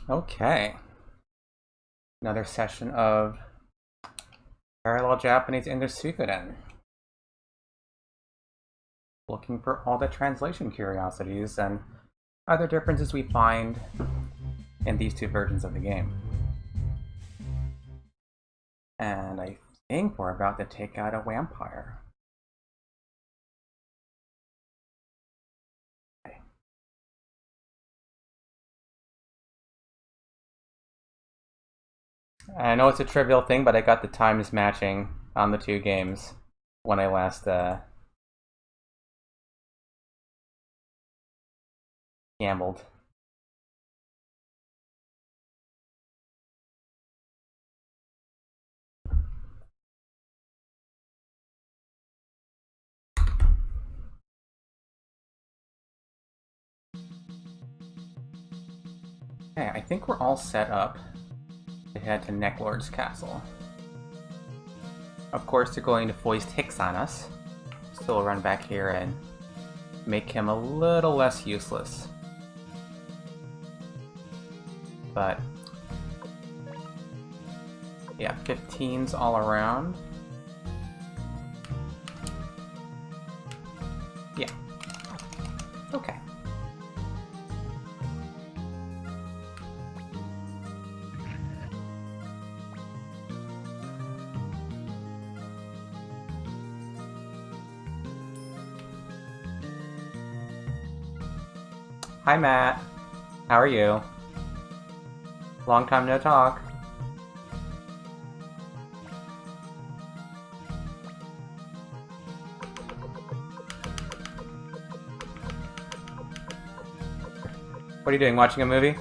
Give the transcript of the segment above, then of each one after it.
Okay. Another session of parallel Japanese English Suikoden. Looking for all the translation curiosities and other differences we find in these two versions of the game. And I think we're about to take out a vampire. Okay. I know it's a trivial thing, but I got the times matching on the two games when I last gambled. Okay, I think we're all set up to head to Necklord's castle. Of course, they're going to foist Hicks on us, so we'll run back here and make him a little less useless. But yeah, 15s all around. Yeah. Okay. Hi, Matt. How are you? Long time no talk. What are you doing? Watching a movie?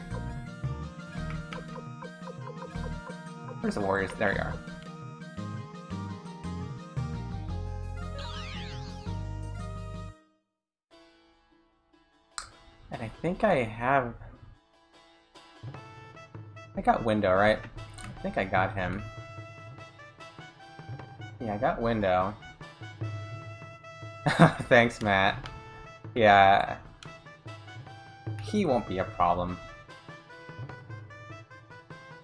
Where's the warriors? There you are. And I think I have... I got Window, right? I think I got him. Yeah, I got Window. Thanks, Matt. Yeah. He won't be a problem.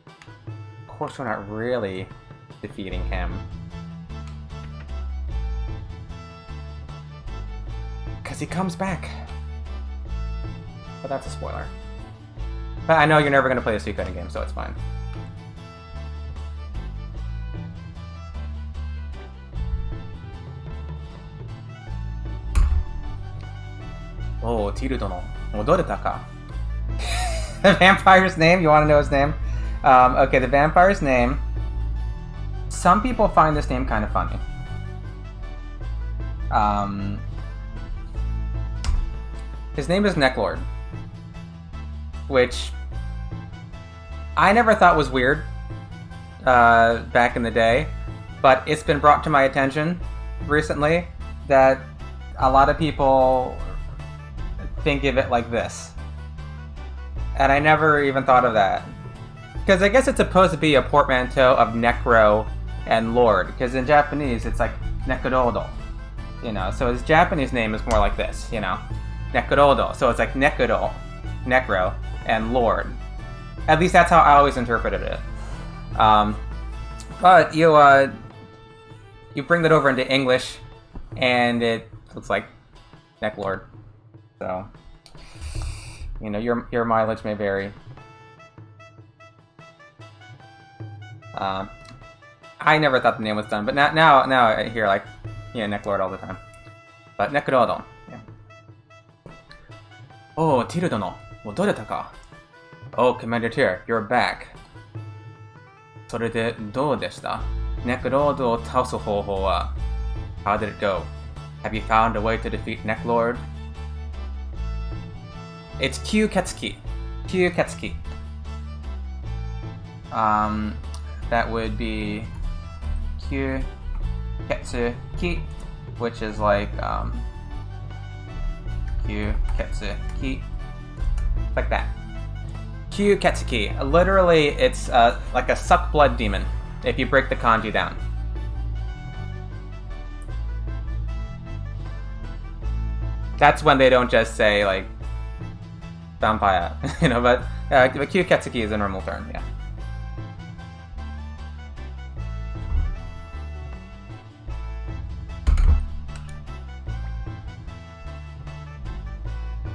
Of course, we're not really defeating him. Because he comes back. But that's a spoiler. But I know you're never going to play a Suikoden game, so it's fine. Oh, Tiru dono. Modoreta ka. The vampire's name? You want to know his name? Okay, the vampire's name. Some people find this name kind of funny. His name is Necklord, which I never thought was weird back in the day, but it's been brought to my attention recently that a lot of people think of it like this. And I never even thought of that. Because I guess it's supposed to be a portmanteau of Necro and Lord, because in Japanese it's like Nekorodo, you know, so his Japanese name is more like this, you know, Nekorodo, so it's like Nekoro, Necro, and Lord. At least that's how I always interpreted it. But you bring that over into English, and it looks like Necklord. So, you know, your mileage may vary. I never thought the name was done, but now I hear like, yeah, Necklord all the time. But Nekorodo, yeah. Oh, Tiru dono, modoreta ka. Oh, Commander Tyr, you're back. それでどうでした? Necklordを倒す方法は? How did it go? Have you found a way to defeat Necklord? It's Q Ketsuki. Q Ketsuki. That would be Q Ketsuki, which is like Q Ketsuki, like that. Q Ketsuki. Literally, it's like a suck blood demon if you break the kanji down. That's when they don't just say like vampire. But Kyuketsuki is a normal turn, yeah.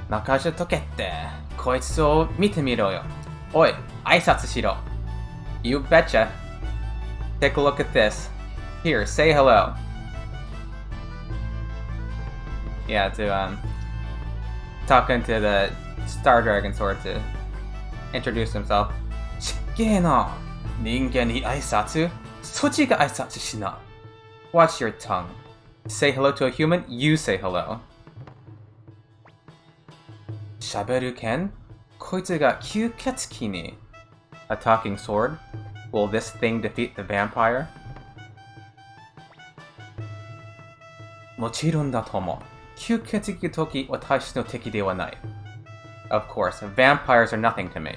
Nakaja tokette. Koitsu o mite miro yo. Oi, aisatsu shiro. You betcha. Take a look at this. Here, say hello. Yeah, to talking to the Star Dragon Sword to introduce himself. Shigei no ningen ni aisatsu? Sochi ga aisatsu shina. Watch your tongue. Say hello to a human, you say hello. Shaberu ken? Koitsu ga Kyuketsuki ni. A talking sword? Will this thing defeat the vampire? Mochiron da tomo. Kyuketsuki toki watashi no teki de wa nai. Of course, vampires are nothing to me.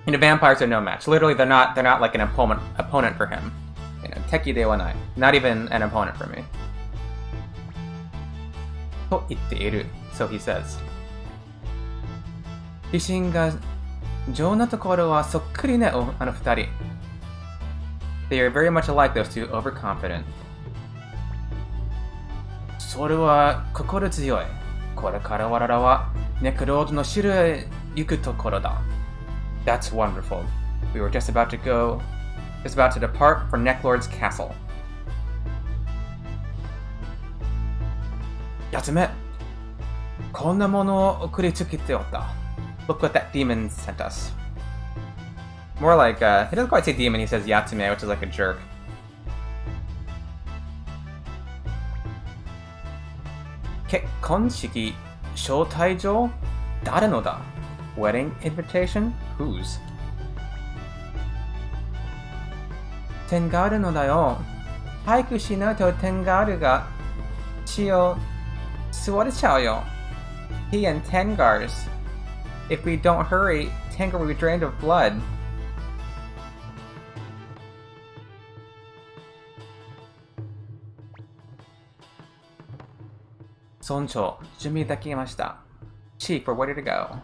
Vampires are no match. Literally, they're not like an opponent for him. Teki de wa nai. Not even an opponent for me. To itteiru. So he says. Hishin ga jou na tokoro wa sokkuri ne o ano futari. They are very much alike, those two, overconfident. それは心強い。これから我々はネクロードの城へ行くところだ。That's wonderful. We were just about to depart for Necklord's castle. やつめ、こんなものを送りつけておった。Look what that demon sent us. More like, he doesn't quite say demon, he says Yatsume, which is like a jerk. Kekkonshiki shoutaijo? Dare no da? Wedding invitation? Whose? Tengaru no da yo. Haiku shinai to Tengaru ga chi o suwarechau yo. He and Tengar's. If we don't hurry, Tengar will be drained of blood. Soncho, junbi dekimashita. Chief, we're ready to go.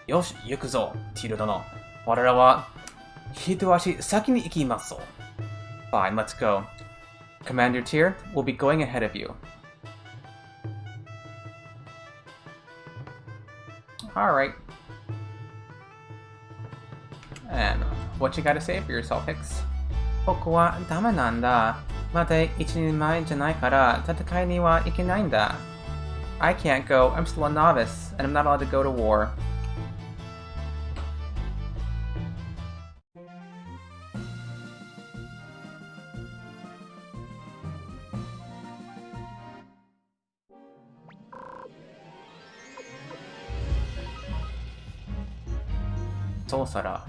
Yoshi, yukuzo, Tiru dono. Warara wa hitoashi saki ni ikimasu. Fine, let's go. Commander Tyr will be going ahead of you. Alright. And what you gotta say for yourself, Hicks? 僕はダメなんだ。まだ一人前じゃないから戦いには行けないんだ。I can't go. I'm still a novice, and I'm not allowed to go to war. Sousara.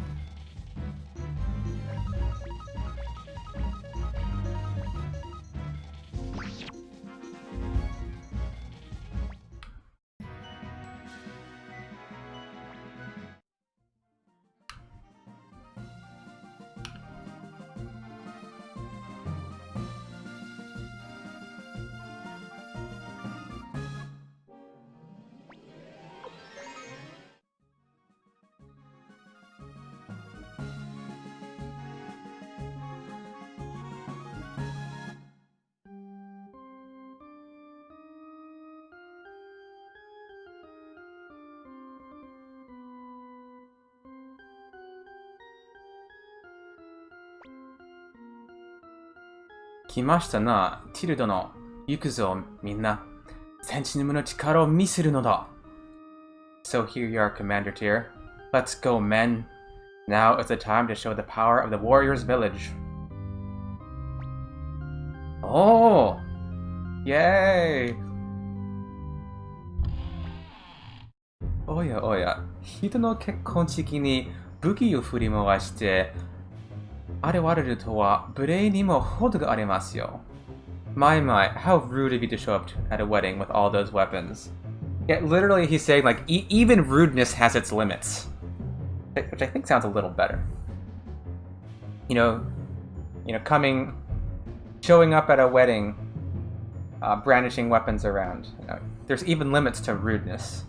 Kimashita na, Tiru dono. Yuku zo, minna. Senshinmu no chikara o misuru no da. So here you are, Commander Tyr. Let's go, men. Now is the time to show the power of the warrior's village. Oh! Yay! Oya oya, hito no kekkonshiki ni buki o furimogashite, arewareru to wa burei ni mo hodo ga arimasu yo. My, how rude of you to show up at a wedding with all those weapons. Yeah, literally he's saying, like, even rudeness has its limits. Which I think sounds a little better. Showing up at a wedding, brandishing weapons around. There's even limits to rudeness.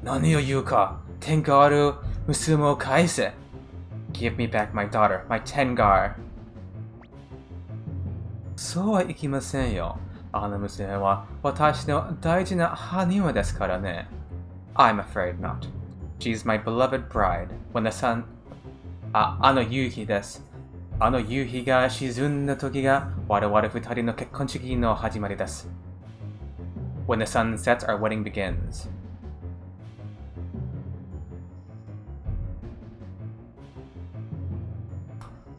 Nani o yu ka? Tengaru musume o kaise. Give me back my daughter, my Tengar. そうはいきませんよ。あの娘は私の大事な埴輪ですからね。I'm afraid not. She's my beloved bride. When the sun... あの夕日です。あの夕日が沈んだ時が我々二人の結婚式の始まりです。When the sun sets, our wedding begins.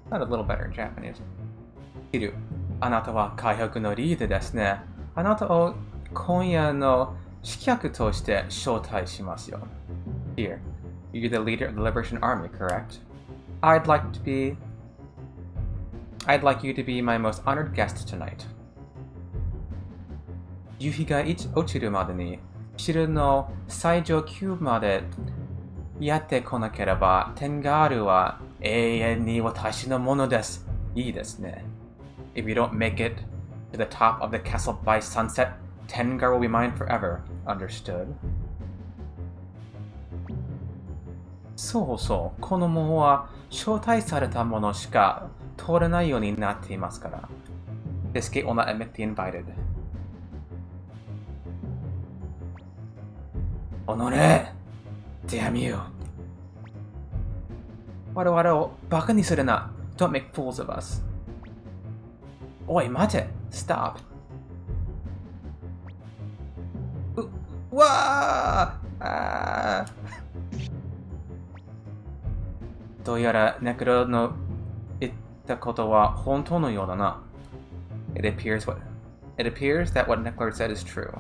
Not a little better in Japanese. ヒル、あなたは海北のリーダーですね。あなたを今夜の刺客として招待しますよ。Here, you're the leader of the Liberation Army, correct? I'd like you to be my most honored guest tonight. 夕日が落ちるまでに、城の最上級までやってこなければ、テンガールは永遠に私のものです。いいですね。If you don't make it to the top of the castle by sunset, Tengar will be mine forever. Understood? そうそう、この門は招待された者しか通れないようになっていますから。This gate will not admit the invited. おのれ Damn you. 我々をバカにするな。Don't make fools of us. おい、待て Stop. うわあどうやらネクロの言ったことは本当のようだな。It appears that what Neclar said is true.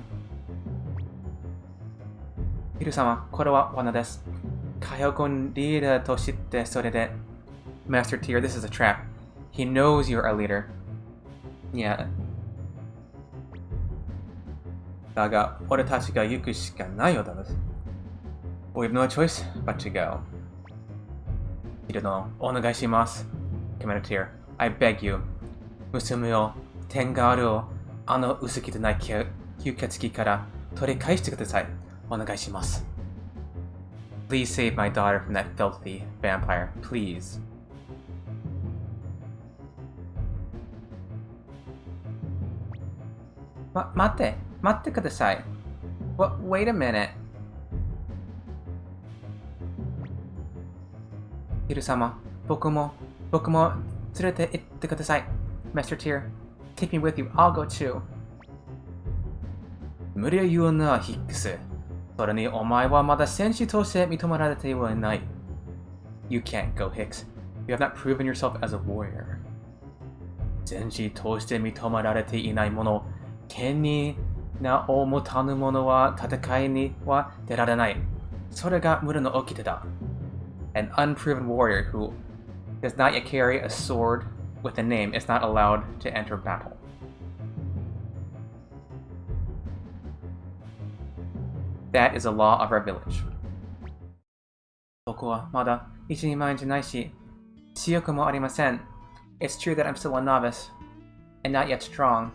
ヒル様、これは罠です。海洋軍リーダーと知ってそれで。Master Tyr, this is a trap. He knows you're a leader. Yeah. だが、俺たちが行くしかないようだ。We have no choice but to go. ヒル殿、お願いします。Commander Tyr, I beg you. 娘を、テンガールを、あの薄汚い吸血鬼から取り返してください。お願いします。Please save my daughter from that filthy vampire, please. 待ってください。Wait a minute. ヒル様、僕も連れて行ってください。Master Tyr, take me with you. I'll go too. 無理を言うな、ヒックス。それにお前はまだ戦士として認められてはいない。You can't go, Hicks. You have not proven yourself as a warrior. 戦士として認められていない者、剣に名を持たぬ者は戦いには出られない。それが無駄の掟だ。An unproven warrior who does not yet carry a sword with a name is not allowed to enter battle. That is a law of our village. 僕はまだ一人前じゃないし、強くもありません。It's true that I'm still a novice, and not yet strong.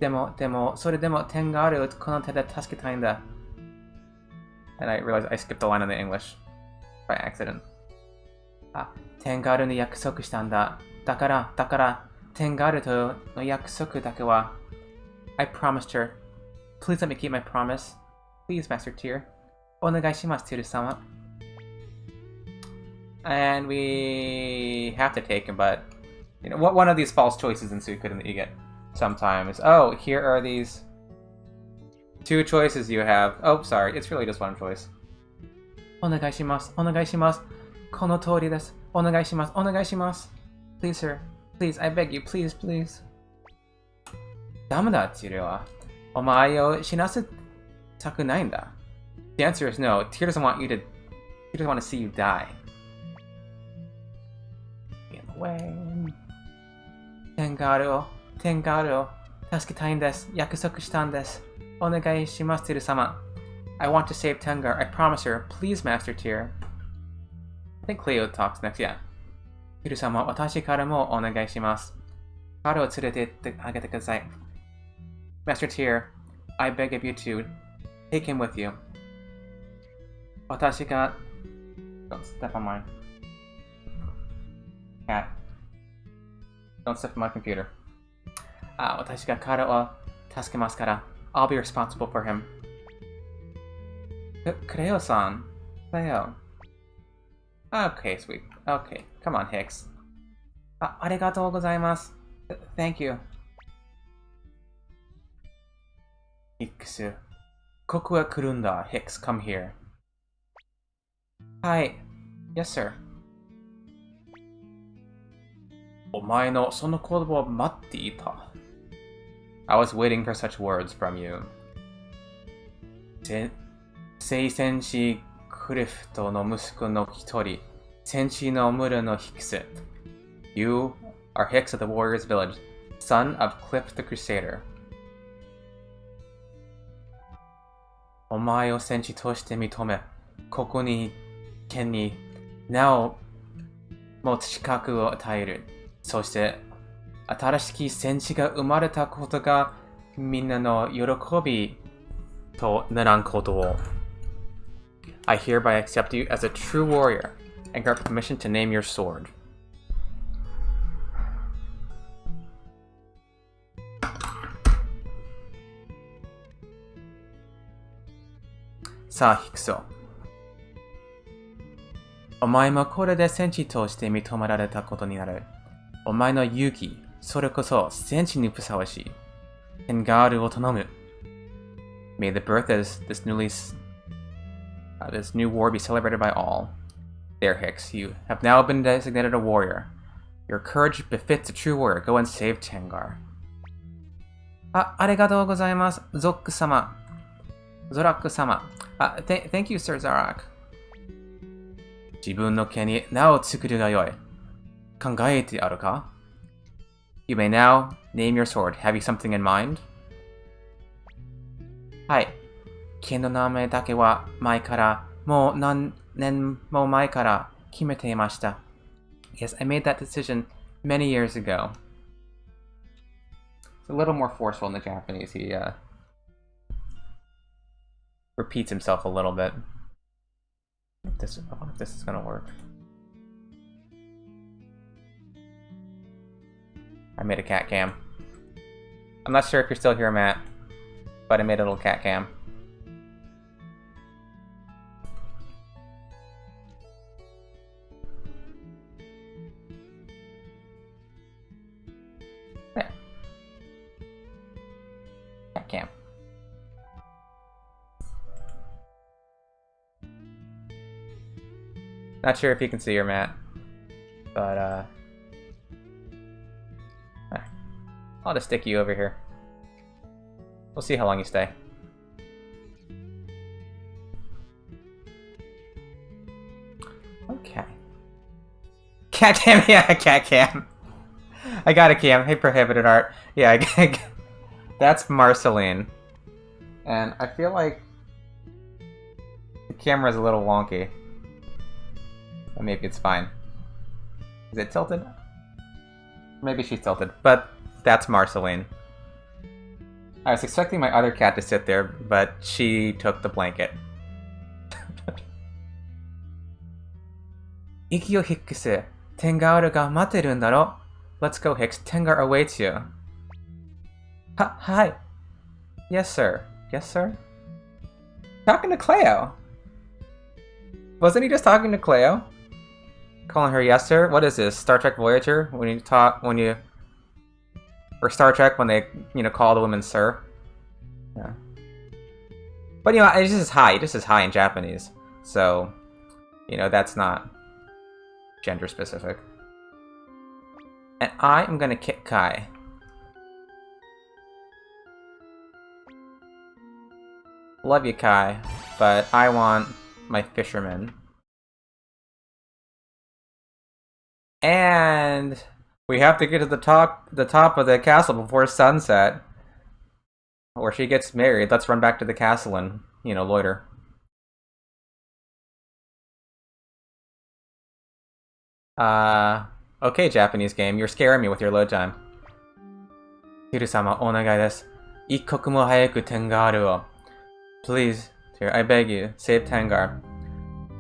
でも、それでも点があるこの手で助けたいんだ。And I realized I skipped the line in the English by accident. 点があるに約束したんだ。だから、点があるとの約束だけは。I promised her. Please let me keep my promise. Please, Master Tyr. お願いします、Tyr様。And we have to take him, but you know, one of these false choices in Suikoden that you get sometimes. Oh, here are these two choices you have. Oh, sorry, it's really just one choice. お願いします。この通りです。お願いします。Please, sir. Please, I beg you. Please. ダメだ、Tyrは。お前を死なせたくないんだ。The answer is no. Tyr doesn't want to see you die. In the way. テンガールを助けたいんです。約束したんです。お願いします、Tyr様。I want to save Tengar. I promise her. Please, Master Tyr. I think Cleo talks next, yeah. ヒル様、私からもお願いします。彼を連れて行ってあげてください。Master Tier, I beg of you to take him with you. 私が... Don't step on my cat. Don't step on my computer. 私が彼を助けますから。I'll be responsible for him. Cleo-san. Cleo. Okay, sweet. Okay, come on, Hicks. ありがとうございます。Thank you. Hicks. ここへ来るんだ。Hicks, come here. はい。Yes, sir. お前のその言葉を待っていた。I was waiting for such words from you. 聖戦士クリフトの息子の一人、戦士の村のヒクス。You are Hicks of the Warriors Village, son of Cliff the Crusader. お前を戦士として認め、ここに県になお持つ資格を与える。そして、新しき戦士が生まれたことがみんなの喜びとならんことを。I hereby accept you as a true warrior and grant permission to name your sword. さあ、ヒクソ。お前もこれで戦士として認められたことになる。お前の勇気、それこそ戦士にふさわしい。テンガールを頼む。May the birth of this new war be celebrated by all. There, Hicks, you have now been designated a warrior. Your courage befits a true warrior. Go and save Tengar. ありがとうございます。ゾック様。ゾラック様。Thank you, Sir Zarak. 自分の毛に名を作るがよい。考えてあるか? You may now name your sword. Have you something in mind? はい。剣の名前だけは前から、もう何年も前から決めていました。Yes, I made that decision many years ago. It's a little more forceful in the Japanese. He repeats himself a little bit. I wonder if this is gonna work. I made a cat cam. I'm not sure if you're still here, Matt, but I made a little cat cam. There. Cat cam. Not sure if you can see her, Matt, but I'll just stick you over here. We'll see how long you stay. Okay. Cat cam, yeah, cat cam. I got a cam. Hey, Prohibited Art. Yeah, that's Marceline. And I feel like the camera's a little wonky. Or maybe it's fine. Is it tilted? Maybe she's tilted, but that's Marceline. I was expecting my other cat to sit there, but she took the blanket. Ikio Hicks, Tengar ga materu n daro? Let's go, Hicks. Tengar awaits you. Hi. Yes, sir. Yes, sir? Talking to Cleo. Wasn't he just talking to Cleo? Calling her yes, sir? What is this? Star Trek Voyager? Or Star Trek when they, call the women sir. Yeah. But, it's just hi. It just says hi in Japanese. So, that's not gender specific. And I am gonna kick Kai. Love you, Kai, but I want my fisherman. And we have to get to the top of the castle before sunset, where she gets married. Let's run back to the castle and, loiter. Okay, Japanese game, you're scaring me with your load time. Hiru-sama, onagai desu. Ikkoku mo hayaku Tengaru o. Please, dear, I beg you, save Tengar.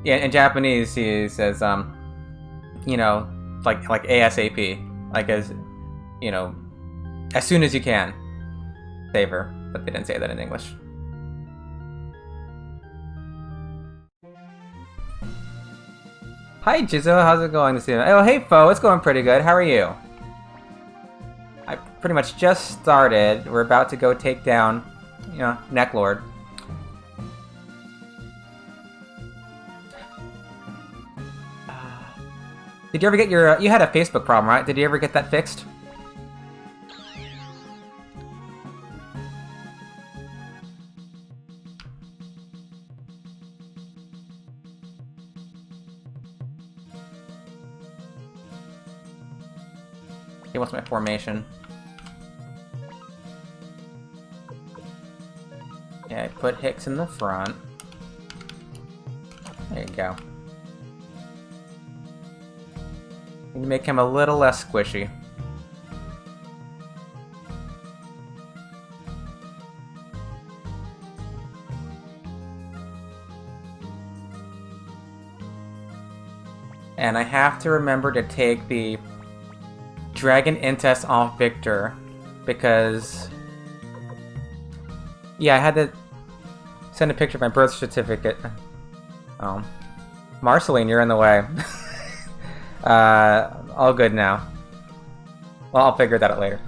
Yeah, in Japanese, he says, you know, like ASAP, like as, you know, as soon as you can, save her. But they didn't say that in English. Hi, Jizo. How's it going this evening? Oh, hey, Fo. It's going pretty good. How are you? I pretty much just started. We're about to go take down, you know, Necklord. Did you ever get your... you had a Facebook problem, right? Did you ever get that fixed? He wants my formation. Yeah, I put Hicks in the front. There you go. You make him a little less squishy. And I have to remember to take the Dragon Intest off Victor, because... yeah, I had to send a picture of my birth certificate. Oh. Marceline, you're in the way. All good now. Well, I'll figure that out later.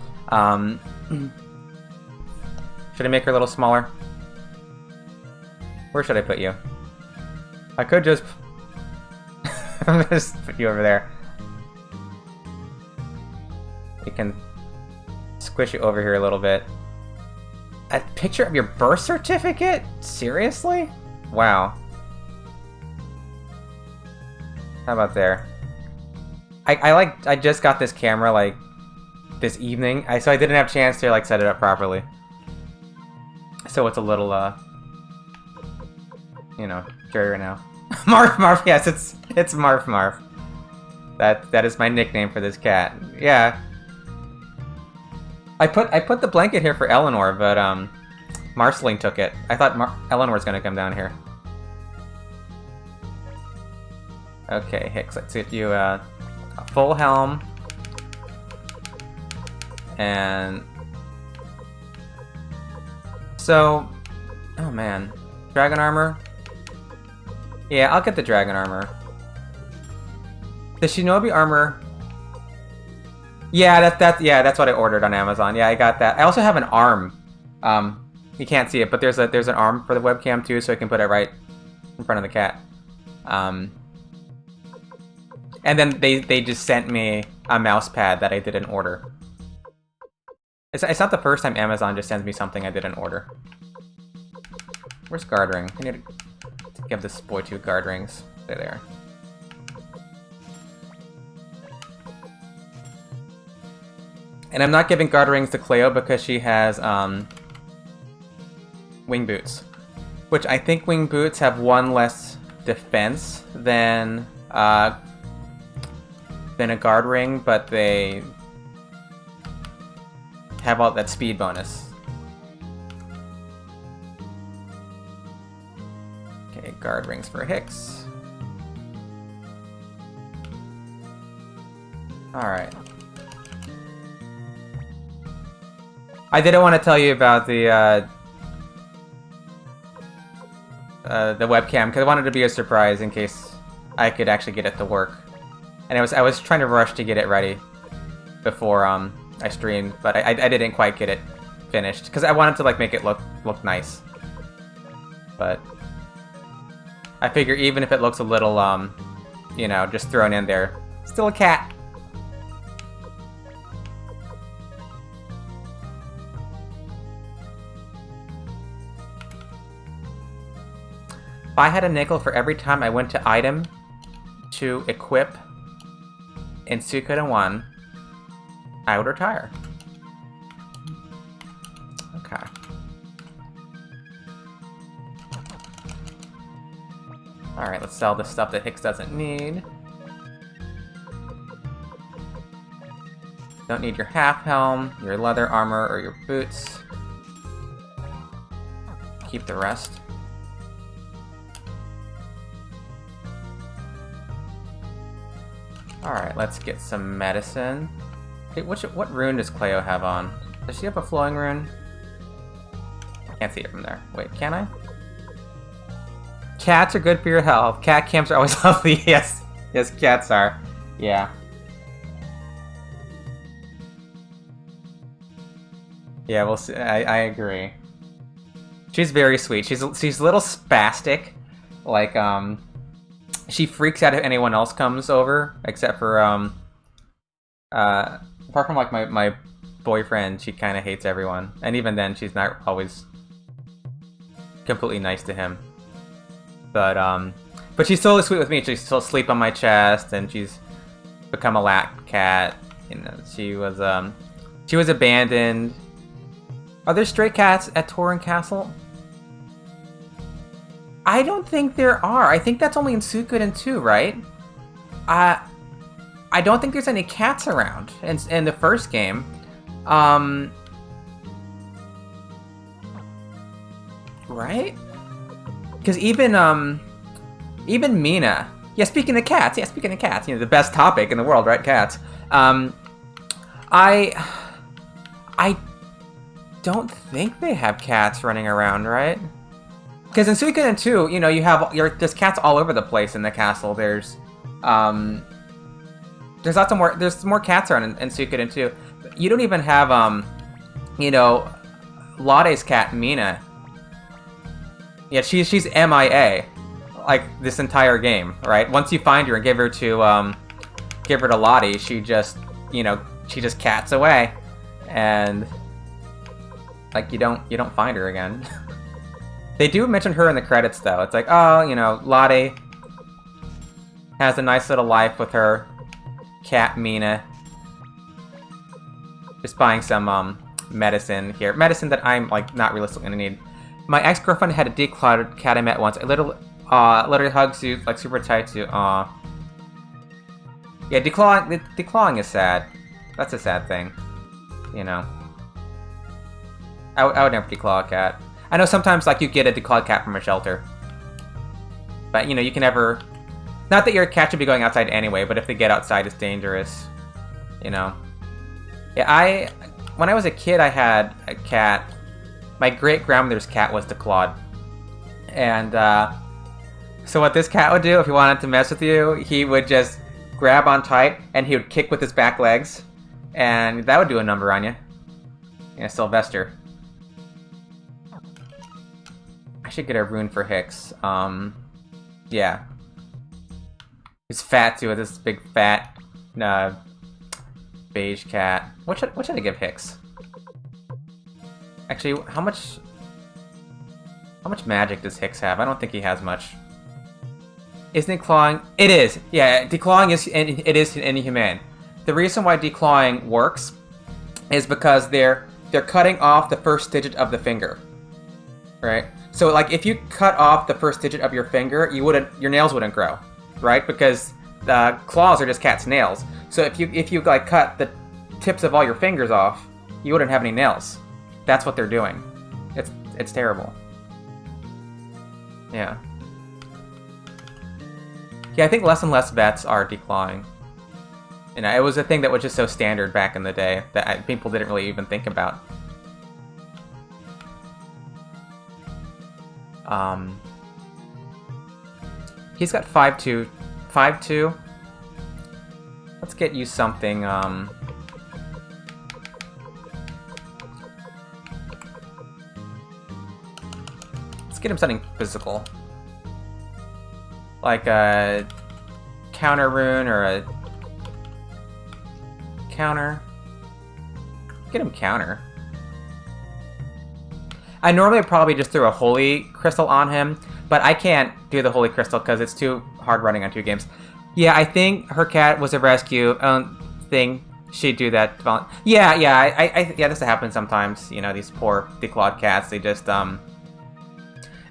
Should I make her a little smaller? Where should I put you? I could just... I'm gonna just put you over there. You can squish it over here a little bit. A picture of your birth certificate? Seriously? Wow. How about there? I just got this camera like this evening, so I didn't have a chance to like set it up properly. So it's a little you know, dirty right now. Marf, yes, it's Marf. That is my nickname for this cat. Yeah. I put the blanket here for Eleanor, but Marceline took it. I thought Eleanor's gonna come down here. Okay, Hicks, let's get you a full helm. And so, oh man, dragon armor. Yeah, I'll get the dragon armor. The Shinobi armor. Yeah, that's what I ordered on Amazon. Yeah, I got that. I also have an arm. You can't see it, but there's an arm for the webcam too, so I can put it right in front of the cat. And then they just sent me a mouse pad that I didn't order. It's not the first time Amazon just sends me something I didn't order. Where's guard ring? I need to give this boy 2 guard rings. They're there. And I'm not giving guard rings to Cleo because she has wing boots, which I think wing boots have 1 less defense than a guard ring, but they have all that speed bonus. Okay, guard rings for Hicks. Alright. I didn't want to tell you about the webcam because I wanted it to be a surprise in case I could actually get it to work. And I was trying to rush to get it ready before I streamed, but I didn't quite get it finished because I wanted to like make it look nice. But I figure even if it looks a little you know, just thrown in there, still a cat. If I had a nickel for every time I went to item to equip in Suikoden 1, I would retire. Okay. Alright, let's sell the stuff that Hicks doesn't need. Don't need your half helm, your leather armor, or your boots. Keep the rest. Alright, let's get some medicine. Hey, what rune does Cleo have on? Does she have a flowing rune? Can't see it from there. Wait, can I? Cats are good for your health. Cat camps are always lovely. Yes. Yes, cats are. Yeah. Yeah, we'll see. I agree. She's very sweet. She's a little spastic. Like, she freaks out if anyone else comes over, except for, apart from, like, my boyfriend, she kind of hates everyone. And even then, she's not always completely nice to him. But she's totally sweet with me. She's still asleep on my chest, and she's become a lap cat. You know, she was abandoned. Are there stray cats at Torin Castle? I don't think there are. I think that's only in Suikoden 2, right? I don't think there's any cats around in the first game. Right? Because even Mina. Yeah, speaking of cats. You know, the best topic in the world, right? Cats. I don't think they have cats running around, right? Because in Suikoden 2, you know, there's cats all over the place in the castle. There's lots of more. There's more cats around in Suikoden 2. You don't even have you know, Lade's cat Mina. Yeah, she's MIA, like this entire game, right? Once you find her and give her to Lade, she just cats away, and like you don't find her again. They do mention her in the credits, though. It's like, oh, you know, Lade has a nice little life with her cat Mina. Just buying some medicine here. Medicine that I'm like not realistically gonna need. My ex-girlfriend had a declawed cat I met once. It literally hugs you like super tight to aw. Yeah, declawing is sad. That's a sad thing. You know. I would never declaw a cat. I know sometimes, like, you get a declawed cat from a shelter. But, you know, you can never... Not that your cat should be going outside anyway, but if they get outside, it's dangerous. You know? Yeah, when I was a kid, I had a cat. My great-grandmother's cat was declawed. And, so what this cat would do, if he wanted to mess with you, he would just grab on tight, and he would kick with his back legs. And that would do a number on you. Yeah, Sylvester. I should get a rune for Hicks. Yeah. He's fat too, with this big fat beige cat. What should I give Hicks? Actually, how much magic does Hicks have? I don't think he has much. Isn't it clawing? It is. Yeah, declawing is inhumane. The reason why declawing works is because they're cutting off the first digit of the finger. Right? So, like, if you cut off the first digit of your finger, your nails wouldn't grow, right? Because the claws are just cat's nails. So if you like cut the tips of all your fingers off, you wouldn't have any nails. That's what they're doing. It's terrible. Yeah. Yeah, I think less and less vets are declawing. You know, it was a thing that was just so standard back in the day that people didn't really even think about. He's got 5-2. 5-2. Let's get you something, let's get him something physical. Like a counter rune or a counter. Get him counter. I normally probably just threw a holy crystal on him, but I can't do the holy crystal because it's too hard running on 2 games. Yeah, I think her cat was a rescue thing. She'd do that. Yeah, this happens sometimes. You know, these poor declawed cats, they just end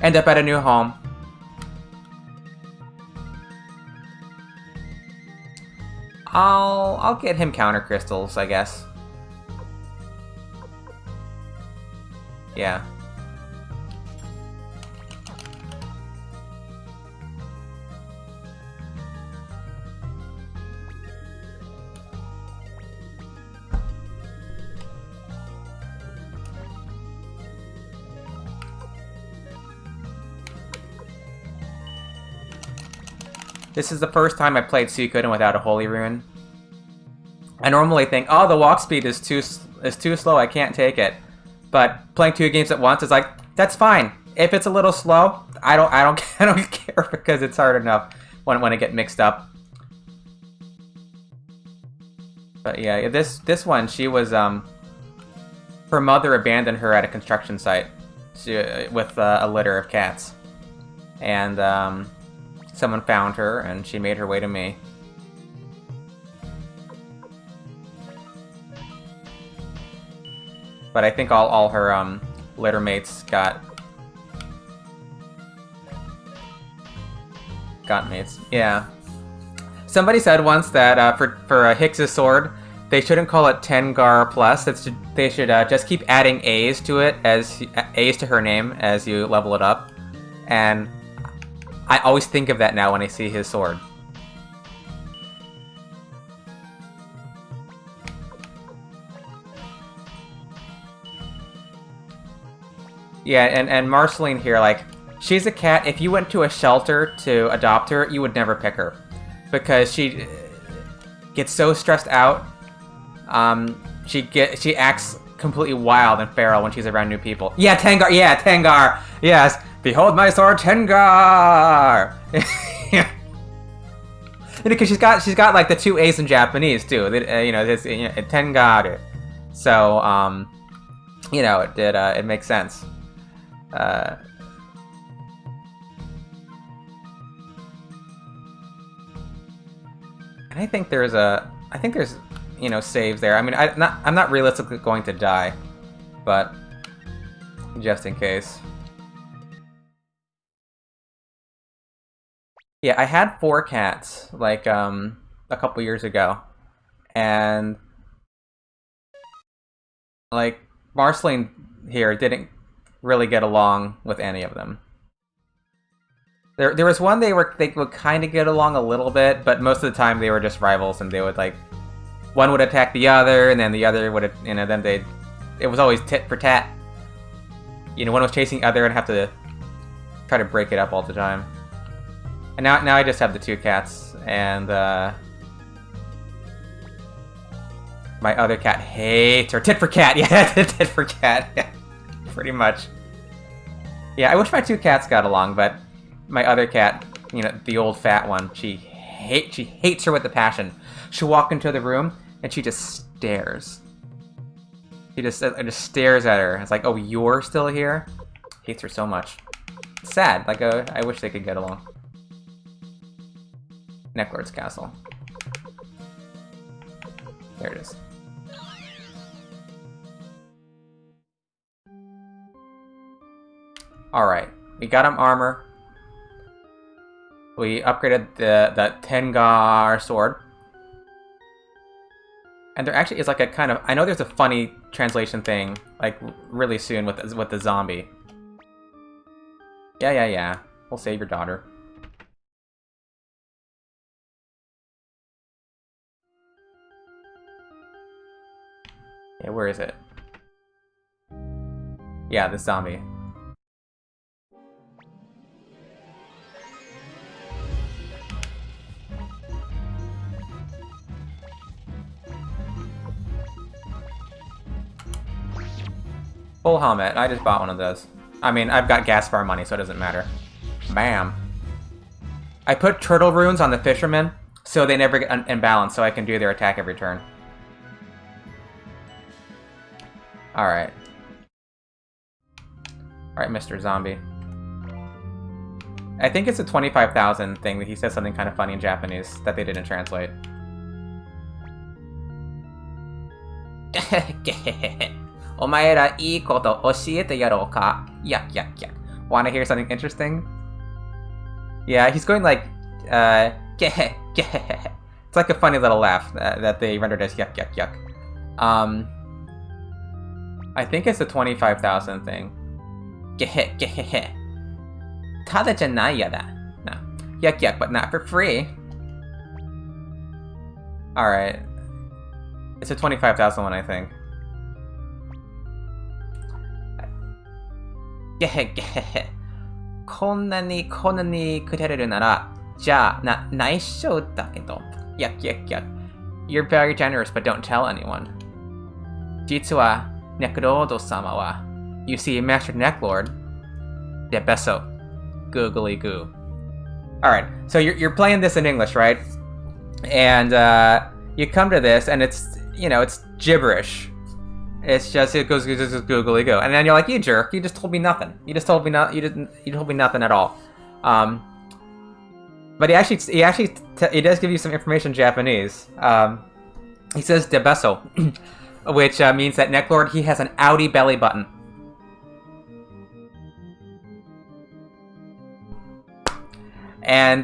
up at a new home. I'll get him counter crystals, I guess. Yeah. This is the first time I played Suikoden without a Holy Rune. I normally think, oh, the walk speed is too slow, I can't take it. But playing 2 games at once is like, that's fine. If it's a little slow, I don't care because it's hard enough when I get mixed up. But yeah, this one, she was her mother abandoned her at a construction site with a litter of cats, and someone found her and she made her way to me. But I think all her litter mates got mates. Yeah. Somebody said once that for Hicks's sword, they shouldn't call it Tengar Plus. They should just keep adding A's to it, as A's to her name as you level it up. And I always think of that now when I see his sword. Yeah, and Marceline here, like, she's a cat. If you went to a shelter to adopt her, you would never pick her. Because she gets so stressed out. She acts completely wild and feral when she's around new people. Yeah, Tengar! Yeah, Tengar! Yes! Behold my sword, Tengar! Because she's got like the 2 A's in Japanese too. You know, this Tengar. So you know, it makes sense. And I think there's you know, saves there. I mean, I'm not realistically going to die, but just in case. Yeah, I had 4 cats like a couple years ago, and like Marceline here didn't really get along with any of them. There was one they would kind of get along a little bit, but most of the time they were just rivals, and they would like, one would attack the other, and then the other would, you know, then it was always tit for tat. You know, one was chasing the other and have to try to break it up all the time. And now I just have the 2 cats, and my other cat hates her. Tit for cat, yeah, tit for cat, yeah, pretty much. Yeah, I wish my 2 cats got along, but my other cat, you know, the old fat one, she hates her with a passion. She'll walk into the room and she just stares. She just stares at her. It's like, oh, you're still here? Hates her so much. It's sad. Like, I wish they could get along. Necklord's castle. There it is. Alright, we got him armor. We upgraded the Tengar sword. And there actually is like a kind of... I know there's a funny translation thing, like, really soon with the zombie. Yeah. We'll save your daughter. Yeah, where is it? Yeah, the zombie. Full helmet. I just bought one of those. I mean, I've got gas bar money, so it doesn't matter. Bam. I put turtle runes on the fishermen, so they never get imbalanced, so I can do their attack every turn. Alright. Alright, Mr. Zombie. I think it's a 25,000 thing that he says something kind of funny in Japanese that they didn't translate. Omaera ii koto oshiete yarou ka? Yak yak yak. Wanna hear something interesting? Yeah, he's going like, it's like a funny little laugh that they rendered as yak yak yak. I I think it's the 25,000 thing. Gehe, gehehe. Tada janai da. No. Yuck yuck, but not for free. Alright. It's a 25,000 one, I think. Gehe, gehehe. こんなにくれるなら、じゃあ、内緒だけど。Yuck, yuck, yuck. You're very generous, but don't tell anyone. 実は、ネクロード様は、You see, Master Necklord, de beso, googly goo. Alright, so you're playing this in English, right? And you come to this, and it's, it's gibberish. It's just, it goes googly goo. And then you're like, you jerk, you just told me nothing. You told me nothing at all. But he does give you some information in Japanese. He says de beso, which means that Necklord, he has an outie belly button. And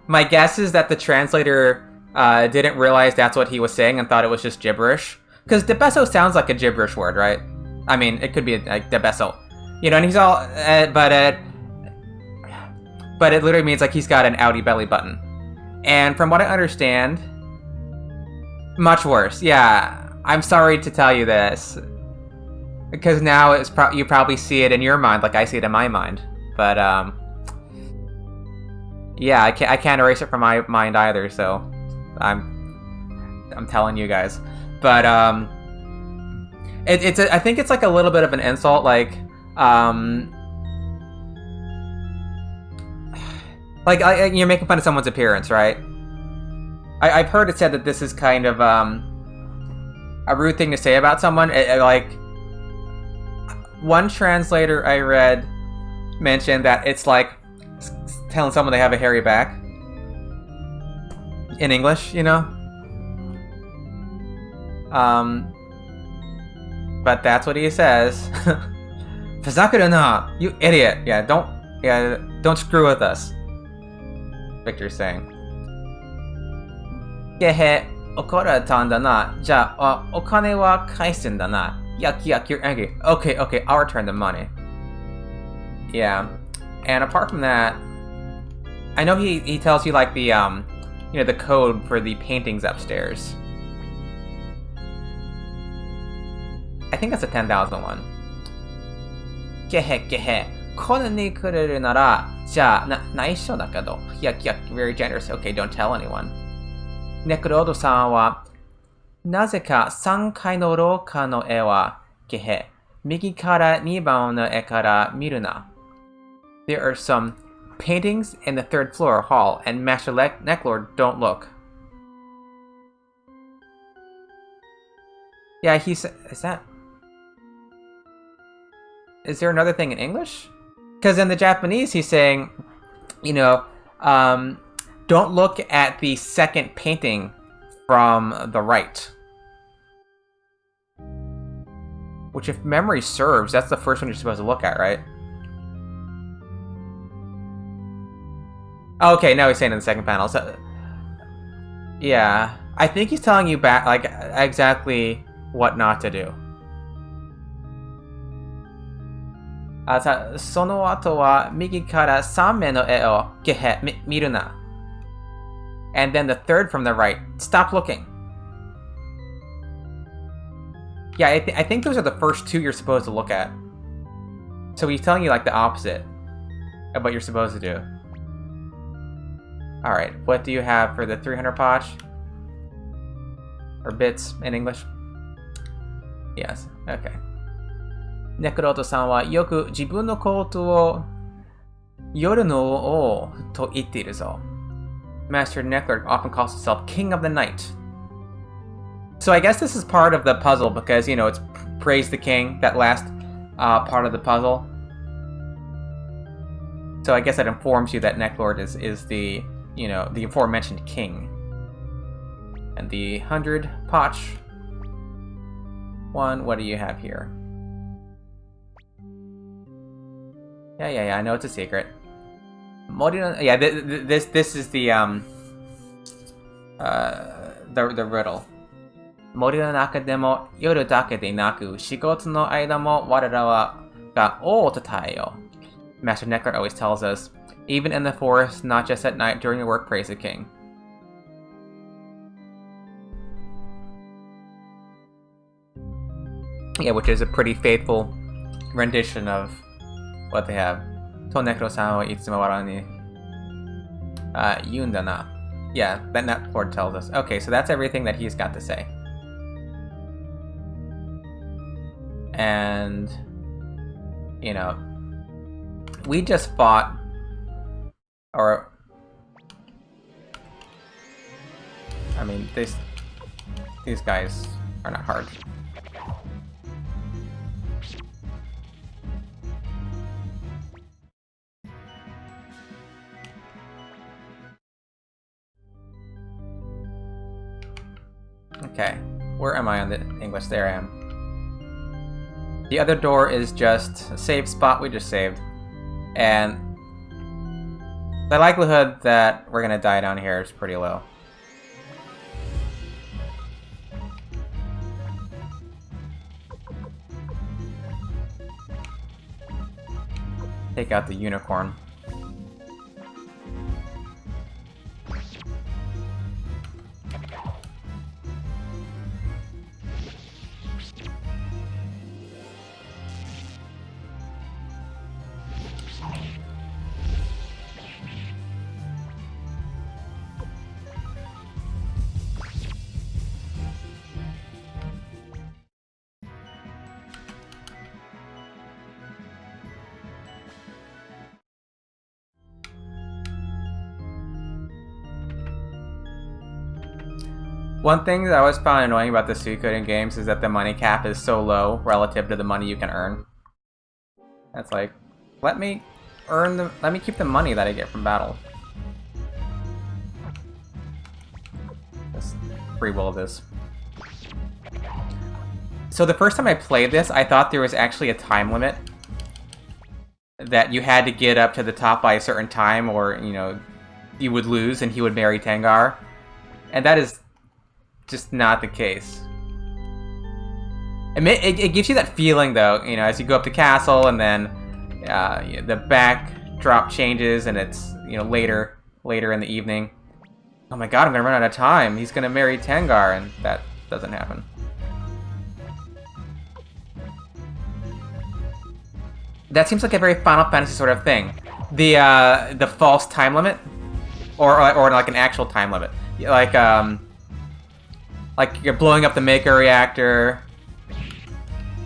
my guess is that the translator didn't realize that's what he was saying and thought it was just gibberish. Because de beso sounds like a gibberish word, right? I mean, it could be like de beso. And he's all, but it literally means like he's got an outie belly button. And from what I understand, much worse. Yeah, I'm sorry to tell you this. Because now you probably see it in your mind like I see it in my mind. But, yeah, I can't erase it from my mind either, so I'm telling you guys. But I think it's like a little bit of an insult, like you're making fun of someone's appearance, right? I've heard it said that this is kind of a rude thing to say about someone. Like one translator I read mentioned that it's like telling someone they have a hairy back in English, But that's what he says. Fuzakura na, you idiot! Yeah, don't screw with us. Victor's saying. Gehe, okorata da na. Ja, okane wa kaisun da na. Yuck, yuck, you're angry. Okay, I'll return the money. Yeah, and apart from that, I know he tells you like the the code for the paintings upstairs. I think that's a 10,000 one. Gehe, gehe. Kono ni kureru nara, ja, naisho da kedo. Yuck, yuck, very generous. Okay, don't tell anyone. Nekrodo-san wa, nazeka 3階の廊下の絵は、gehe, 右から2番の絵から見るな. There are some paintings in the 3rd floor hall, and Master Necklord, don't look. Yeah, is there another thing in English? Because in the Japanese, he's saying, don't look at the second painting from the right. Which, if memory serves, that's the first one you're supposed to look at, right? Okay, now he's saying in the second panel. So, yeah, I think he's telling you back, like, exactly what not to do. その後は右から3名の絵を見るな. And then the third from the right. Stop looking. Yeah, I think those are the first two you're supposed to look at. So he's telling you like the opposite of what you're supposed to do. Alright, what do you have for the 300 poch? Or bits in English? Yes, okay. Nekroto-san wa yoku jibun no koto wo yoru no o to ittiru zo. Master Necklord often calls himself King of the Night. So I guess this is part of the puzzle because, it's praise the king, that last part of the puzzle. So I guess that informs you that Necklord is the, the aforementioned king. And the 100 poch one, what do you have here? Yeah, I know it's a secret. Yeah, this is the riddle. 森の中でも夜だけでなく、仕事の間も我らはが王と耐えよ。Master Neckler always tells us, even in the forest, not just at night during your work, praise the king. Yeah, which is a pretty faithful rendition of what they have. To Necro-san wa itsumo wara ni yun da na. Yeah, that Lord tells us. Okay, so that's everything that he's got to say. And, you know, we just fought, or, I mean, these guys are not hard. Okay, where am I on the English? There I am. The other door is just a save spot we just saved. And the likelihood that we're gonna die down here is pretty low. Take out the unicorn. One thing that I always found annoying about the Suikoden games is that the money cap is so low relative to the money you can earn. That's like, let me keep the money that I get from battle. Just free will this. So the first time I played this, I thought there was actually a time limit that you had to get up to the top by a certain time, or you know, you would lose and he would marry Tengar, and that is just not the case. It gives you that feeling, though, you know, as you go up the castle and then the backdrop changes and it's, you know, later in the evening. Oh my god, I'm gonna run out of time. He's gonna marry Tengar, and that doesn't happen. That seems like a very Final Fantasy sort of thing. The false time limit, or like an actual time limit, like you're blowing up the Maker reactor,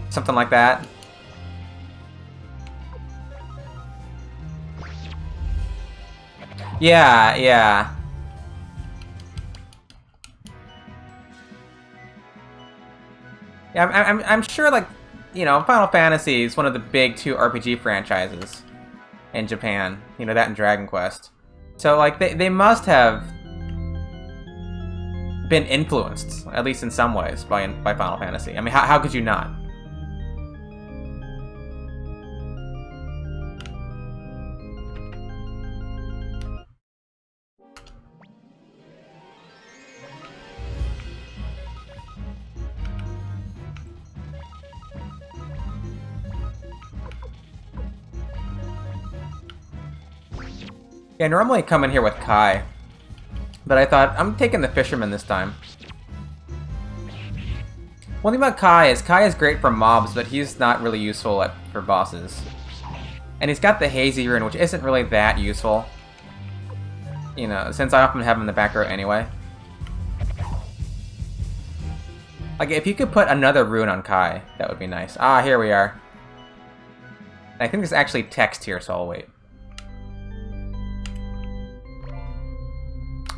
something like that. Yeah, yeah. Yeah, I'm sure, like, you know, Final Fantasy is one of the big 2 RPG franchises in Japan. You know, that and Dragon Quest. So, like, they must have been influenced, at least in some ways, by Final Fantasy. I mean, how could you not? Yeah, normally I come in here with Kai, but I thought, I'm taking the Fisherman this time. One thing about Kai is great for mobs, but he's not really useful for bosses. And he's got the Hazy Rune, which isn't really that useful. You know, since I often have him in the back row anyway. Like, if you could put another rune on Kai, that would be nice. Ah, here we are. I think there's actually text here, so I'll wait.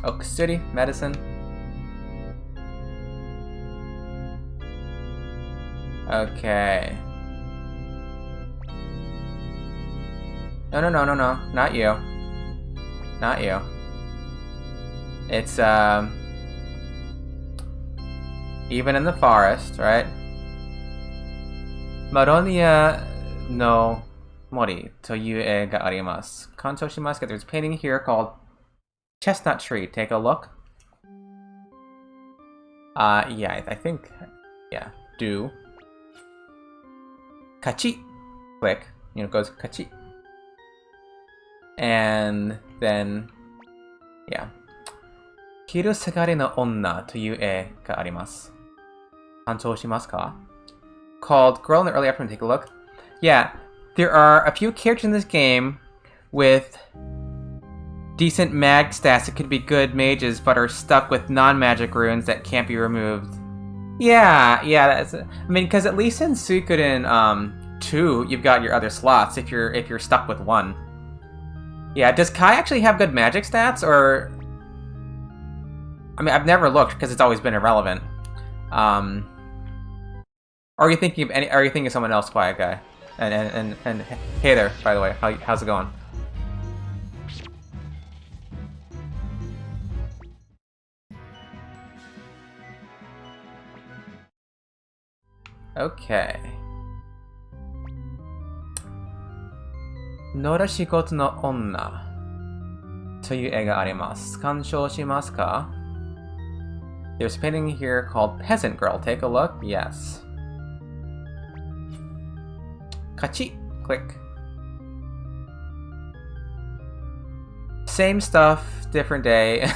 Oak City, medicine. Okay. No, not you. Not you. It's, even in the forest, right? Maronia no Mori toyu e ga arimasu. Kanto shimasu. There's a painting here called Chestnut Tree. Take a look. Yeah, I think, yeah, do. Kachi. Click. You know, it goes kachi. And then, yeah. Kiru Sagari no Onna という絵があります。鑑賞しますか? Called Girl in the Early Afternoon. Take a look. Yeah, there are a few characters in this game with decent mag stats that could be good mages, but are stuck with non-magic runes that can't be removed. Yeah, that's. I mean, because at least in Suikoden 2, you've got your other slots if you're stuck with one. Yeah, does Kai actually have good magic stats, or? I mean, I've never looked because it's always been irrelevant. Are you thinking of any? Are you thinking of someone else, Quiet Guy? And hey there, by the way, how's it going? Okay. Nora Shikotu no Onna という絵があります。鑑賞しますか? There's a painting here called Peasant Girl. Take a look. Yes. Kachi. Click. Same stuff, different day.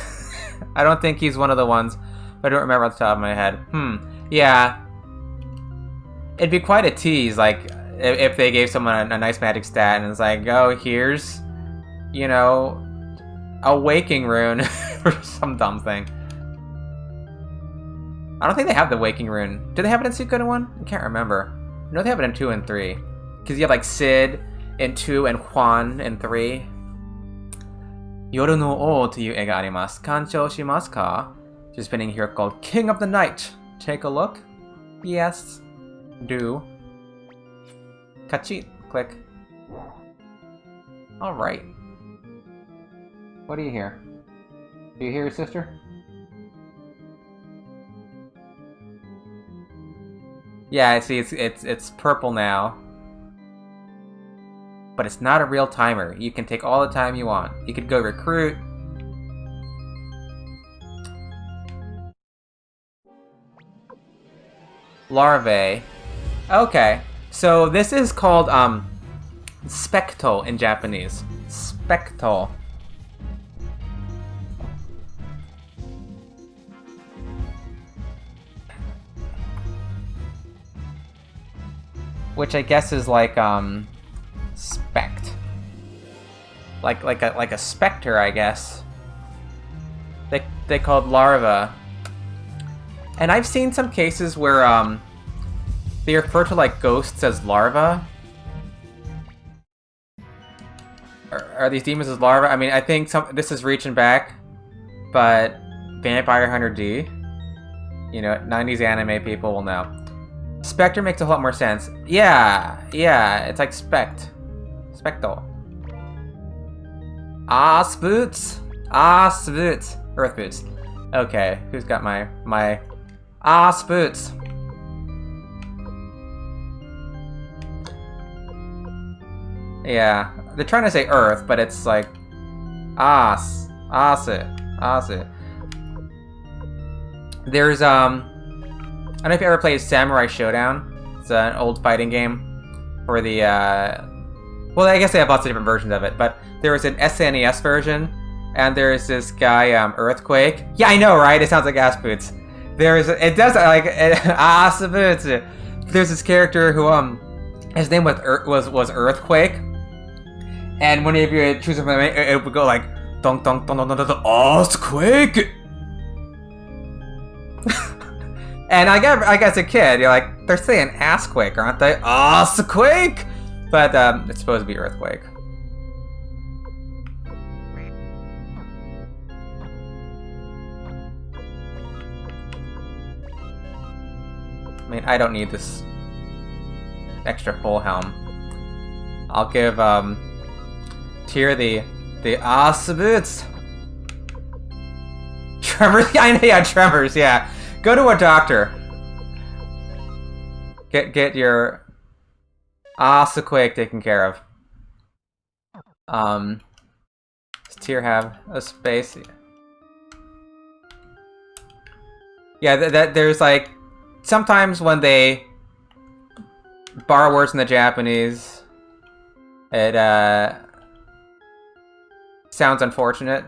I don't think he's one of the ones, but I don't remember off the top of my head. Yeah. It'd be quite a tease, like, if they gave someone a nice magic stat and it's like, oh, here's, you know, a waking rune or some dumb thing. I don't think they have the waking rune. Do they have it in Suikoden 1? I can't remember. I know they have it in 2 and 3. Because you have like Sid in 2 and Juan in 3. Yoru no O という絵があります。鑑賞しますか? Just spinning here called King of the Night. Take a look. Yes. Do. Kachi. Click. Alright. What do you hear? Do you hear your sister? Yeah, I see it's purple now. But it's not a real timer. You can take all the time you want. You could go recruit. Larvae. Okay. So this is called spectol in Japanese. Spectol. Which I guess is like spect. Like a specter, I guess. They called larva. And I've seen some cases where they refer to like ghosts as larva. Are these demons as larva? I mean, I think this is reaching back, but Vampire Hunter D, you know, 90s anime people will know. Spectre makes a lot more sense. Yeah, it's like spectral. Boots. Boots. Earth boots. Okay, who's got my boots? Yeah, they're trying to say Earth, but it's like Ase. There's I don't know if you ever played Samurai Showdown. It's an old fighting game for the well, I guess they have lots of different versions of it, but there was an SNES version, and there's this guy Earthquake. Yeah, I know, right? It sounds like ass boots. It does like ass boots. There's this character who his name was Earthquake, and whenever you choose him, it would go like dong dong dong dong dong dong Earthquake. And I guess a kid, you're like, they're saying assquake, aren't they? Assquake! But it's supposed to be earthquake. I mean, I don't need this extra full helm. I'll give Tyr the boots. Tremors? Yeah, tremors, yeah. Go to a doctor. Get your Quake taken care of. Does Tyr have a space? Yeah, there's like sometimes when they borrow words in the Japanese, it sounds unfortunate.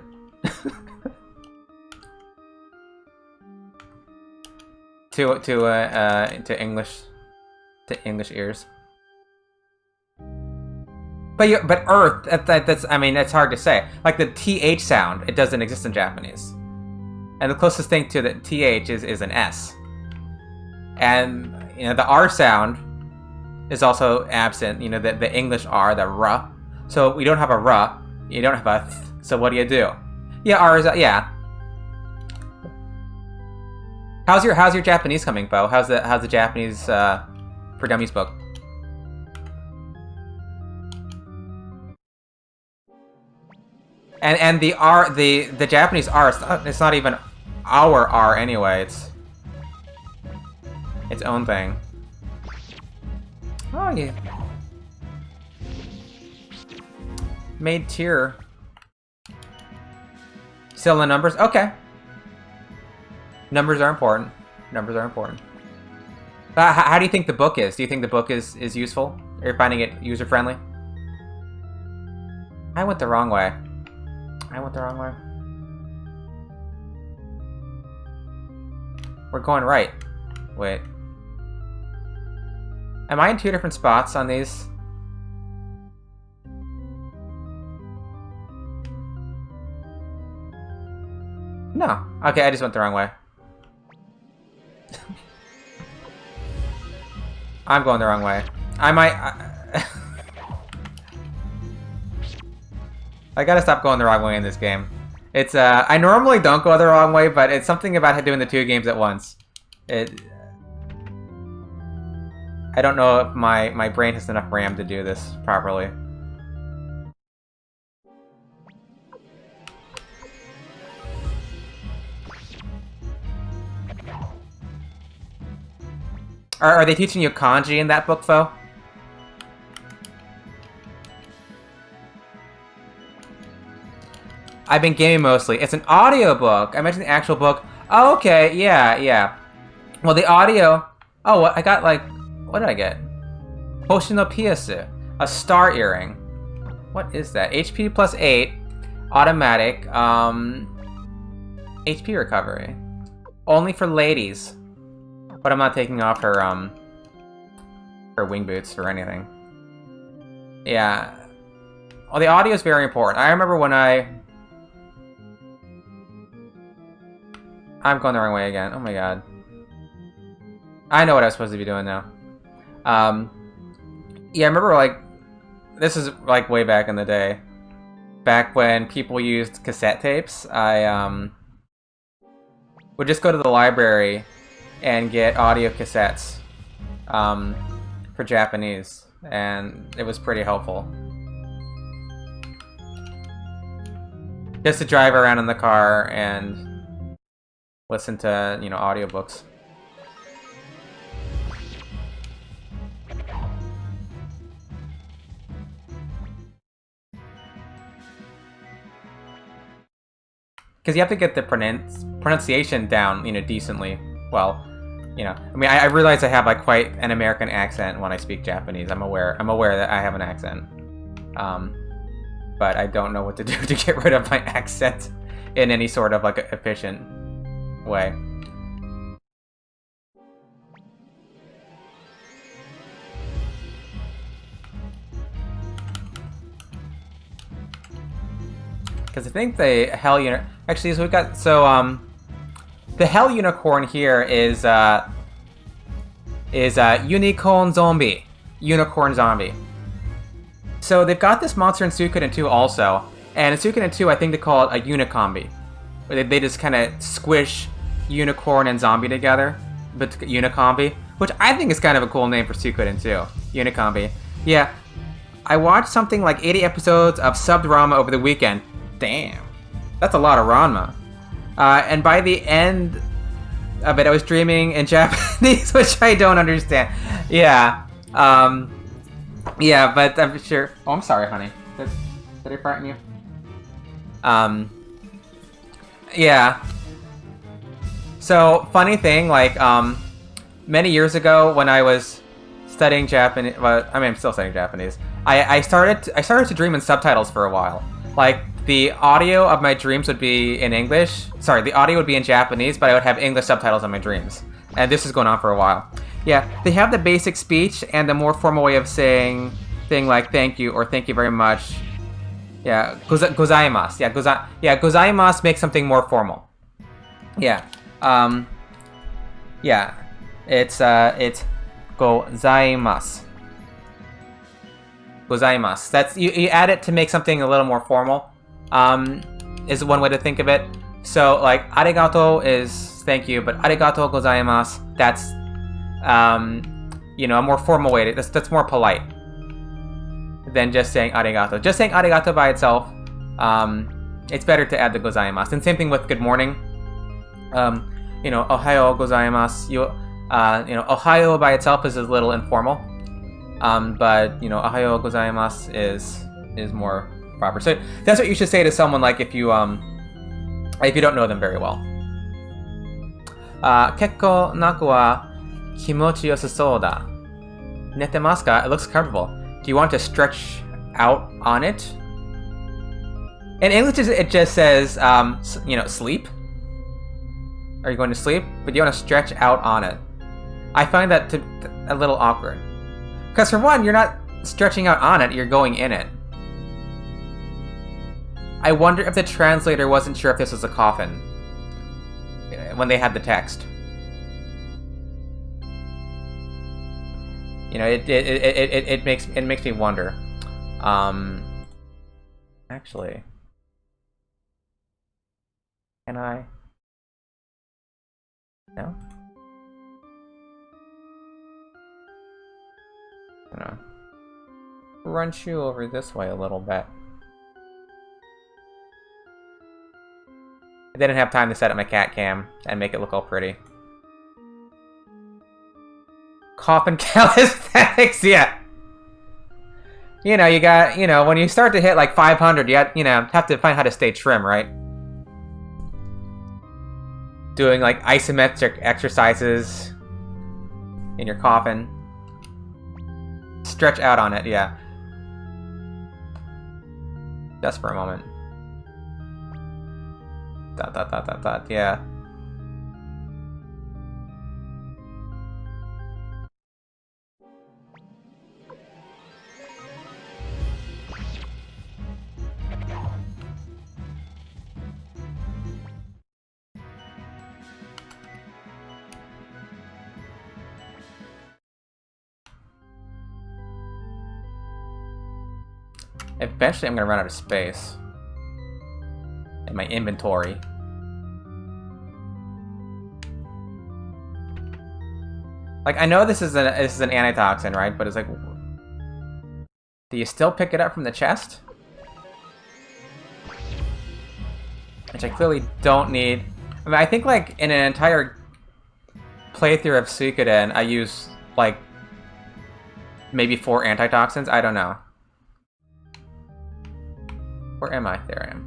to English ears. But Earth, that's I mean that's hard to say. Like the TH sound, it doesn't exist in Japanese, and the closest thing to the TH is an S. And you know the R sound is also absent. You know the English R, the R. So we don't have a R. You don't have a th. So what do? Yeah, R is yeah. How's your Japanese coming, Bo? How's the Japanese for Dummies book? And the R the Japanese R it's not even our R anyway. It's its own thing. Oh yeah. Made tier. Still the numbers? Okay. Numbers are important. Numbers are important. How do you think the book is? Do you think the book is useful? Are you finding it user-friendly? I went the wrong way. I went the wrong way. We're going right. Wait. Am I in two different spots on these? No. Okay, I just went the wrong way. I'm going the wrong way. I might... I gotta stop going the wrong way in this game. It's, I normally don't go the wrong way, but it's something about doing the two games at once. I don't know if my brain has enough RAM to do this properly. Are they teaching you kanji in that book, though? I've been gaming mostly. It's an audiobook. I mentioned the actual book. Oh, okay. Yeah, yeah. Well, the audio... Oh, I got, like... What did I get? Hoshino Piasu. A star earring. What is that? HP plus 8. Automatic. HP recovery. Only for ladies. But I'm not taking off her wing boots or anything. Yeah. Well, the audio is very important. I remember when I'm going the wrong way again. Oh my god. I know what I was supposed to be doing now. Yeah, I remember, like... This is, like, way back in the day. Back when people used cassette tapes, I, would just go to the library and get audio cassettes for Japanese, and it was pretty helpful. Just to drive around in the car and listen to, you know, audiobooks. Because you have to get the pronunciation down, you know, decently. Well, you know, I mean, I realize I have like quite an American accent when I speak Japanese. I'm aware that I have an accent, but I don't know what to do to get rid of my accent in any sort of like efficient way. Because I think the Hell Unicorn... Actually, so we've got... So, the Hell Unicorn here is Unicorn Zombie. Unicorn Zombie. So they've got this monster in Suikoden 2 also. And in Suikoden 2, I think they call it a Unicombi. Where they just kind of squish unicorn and zombie together. But Unicombi. Which I think is kind of a cool name for Suikoden 2. Unicombi. Yeah. I watched something like 80 episodes of sub-drama over the weekend. Damn. That's a lot of Ranma. And by the end of it, I was dreaming in Japanese, which I don't understand. Yeah. Yeah, but I'm sure... Oh, I'm sorry, honey. Did I frighten you? Yeah. So, funny thing, like, many years ago when I was studying Japanese, well, I mean, I'm still studying Japanese. I started to dream in subtitles for a while. Like, the audio of my dreams would be in English. Sorry, the audio would be in Japanese, but I would have English subtitles on my dreams. And this is going on for a while. Yeah, they have the basic speech and the more formal way of saying thing like thank you or thank you very much. Yeah, gozaimasu. Yeah, gozaimasu makes something more formal. Yeah. Yeah. It's gozaimasu. Gozaimasu. That's you add it to make something a little more formal. Is one way to think of it. So like arigato is thank you, but arigato gozaimasu, that's you know, a more formal way to, that's more polite than just saying arigato. Just saying arigato by itself, it's better to add the gozaimasu. And same thing with good morning. You know, ohayo gozaimasu. You know, ohayo by itself is a little informal. But you know, ohayo gozaimasu is more proper. So that's what you should say to someone like if you don't know them very well. Kekko naku wa kimochi yosu da. Netemasu ka? It looks comfortable. Do you want to stretch out on it? In English, it just says, you know, sleep. Are you going to sleep? But you want to stretch out on it. I find that a little awkward. Because for one, you're not stretching out on it, you're going in it. I wonder if the translator wasn't sure if this was a coffin when they had the text. You know, it makes me wonder. Actually, can I? No. I'm gonna run you over this way a little bit. I didn't have time to set up my cat cam and make it look all pretty. Coffin calisthenics, yeah. You know, you got, you know, when you start to hit like 500, you know, have to find how to stay trim, right? Doing like isometric exercises in your coffin. Stretch out on it, yeah. Just for a moment. Yeah. Eventually I'm gonna run out of space in my inventory. Like, I know this is an antitoxin, right? But it's like, do you still pick it up from the chest? Which I clearly don't need. I mean, I think like in an entire playthrough of Suikoden, I use like maybe 4 antitoxins. I don't know. Where am I? There I am.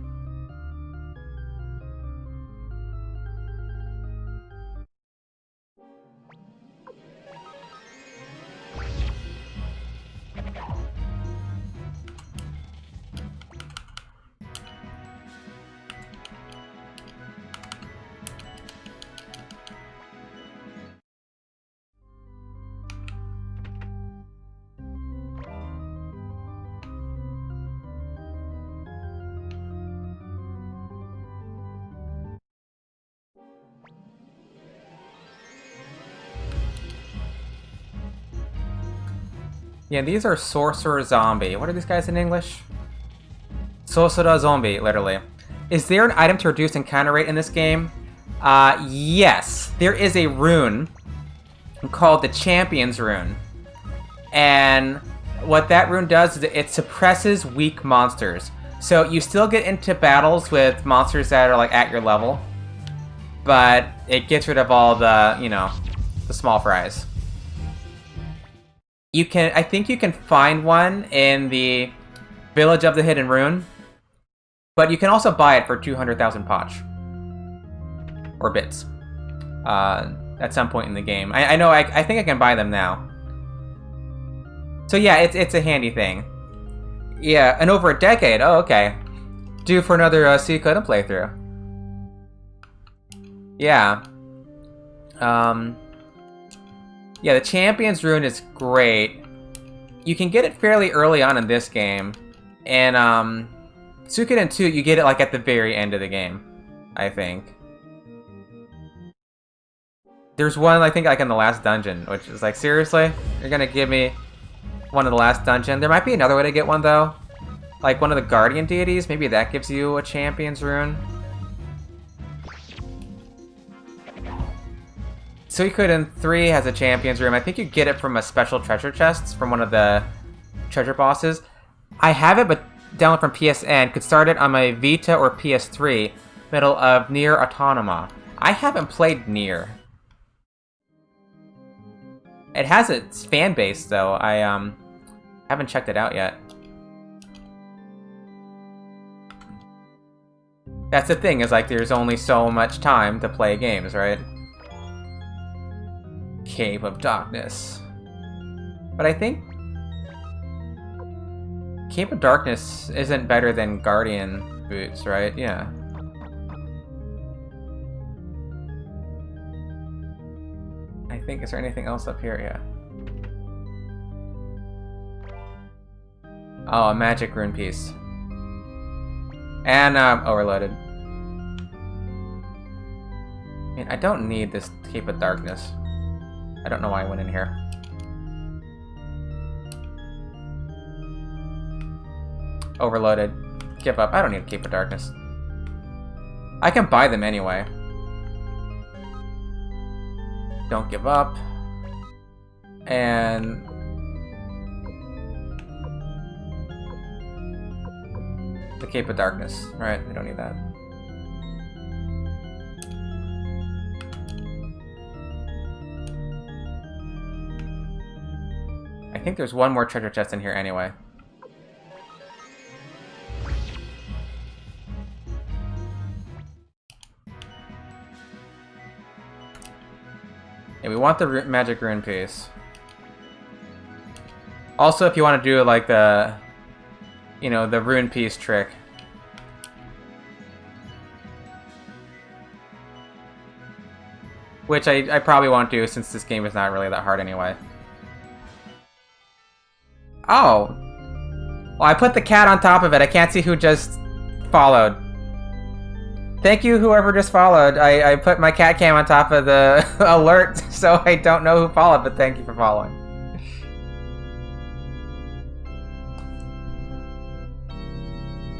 Yeah, these are Sorcerer Zombie. What are these guys in English? Sorcerer Zombie, literally. Is there an item to reduce encounter rate in this game? Yes. There is a rune called the Champion's Rune. And what that rune does is it suppresses weak monsters. So you still get into battles with monsters that are like at your level, but it gets rid of all the, you know, the small fries. You can, I think you can find one in the Village of the Hidden Rune, but you can also buy it for 200,000 poch. Or bits. at some point in the game. I know. I think I can buy them now. So yeah, it's a handy thing. Yeah, and over a decade. Oh, okay. Due for another Suikoden playthrough. Yeah. Yeah, the Champion's Rune is great. You can get it fairly early on in this game. And, Suikoden 2, you get it, like, at the very end of the game, I think. There's one, I think, like, in the last dungeon, which is like, seriously? You're gonna give me one in the last dungeon? There might be another way to get one, though. Like, one of the Guardian deities, maybe that gives you a Champion's Rune. Suikoden 3 has a Champion's Rune. I think you get it from a special treasure chest from one of the treasure bosses. I have it, but download from PSN. Could start it on my Vita or PS3. Middle of Nier Autonoma. I haven't played Nier. It has its fan base, though. I haven't checked it out yet. That's the thing, is like there's only so much time to play games, right? Cave of Darkness. But I think Cave of Darkness isn't better than Guardian boots, right? Yeah. I think, is there anything else up here? Yeah. Oh, a magic rune piece. And overloaded. I mean, I don't need this Cape of Darkness. I don't know why I went in here. Overloaded. Give up. I don't need a Cape of Darkness. I can buy them anyway. Don't give up. And the Cape of Darkness. Right, we don't need that. I think there's one more treasure chest in here anyway. Yeah, we want the magic rune piece. Also, if you want to do like the, you know, the rune piece trick. Which I probably won't do since this game is not really that hard anyway. Oh! Well, I put the cat on top of it. I can't see who just followed. Thank you, whoever just followed. I put my cat cam on top of the alert, so I don't know who followed, but thank you for following.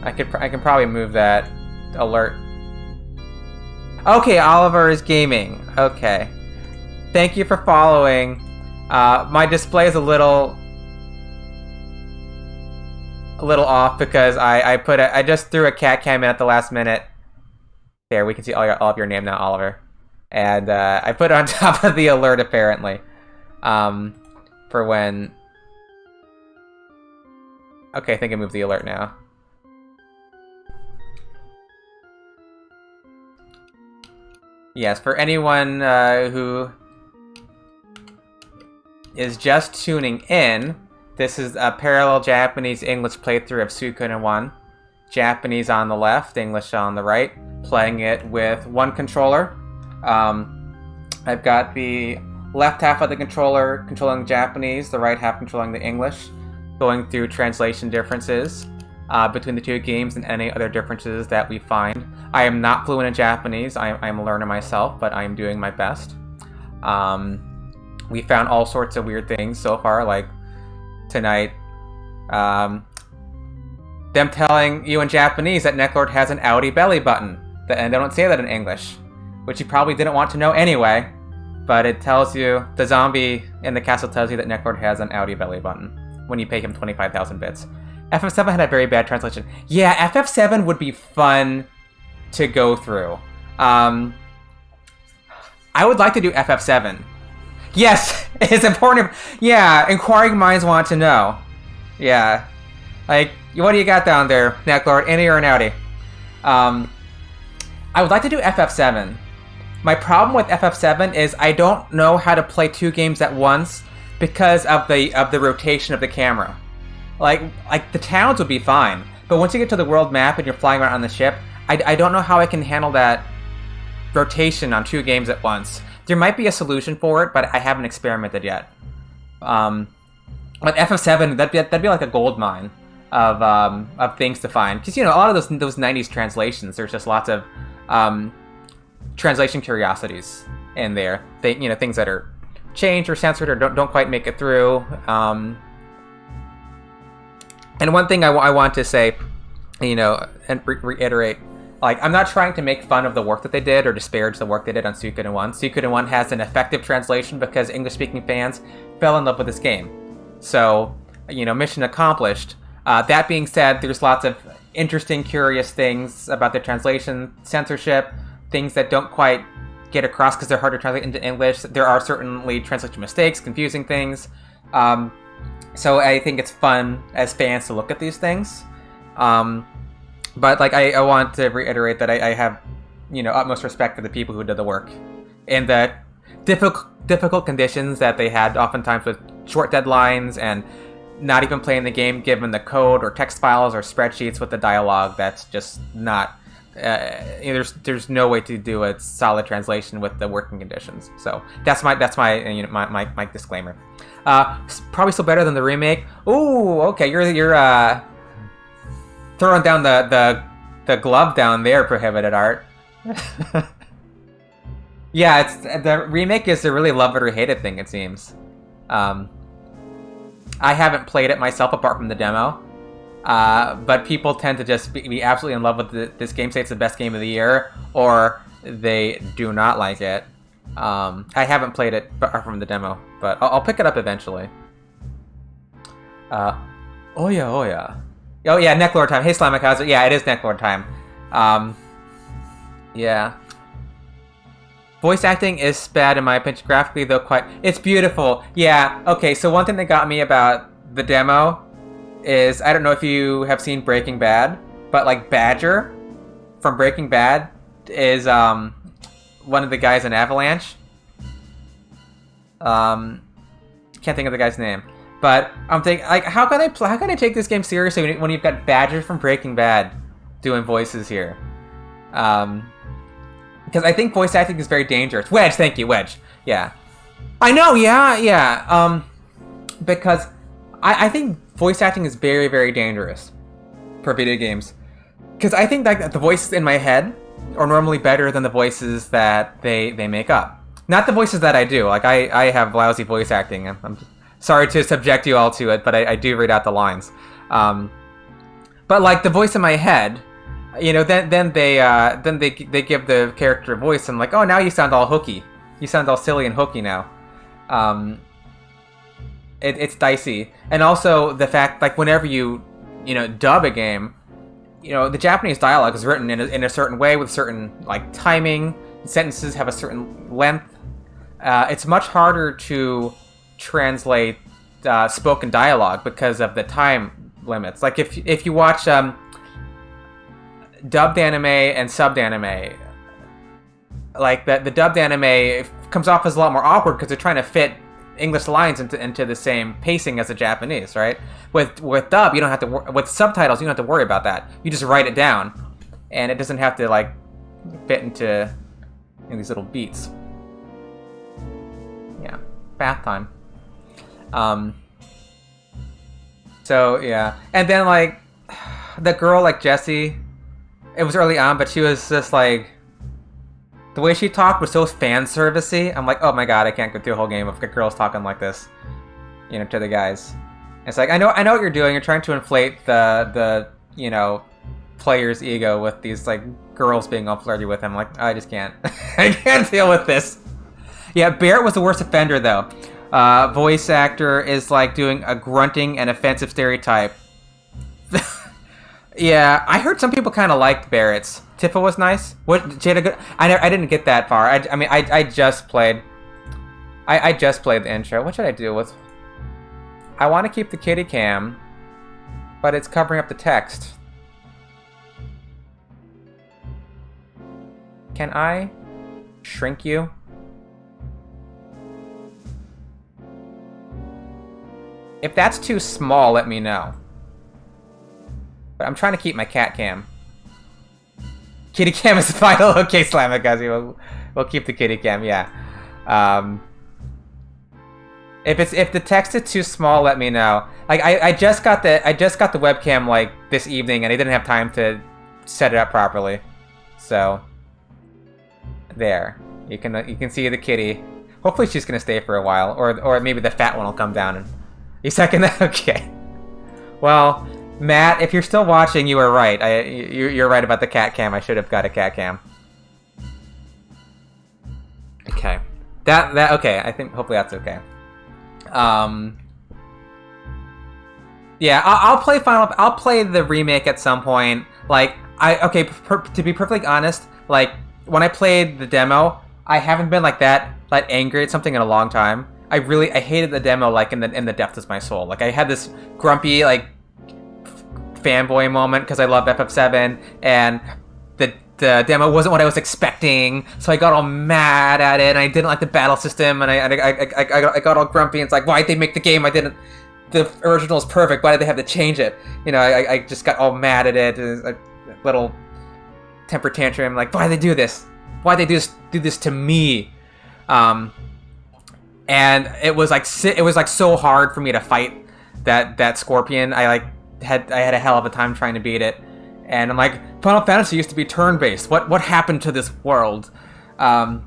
I can probably move that alert. Okay, Oliver is gaming. Okay. Thank you for following. My display is a little off because I just threw a cat cam in at the last minute. There, we can see all of your name now, Oliver. And I put it on top of the alert, apparently. For when... Okay, I think I moved the alert now. Yes, for anyone who is just tuning in, this is a parallel Japanese-English playthrough of Suikoden 1. Japanese on the left, English on the right. Playing it with one controller. I've got the left half of the controller controlling Japanese, the right half controlling the English, going through translation differences between the two games and any other differences that we find. I am not fluent in Japanese. I'm a learner myself, but I am doing my best. We found all sorts of weird things so far, like tonight. Them telling you in Japanese that Necklord has an outie belly button. And they don't say that in English, which you probably didn't want to know anyway, but it tells you, the zombie in the castle tells you that Necklord has an outie belly button when you pay him 25,000 bits. FF7 had a very bad translation. Yeah, FF7 would be fun to go through. I would like to do FF7. Yes, it's important. Yeah, inquiring minds want to know. Yeah. Like, what do you got down there, Necklord? Innie or an outie? I would like to do FF7. My problem with FF7 is I don't know how to play 2 games at once because of the rotation of the camera. Like the towns would be fine, but once you get to the world map and you're flying around on the ship, I don't know how I can handle that rotation on 2 games at once. There might be a solution for it, but I haven't experimented yet. But FF7, that'd be like a gold mine of things to find, because a lot of those 90s translations, there's just lots of translation curiosities in there. Things that are changed or censored or don't quite make it through. And one thing I want to say, and reiterate, like, I'm not trying to make fun of the work that they did or disparage the work they did on Suikoden 1. Suikoden 1 has an effective translation because English-speaking fans fell in love with this game. So, mission accomplished. That being said, there's lots of interesting, curious things about the translation, censorship, things that don't quite get across because they're hard to translate into English. There are certainly translation mistakes, confusing things. So I think it's fun as fans to look at these things. But like I want to reiterate that I have, utmost respect for the people who did the work, and the difficult conditions that they had, oftentimes with short deadlines and not even playing the game given the code or text files or spreadsheets with the dialogue. That's just not. There's no way to do a solid translation with the working conditions. So that's my my disclaimer. Probably still better than the remake. Ooh, okay, you're throwing down the glove down there, Prohibited Art. Yeah, it's the remake is a really love it or hate it thing, it seems. I haven't played it myself apart from the demo. But people tend to just be absolutely in love with this game, say it's the best game of the year, or they do not like it. I haven't played it apart from the demo, but I'll pick it up eventually. Oh yeah, Necklord time. Hey, Slamakazer. Yeah, it is Necklord time. Yeah. Voice acting is bad in my opinion. Graphically, though, it's beautiful. Yeah, okay, so one thing that got me about the demo is, I don't know if you have seen Breaking Bad, but like Badger from Breaking Bad is one of the guys in Avalanche. Can't think of the guy's name, but I'm thinking, like, how can I take this game seriously when you've got Badger from Breaking Bad doing voices here? Because I think voice acting is very dangerous. Wedge, thank you, Wedge. Yeah, I know. Yeah. Because I think voice acting is very, very dangerous for video games. Because I think that the voices in my head are normally better than the voices that they make up. Not the voices that I do. Like, I have lousy voice acting. I'm sorry to subject you all to it, but I do read out the lines. But like the voice in my head, then they give the character a voice. And I'm like, oh, now you sound all hooky. You sound all silly and hooky now. It's dicey. And also the fact, like, whenever you dub a game, the Japanese dialogue is written in a certain way with certain, like, timing. Sentences have a certain length. It's much harder to translate spoken dialogue because of the time limits. Like, if you watch dubbed anime and subbed anime, like the dubbed anime comes off as a lot more awkward because they're trying to fit English lines into the same pacing as the Japanese, right? With dub, you don't have to with subtitles, you don't have to worry about that. You just write it down, and it doesn't have to, like, fit into these little beats. Yeah, bath time. So yeah, and then, like, the girl, like Jessie, it was early on, but she was just like, the way she talked was so fan servicey. I'm like, oh my god, I can't go through a whole game of girls talking like this, to the guys. It's like, I know what you're doing. You're trying to inflate the player's ego with these, like, girls being all flirty with him. Like, I just can't. I can't deal with this. Yeah, Barrett was the worst offender, though. Voice actor is, like, doing a grunting and offensive stereotype. Yeah, I heard some people kind of liked Barrett's. Tifa was nice. She had a good. I didn't get that far. I just played. I just played the intro. What should I do with? I want to keep the kitty cam, but it's covering up the text. Can I shrink you. If that's too small, let me know. But I'm trying to keep my cat cam. Kitty cam is the final. Okay, Slamagazi, we'll keep the kitty cam. Yeah. If the text is too small, let me know. Like I just got the webcam like this evening, and I didn't have time to set it up properly. So there, you can see the kitty. Hopefully she's gonna stay for a while, or maybe the fat one will come down. And you second that? Okay. Well, Matt, if you're still watching, you were right. You're right about the cat cam. I should have got a cat cam. Okay. That okay. I think hopefully that's okay. Yeah, I'll play the remake at some point. Like to be perfectly honest, like when I played the demo, I haven't been like that angry at something in a long time. I hated the demo like in the depths of my soul. Like I had this grumpy like fanboy moment because I love FF7 and the demo wasn't what I was expecting, so I got all mad at it, and I didn't like the battle system, and I got all grumpy, and it's like, why'd they make the game? The original is perfect, why did they have to change it? You know, I just got all mad at it, a little temper tantrum, like, why'd they do this? Why'd they do this to me? And it was like so hard for me to fight that scorpion. I had a hell of a time trying to beat it. And I'm like, Final Fantasy used to be turn-based. What happened to this world? I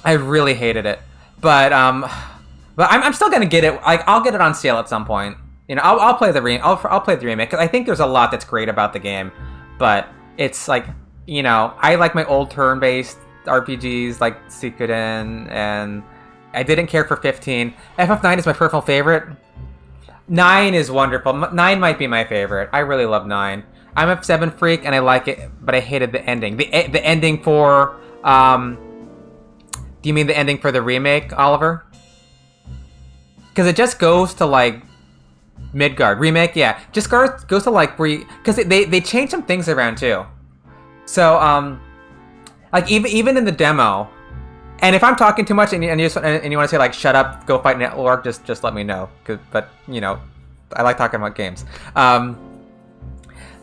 really hated it, but I'm still gonna get it. Like I'll get it on sale at some point. You know, I'll play the I'll play the remake because I think there's a lot that's great about the game, but it's like, you know, I like my old turn-based RPGs like Suikoden, and I didn't care for 15. FF9 is my personal favorite. 9 is wonderful. 9 might be my favorite. I really love 9. I'm a 7 freak, and I like it, but I hated the ending. The ending for... do you mean the ending for the remake, Oliver? Because it just goes to, like, Midgard. Remake, yeah. Just goes to, like, because they changed some things around, too. So, like, even in the demo... And if I'm talking too much and you want to say, like, shut up, go fight Network, just let me know. But, you know, I like talking about games.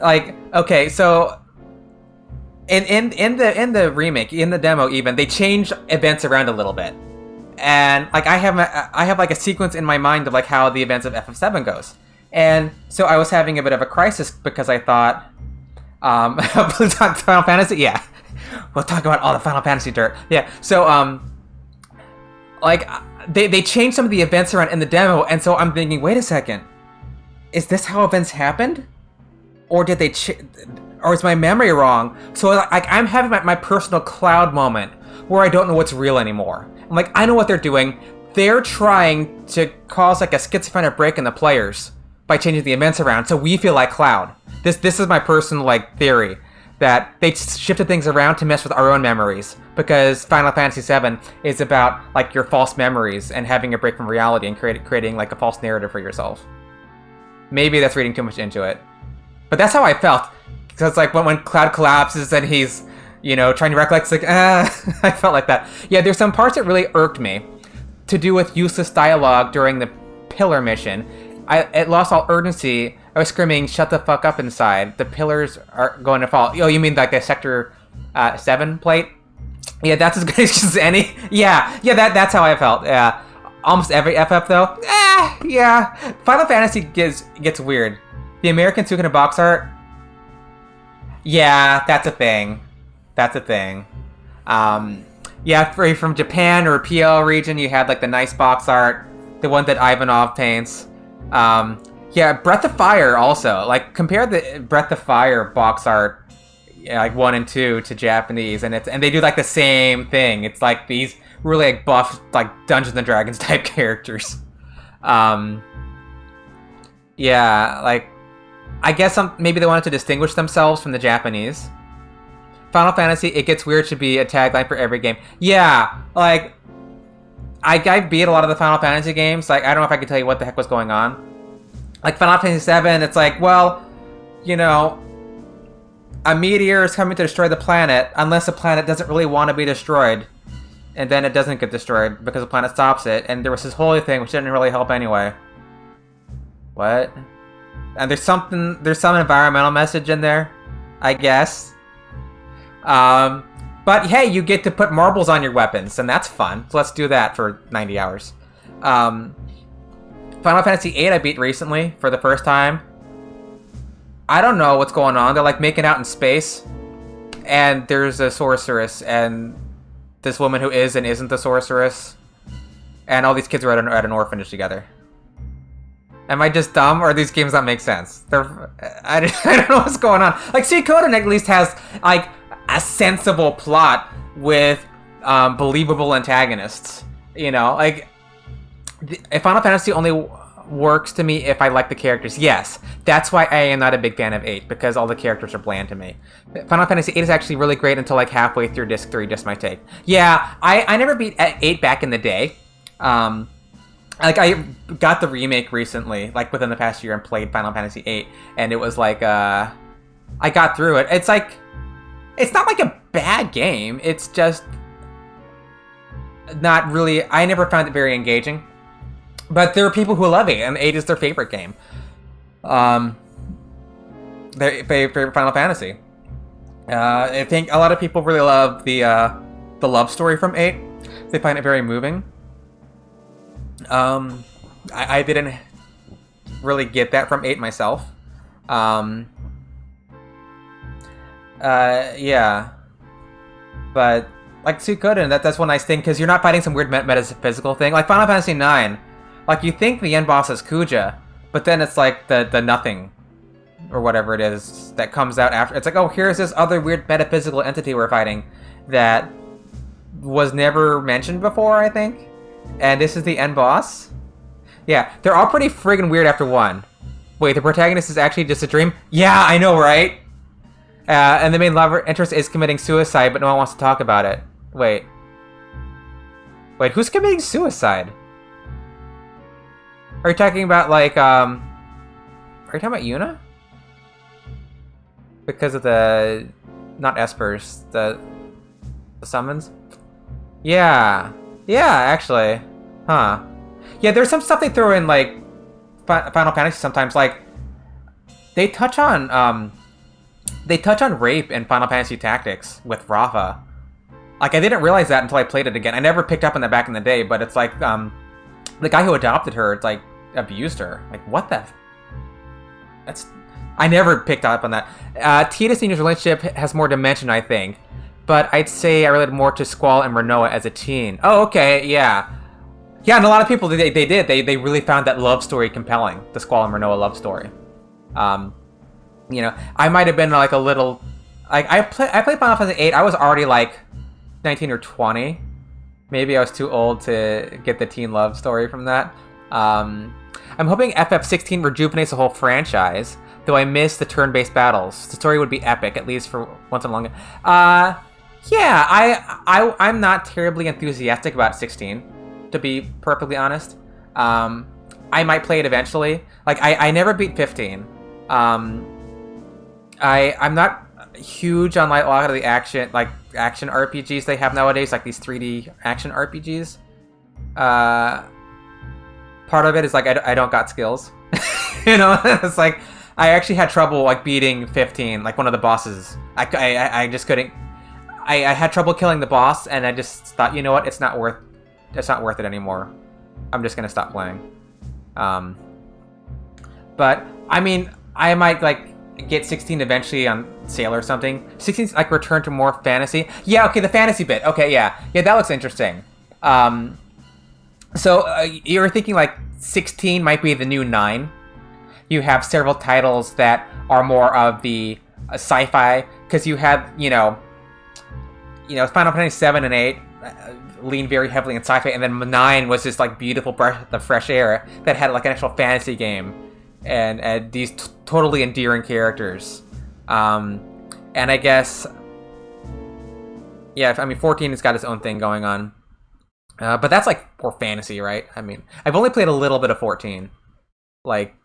Like, okay, so in the remake, in the demo even, they change events around a little bit. And like I have like a sequence in my mind of like how the events of FF7 goes. And so I was having a bit of a crisis because I thought Final Fantasy, yeah. We'll talk about all the Final Fantasy dirt. Yeah. So like they changed some of the events around in the demo, and so I'm thinking, wait a second. Is this how events happened? Or did they or is my memory wrong? So like I'm having my personal cloud moment where I don't know what's real anymore. I'm like, I know what they're doing. They're trying to cause like a schizophrenic break in the players by changing the events around so we feel like Cloud. This is my personal like theory that they shifted things around to mess with our own memories, because Final Fantasy VII is about like your false memories and having a break from reality and creating like a false narrative for yourself. Maybe that's reading too much into it. But that's how I felt. Because it's like when Cloud collapses and he's, you know, trying to recollect, it's like, I felt like that. Yeah, there's some parts that really irked me to do with useless dialogue during the pillar mission. It lost all urgency. I was screaming, shut the fuck up inside. The pillars are going to fall. Oh, you mean like a Sector 7 plate? Yeah, that's as good as any. Yeah, that's how I felt. Yeah. Almost every FF though. Yeah. Final Fantasy gets weird. The American Suikoden box art. Yeah, that's a thing. Yeah, from Japan or PL region, you had like the nice box art, the one that Ivanov paints. Yeah, Breath of Fire also. Like compare the Breath of Fire box art, yeah, like 1 and 2 to Japanese, and they do like the same thing. It's like these really like buff like Dungeons and Dragons type characters. Yeah, like I guess maybe they wanted to distinguish themselves from the Japanese. Final Fantasy, it gets weird should be a tagline for every game. Yeah, like I beat a lot of the Final Fantasy games. Like I don't know if I can tell you what the heck was going on. Like Final Fantasy VII, it's like, well, you know, a meteor is coming to destroy the planet unless the planet doesn't really want to be destroyed. and then it doesn't get destroyed because the planet stops it, and there was this holy thing which didn't really help anyway. What? And there's some environmental message in there, I guess. But hey, you get to put marbles on your weapons, and that's fun. So let's do that for 90 hours. Final Fantasy VIII I beat recently for the first time. I don't know what's going on. They're like making out in space, and there's a sorceress, and this woman who is and isn't the sorceress, and all these kids are at an orphanage together. Am I just dumb, or these games not make sense? I don't know what's going on. Like, Suikoden at least has, like, a sensible plot with believable antagonists. You know, like, Final Fantasy only works to me if I like the characters. Yes, that's why I am not a big fan of 8, because all the characters are bland to me. Final Fantasy 8 is actually really great until, like, halfway through Disc 3, just my take. Yeah, I never beat 8 back in the day. Like, I got the remake recently, like, within the past year, and played Final Fantasy VIII, and it was like, I got through it. It's like, it's not like a bad game, it's just not really, I never found it very engaging. But there are people who love 8, and 8 is their favorite game. Their favorite Final Fantasy. I think a lot of people really love the love story from 8. They find it very moving. I didn't really get that from 8 myself. Yeah. But, like, Suikoden, that's one nice thing, because you're not fighting some weird metaphysical thing. Like, Final Fantasy 9, like, you think the end boss is Kuja, but then it's like the nothing, or whatever it is, that comes out after. It's like, oh, here's this other weird metaphysical entity we're fighting that was never mentioned before, I think. And this is the end boss? Yeah, they're all pretty friggin' weird after 1. Wait, the protagonist is actually just a dream? Yeah, I know, right? And the main love interest is committing suicide, but no one wants to talk about it. Wait, who's committing suicide? Are you talking about, like, are you talking about Yuna? Because of the, not espers, the summons? Yeah, actually. Huh. Yeah, there's some stuff they throw in, like, Final Fantasy sometimes, like, they touch on rape in Final Fantasy Tactics with Rafa. Like, I didn't realize that until I played it again. I never picked up on that back in the day, but it's like, the guy who adopted her, it's like, abused her. Like, what the? I never picked up on that. Tita Senior's relationship has more dimension, I think. But I'd say I related more to Squall and Renoa as a teen. Oh, okay, yeah. Yeah, and a lot of people, they did. They really found that love story compelling. The Squall and Renoa love story. You know, I might have been like a little... Like, I played Final Fantasy VIII. I was already like 19 or 20. Maybe I was too old to get the teen love story from that. I'm hoping FF16 rejuvenates the whole franchise, though I miss the turn-based battles. The story would be epic, at least for once in a long time. Yeah, I'm not terribly enthusiastic about 16, to be perfectly honest. I might play it eventually. Like, I never beat 15. I'm not huge on, like, a lot of the action RPGs they have nowadays, like these 3D action RPGs. Part of it is, like, I don't got skills. You know, it's like, I actually had trouble, like, beating 15, like, one of the bosses. I just couldn't. I had trouble killing the boss, and I just thought, you know what, it's not worth it anymore. I'm just gonna stop playing. But, I mean, I might, like, get 16 eventually on sale or something. 16's, like, return to more fantasy. Yeah, okay, the fantasy bit. Okay, yeah. Yeah, that looks interesting. So, you're thinking, like, 16 might be the new 9. You have several titles that are more of the sci-fi, because you have, you know, Final Fantasy 7 and 8 lean very heavily in sci-fi, and then 9 was just, like, beautiful breath of fresh air that had, like, an actual fantasy game, and these totally endearing characters. And I guess, yeah, I mean, 14 has got its own thing going on. But that's, like, more fantasy, right? I mean, I've only played a little bit of 14. Like,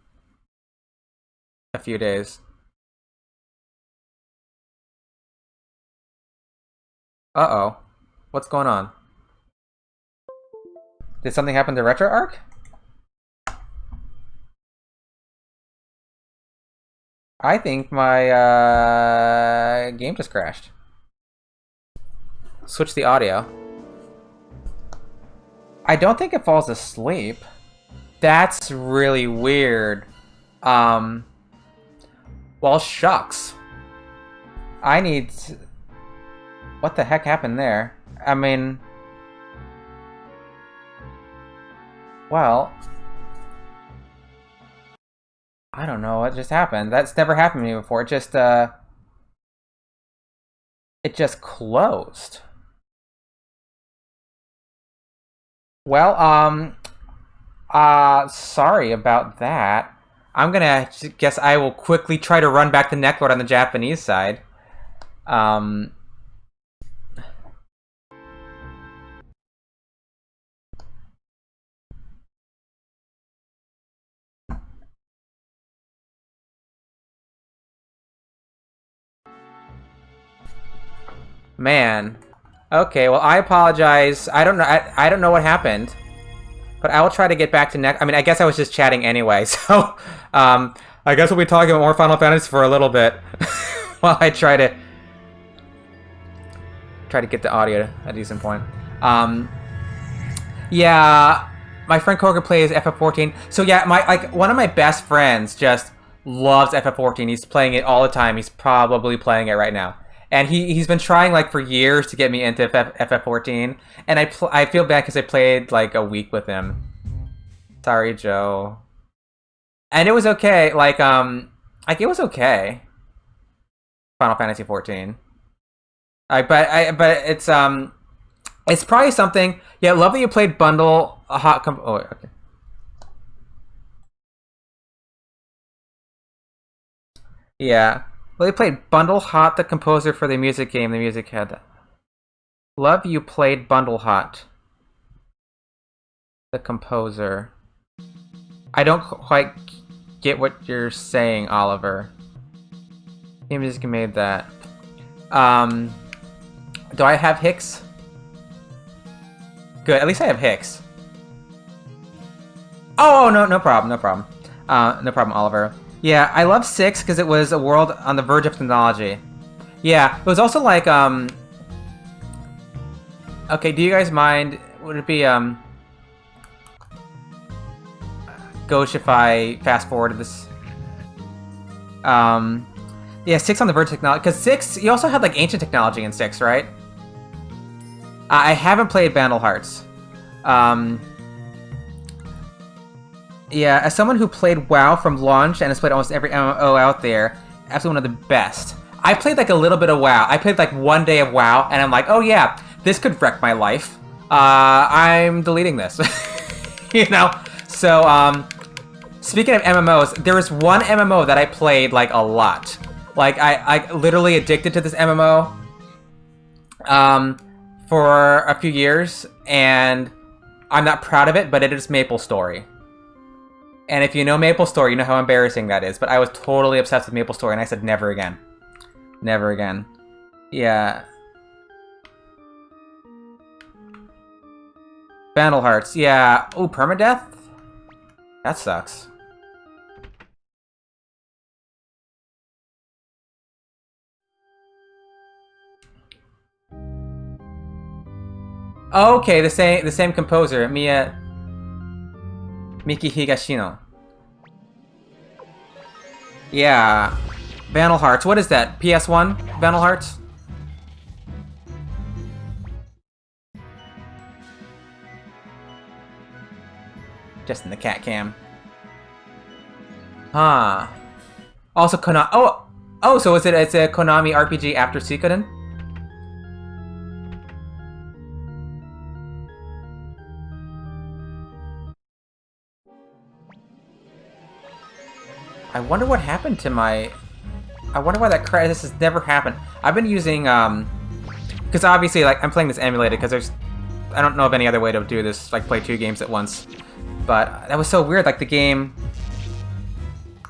a few days. Uh-oh. What's going on? Did something happen to RetroArch? I think my game just crashed. Switch the audio. I don't think it falls asleep. That's really weird. Well, shucks. I need to... What the heck happened there? I mean... Well... I don't know what just happened. That's never happened to me before. It just closed. Well, sorry about that. I'm gonna guess I will quickly try to run back the neckboard on the Japanese side. Man. Okay, well, I apologize. I don't know. I don't know what happened, but I will try to get back to next. I mean, I guess I was just chatting anyway, so I guess we'll be talking about more Final Fantasy for a little bit while I try to get the audio at a decent point. Yeah, my friend Koga plays FF14. So yeah, one of my best friends just loves FF14. He's playing it all the time. He's probably playing it right now. And he's been trying like for years to get me into FF14, and I feel bad because I played like a week with him. Sorry, Joe. And it was okay. Like it was okay. Final Fantasy 14. But it's probably something. Yeah, love that you played Bundle a hot. Oh, okay. Yeah. Well, they played Bundle Hot, the composer for the music game. The music had that. Love you played Bundle Hot, the composer. I don't quite get what you're saying, Oliver. The music made that. Do I have Hicks? Good. At least I have Hicks. Oh no, no problem, no problem. No problem, Oliver. Yeah, I love 6 because it was a world on the verge of technology. Yeah, it was also like, okay, do you guys mind, would it be, Ghost if I fast forward to this? Yeah, 6 on the verge of technology, because 6, you also had, like, ancient technology in 6, right? I haven't played Vandal Hearts. Yeah, as someone who played WoW from launch and has played almost every MMO out there, absolutely one of the best. I played like a little bit of WoW. I played like one day of WoW, and I'm like, oh yeah, this could wreck my life. I'm deleting this. You know? So, speaking of MMOs, there was one MMO that I played like a lot. Like, I literally addicted to this MMO for a few years, and I'm not proud of it, but it is MapleStory. And if you know MapleStory, you know how embarrassing that is. But I was totally obsessed with MapleStory, and I said never again. Never again. Yeah. Vandal Hearts, yeah. Oh, permadeath? That sucks. Okay, the same composer, Miki Higashino. Yeah. Vandal Hearts. What is that? PS1? Vandal Hearts? Just in the cat cam. Huh. Also Konami. Oh, so it's a Konami RPG after Suikoden? I wonder what happened to my... I wonder why that crash... This has never happened. I've been using, because obviously, like, I'm playing this emulated, because there's... I don't know of any other way to do this, like, play 2 games at once. But that was so weird, like, the game...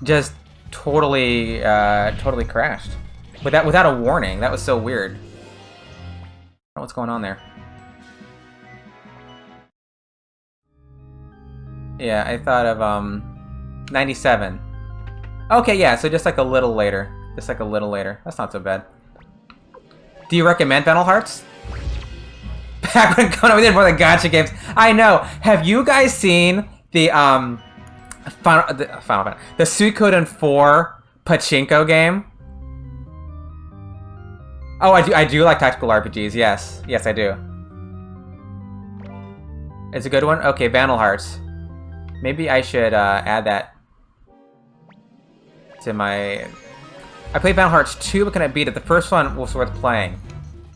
just totally, totally crashed. Without a warning. That was so weird. I don't know what's going on there. Yeah, I thought of 97. Okay, yeah, so just like a little later. Just like a little later. That's not so bad. Do you recommend Battle Hearts? Back when Konami did more than gacha games. I know. Have you guys seen the the Suikoden 4 pachinko game? Oh, I do like tactical RPGs. Yes, yes, I do. It's a good one. Okay, Battle Hearts. Maybe I should add that to my. I played Battle Hearts 2, but can I beat it? The first one was worth playing.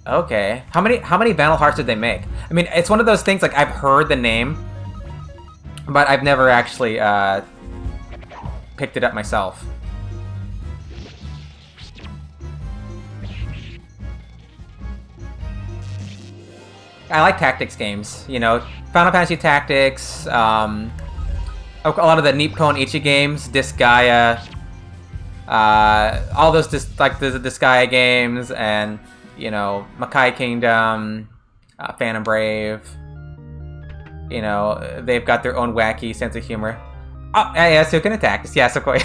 Okay. How many Battle Hearts did they make? I mean, it's one of those things, like, I've heard the name, but I've never actually picked it up myself. I like tactics games, you know, Final Fantasy Tactics, a lot of the Nippon Ichi games, Disgaea, all those the Disgaea games, and you know, Makai Kingdom, Phantom Brave. You know, they've got their own wacky sense of humor. Oh, yeah, Suikoden Tactics. Yeah, of course.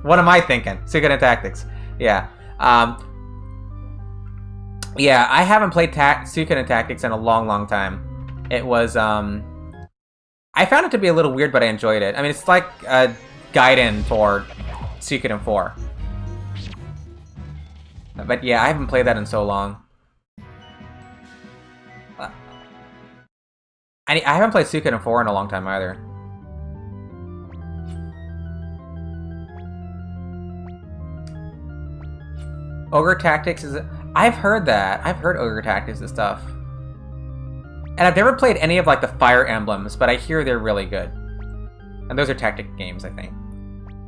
What am I thinking? Suikoden Tactics. Yeah. Yeah, I haven't played Suikoden Tactics in a long, long time. It was, I found it to be a little weird, but I enjoyed it. I mean, it's like a Gaiden for Suikoden 4. But yeah, I haven't played that in so long. I haven't played Suikoden 4 in a long time either. Ogre Tactics is... I've heard that. I've heard Ogre Tactics and stuff. And I've never played any of like the Fire Emblems, but I hear they're really good. And those are tactic games, I think.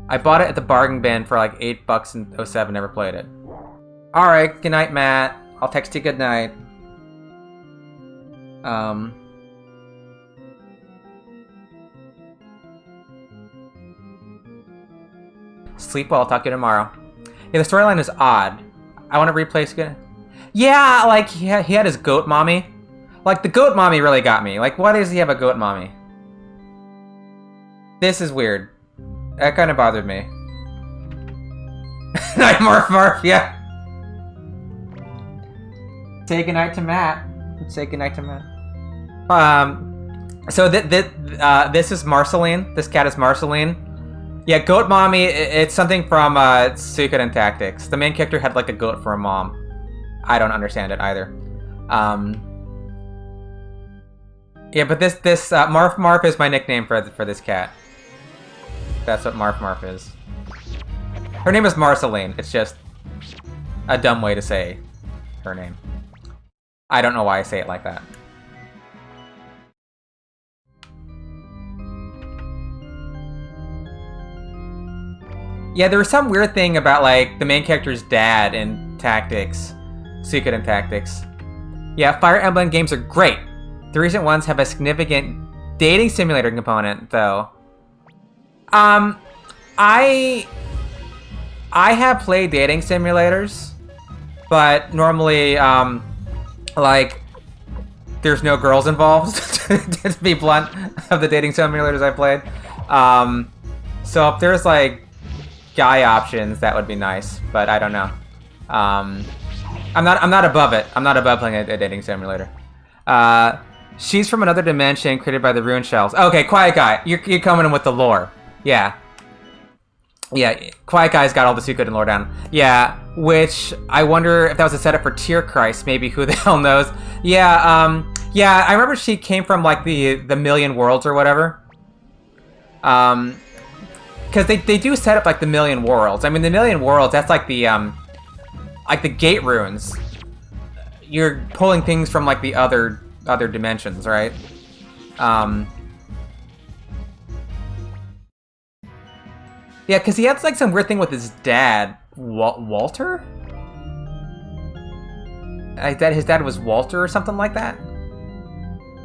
I bought it at the bargain bin for like $8 in 07, never played it. Alright, good night, Matt. I'll text you good night. Sleep well, I'll talk to you tomorrow. Yeah, the storyline is odd. I want to replay Suikoden. Yeah, like, he had his goat mommy. Like, the goat mommy really got me. Like, why does he have a goat mommy? This is weird. That kind of bothered me. Night, Morph, yeah. Say goodnight to Matt. Say goodnight to Matt. So this is Marceline. This cat is Marceline. Yeah, Goat Mommy, it's something from Suikoden Tactics. The main character had like a goat for a mom. I don't understand it either. Yeah, but this Marf is my nickname for this cat. That's what Marf is. Her name is Marceline. It's just a dumb way to say her name. I don't know why I say it like that. Yeah, there was some weird thing about, like, the main character's dad in Tactics. Suikoden Tactics. Yeah, Fire Emblem games are great. The recent ones have a significant dating simulator component, though. I have played dating simulators, but normally, like, there's no girls involved, to be blunt, of the dating simulators I played. So if there's, like, guy options, that would be nice, but I don't know. I'm not above it. I'm not above playing a dating simulator. She's from another dimension created by the rune shells. Okay, Quiet Guy, you're coming in with the lore. Yeah. Yeah, Quiet Guy's got all the Suikoden lore down. Yeah, which I wonder if that was a setup for Tear Christ, maybe, who the hell knows. Yeah, yeah, I remember she came from, like, the Million Worlds or whatever. Because they do set up, like, the Million Worlds. I mean, the Million Worlds, that's like the gate runes. You're pulling things from, like, the other dimensions, right? Yeah, because he had, like, some weird thing with his dad. Walter? His dad was Walter or something like that?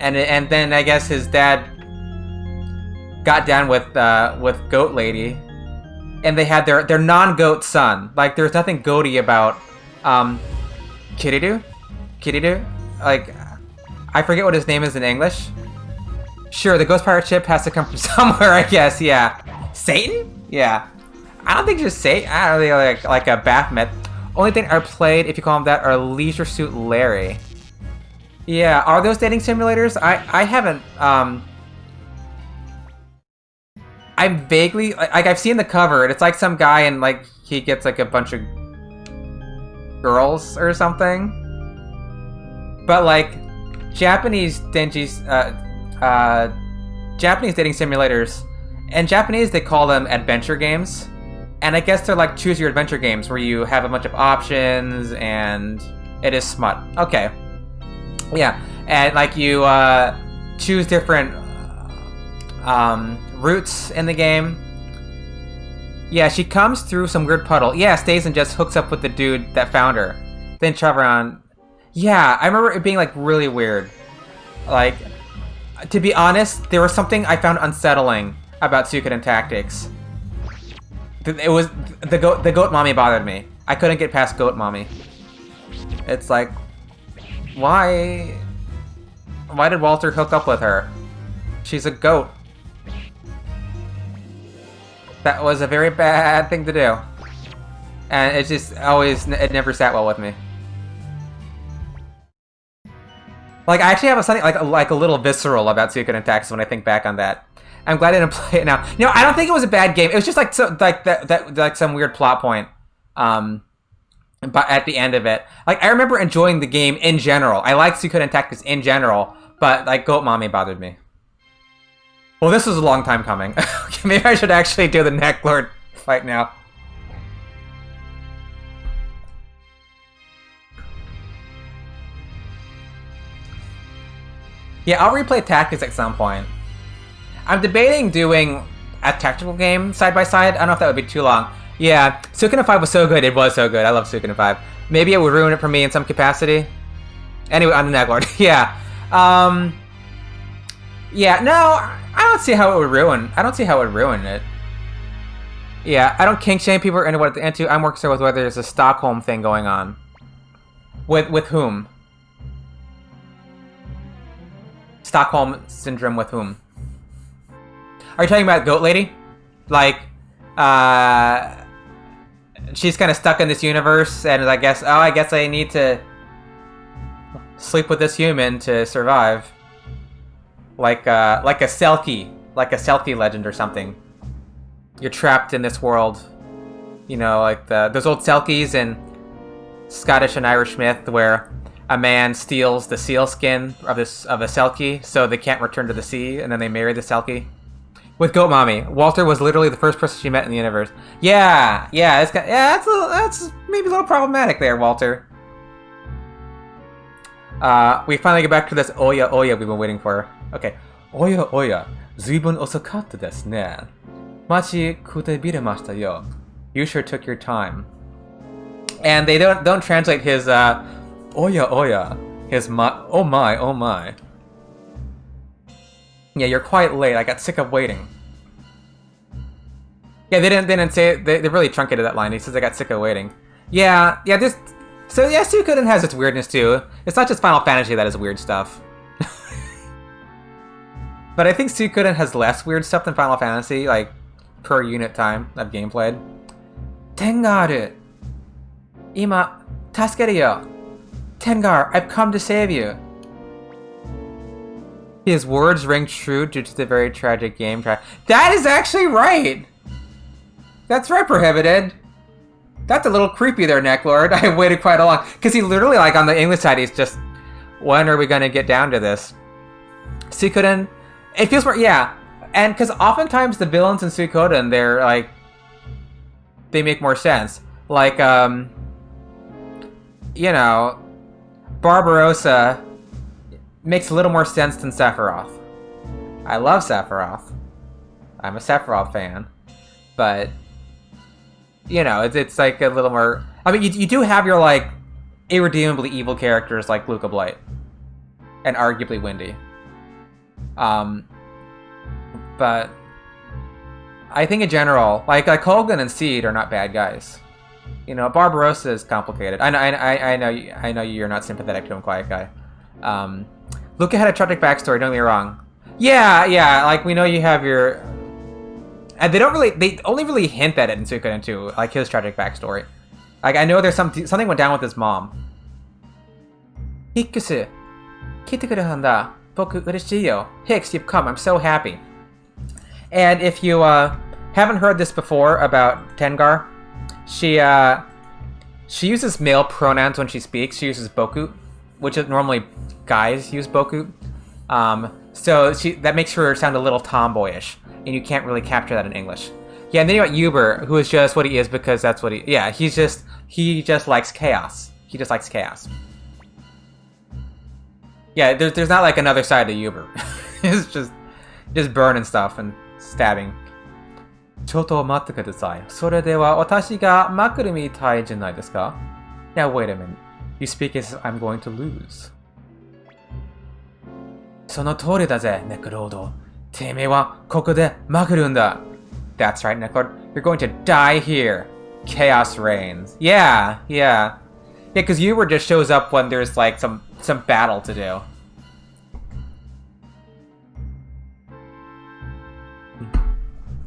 And then I guess his dad got down with Goat Lady, and they had their non-goat son. Like, there's nothing goaty about Kiridu? Like, I forget what his name is in English. Sure, the Ghost Pirate ship has to come from somewhere, I guess, yeah. Satan? Yeah. I don't think just Satan. I don't think like a Baphomet. Only thing I played, if you call him that, are Leisure Suit Larry. Yeah, are those dating simulators? I haven't, I'm vaguely, like, I've seen the cover, and it's like some guy and, like, he gets, like, a bunch of girls or something. But, like, Japanese dating simulators, in Japanese they call them adventure games. And I guess they're like choose your adventure games where you have a bunch of options and it is smut. Okay. Yeah. And like you choose different routes in the game. Yeah, she comes through some weird puddle. Yeah, stays and just hooks up with the dude that found her. Then travel around. Yeah, I remember it being like really weird. Like, to be honest, there was something I found unsettling about Suikoden Tactics. It was the goat mommy bothered me. I couldn't get past goat mommy. It's like, why did Walter hook up with her? She's a goat. That was a very bad thing to do. And it just it never sat well with me. Like, I actually have something like a little visceral about Suikoden Tactics when I think back on that. I'm glad I didn't play it now. You know, I don't think it was a bad game. It was just like like some weird plot point. But at the end of it, like I remember enjoying the game in general. I liked Suikoden Tactics in general, but like Goat Mommy bothered me. Well, this was a long time coming. Okay, maybe I should actually do the Necklord fight now. Yeah, I'll replay Tactics at some point. I'm debating doing a tactical game side by side. I don't know if that would be too long. Yeah, Suikoden 5 was so good. It was so good. I love Suikoden 5. Maybe it would ruin it for me in some capacity. Anyway, on the Necklord. Yeah. Yeah, no, I don't see how it would ruin. I don't see how it would ruin it. Yeah, I don't kink shame people or anyone at the end too. I'm more concerned with whether there's a Stockholm thing going on. With whom? Stockholm syndrome with whom? Are you talking about Goat Lady? Like, she's kind of stuck in this universe, and I guess I need to sleep with this human to survive. Like a Selkie legend or something. You're trapped in this world. You know, like those old Selkies in Scottish and Irish myth, where a man steals the seal skin of a Selkie, so they can't return to the sea, and then they marry the Selkie. With Goat Mommy, Walter was literally the first person she met in the universe. Yeah, that's maybe a little problematic there, Walter. We finally get back to this Oya Oya we've been waiting for. Okay. Oya Oya, zuibun osokatta desu ne. Machi kutebiremashita yo. You sure took your time. And they don't translate his Oya Oya, his oh my. Yeah, you're quite late. I got sick of waiting. Yeah, they didn't say it. They really truncated that line. He says I got sick of waiting. Yeah, this. So yeah, Suikoden has its weirdness too. It's not just Final Fantasy that has weird stuff. But I think Suikoden has less weird stuff than Final Fantasy, like per unit time of gameplay. Tengaru, ima tasukere yo. Tengar, I've come to save you. His words ring true due to the very tragic game track. That is actually right! That's right, Prohibited. That's a little creepy there, Necklord. I waited quite a long... Because he literally, like, on the English side, he's just... When are we gonna get down to this? Suikoden... It feels more... Yeah. And because oftentimes the villains in Suikoden, they're, like... They make more sense. Like, you know... Barbarossa... makes a little more sense than Sephiroth. I love Sephiroth. I'm a Sephiroth fan. But, you know, it's like a little more... I mean, you do have your, like, irredeemably evil characters like Luca Blight. And arguably Windy. But I think in general, like Hogan and Seed are not bad guys. You know, Barbarossa is complicated. I know you're not sympathetic to him, Quiet Guy. Luca had a tragic backstory, don't get me wrong. Yeah. Like we know you have your, and they only really hint at it in Suikoden 2, like his tragic backstory. Like I know there's something went down with his mom. Hikusu, kite kurehan da. Boku ureshii yo. Hicks, you've come. I'm so happy. And if you haven't heard this before about Tengar, she uses male pronouns when she speaks. She uses boku, which is normally guys use boku. So that makes her sound a little tomboyish, and you can't really capture that in English. Yeah, and then you got Uber, who is just what he is because that's what he. Yeah, he just likes chaos. He just likes chaos. Yeah, there's not like another side to Uber. It's just burning stuff and stabbing. ちょっと待ってください。それでは私がまくるみたいじゃないですか? Now wait a minute. You speak as if I'm going to lose. その通りだぜ、ネクロード。てめえはここでまくるんだ。That's right, Necklord. You're going to die here. Chaos reigns. Yeah. Yeah, because Uber just shows up when there's like some battle to do.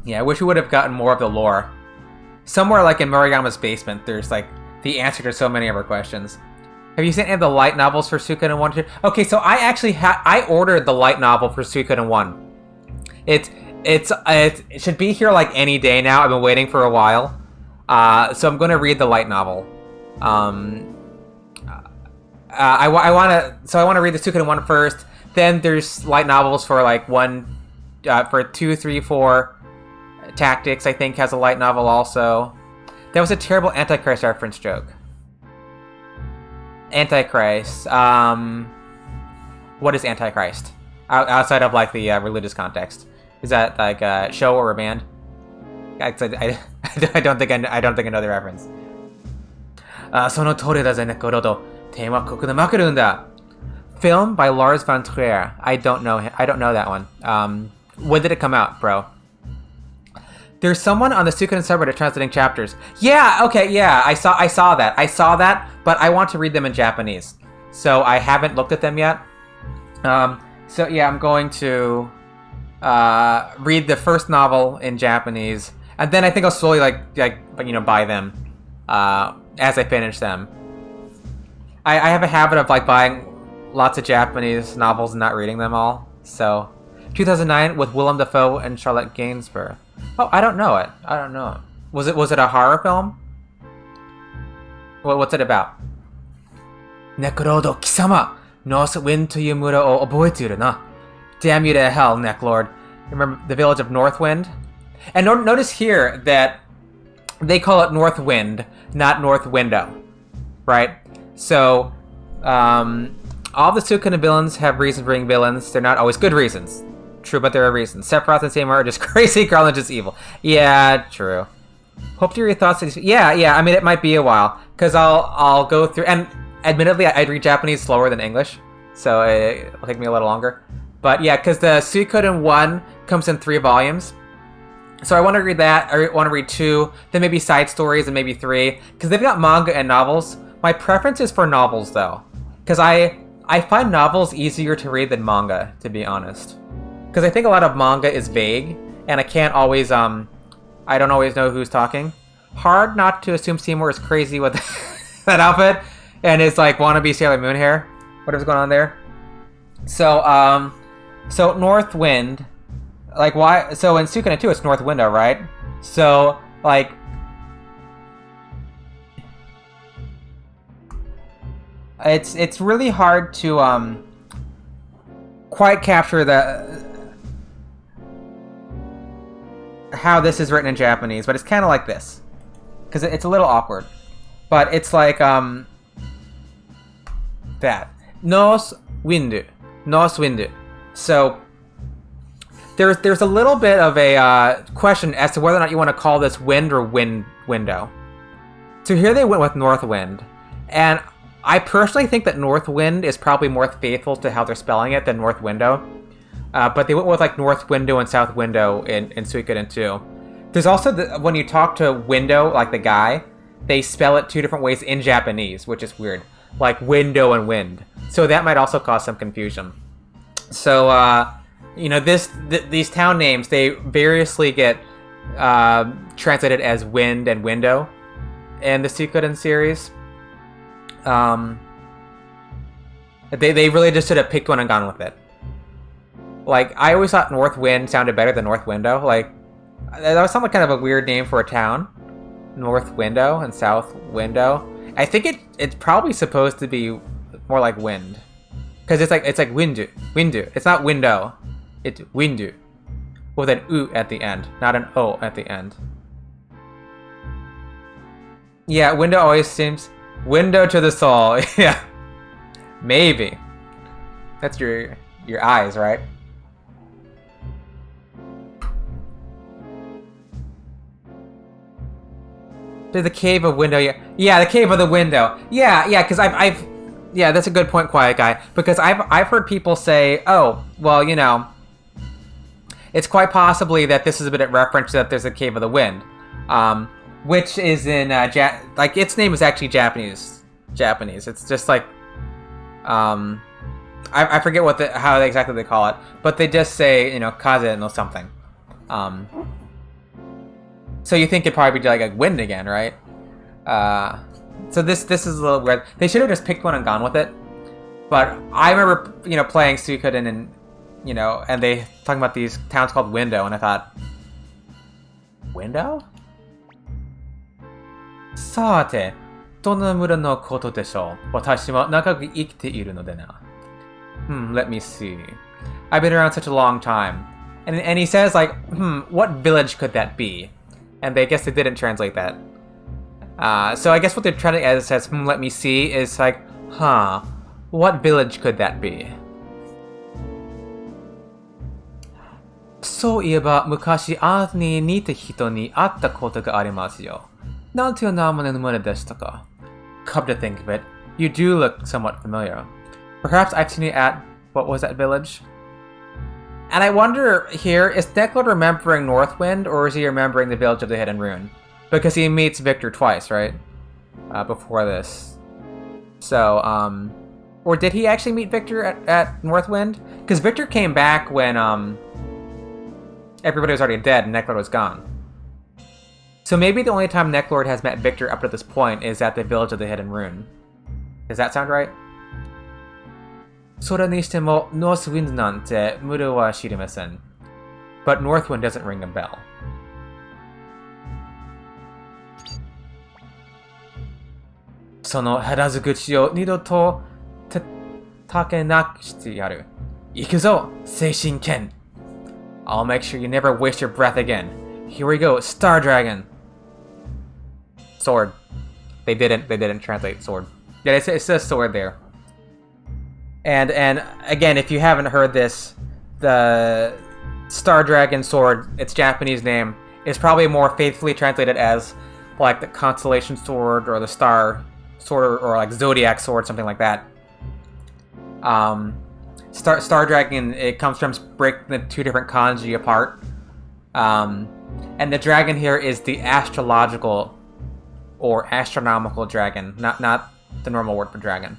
Yeah, I wish we would have gotten more of the lore. Somewhere like in Moriyama's basement, there's like the answer to so many of our questions. Have you seen any of the light novels for Suikoden 1 2? Okay, so I actually I ordered the light novel for Suikoden 1. It should be here like any day now. I've been waiting for a while. So I'm going to read the light novel. I want to read the Suikoden 1 first. Then there's light novels for like for 2, 3, 4. Tactics, I think, has a light novel also. That was a terrible Antichrist reference joke. Antichrist. What is Antichrist? Outside of like the religious context, is that like a show or a band? I don't think I know the reference. その通りだぜ、ネコロド。テーマ国でまくるんだ. Film by Lars von Trier. I don't know that one. When did it come out, bro? There's someone on the Suikoden subreddit translating chapters. Yeah, okay, yeah, I saw that, but I want to read them in Japanese. So I haven't looked at them yet. So yeah, I'm going to read the first novel in Japanese, and then I think I'll slowly buy them as I finish them. I have a habit of like buying lots of Japanese novels and not reading them all. So 2009 with Willem Dafoe and Charlotte Gainsbourg. Oh, I don't know it. Was it a horror film? What's it about? Necrodo Kisama! North Wind to Yumura o oboeteru na. Damn you to hell, Necklord. Remember the village of Northwind? And notice here that they call it North Wind, not North Window. Right? So, all the Suikoden villains have reasons for being villains. They're not always good reasons. True, but there are reasons. Sephiroth and Seymour are just crazy, Garland is evil. Yeah, true. Hope to hear your thoughts. Yeah, I mean, it might be a while. Because I'll go through... And admittedly, I'd read Japanese slower than English. So it'll take me a little longer. But yeah, because the Suikoden 1 comes in 3 volumes. So I want to read that. I want to read 2. Then maybe side stories and maybe 3. Because they've got manga and novels. My preference is for novels, though. Because I find novels easier to read than manga, to be honest. Because I think a lot of manga is vague, and I can't always, I don't always know who's talking. Hard not to assume Seymour is crazy with that outfit, and his, like, wannabe Sailor Moon hair. Whatever's going on there. So, so North Wind, like, why, so in Suikoden 2, it's North Window, right? So, like, it's really hard to, quite capture how this is written in Japanese, but it's kind of like this, because it's a little awkward, but it's like that North Wind. So there's a little bit of a question as to whether or not you want to call this wind or window. So here they went with North Wind, and I personally think that North Wind is probably more faithful to how they're spelling it than North Window. But they went with like North Window and South Window in Suikoden 2. There's also, when you talk to Window, like the guy, they spell it 2 different ways in Japanese, which is weird. Like window and wind. So that might also cause some confusion. So, you know, these town names, they variously get translated as wind and window in the Suikoden series. They really just should have picked one and gone with it. Like, I always thought North Wind sounded better than North Window. Like, that would sound like kind of a weird name for a town. North Window and South Window. I think it's probably supposed to be more like wind. Because it's like windu. Windu. It's not window. It's windu. With an U at the end, not an O at the end. Yeah, window always seems... Window to the soul. Yeah. Maybe. That's your eyes, right? To the cave of window, yeah, the cave of the window. Yeah, because I've yeah, that's a good point, Quiet Guy. Because I've heard people say, oh, well, you know, it's quite possibly that this is a bit of reference that there's a cave of the wind, which is in like its name is actually Japanese. It's just like I forget how exactly they call it, but they just say, you know, kaze no something. So you think it'd probably be like wind again, right? So this is a little weird. They should have just picked one and gone with it. But I remember, you know, playing Suikoden and, you know, and they talking about these towns called Window, and I thought, Window? さて、どの村のことでしょう。私は長く生きているのでな。Let me see. I've been around such a long time. And he says, like, what village could that be? And I guess they didn't translate that. So I guess what they're trying to add says, let me see, is like, what village could that be? そういえば昔あなたに似た人に会ったことがありますよ。なんていう名前の村でしたか? Come to think of it, you do look somewhat familiar. Perhaps I've seen you at, what was that village? And I wonder here, is Necklord remembering Northwind, or is he remembering the village of the Hidden Rune? Because he meets Victor twice, right? Before this. So, or did he actually meet Victor at Northwind? Because Victor came back when, everybody was already dead and Necklord was gone. So maybe the only time Necklord has met Victor up to this point is at the village of the Hidden Rune. Does that sound right? それにしても Northwind なんて村は知りません. But Northwind doesn't ring a bell. その腹づ口を二度とたけなくしてやる. 行くぞ、精神剣. I'll make sure you never waste your breath again. Here we go, Star Dragon. Sword. They didn't translate sword. Yeah, it says sword there. And again, if you haven't heard this, the Star Dragon sword, its Japanese name, is probably more faithfully translated as like the Constellation Sword or the Star Sword or like Zodiac Sword, something like that. Star Dragon, it comes from breaking the two different kanji apart. And the dragon here is the astrological or astronomical dragon, not the normal word for dragon.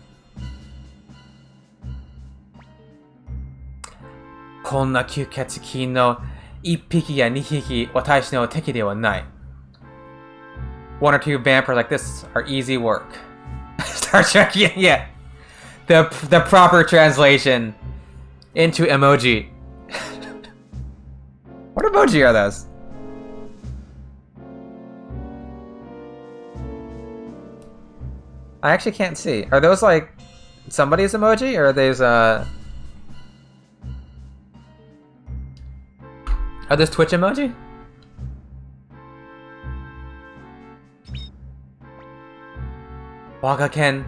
こんな吸血鬼の一匹や二匹私の敵ではない. One or two vampires like this are easy work. Star Trek, yeah. The proper translation into emoji. What emoji are those? I actually can't see. Are those like somebody's emoji, or are these are those Twitch emoji? Waga Ken,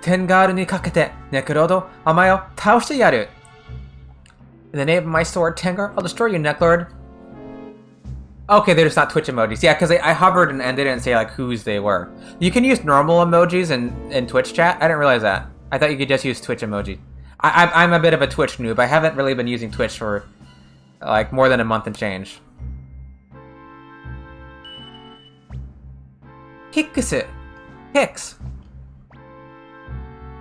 Tengaru ni kakete, Necklord, Amayo, taoshite yaru. In the name of my sword, Tengar, I'll destroy you, Necklord. Okay, they're just not Twitch emojis. Yeah, because I hovered and they didn't say like whose they were. You can use normal emojis in Twitch chat. I didn't realize that. I thought you could just use Twitch emoji. I'm a bit of a Twitch noob. I haven't really been using Twitch for like more than a month and change. Hicks.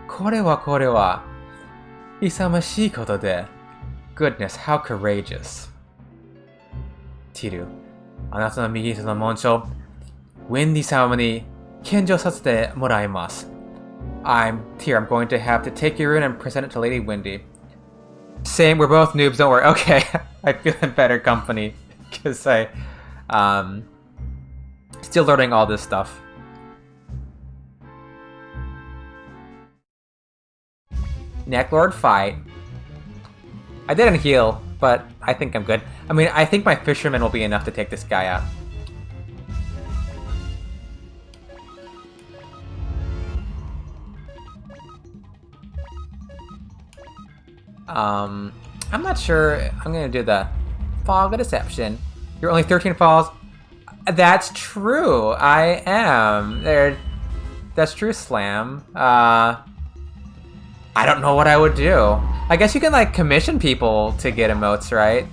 これは勇ましいことで goodness, how courageous. Tiru, あなたの右手の紋章、ウェンディ様に献上させてもらいます。I'm going to have to take your rune and present it to Lady Wendy. Same, we're both noobs, don't worry. Okay, I feel in better company because I still learning all this stuff. Necklord fight. I didn't heal, but I think I'm good. I mean, I think my fisherman will be enough to take this guy out. I'm not sure. I'm gonna do the Fog of Deception. You're only 13 falls. That's true. I am. That's true, Slam. I don't know what I would do. I guess you can like commission people to get emotes, right?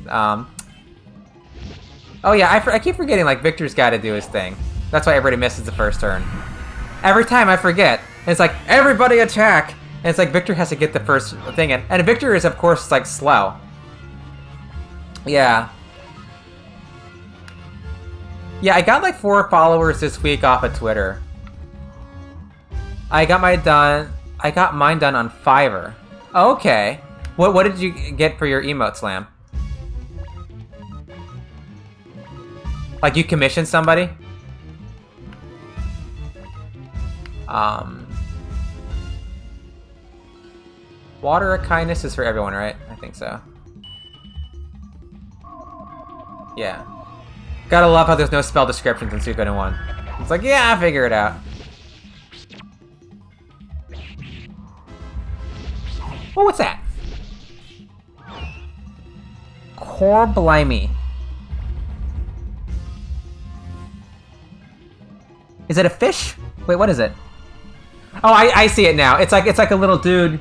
Oh yeah, I keep forgetting like Victor's got to do his thing. That's why everybody misses the first turn. Every time I forget. And it's like, everybody attack! And it's like Victor has to get the first thing in. And Victor is, of course, like, slow. Yeah. Yeah, I got like 4 followers this week off of Twitter. I got mine done on Fiverr. Okay. What did you get for your emote, Slam? Like you commissioned somebody? Water of Kindness is for everyone, right? I think so. Yeah. Gotta love how there's no spell descriptions in Suikoden 1. It's like, yeah, I'll figure it out. Oh, what's that? Core Blimey. Is it a fish? Wait, what is it? Oh, I see it now. It's like a little dude.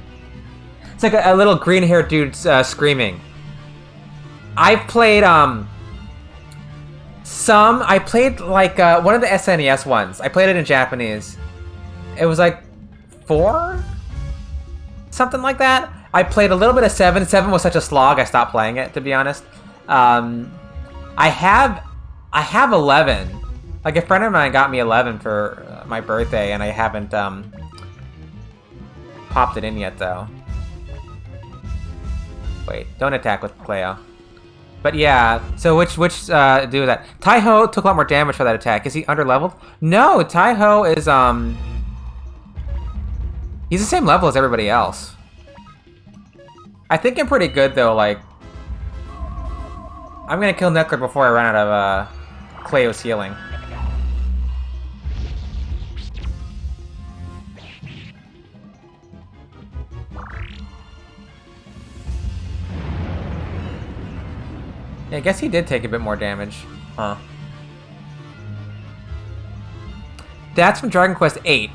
It's like a little green-haired dude screaming. I've played I played like one of the SNES ones. I played it in Japanese. It was like 4? Something like that. I played a little bit of 7. 7 was such a slog, I stopped playing it, to be honest. I have 11. Like a friend of mine got me 11 for my birthday, and I haven't popped it in yet, though. Wait, don't attack with Cleo. But yeah, so which do that? Taiho took a lot more damage for that attack. Is he under-leveled? No, Taiho is, he's the same level as everybody else. I think I'm pretty good, though, like... I'm gonna kill Necklord before I run out of, Cleo's healing. Yeah, I guess he did take a bit more damage. Huh. That's from Dragon Quest VIII.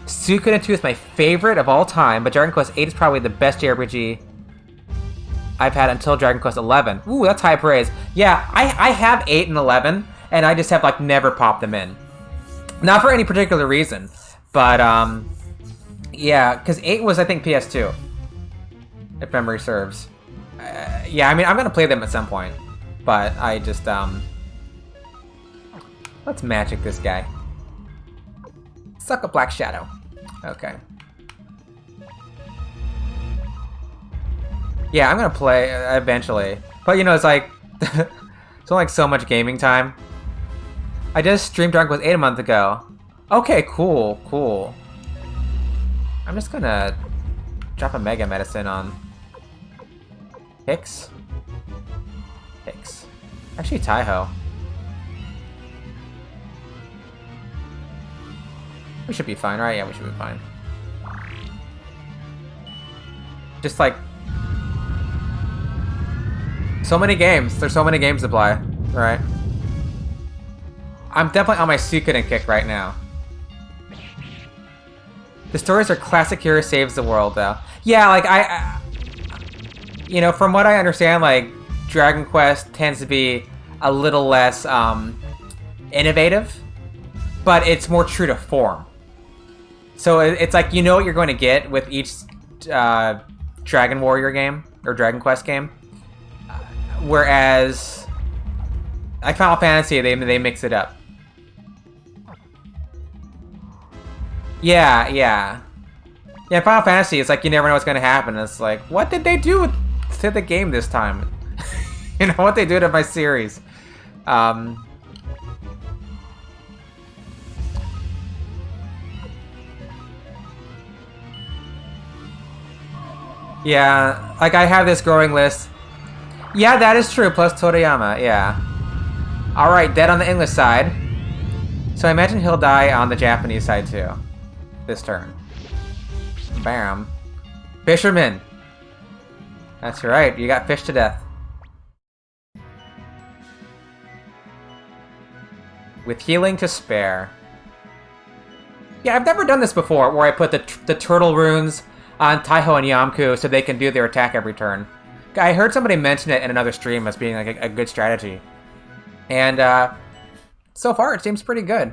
Suikoden 2 is my favorite of all time, but Dragon Quest VIII is probably the best JRPG I've had until Dragon Quest XI. Ooh, that's high praise. Yeah, I have 8 and 11, and I just have, like, never popped them in. Not for any particular reason, but, yeah, because 8 was, I think, PS2, if memory serves. Yeah, I mean, I'm gonna play them at some point, but I just, let's magic this guy. Suck a Black Shadow. Okay. Yeah, I'm gonna play eventually. But you know, it's like it's only like so much gaming time. I just streamed Dragon Quest 8 a month ago. Okay, cool, cool. I'm just gonna drop a Mega Medicine on Hicks. Hicks. Actually, Taiho. We should be fine, right? Yeah, we should be fine. Just like... so many games. There's so many games to play, right? I'm definitely on my Suikoden kick right now. The stories are classic hero saves the world, though. Yeah, like, you know, from what I understand, like, Dragon Quest tends to be a little less, innovative. But it's more true to form. So it's like, you know what you're going to get with each Dragon Warrior game, or Dragon Quest game. Whereas, like Final Fantasy, they mix it up. Yeah, yeah. Yeah, Final Fantasy, it's like you never know what's going to happen. It's like, what did they do to the game this time? You know, what they do to my series. Yeah, like I have this growing list. Yeah, that is true, plus Toriyama, yeah. Alright, dead on the English side. So I imagine he'll die on the Japanese side too. This turn. Bam. Fisherman! That's right, you got fished to death. With healing to spare. Yeah, I've never done this before, where I put the turtle runes on Taiho and Yamku so they can do their attack every turn. I heard somebody mention it in another stream as being like a good strategy. And so far it seems pretty good.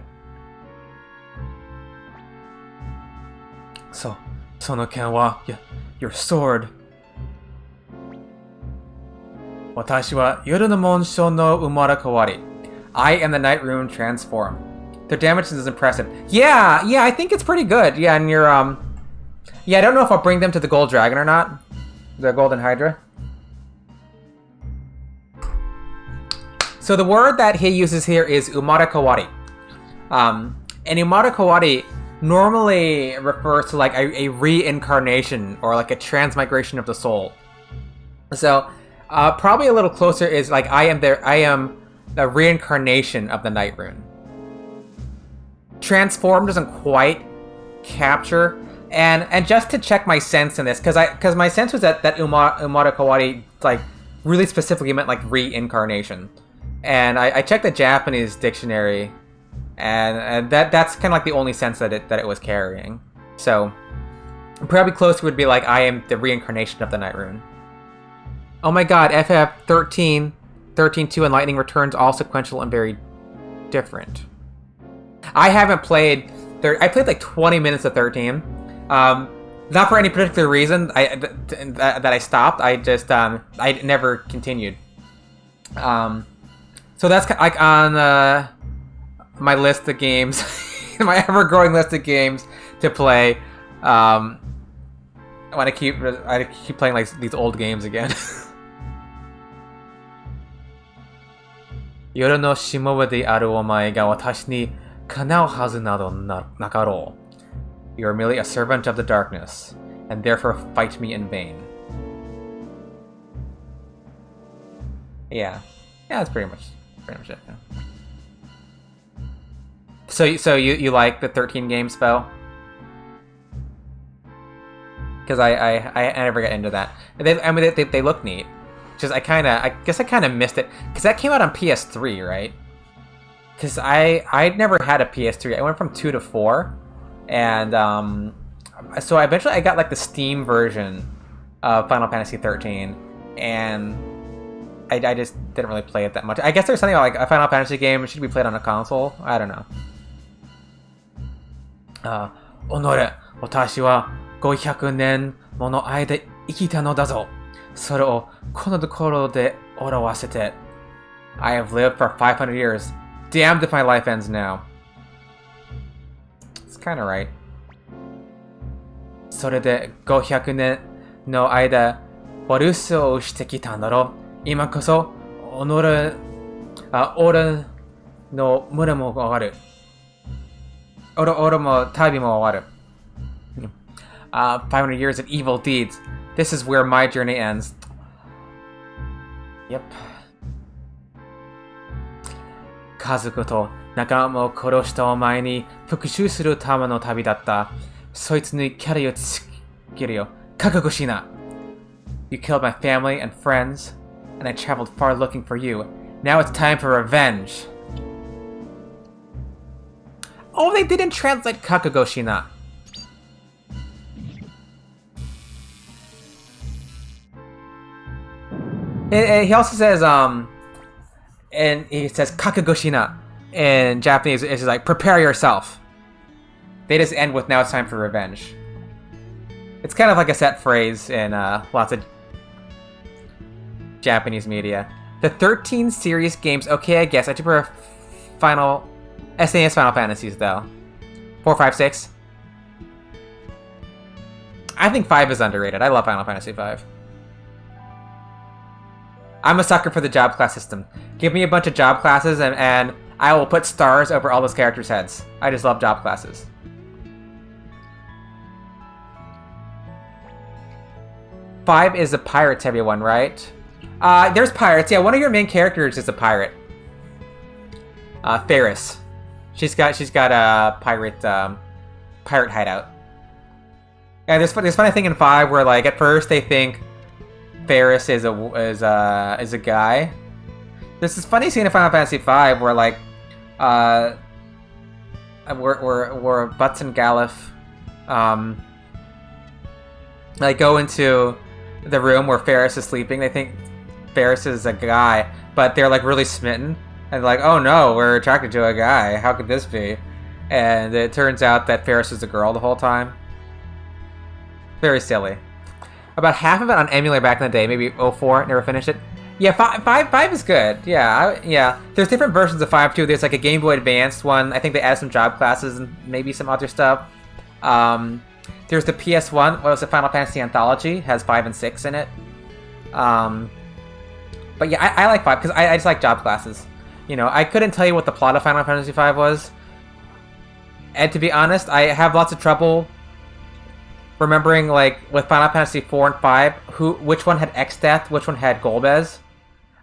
So, Sonoken wa your sword. Watashi wa yoru no monsho no umarakawari. I am the Night Rune transform. Their damage is impressive. Yeah, I think it's pretty good. Yeah, and you're yeah, I don't know if I'll bring them to the Gold Dragon or not. The Golden Hydra. So the word that he uses here is umarakawari. And umarakawari normally refers to like a reincarnation or like a transmigration of the soul. So probably a little closer is like I am the reincarnation of the Night Rune. Transform doesn't quite capture, and just to check my sense in this, because my sense was that umarakawari like really specifically meant like reincarnation. And I checked the Japanese dictionary, and that's kind of like the only sense that it was carrying. So probably closer would be like I am the reincarnation of the Night Rune. Oh my god, FF 13, 13-2 and Lightning Returns all sequential and very different. I haven't played. I played like 20 minutes of 13. Not for any particular reason that I stopped. I just I never continued. So that's like on my list of games, my ever-growing list of games to play. When I keep playing like these old games again. Yoru no shimobu de aru omae ga watashi ni kanao hazu nado nakaro. You are merely a servant of the darkness, and therefore fight me in vain. Yeah, that's pretty much it. Yeah. So you like the 13 game spell? Because I never got into that. They look neat. Just I guess I kind of missed it because that came out on PS3, right? Because I'd never had a PS3. I went from 2 to 4. And so eventually I got like the Steam version of Final Fantasy 13, and I just didn't really play it that much. I guess there's something like a Final Fantasy game should be played on a console. I don't know. Onore, watashi wa 500年もの間生きたのだぞ。それをこのところで表せて。I have lived for 500 years. Damned if my life ends now. Kind of right. それで500年の間、お留守をしてきたんだろう。今こそ、俺の群れも終わる。俺も旅も終わる。500 years of evil deeds. This is where my journey ends. Yep. 家族と仲間を殺したお前に復讐するための旅だった。そいつにキャリをつけるよ。覚悟しな。You killed my family and friends, and I traveled far looking for you. Now it's time for revenge. Oh, they didn't translate Kakugo Shina. He also says, and he says Kakugo Shina in Japanese. It's just like, prepare yourself. They just end with, now it's time for revenge. It's kind of like a set phrase in lots of... Japanese media. The 13 series games, okay, I guess. I do prefer SNES Final Fantasies, though. 4, 5, 6. I think 5 is underrated. I love Final Fantasy 5. I'm a sucker for the job class system. Give me a bunch of job classes and I will put stars over all those characters' heads. I just love job classes. Five is a pirates-heavy one, right? There's pirates. Yeah, one of your main characters is a pirate. Ferris. She's got a pirate hideout. And there's funny thing in 5 where like at first they think Ferris is a guy. There's this funny scene in Final Fantasy 5 where like where Butts and Galuf like go into the room where Ferris is sleeping. They think Ferris is a guy, but they're like really smitten and like, oh no, we're attracted to a guy. How could this be? And it turns out that Ferris is a girl the whole time. Very silly. About half of it on emulator back in the day, maybe 04, never finished it. Yeah, 5 is good. Yeah. There's different versions of 5 too. There's like a Game Boy Advanced one. I think they added some job classes and maybe some other stuff. There's the PS1. What was it? Final Fantasy Anthology has 5 and 6 in it. But yeah, I like 5 because I just like job classes. You know, I couldn't tell you what the plot of Final Fantasy 5 was, and to be honest, I have lots of trouble remembering, like, with Final Fantasy 4 and 5, which one had Exdeath, which one had Golbez.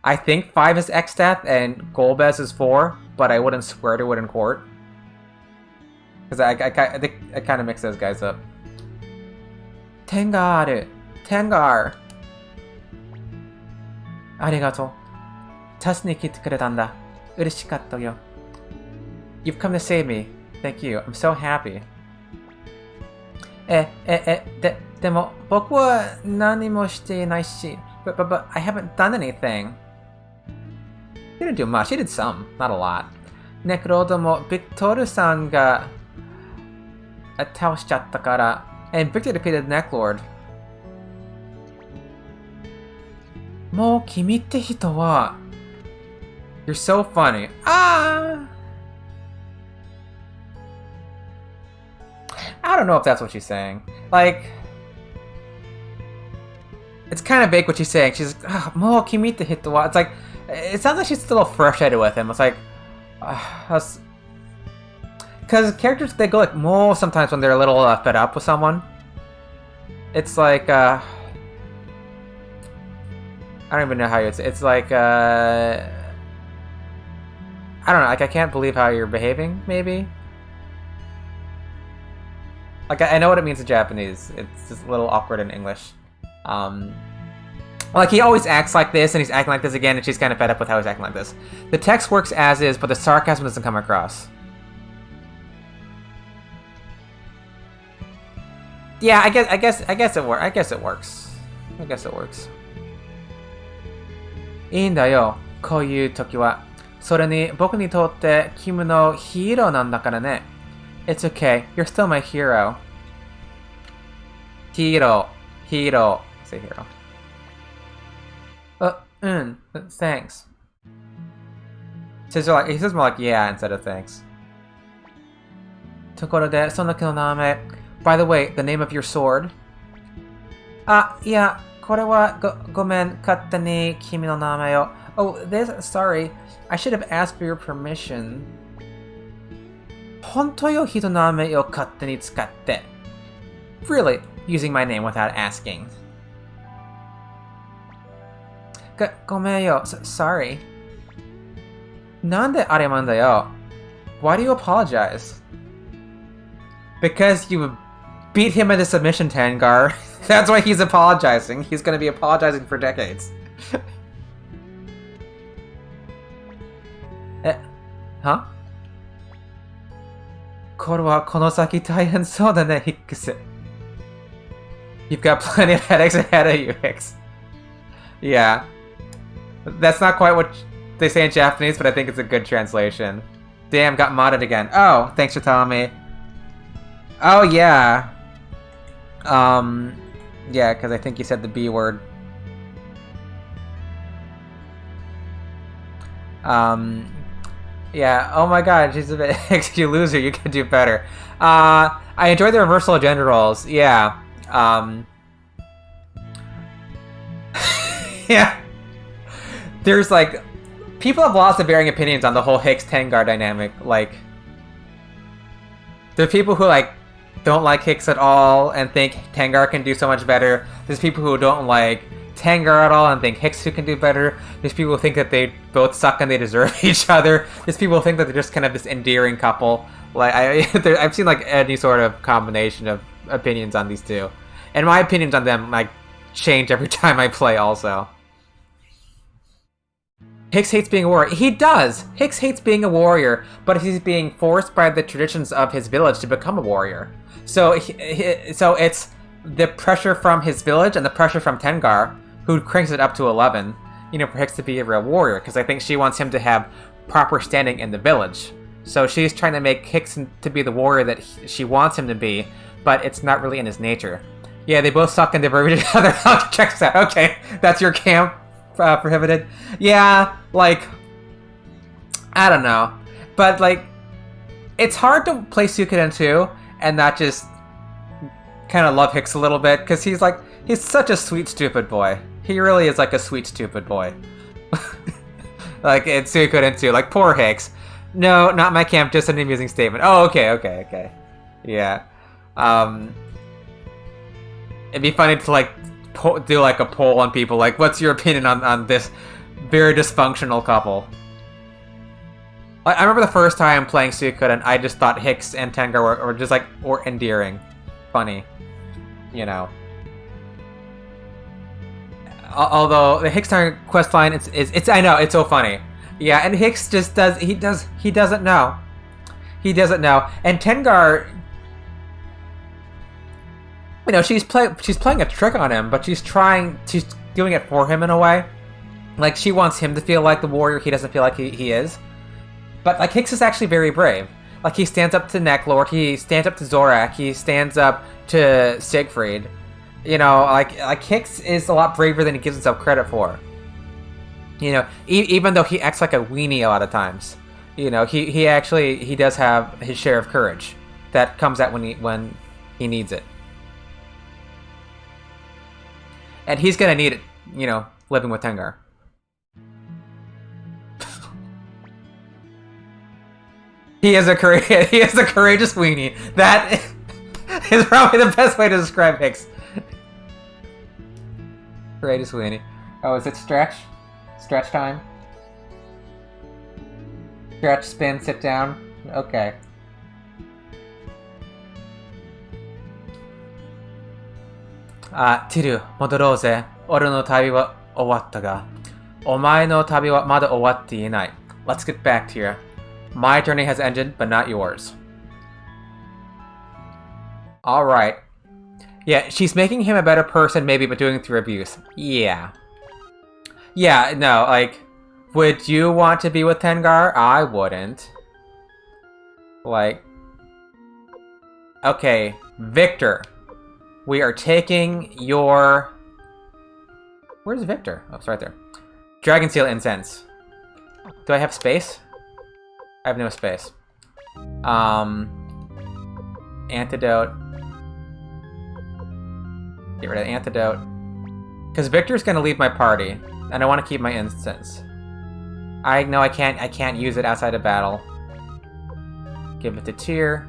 I think 5 is Exdeath and Golbez is 4, but I wouldn't swear to it in court. Because I kind of mix those guys up. Tengar! ありがとう。助けに来てくれたんだ。嬉しかったよ。You've come to save me. Thank you. I'm so happy. でも僕は何もしていないし。But I haven't done anything. He didn't do much. He did some. Not a lot. ネクロードもビクトルさんが倒しちゃったから。And Victor defeated Necklord. もう君って人は You're so funny. I don't know if that's what she's saying. Like, it's kind of vague what she's saying. She's like, もう君って人は It's like, it sounds like she's still frustrated with him. It's like, because characters, they go like mo sometimes when they're a little fed up with someone. It's like, I don't even know how you say it. It's like, I don't know, like I can't believe how you're behaving, maybe? Like, I know what it means in Japanese. It's just a little awkward in English. Like, he always acts like this, and he's acting like this again, and she's kind of fed up with how he's acting like this. The text works as is, but the sarcasm doesn't come across. Yeah, I guess it works. I guess it works. いいんだよ、こういう時は。それに僕にとって君のヒーローなんだからね。It's okay, you're still my hero. Hero. Say hero. Thanks. He says more like yeah instead of thanks. ところで、その木の名前。By the way, the name of your sword? いや、これはごめん、勝手に君の名前を。Oh, sorry. I should have asked for your permission. 本当よ、人の名前を勝手に使って。Really, using my name without asking. ごめんよ、sorry. なんで謝るんだよ。Why do you apologize? Because you beat him into submission, Tangar. That's why he's apologizing. He's gonna be apologizing for decades. Huh? これはこの先大変そうだね、ヒックス。You've got plenty of headaches ahead of you, Hicks. Yeah. That's not quite what they say in Japanese, but I think it's a good translation. Damn, got modded again. Oh, thanks for telling me. Oh, yeah. Yeah, because I think you said the B word. Yeah, oh my god, she's a bit... you loser, you can do better. I enjoy the reversal of gender roles, yeah. Yeah. There's, like... People have lots of varying opinions on the whole Hicks-Tengar dynamic, like... There are people who, like, don't like Hicks at all and think Tengar can do so much better. There's people who don't like Tengar at all and think Hicks can do better. There's people who think that they both suck and they deserve each other. There's people who think that they're just kind of this endearing couple. Like I've seen like any sort of combination of opinions on these two, and my opinions on them like change every time I play. Also, Hicks hates being a warrior. He does. Hicks hates being a warrior, but he's being forced by the traditions of his village to become a warrior. So, so it's the pressure from his village and the pressure from Tengar, who cranks it up to 11, you know, for Hicks to be a real warrior, because I think she wants him to have proper standing in the village. So she's trying to make Hicks to be the warrior that she wants him to be, but it's not really in his nature. Yeah, they both suck and deserve each other. Checks out. Okay, that's your camp. Prohibited. Yeah, like, I don't know, but like, it's hard to play Suikoden 2 and not just kind of love Hicks a little bit, because he's such a sweet stupid boy. He really is like a sweet stupid boy. Like in Suikoden 2, like poor Hicks. No, not my camp, just an amusing statement. Oh, okay. Yeah. It'd be funny to like do like a poll on people, like, what's your opinion on this very dysfunctional couple? I remember the first time playing Suikoden, I just thought Hicks and Tengar were just like, or endearing, funny, you know. Although the Hicks Tengar questline, it's I know, it's so funny. Yeah, and Hicks just he doesn't know. He doesn't know, and Tengar, you know, she's playing a trick on him, but she's doing it for him in a way. Like, she wants him to feel like the warrior he doesn't feel like he is. But, like, Hicks is actually very brave. Like, he stands up to Necklord, he stands up to Zorak, he stands up to Siegfried. You know, like Hicks is a lot braver than he gives himself credit for. You know, even though he acts like a weenie a lot of times. You know, he actually does have his share of courage that comes out when he needs it. And he's gonna need it, you know, living with Tengar. He is a courageous weenie. That is probably the best way to describe Hicks. Courageous weenie. Oh, is it stretch? Stretch time? Stretch, spin, sit down? Okay. Tiru, 戻ろうぜ。俺の旅は終わったが、お前の旅はまだ終わっていない。Let's get back to you. My journey has ended, but not yours. Alright. Yeah, she's making him a better person, maybe, but doing it through abuse. Yeah. Yeah, no, like, would you want to be with Tengar? I wouldn't. Like, okay, Victor. We are taking your... Where's Victor? Oh, it's right there. Dragon Seal Incense. Do I have space? I have no space. Antidote. Get rid of Antidote. Because Victor's gonna leave my party, and I want to keep my instance. I can't use it outside of battle. Give it to Tyr.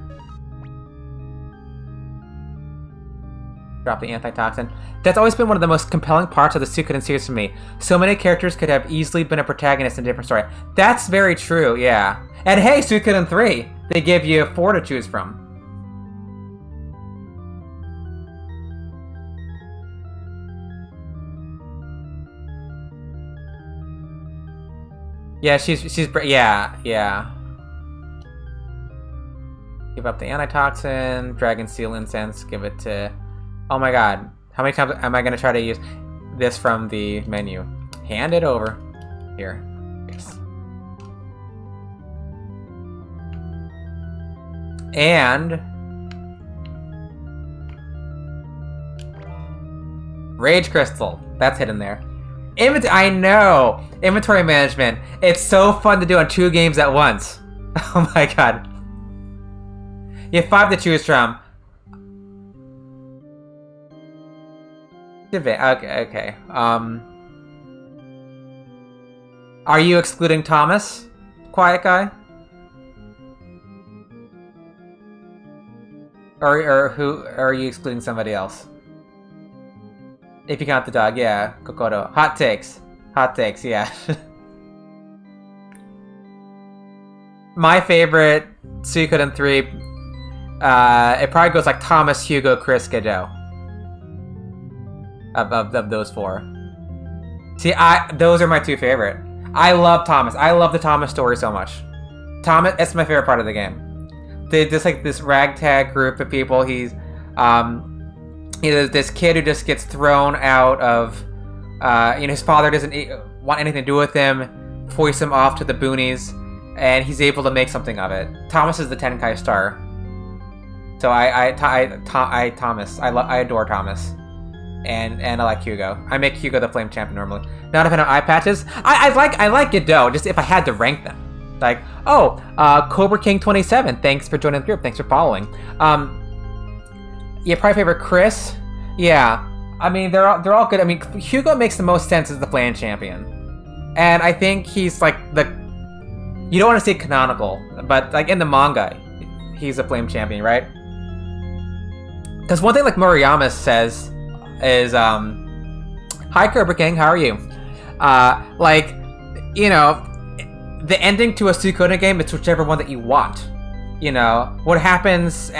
Drop the antitoxin. That's always been one of the most compelling parts of the Suikoden series for me. So many characters could have easily been a protagonist in a different story. That's very true, yeah. And hey, Suikoden 3! They give you 4 to choose from. Yeah, yeah. Give up the antitoxin, Dragon Seal Incense, give it to... Oh my god. How many times am I going to try to use this from the menu? Hand it over. Here. Yes. And... Rage Crystal. That's hidden there. I know! Inventory management. It's so fun to do on 2 games at once. Oh my god. You have 5 to choose from. Okay. Are you excluding Thomas? Quiet guy? Or who are you excluding somebody else? If you count the dog, yeah. Kokoro. Hot takes. Hot takes, yeah. My favorite Suikoden 3, it probably goes like Thomas, Hugo, Chris, Gedo. Of those 4. See, those are my 2 favorite. I love Thomas. I love the Thomas story so much. Thomas, it's my favorite part of the game. Just like this ragtag group of people. He's, this kid who just gets thrown out of, his father doesn't want anything to do with him, foists him off to the boonies, and he's able to make something of it. Thomas is the Tenkai star. So Thomas. I adore Thomas. And I like Hugo. I make Hugo the flame champion normally. Not a fan of eye patches. I like Gedo, just if I had to rank them. Like, Cobra King 27, thanks for joining the group, thanks for following. Yeah, probably favorite Chris. Yeah, I mean they're all good. I mean Hugo makes the most sense as the flame champion, and I think he's like you don't want to say canonical, but like in the manga, he's a flame champion, right? Because one thing like Murayama says is, "Hi Cobra King, how are you?" The ending to a Suikoden game, it's whichever one that you want. What happens,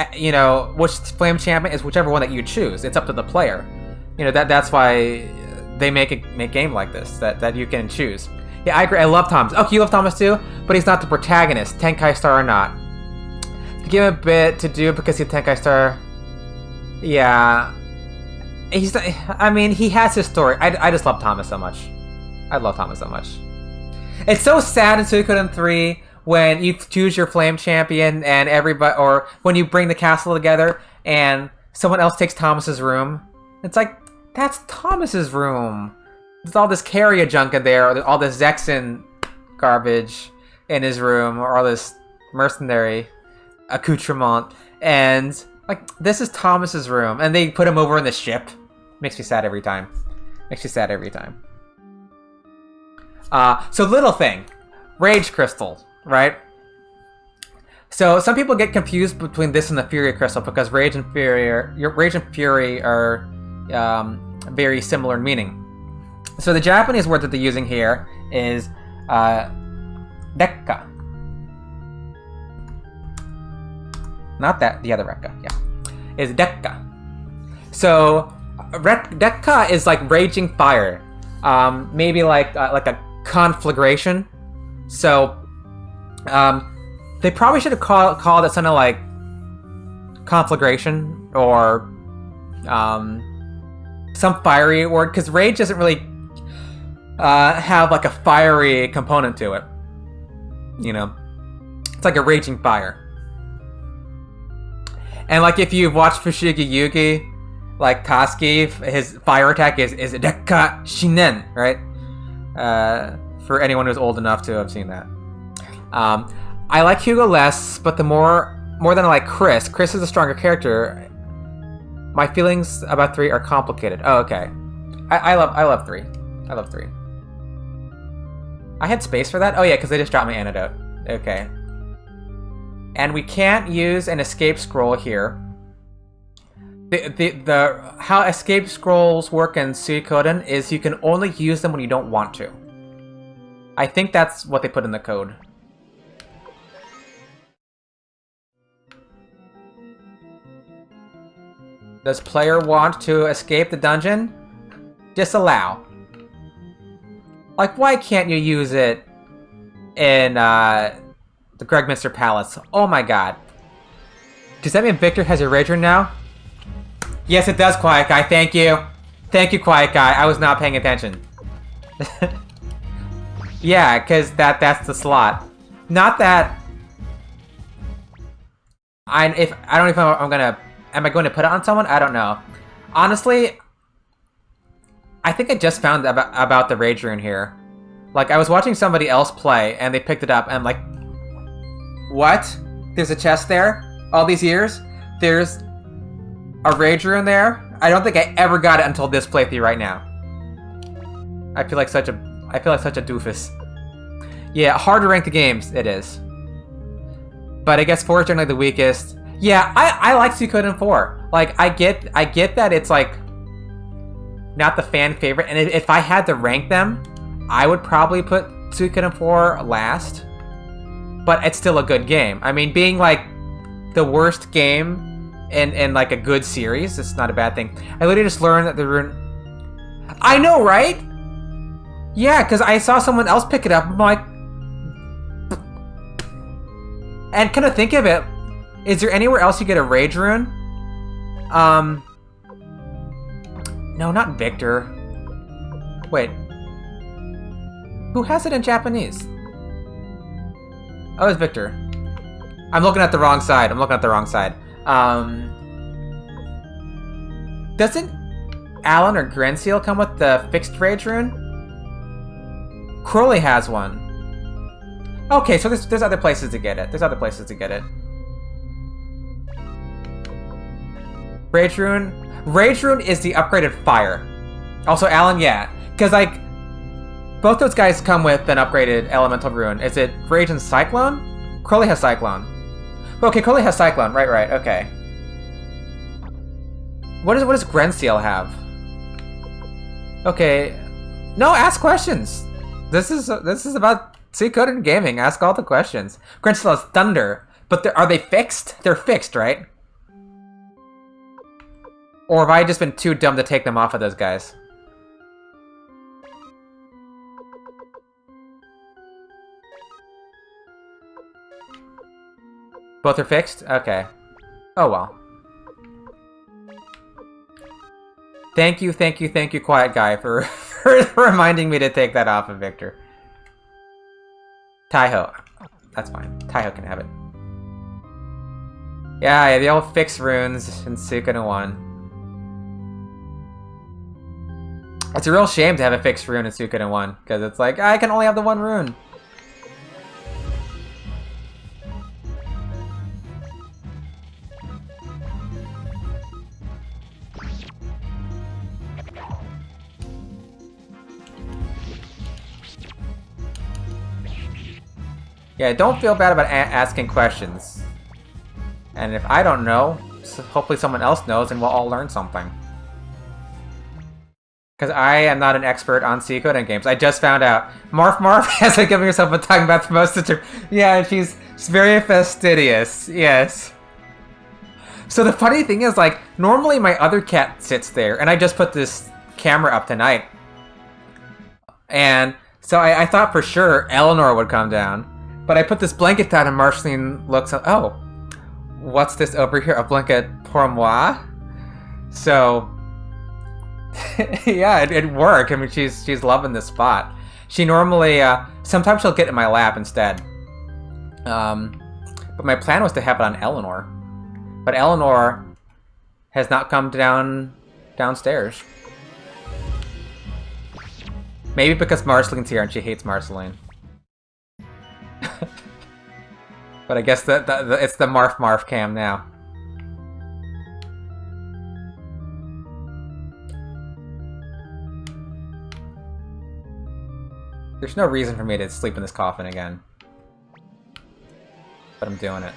which flame champion is whichever one that you choose. It's up to the player. That's why they make a game like this, that you can choose. Yeah, I agree. I love Thomas. Okay, you love Thomas too, but he's not the protagonist, Tenkai Star or not. Give him a bit to do because he's a Tenkai Star. Yeah. He has his story. I just love Thomas so much. I love Thomas so much. It's so sad in Suikoden 3 when you choose your flame champion and everybody, or when you bring the castle together and someone else takes Thomas's room. It's like, that's Thomas's room. There's all this carrier junk in there, or all this Zexen garbage in his room, or all this mercenary accoutrement, and like, this is Thomas's room, and they put him over in the ship. Makes me sad every time. So little thing, Rage Crystal, right? So some people get confused between this and the Fury Crystal because Rage and Fury are very similar in meaning. So the Japanese word that they're using here is Rekka. Not that, the other Rekka, yeah. Is Rekka. So Rekka is like raging fire. Maybe like a conflagration. So they probably should have called it something like conflagration or some fiery word, because rage doesn't really have like a fiery component to it. It's like a raging fire. And like if you've watched Fushigi Yugi, like Tasuki, his fire attack is Rekka Shinen, right? For anyone who's old enough to have seen that. I like Hugo less, but the more than I like Chris. Chris is a stronger character. My feelings about 3 are complicated. Oh, okay. I love 3. I love 3. I had space for that? Oh yeah, because they just dropped my antidote. Okay. And we can't use an escape scroll here. How escape scrolls work in Suikoden is you can only use them when you don't want to. I think that's what they put in the code. Does player want to escape the dungeon? Disallow. Like, why can't you use it in the Gregminster Palace? Oh my god. Does that mean Victor has a Rager now? Yes, it does, Quiet Guy. Thank you. Thank you, Quiet Guy. I was not paying attention. Yeah, because that's the slot. Not that... I don't know if I'm gonna... Am I going to put it on someone? I don't know. Honestly, I think I just found about the Rage Rune here. Like, I was watching somebody else play, and they picked it up, and I'm like, what? There's a chest there? All these years? There's a Rage Rune there? I don't think I ever got it until this playthrough right now. I feel like such a doofus. Yeah, hard to rank the games, it is. But I guess 4 is generally the weakest. Yeah, I like Suikoden 4. Like, I get that it's like not the fan favorite, and if I had to rank them, I would probably put Suikoden 4 last. But it's still a good game. I mean, being like the worst game in like a good series, it's not a bad thing. I literally just learned that the rune. I know, right? Yeah, because I saw someone else pick it up. I'm like, and kind of think of it, is there anywhere else you get a Rage Rune? No, not Victor. Wait. Who has it in Japanese? Oh, it's Victor. I'm looking at the wrong side. Doesn't Alan or Grenseal come with the fixed Rage Rune? Crowley has one. Okay, so there's other places to get it. Rage Rune is the upgraded fire. Also, Alan, yeah. Because, like, both those guys come with an upgraded elemental rune. Is it Rage and Cyclone? Crowley has Cyclone. Okay, Crowley has Cyclone. Right, okay. What does Grenseal have? Okay. No, ask questions. This is about Suikoden gaming. Ask all the questions. Grenseal has Thunder. But are they fixed? They're fixed, right? Or have I just been too dumb to take them off of those guys? Both are fixed? Okay. Oh well. Thank you, Quiet Guy, for reminding me to take that off of Victor. Taiho. That's fine. Taiho can have it. Yeah, the old fixed runes in Suikoden 1. It's a real shame to have a fixed rune in Suikoden 1, because it's like, I can only have the one rune. Yeah, don't feel bad about asking questions. And if I don't know, hopefully someone else knows and we'll all learn something. Because I am not an expert on Suikoden games. I just found out. Marf has been giving herself a tongue bath for most of the time. Yeah, she's very fastidious. Yes. So the funny thing is, like, normally my other cat sits there, and I just put this camera up tonight. And so I thought for sure Eleanor would come down. But I put this blanket down and Marceline looks up. Oh, what's this over here? A blanket pour moi? So, yeah, it worked. I mean, she's loving this spot. She normally, sometimes she'll get in my lap instead. But my plan was to have it on Eleanor. But Eleanor has not come downstairs. Maybe because Marceline's here and she hates Marceline. But I guess it's the Marf cam now. There's no reason for me to sleep in this coffin again. But I'm doing it.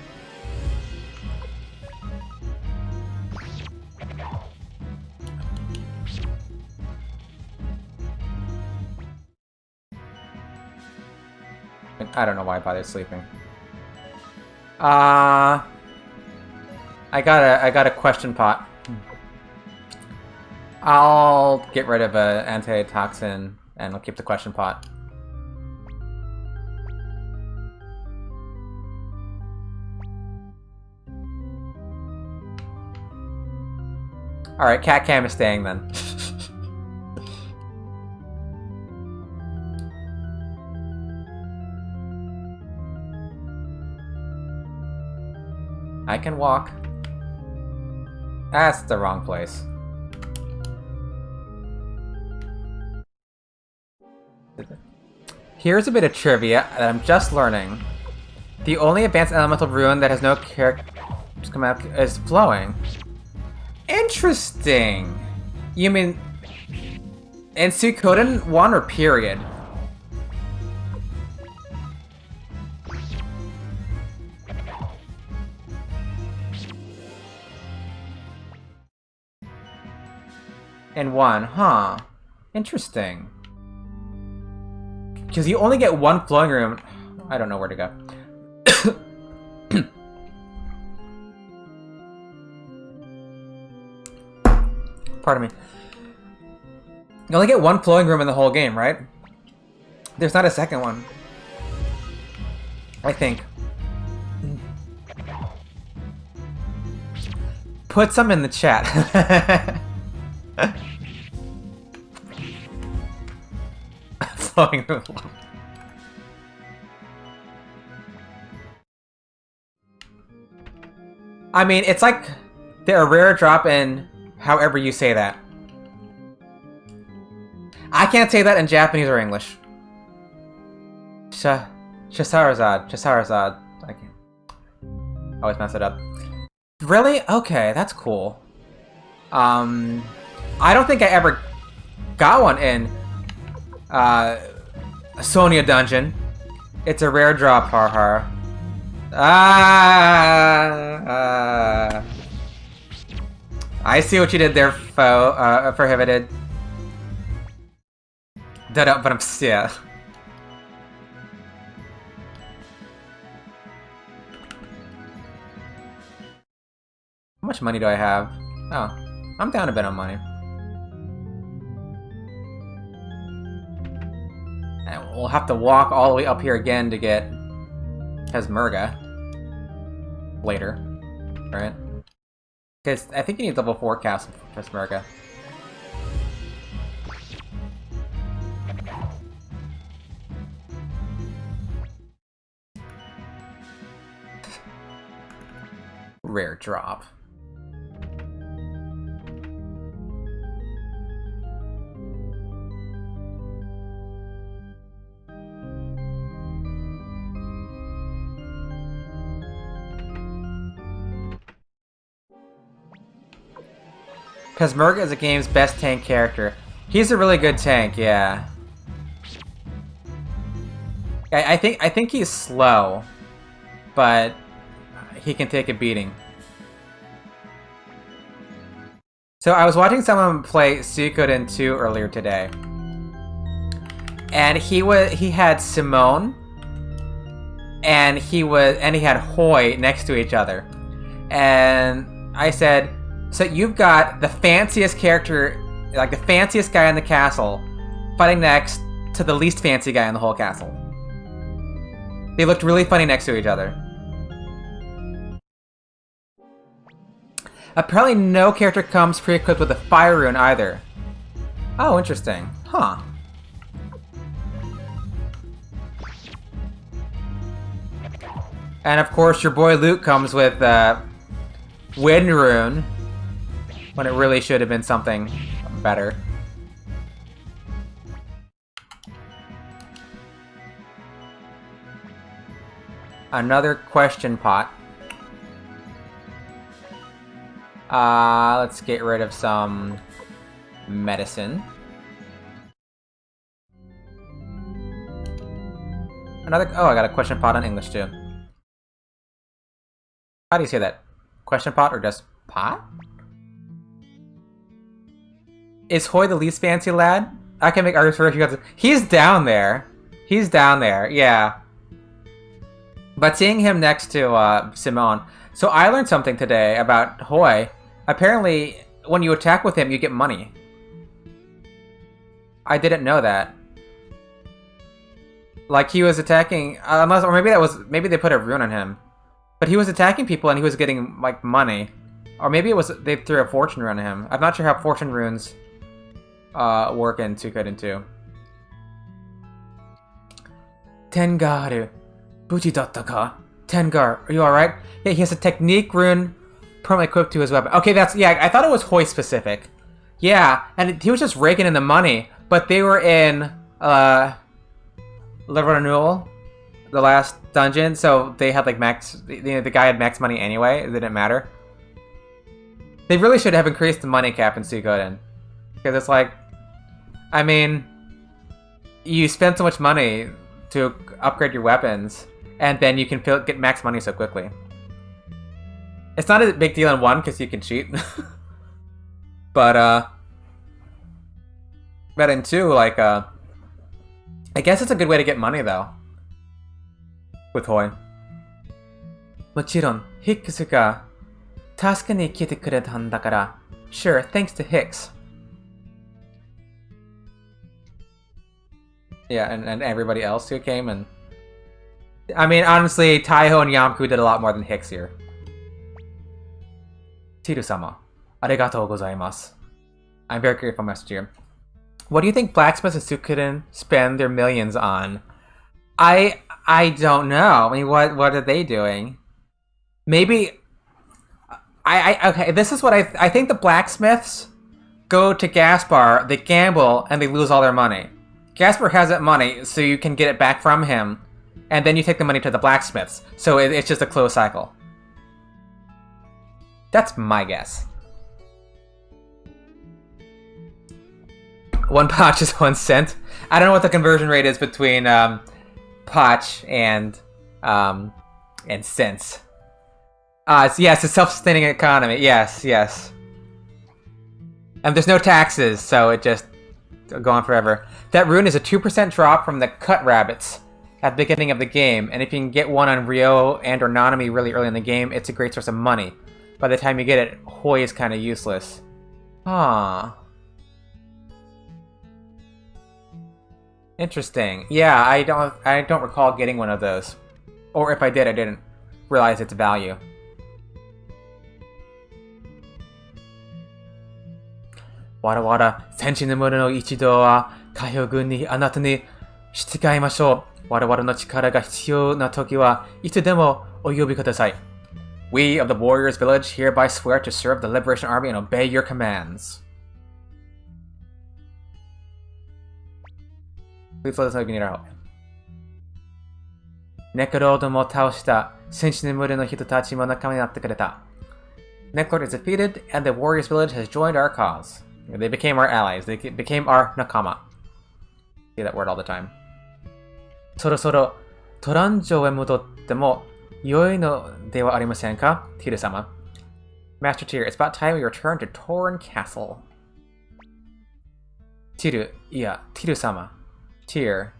I don't know why I bothered sleeping. I got a question pot. I'll get rid of an antitoxin and I'll keep the question pot. Alright, cat cam is staying then. I can walk. That's the wrong place. Here's a bit of trivia that I'm just learning. The only advanced elemental rune that has no character come out is flowing. Interesting. You mean in Suikoden 1 or period? In 1, huh? Interesting. Because you only get one flowing room. I don't know where to go. Pardon me. You only get one flowing room in the whole game, right? There's not a second one. I think. Put some in the chat. Flowing room. I mean, it's like they're a rare drop in however you say that. I can't say that in Japanese or English. Chasarazad. I can't. Always mess it up. Really? Okay, that's cool. I don't think I ever got one in Sonia Dungeon. It's a rare drop, har. I see what you did there, Prohibited. But I'm yeah. How much money do I have? Oh, I'm down a bit on money. And we'll have to walk all the way up here again to get Pesmerga later, right? Because I think you need level 4 castle for Pesmerga. Rare drop. Pesmerga is the game's best tank character. He's a really good tank, yeah. I think he's slow, but he can take a beating. So I was watching someone play Suikoden 2 earlier today, and he had Simone, and he had Hoi next to each other, and I said, so you've got the fanciest character, like the fanciest guy in the castle, fighting next to the least fancy guy in the whole castle. They looked really funny next to each other. Apparently no character comes pre-equipped with a fire rune either. Oh, interesting. Huh. And of course your boy Luke comes with wind rune, when it really should have been something better. Another question pot. Let's get rid of some medicine. Oh, I got a question pot on English too. How do you say that? Question pot or just pot? Is Hoi the least fancy lad? I can make arguments for if he's down there. He's down there, yeah. But seeing him next to Simone. So I learned something today about Hoi. Apparently, when you attack with him, you get money. I didn't know that. Like he was attacking, or maybe they put a rune on him. But he was attacking people and he was getting like money. Or maybe it was they threw a fortune rune on him. I'm not sure how fortune runes work in Suikoden 2. Tengaru. Buji datta ka? Tengar, are you alright? Yeah, he has a technique rune permanently equipped to his weapon. Okay, yeah, I thought it was Hoi specific. Yeah, and he was just raking in the money, but they were in level renewal, the last dungeon, so they had like max. The guy had max money anyway. It didn't matter. They really should have increased the money cap in Suikoden, because it's like, I mean, you spend so much money to upgrade your weapons, and then you can get max money so quickly. It's not a big deal in 1 because you can cheat, but in 2, like, I guess it's a good way to get money though. With Hoi. もちろん、ヒックスが助けに来てくれたんだから。Sure, thanks to Hicks. Yeah, and everybody else who came and... I mean, honestly, Taiho and Yamku did a lot more than Hicks here. Tiru-sama, arigatou gozaimasu. I'm very grateful, Master Tier. What do you think blacksmiths and Suikoden spend their millions on? I don't know. I mean, what are they doing? Maybe... okay, this is what I think the blacksmiths go to Gaspar, they gamble, and they lose all their money. Gaspar has that money, so you can get it back from him, and then you take the money to the blacksmiths. So it's just a closed cycle. That's my guess. 1 potch is 1 cent. I don't know what the conversion rate is between potch and cents. Yes, it's a self-sustaining economy. Yes. And there's no taxes, so it just go on forever. That rune is a 2% drop from the cut rabbits at the beginning of the game, and if you can get one on Ryo and or Nanami really early in the game, it's a great source of money. By the time you get it, Hoi is kind of useless. Huh. Interesting. Yeah, I don't recall getting one of those. Or if I did, I didn't realize its value. Wada wada, senshi no mura no ichido wa Kaiho-gun ni anata ni shitsugaimashou. Wada wada no chikara ga hitsuyou na toki wa itsu demo oyobi kudasai. We of the Warriors Village hereby swear to serve the Liberation Army and obey your commands. Please let us know if you need our help. Necklord mo taoshita. Senshi no mura no hitotachi mo nakama ni natte kureta. Necklord is defeated, and the Warriors Village has joined our cause. They became our allies. They became our nakama. Say that word all the time. Sorosoro Toranjo e modotte mo yoi no de wa arimasen ka, Tiru-sama? Master Tier, it's about time we return to Toran Castle. Tiru, yeah, Tiru-sama. Tier.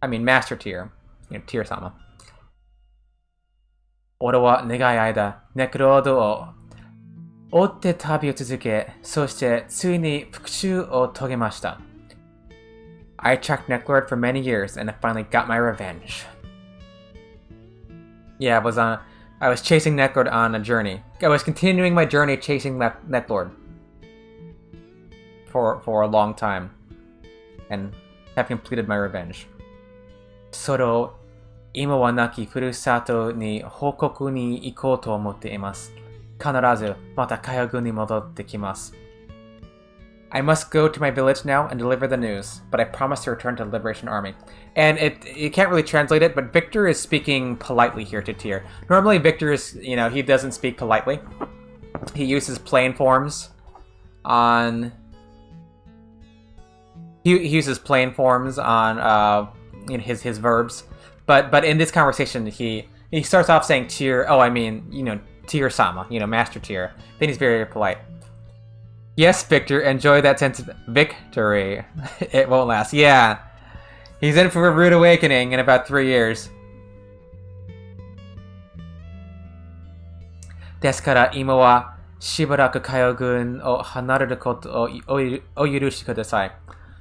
I mean, Master Tier. You know, Tier-sama. Ore wa negai aida, Necklord o otte tabi o tsuzuke, soshite tsui ni fukushū o togemashita. I tracked Necklord for many years, and I finally got my revenge. Yeah, I was chasing Necklord on a journey. I was continuing my journey chasing Necklord for a long time, and have completed my revenge. Soro, ima wa naki furusato ni hokoku ni ikou to omotte imasu. Kanarazu mata Kaiho-gun ni modotte kimasu. I must go to my village now and deliver the news, but I promise to return to the Liberation Army. And you can't really translate it, but Victor is speaking politely here to Tyr. Normally Victor is, he doesn't speak politely. He uses plain forms on... He uses plain forms on his verbs. But in this conversation, he starts off saying Tyr, Tyr-sama, Master Tyr. Then he's very polite. Yes, Victor, enjoy that sense of victory. It won't last. Yeah. He's in for a rude awakening in about 3 years. Desu kara ima wa shibaraku Kaiho-gun o hanareru koto o yurushite kudasai.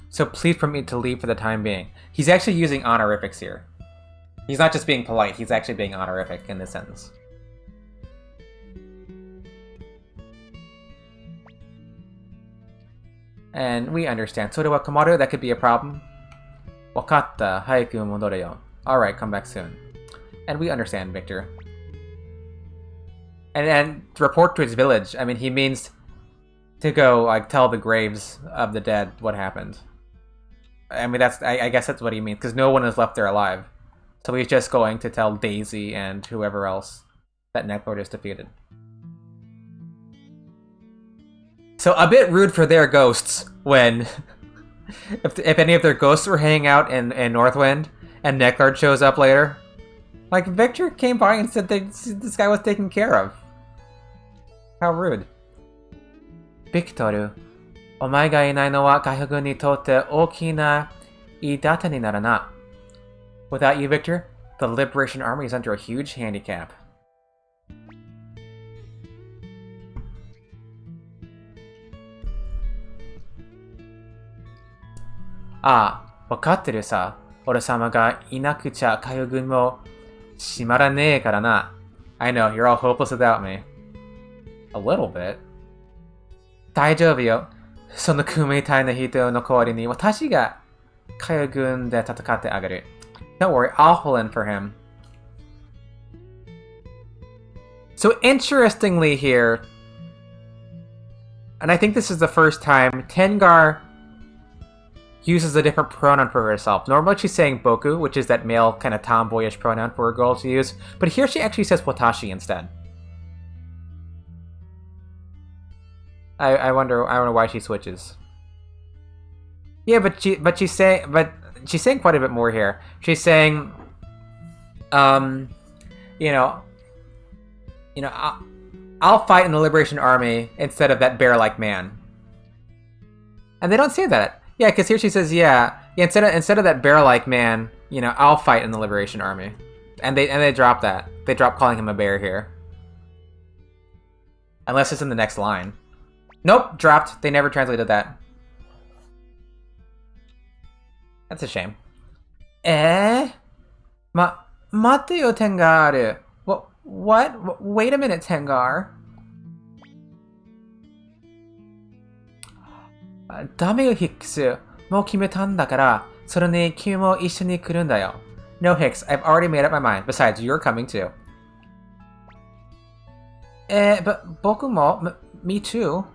So please permit me to leave for the time being. He's actually using honorifics here. He's not just being polite, he's actually being honorific in this sentence. And we understand. Sore wa Komaru, that could be a problem. Wakatta, haiku modore yo. Alright, come back soon. And we understand, Victor. And to report to his village, I mean, he means to go, tell the graves of the dead what happened. I mean, I guess that's what he means, because no one is left there alive. So he's just going to tell Daisy and whoever else that Necklord is defeated. So a bit rude for their ghosts when... if any of their ghosts were hanging out in Northwind and Necklord shows up later. Like, Victor came by and said that this guy was taken care of. How rude. Victor, お前がいないのは海軍にとって大きな痛手になるな. Without you, Victor, the Liberation Army is under a huge handicap. Ah, わかってるさ。俺様がいなくちゃ海軍も閉まらねえからな。I know, you're all hopeless without me. A little bit. 大丈夫よ。そのクみたいな人の代わりに私が海軍で戦ってあげる。Don't worry, I'll pull in for him. So interestingly here, and I think this is the first time, Tengar uses a different pronoun for herself. Normally she's saying boku, which is that male kind of tomboyish pronoun for a girl to use, but here she actually says watashi instead. I wonder why she switches. Yeah, but she's saying quite a bit more here. She's saying, you know, I'll fight in the Liberation Army instead of that bear-like man. And they don't say that. Yeah, because here she says, yeah, instead of that bear-like man, you know, I'll fight in the Liberation Army. And they drop that. They drop calling him a bear here. Unless it's in the next line. Nope, dropped. They never translated that. That's a shame. Mate yo, Tengar. What? Wait a minute, Tengar. Dame yo, Hicks. Mou kimetan dakara, sore ni kimi mo issho ni kuru nda yo. No, Hicks, I've already made up my mind. Besides, you're coming too. But boku mo, me too.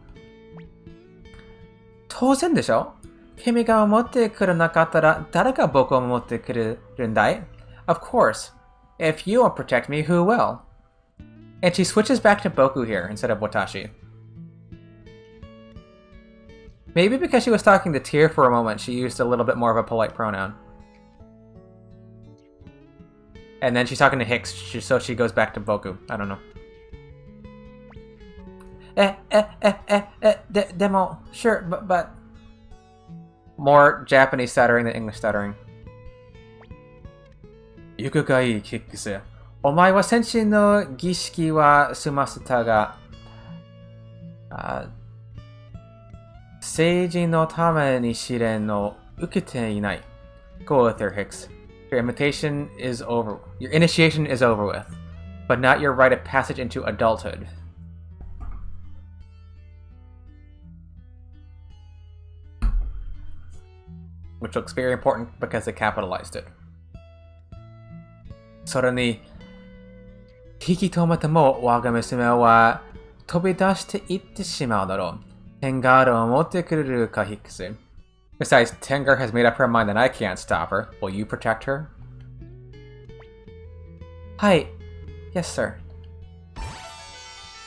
当然でしょ? 君が持ってくれなかったら誰が僕を持ってくれるんだい? Of course. If you won't protect me, who will? And she switches back to Boku here instead of Watashi. Maybe because she was talking to Tyr for a moment, she used a little bit more of a polite pronoun. And then she's talking to Hicks, so she goes back to Boku. I don't know. Demo, sure, but... More Japanese stuttering than English stuttering. Yuku ga ii, Hicks. Omae wa senshi no gishiki wa sumaseta ga... Seiji no tame ni shiren no ukete inai. Go with her, Hicks. Your initiation is over with, but not your rite of passage into adulthood. Which looks very important because they capitalized it. それに、引き止めても我が娘は飛び出していってしまうだろう。Tengarを持ってくれるか、ヒックス。Besides, Tengar has made up her mind that I can't stop her. Will you protect her? はい。Yes, sir.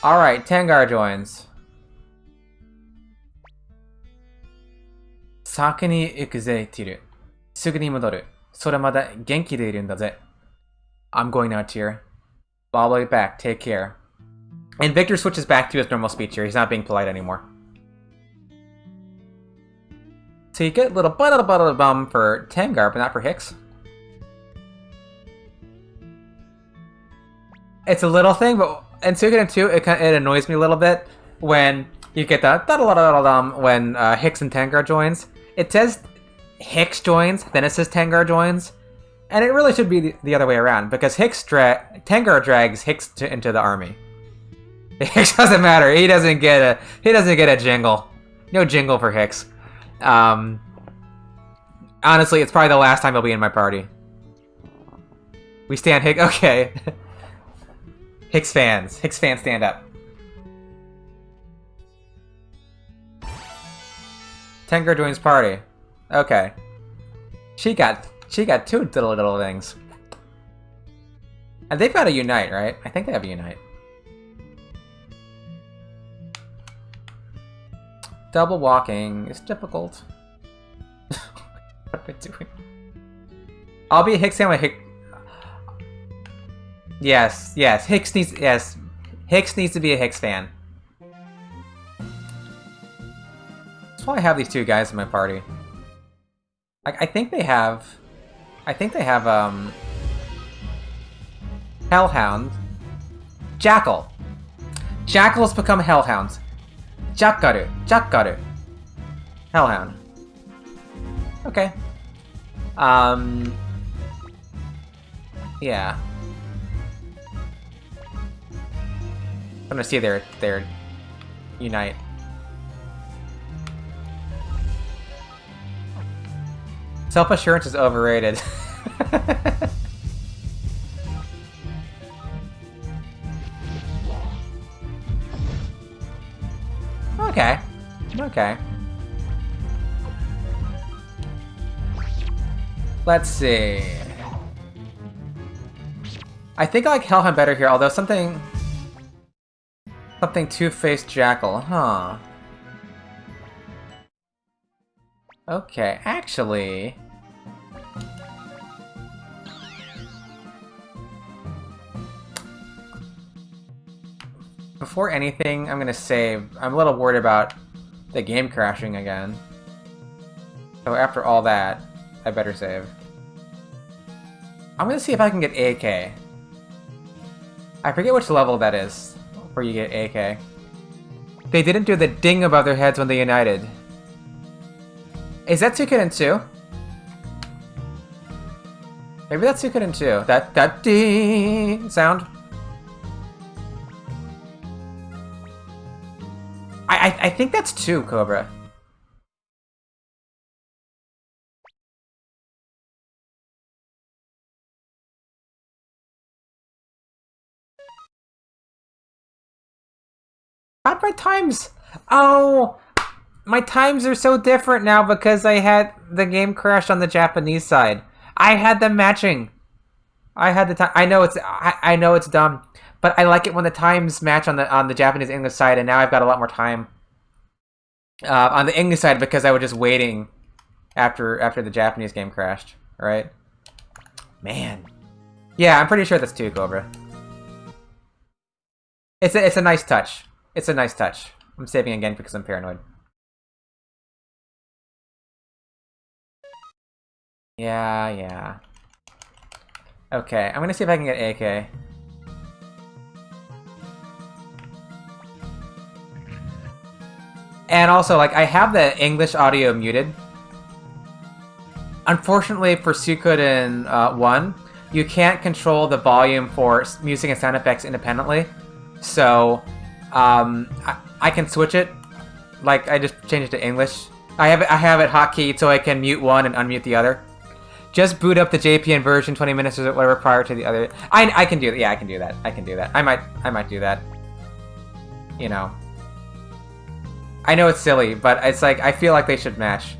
Alright, Tengar joins. 先に行くぜ、ティル。すぐに戻る。それまで元気でいるんだぜ。I'm going now, Tyr. I'll be back. Take care. And Victor switches back to his normal speech here. He's not being polite anymore. So you get a little bum for Tengar, but not for Hicks. It's a little thing, but in Suikoden 2, it annoys me a little bit when you get that when Hicks and Tengar joins. It says Hicks joins, then it says Tengar joins, and it really should be the other way around because Tengar drags Hicks into the army. Hicks doesn't matter. He doesn't get a jingle. No jingle for Hicks. Honestly, it's probably the last time he'll be in my party. We stand Hicks. Okay. Hicks fans stand up. Tengar joins party. Okay. She got two little things. And they've got a unite, right? I think they have a unite. Double walking is difficult. What am I doing? I'll be a Hicks fan with Hicks. Yes, yes. Hicks needs to be a Hicks fan. That's why I have these two guys in my party. I think they have Hellhound. Jackal. Jackals become Hellhounds. Jackaru. Hellhound. Okay. Yeah. I'm gonna see their unite. Self-assurance is overrated. Okay. Okay. Let's see. I think I like Hellhound better here, although something two-faced Jackal, huh? Okay, actually... Before anything, I'm gonna save. I'm a little worried about the game crashing again. So after all that, I better save. I'm gonna see if I can get AK. I forget which level that is, where you get AK. They didn't do the ding above their heads when they united. Is that Suikoden 2? Maybe that's Suikoden 2. That ding sound. I think that's 2, Cobra. Not my times. Oh, my times are so different now because I had the game crash on the Japanese side. I had them matching. I had the time. I know it's dumb, but I like it when the times match on the Japanese English side, and now I've got a lot more time on the English side because I was just waiting after the Japanese game crashed. Right? Man. Yeah, I'm pretty sure that's 2, Cobra. It's a nice touch. It's a nice touch. I'm saving again because I'm paranoid. Yeah. Okay, I'm gonna see if I can get AK. And also, like, I have the English audio muted. Unfortunately, for Suikoden 1, you can't control the volume for music and sound effects independently. So, I can switch it. Like, I just changed it to English. I have it hotkeyed so I can mute one and unmute the other. Just boot up the JPN version 20 minutes or whatever prior to the other. I can do that. Yeah, I can do that. I might do that. You know. I know it's silly, but it's like I feel like they should match.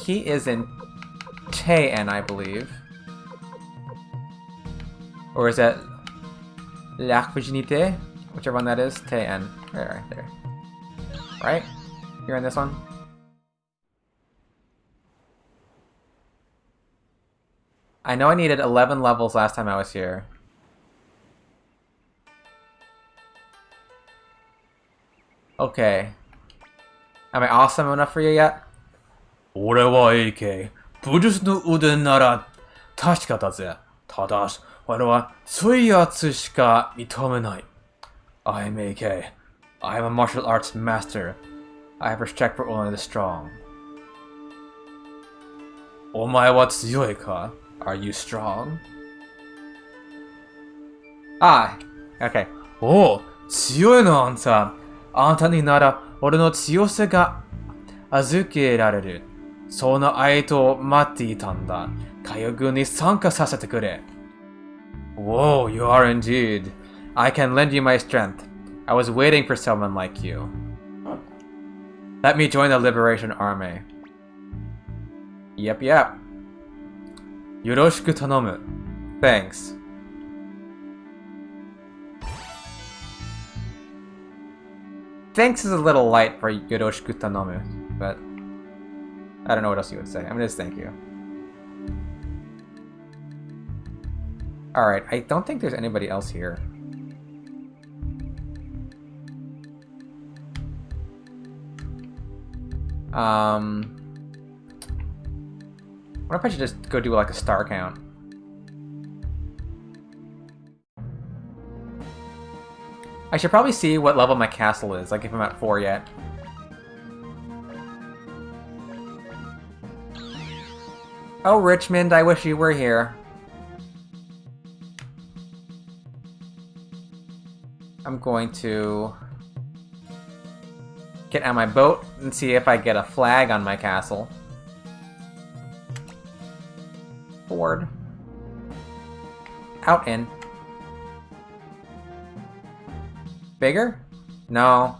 He is in Teien, I believe. Or is that La Virginité? Whichever one that is. Teien. Right there. Right? You're in this one? I know I needed 11 levels last time I was here. Okay. Am I awesome enough for you yet? 俺は AK。武術の腕なら確かだぜ。ただし、俺は強いやつしか認めない。I'm AK. I'm a martial arts master. I have respect for only the strong. お前は強いか? Are you strong? Ah, okay. おう、強いのあんた。あんたになら俺の強さが預けられる。その相手を待っていたんだ。海軍に参加させてくれ。Whoa, you are indeed. I can lend you my strength. I was waiting for someone like you. Let me join the Liberation Army. Yep, yep. Yoroshiku tanomu. Thanks. Thanks is a little light for Yoroshiku tanomu, but I don't know what else you would say. I'm gonna just thank you. Alright, I don't think there's anybody else here. What if I should just go do like a star count? I should probably see what level my castle is, like if I'm at 4 yet. Oh, Richmond, I wish you were here. I'm going to get on my boat and see if I get a flag on my castle. Forward. Out, in. Bigger? No.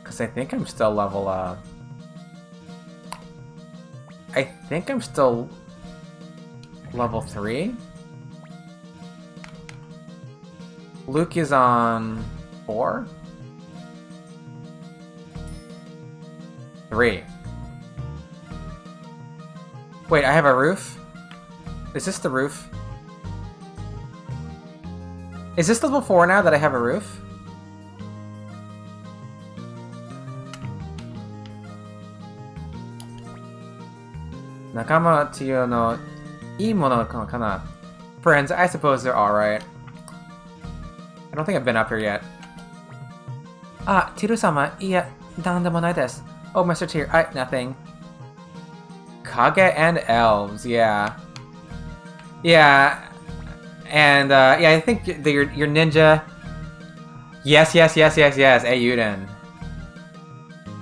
Because I think I'm still level, I think I'm still level 3? Luke is on 4? 3. Wait, I have a roof? Is this the roof? Is this level 4 now that I have a roof? Nakama Tiyo no ii mono kana. Friends, I suppose they're alright. I don't think I've been up here yet. Ah, Tiru-sama, iya, nandemo nai desu. Oh, Mr. Tier, nothing. Kage and elves, yeah. Yeah. And, yeah, I think your ninja... Yes, Ayuden.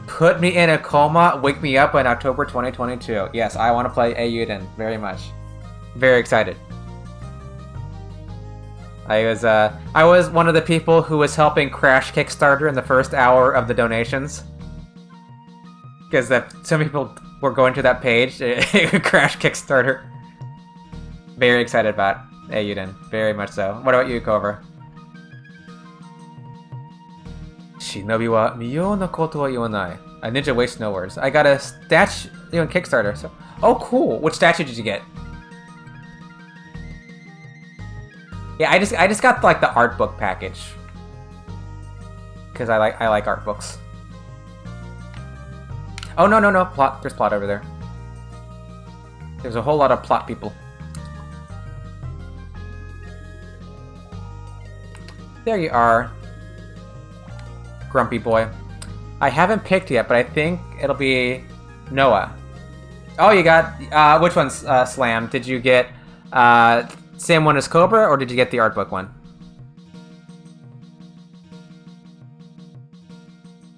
Put me in a coma, wake me up in October 2022. Yes, I want to play Ayuden very much. Very excited. I was one of the people who was helping crash Kickstarter in the first hour of the donations. Because some people were going to that page, crash Kickstarter. Very excited about Ayuden, very much so. What about you, Cobra? Shinobi wa miyou no koto wa iwanai. A ninja wastes no words. I got a statue on Kickstarter. So, oh, cool. Which statue did you get? Yeah, I just got like the art book package because I like art books. Oh no plot. There's plot over there. There's a whole lot of plot people. There you are, grumpy boy. I haven't picked yet, but I think it'll be Noah. Oh, you got which one's Slam? Did you get same one as Cobra, or did you get the art book one?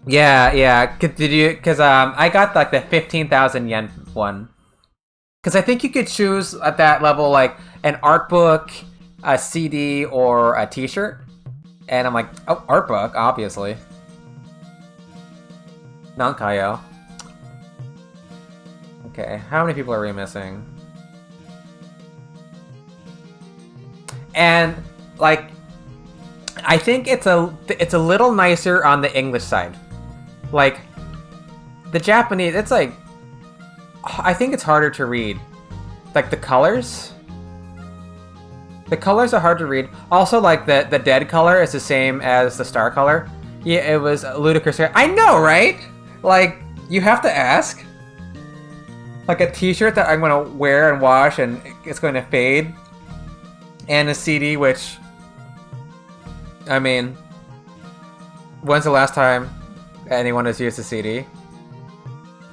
Yeah. Did you? Because I got like the 15,000 yen one. Because I think you could choose at that level like an art book, a CD, or a T-shirt. And I'm like, oh, art book, obviously. Nankayo. Okay, how many people are we missing? And like, I think it's a little nicer on the English side. Like, the Japanese, it's like, I think it's harder to read. Like the colors. The colors are hard to read. Also, like, the dead color is the same as the star color. Yeah, it was ludicrous. I know, right? Like, you have to ask. Like a t-shirt that I'm going to wear and wash and it's going to fade. And a CD, which... I mean... When's the last time anyone has used a CD?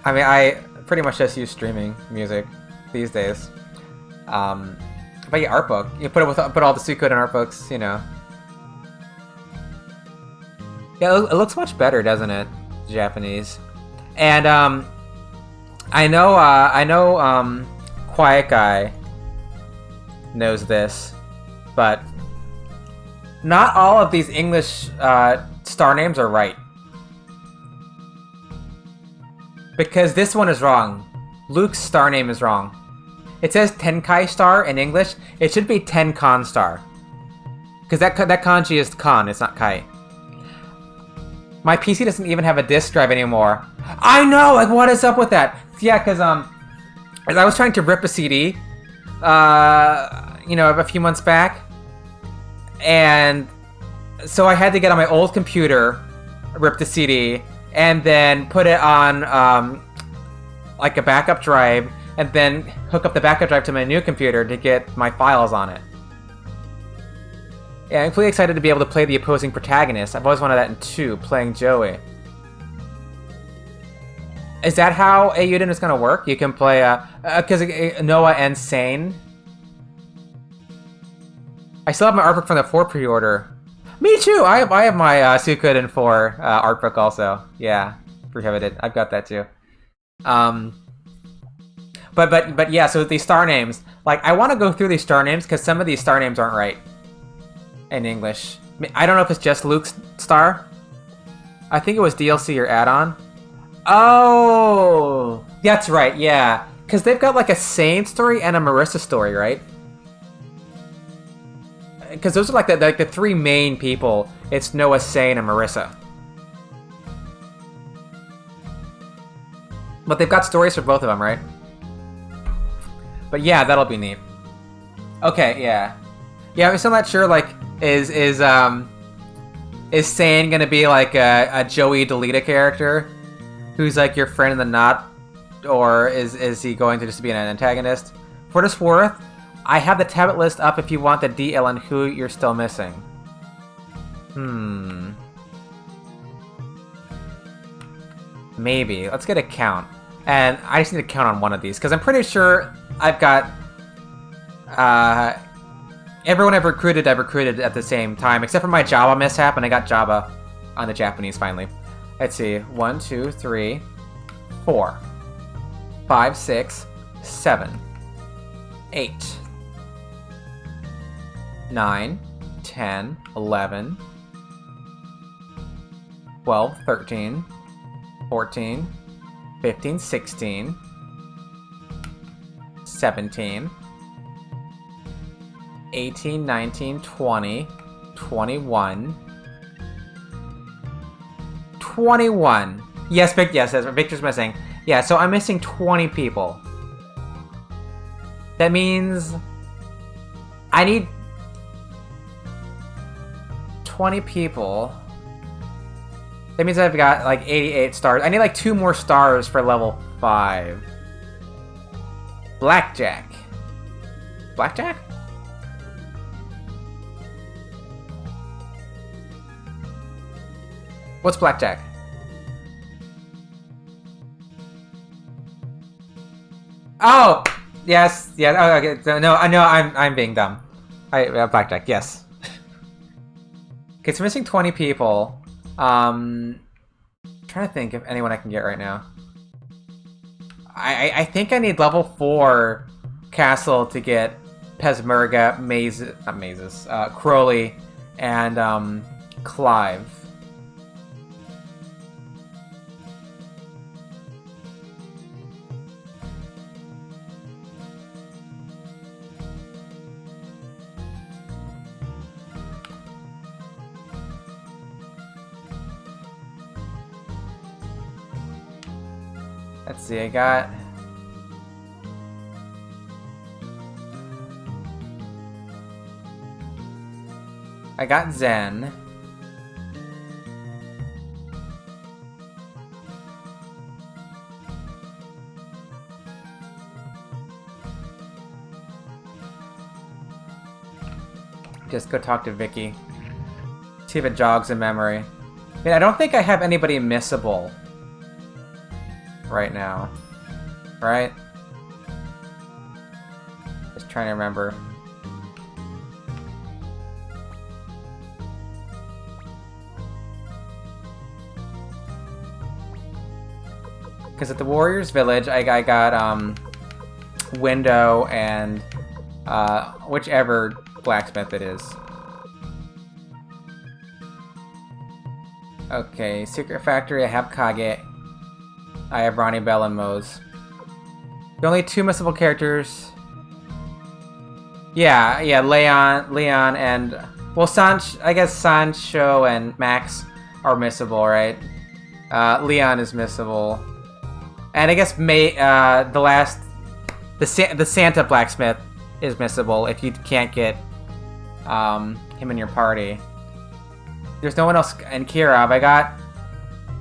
I mean, I pretty much just use streaming music these days. But yeah, art book. You put all the Suikoden art books, you know. Yeah, it looks much better, doesn't it? Japanese. And I know Quiet Guy knows this, but not all of these English star names are right. Because this one is wrong. Luke's star name is wrong. It says Tenkai star in English. It should be Tenkan star. Because that kanji is kan, it's not kai. My PC doesn't even have a disk drive anymore. I know! Like, what is up with that? Yeah, because, as I was trying to rip a CD, you know, a few months back, and so I had to get on my old computer, rip the CD, and then put it on, like a backup drive, and then hook up the backup drive to my new computer to get my files on it. Yeah, I'm completely excited to be able to play the opposing protagonist. I've always wanted that in 2, playing Joey. Is that how Eiyuden is going to work? You can play, because Noah and Sane. I still have my art book from the 4 pre-order. Me too! I have my Suikoden 4 art book also. Yeah, prohibited. I've got that too. But yeah, so with these star names, like, I want to go through these star names because some of these star names aren't right in English. I don't know if it's just Luke's star. I think it was DLC or add-on. Oh, that's right, yeah. Because they've got like a Sane story and a Marissa story, right? Because those are like the 3 main people. It's Noah, Sane, and Marissa. But they've got stories for both of them, right? But yeah, that'll be neat. Okay, yeah. Yeah, I'm still not sure, like, is Sane gonna be like a Joey Delita character? Who's like your friend in the knot? Or is he going to just be an antagonist? For what it's worth, I have the tablet list up if you want the DL and who you're still missing. Maybe. Let's get a count. And I just need to count on one of these, because I'm pretty sure I've got... everyone I've recruited at the same time, except for my Java mishap, and I got Java on the Japanese finally. Let's see. 1, 2, 3, 4, 5, 6, 7, 8, 9, 10, 11, 12, 13, 14, 15, 16, 17, 18, 19, 20, 21, 21. Yes, Victor's missing. Yeah, so I'm missing 20 people. That means I need 20 people. That means I've got like 88 stars. I need like 2 more stars for level 5. Blackjack. Blackjack? What's blackjack? Oh, yes, yeah. Oh, okay. No, I know. I'm being dumb. Blackjack. Yes. Okay, so missing 20 people. Trying to think of anyone I can get right now. I think I need level 4 castle to get Pesmerga, Crowley, and Clive. Let's see, I got Zen. Just go talk to Vicky. See if it jogs in memory. I mean, I don't think I have anybody missable right now, right? Just trying to remember. Because at the Warriors Village, I got Window and whichever blacksmith it is. Okay, Secret Factory, I have Kage. I have Ronnie, Bell, and Mose. The only two missable characters... Yeah, Leon and... Well, I guess Sancho and Max are missable, right? Leon is missable. And I guess the Santa Blacksmith is missable if you can't get him in your party. There's no one else in Kirov. I got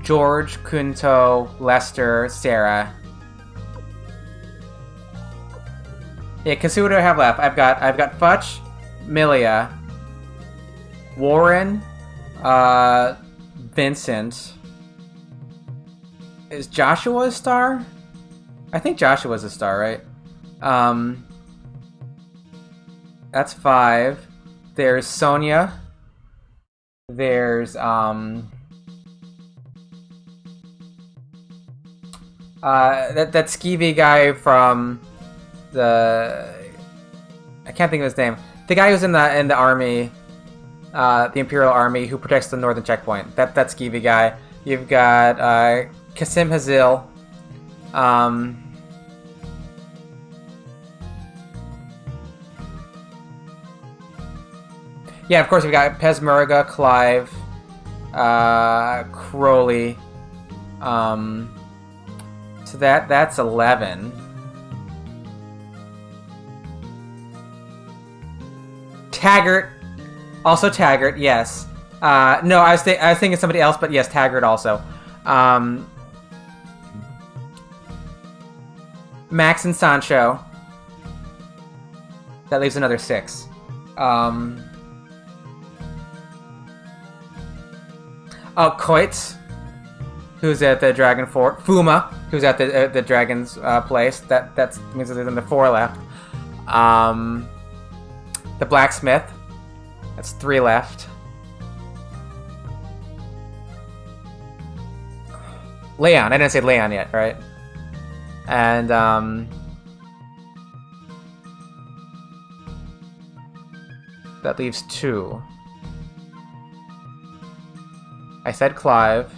George, Kunto, Lester, Sarah. Yeah, cause who do I have left? I've got Futch, Milia, Warren, Vincent. Is Joshua a star? I think Joshua's a star, right? That's 5. There's Sonia. There's that skeevy guy from the... I can't think of his name. The guy who's in the army, the Imperial Army, who protects the northern checkpoint. That skeevy guy. You've got Kasim Hazil. Yeah, of course we've got Pezmerga, Clive, Crowley. So that's 11. Taggart, also Taggart, yes. No, I was thinking somebody else, but yes, Taggart also. Max and Sancho. That leaves another 6. Koitz, who's at the Dragon Fort. Fuma, who's at the Dragon's place. That means there's only 4 left. The Blacksmith. That's 3 left. Leon. I didn't say Leon yet, right? And that leaves 2. I said Clive.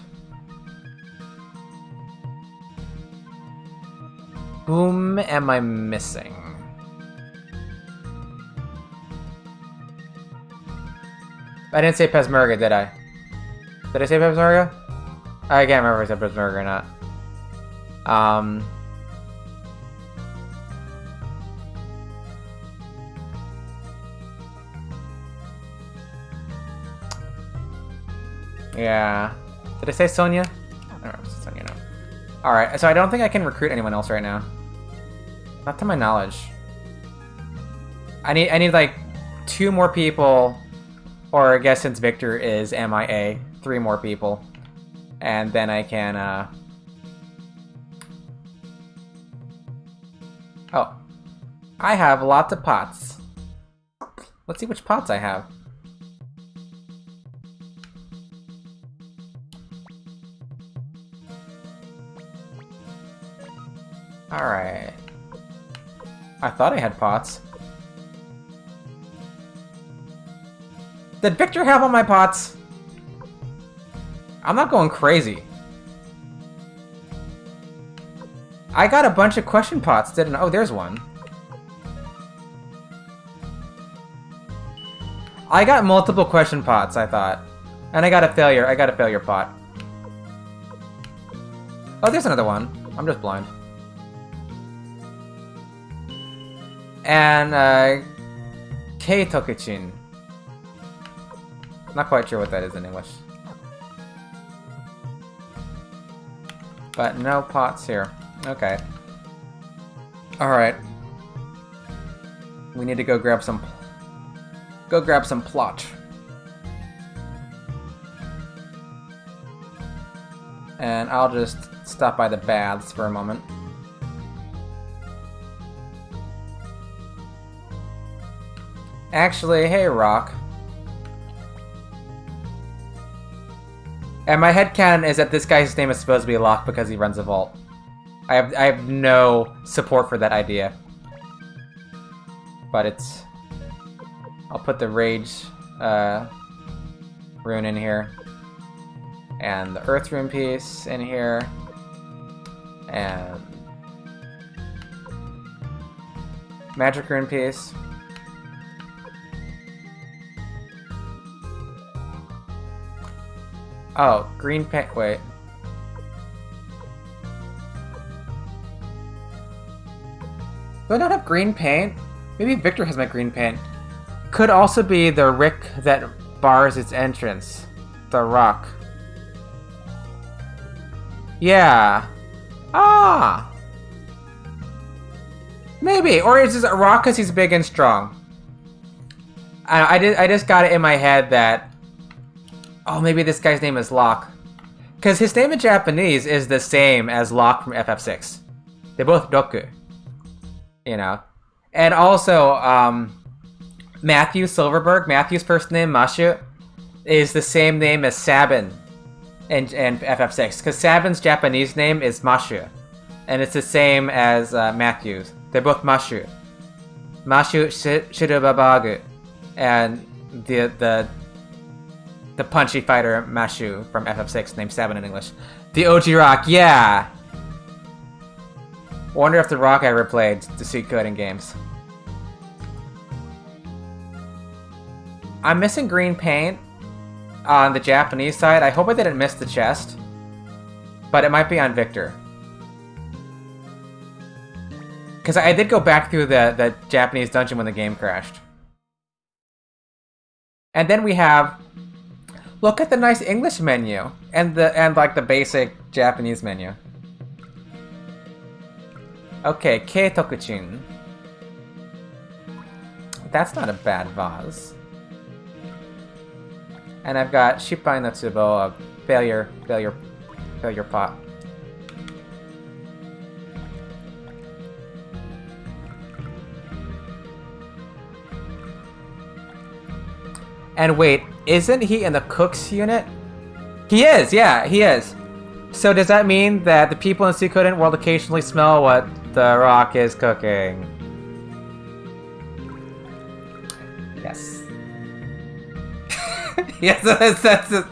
Whom am I missing? I didn't say Pezmerga, did I? Did I say Pezmerga? I can't remember if I said Pezmerga or not. Yeah. Did I say Sonia? I don't know if I said Sonia, no. Alright, so I don't think I can recruit anyone else right now. Not to my knowledge. I need like 2 more people, or I guess since Victor is MIA, 3 more people. And then I can, Oh. I have lots of pots. Let's see which pots I have. Alright. I thought I had pots. Did Victor have all my pots? I'm not going crazy. I got a bunch of question pots, didn't I? Oh, there's one. I got multiple question pots, I thought. And I got a failure pot. Oh, there's another one. I'm just blind. And, Kei Tokichin. Not quite sure what that is in English. But no pots here. Okay. Alright. We need to go grab some plot. And I'll just stop by the baths for a moment. Actually, hey Rock. And my headcanon is that this guy's name is supposed to be Locke because he runs a vault. I have no support for that idea. But it's... I'll put the Rage rune in here. And the Earth rune piece in here. And Magic Rune piece. Oh, green paint. Wait. Do I not have green paint? Maybe Victor has my green paint. Could also be the rick that bars its entrance. The rock. Yeah. Ah! Maybe. Or is this a rock because he's big and strong? I just got it in my head that... Oh, maybe this guy's name is Locke. Because his name in Japanese is the same as Locke from FF6. They're both Doku. You know? And also, Matthew Silverberg, Matthew's first name, Mashu, is the same name as Sabin in FF6. Because Sabin's Japanese name is Mashu. And it's the same as Matthew's. They're both Mashu. Mashu Shirubabagu. And the punchy fighter Mashu from FF6 named Sabin in English. The OG Rock, yeah! Wonder if the Rock ever played the Suikoden games. I'm missing green paint on the Japanese side. I hope I didn't miss the chest. But it might be on Victor. Because I did go back through the Japanese dungeon when the game crashed. And then we have... Look at the nice English menu. And like the basic Japanese menu. Okay, Keitokuchin. That's not a bad vase. And I've got Shippai no Tsubo, a failure pot. And wait, isn't he in the cook's unit? He is, yeah, he is. So does that mean that the people in Suikoden will occasionally smell what the Rock is cooking? Yes. Yes, that's it.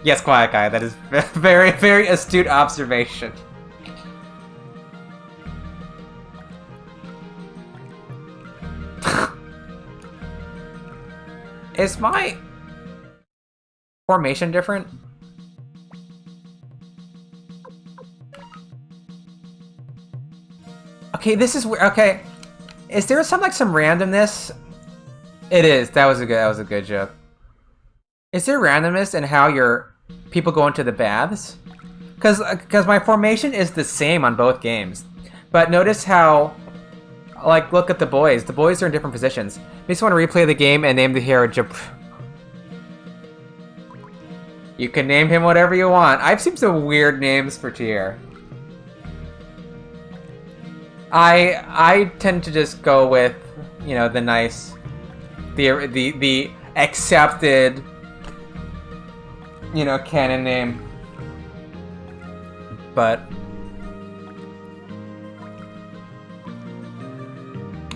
Yes, Quiet Guy, that is very, very astute observation. Is my formation different? Okay, this is weird. Okay, is there some randomness? It is. That was a good joke. Is there randomness in how your people go into the baths? Because my formation is the same on both games, but notice how, like, look at the boys. The boys are in different positions. I just want to replay the game and name the hero You can name him whatever you want. I've seen some weird names for Tyr. I tend to just go with, you know, the nice, the accepted, you know, canon name. But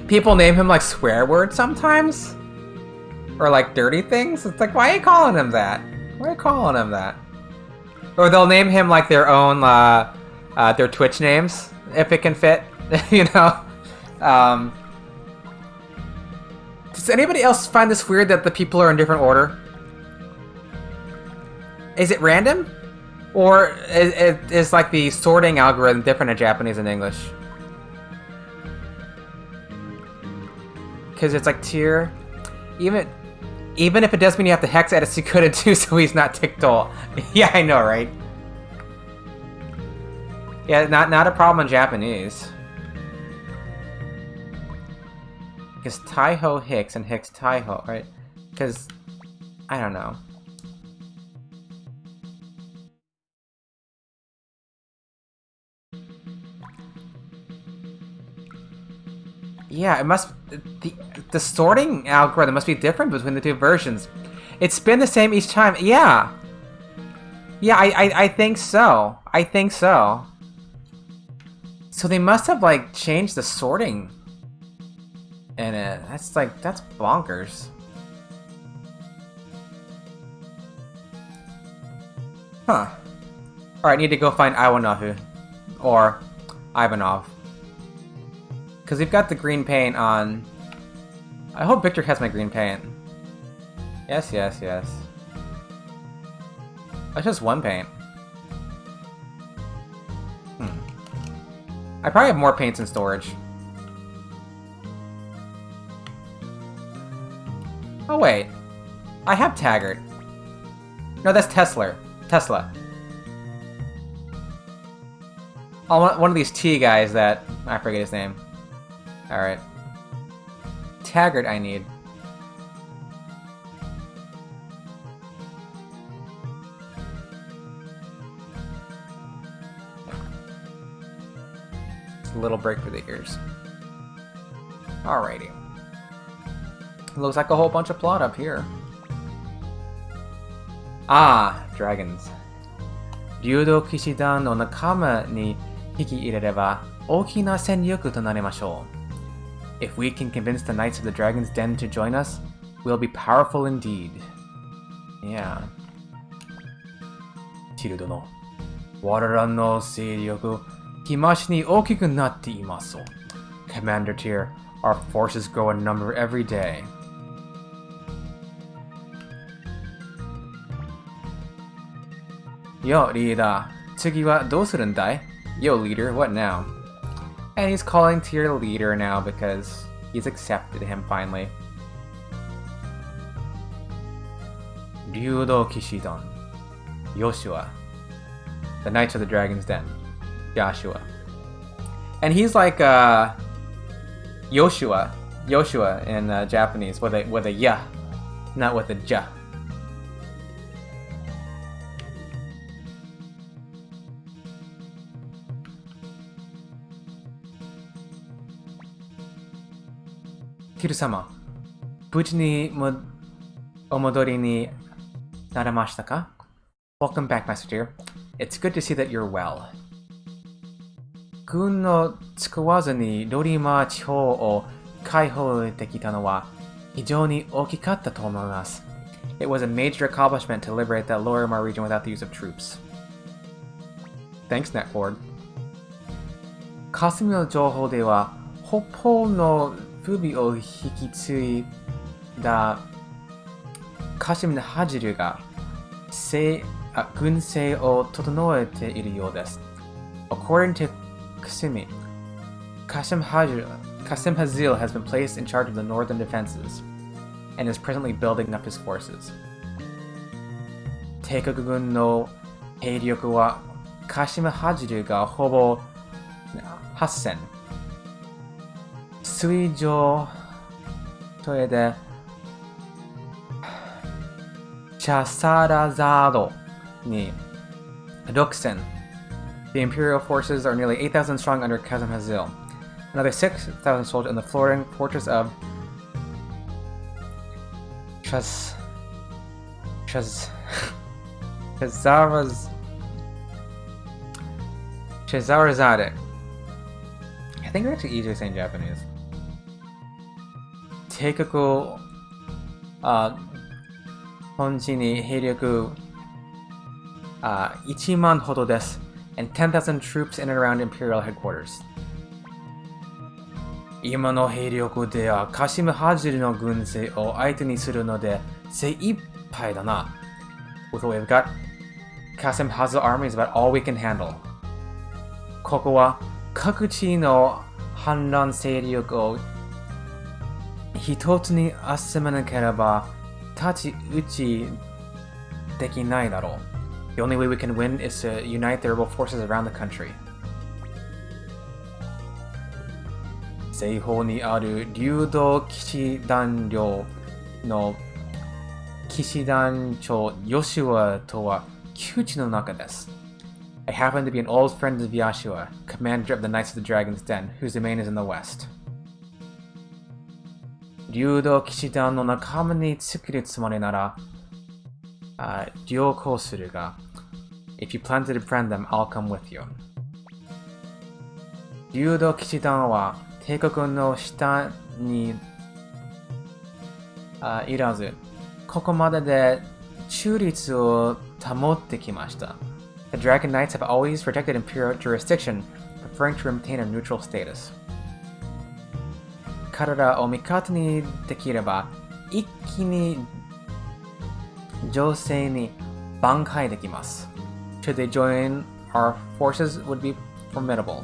people name him like swear words sometimes, or like dirty things. It's like, why are you calling him that? Why are you calling him that? Or they'll name him like their own, their Twitch names if it can fit. You know? Does anybody else find this weird that the people are in different order? Is it random? Or is like the sorting algorithm different in Japanese and English? Because it's like tier... Even if it does mean you have to hex edit Suikoden too, so he's not Tiktol. Yeah, I know, right? Yeah, not a problem in Japanese. Because Taiho Hicks and Hicks Taiho, right? Because, I don't know. Yeah, it must... The sorting algorithm must be different between the two versions. It's been the same each time. Yeah. Yeah, I think so. I think so. So they must have, like, changed the sorting in it. That's bonkers. Huh. Alright, I need to go find Iwanahu. Or Ivanov. Because we've got the green paint on... I hope Victor has my green paint. Yes, yes, yes. That's just one paint. I probably have more paints in storage. Oh wait. I have Taggart. No, that's Tesla. Oh, one of these T guys that... I forget his name. Alright. Taggart I need. Just a little break for the ears. Alrighty. Looks like a whole bunch of plot up here. Ah, dragons. 流動騎士団の仲間に引き入れれば大きな戦力となりましょう。If we can convince the Knights of the Dragon's Den to join us, we'll be powerful indeed. Yeah. チル殿、我らの勢力、日増しに大きくなっています。Commander Tyr, our forces grow in number every day. Yo, leader, 次はどうするんだい? Yo, leader, what now? And he's calling Tyr leader now because he's accepted him finally. 流動騎士団 Yoshua. The Knights of the Dragon's Den. Joshua. And he's like Yoshua in Japanese with a ya, not with a ja. Tyr-sama, 無事にお戻りになれましたか? Welcome back, Master Tyr. It's good to see that you're well. 軍の使わずにロリマ地方を解放できたのは非常に大きかったと思います。It was a major accomplishment to liberate that Lorimar region without the use of troops. Thanks, Netford. 霞の情報では北方の不備を引き継いだカシムハジルが軍勢を整えているようです。According to Qasimi, Qasim Hazil has been placed in charge of the northern defenses and is presently building up his forces. 帝国軍の兵力はカシムハジルがほぼ8000。水上トエでチャサラザードに6000. The Imperial forces are nearly 8,000 strong under Kazim Hazil. Another 6,000 soldiers in the floating fortress of Chezarazade. I think they're actually easier to say in Japanese. 帝国本地に兵力1万ほどです and 10,000 troops in and around Imperial headquarters. 今の兵力ではカシムハジルの軍勢を相手にするので精一杯だな。With what we've got, Qasim Hazil army is about all we can handle. ここは各地の反乱勢力を一つに集めなければ太刀打ちできないだろう。The only way we can win is to unite the rebel forces around the country. 西方にある流動騎士団領の騎士団長ヨシュアとは旧知の仲です。I happen to be an old friend of Yashua, commander of the Knights of the Dragon's Den, whose domain is in the west. 流動騎士団の仲間に作るつもりなら、良好するが、if you plan to befriend them, I'll come with you. 流動騎士団は帝国の下にいらず、ここまでで中立を保ってきました。The Dragon Knights have always rejected imperial jurisdiction, preferring to maintain a neutral status. 彼らを味方にできれば、一気に情勢に挽回できます。Should they join, our forces would be formidable.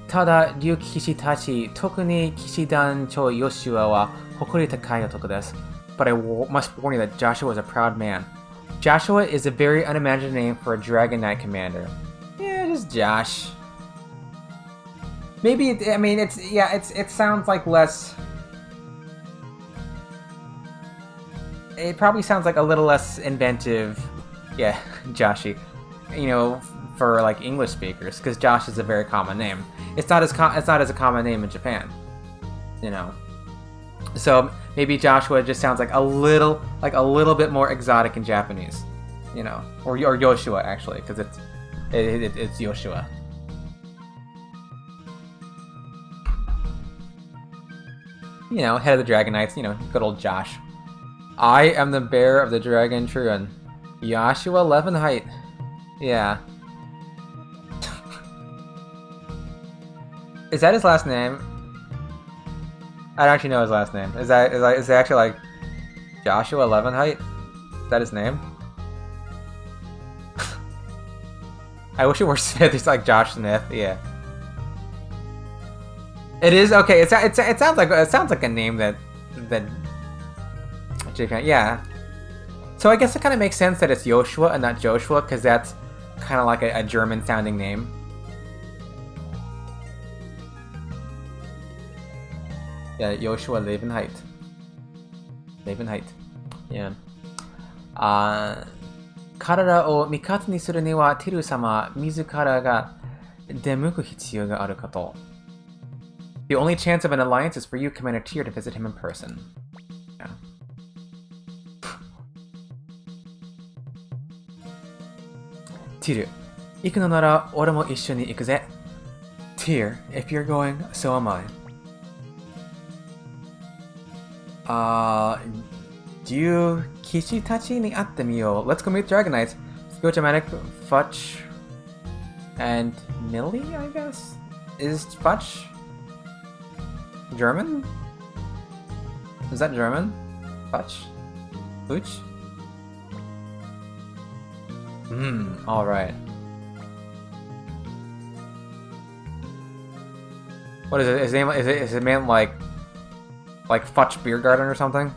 ただ、竜騎士たち、特に騎士団長ヨシュアは誇り高い男です。But I must warn you that Joshua is a proud man. Joshua is a very unimagined name for a Dragon Knight commander. Yeah, just Josh. Maybe, it sounds like less... It probably sounds like a little less inventive. Yeah, Joshi. You know, for like English speakers, because Josh is a very common name. It's not as a common name in Japan. You know. So maybe Joshua just sounds like a little bit more exotic in Japanese. You know. Or Yoshua actually, because it's Yoshua. You know, head of the Dragon Knights, you know, good old Josh. I am the bearer of the Dragon Truan. Joshua Levenheit. Yeah. Is that his last name? I don't actually know his last name. Is it actually like Joshua Levenheit? Is that his name? I wish it were Smith. It's like Josh Smith. Yeah. It is okay. It sounds like a name that Japan. Yeah. So I guess it kind of makes sense that it's Joshua and not Joshua, because that's kind of like a German-sounding name. Yeah, Joshua Levenheit. Levenheit. Yeah. 彼らを味方にするにはティル様自らが出向く必要があるかと。The only chance of an alliance is for you, Commander Tyr, to visit him in person. Yeah. Tyr, 行くのなら俺も一緒に行くぜ。Tyr, if you're going, so am I. 竜騎士たちに会ってみよう。Let's go meet Dragon Knights. Let's go to Manic, Futch, and Millie, I guess? Is Futch German? Is that German? Futch? Pooch? Alright. What is it? His name is it meant like Futch Beer Garden or something?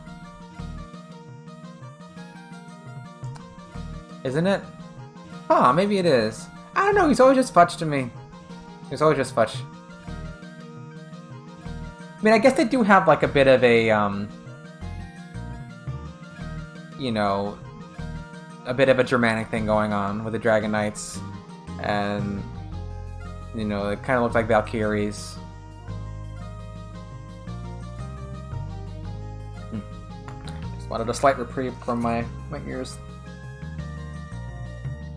Isn't it? Huh, maybe it is. I don't know, he's always just Futch to me. He's always just Futch. I mean, I guess they do have like a bit of a, you know, a bit of a Germanic thing going on with the Dragon Knights. And, you know, it kind of looks like Valkyries. Just wanted a slight reprieve from my ears.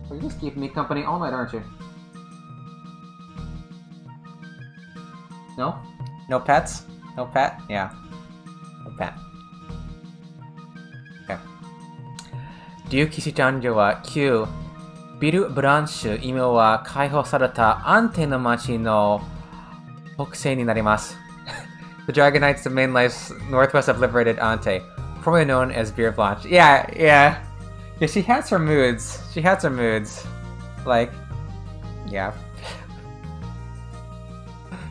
You're just keeping me company all night, aren't you? No? No pets? No pet? Yeah. No pet. Okay. 竜騎士誕生は旧ビル・ブランシュ今は解放されたアンテの町の北西になります。The Dragon Knights, the main lives northwest of liberated Ante, formerly known as Beer Blanche. Yeah, she has her moods. She has her moods. Like, yeah.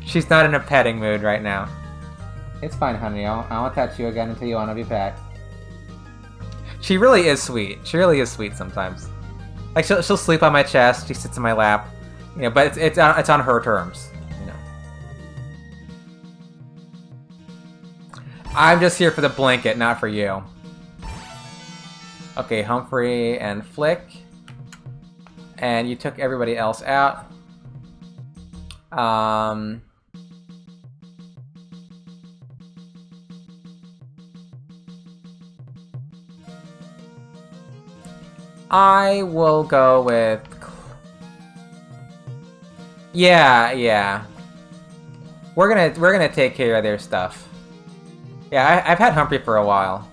She's not in a petting mood right now. It's fine, honey. I won't touch you again until you want to be pet. She really is sweet. She really is sweet sometimes. Like, she'll sleep on my chest. She sits in my lap. You know, but it's on her terms. You know. I'm just here for the blanket, not for you. Okay, Humphrey and Flick. And you took everybody else out. I will go with... Yeah. We're gonna take care of their stuff. Yeah, I've had Humphrey for a while.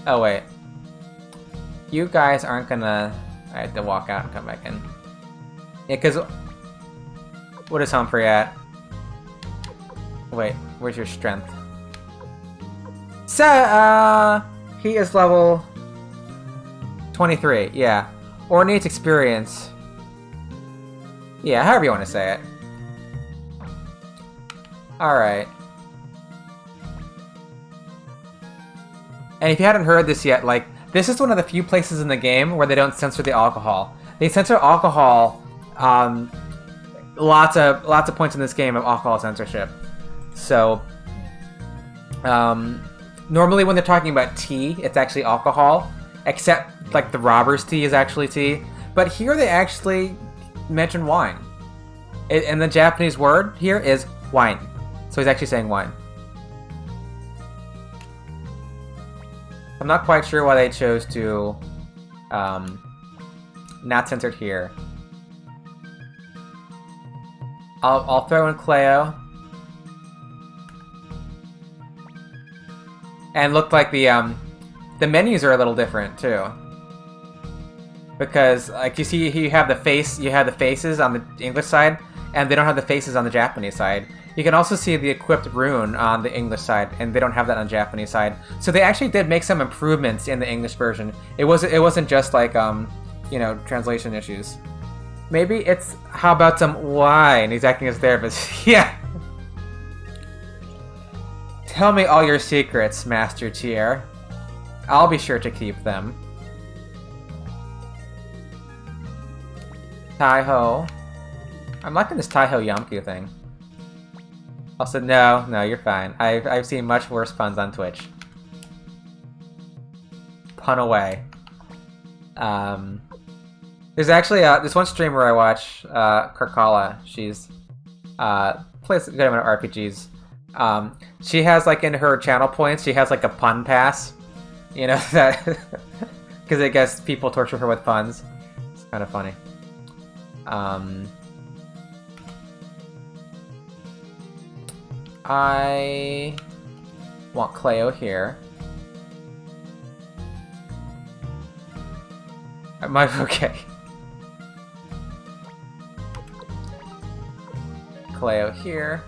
Oh, wait. You guys aren't gonna I had to walk out and come back in. Yeah, because... What is Humphrey at? Wait, where's your strength? So, he is level 23, yeah. Or needs experience. Yeah, however you want to say it. Alright. And if you hadn't heard this yet, like, this is one of the few places in the game where they don't censor the alcohol. They censor alcohol, lots of points in this game of alcohol censorship. So, normally when they're talking about tea, it's actually alcohol, except, like, the robber's tea is actually tea. But here they actually mention wine. And the Japanese word here is wine. So he's actually saying wine. I'm not quite sure why they chose to not censored here. I'll throw in Cleo. And look like the menus are a little different too. Because like you see you have the faces on the English side, and they don't have the faces on the Japanese side. You can also see the equipped rune on the English side, and they don't have that on the Japanese side. So they actually did make some improvements in the English version. It wasn't just like translation issues. Maybe it's how about some wine? He's acting as therapist. Yeah. Tell me all your secrets, Master Tier. I'll be sure to keep them. Taiho. I'm liking this Taiho Yamku thing. Also, no, you're fine. I've seen much worse puns on Twitch. Pun away. There's actually this one streamer I watch, Karkala. She's plays a good amount of RPGs. She has like in her channel points, she has like a pun pass. You know that because I guess people torture her with puns. It's kind of funny. I want Cleo here. Okay. Cleo here.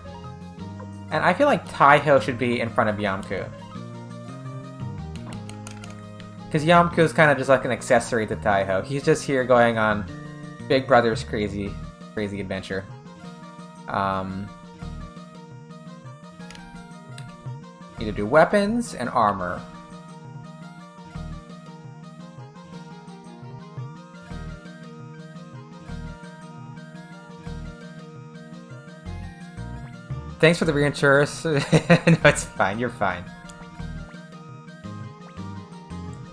And I feel like Taiho should be in front of Yamku. Because Yamku is kind of just like an accessory to Taiho. He's just here going on Big Brother's crazy adventure. Need to do weapons and armor. Thanks for the reinsurers. No, it's fine. You're fine.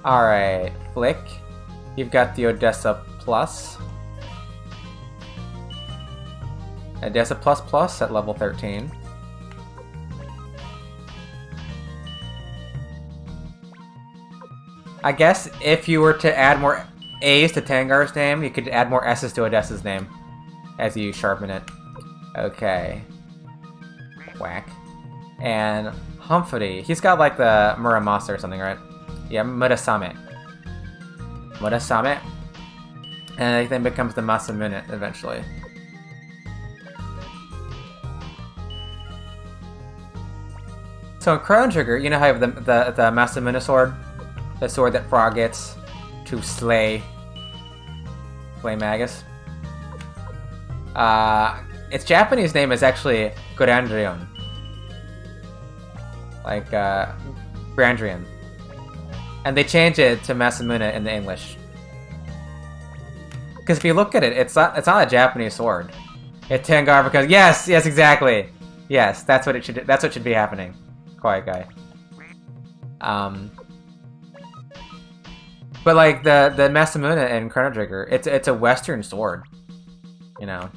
Alright, Flick. You've got the Odessa Plus. Odessa Plus Plus at level 13. I guess if you were to add more A's to Tangar's name, you could add more S's to Odessa's name as you sharpen it. Okay. Whack. And Humphrey. He's got like the Muramasa or something, right? Yeah, Murasame. Murasame. And it then becomes the Masamune eventually. So in Chrono Trigger, you know how you have the Masamune sword? The sword that Frog gets to slay Magus. Its Japanese name is actually Grandrion. Like, Grandrion. And they changed it to Masamune in the English. Because if you look at it, it's not a Japanese sword. It's Tengar because yes, exactly. Yes, that's what should be happening. Quiet guy. But like the Masamune in Chrono Trigger, it's a Western sword. You know.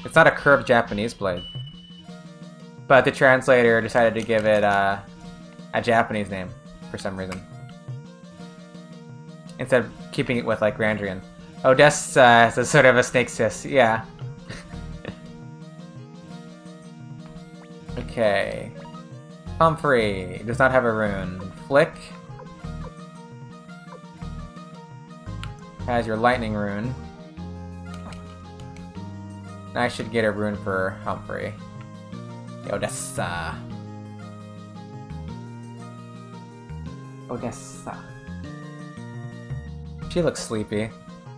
It's not a curved Japanese blade. But the translator decided to give it a Japanese name for some reason. Instead of keeping it with like Grandrian. Odessa is a sort of a snake's fist, yeah. Okay. Humphrey does not have a rune. Flick. has your lightning rune. And I should get a rune for Humphrey. Odessa. Odessa. She looks sleepy.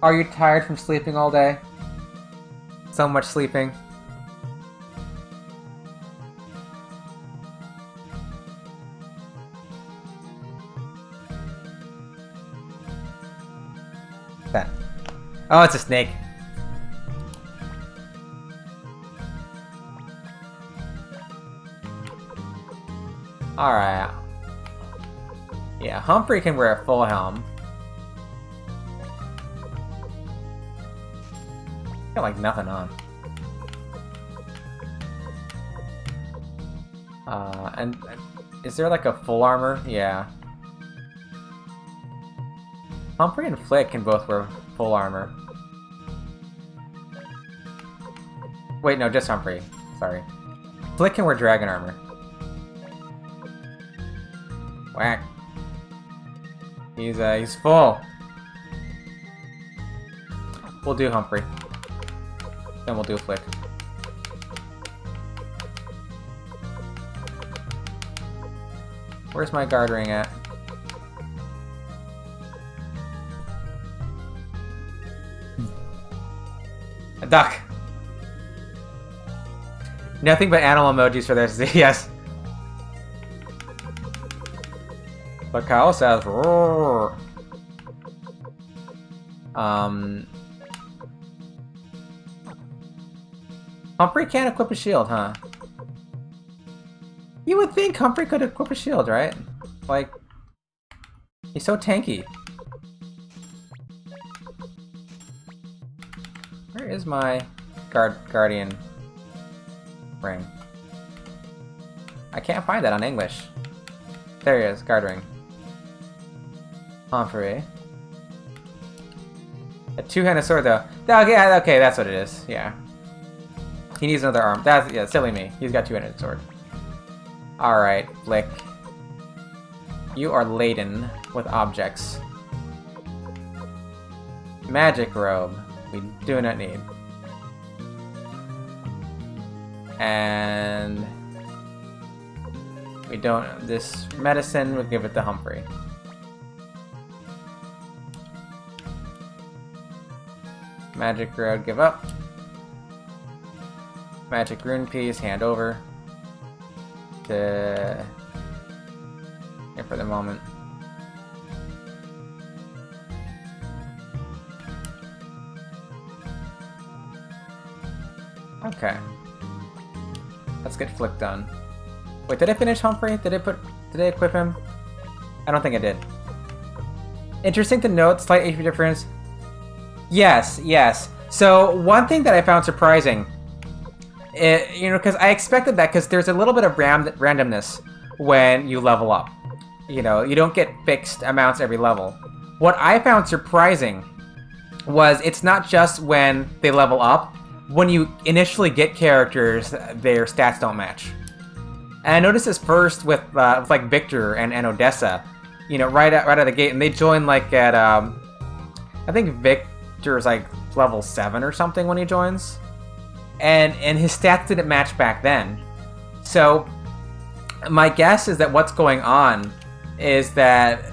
Are you tired from sleeping all day? So much sleeping. That. Oh, it's a snake. Alright. Yeah, Humphrey can wear a full helm. Got like nothing on. And is there like a full armor? Yeah. Humphrey and Flick can both wear full armor. Wait, no, just Humphrey. Sorry. Flick can wear dragon armor. Whack. He's full. We'll do Humphrey. Then we'll do Flick. Where's my guard ring at? A duck! Nothing but animal emojis for this, yes. The cow says roar. Humphrey can't equip a shield, huh? You would think Humphrey could equip a shield, right? Like, he's so tanky. Where is my guardian ring? I can't find that on English. There he is, guard ring. Humphrey. A two-handed sword, though. Okay, that's what it is. Yeah. He needs another arm. That's, yeah, silly me. He's got two-handed sword. Alright, Flick. You are laden with objects. Magic robe. We do not need. And we don't. This medicine, we'll give it to Humphrey. Magic robe, give up. Magic rune piece, hand over. Here for the moment. Okay. Let's get Flick done. Wait, did I finish Humphrey? Did I equip him? I don't think I did. Interesting to note, slight HP difference. Yes, yes. So one thing that I found surprising, because I expected that because there's a little bit of randomness when you level up. You know, you don't get fixed amounts every level. What I found surprising was it's not just when they level up. When you initially get characters, their stats don't match. And I noticed this first with like Victor and Odessa, you know, right out of the gate, and they join like at I think Victor's like level 7 or something when he joins, and his stats didn't match back then. So my guess is that what's going on is that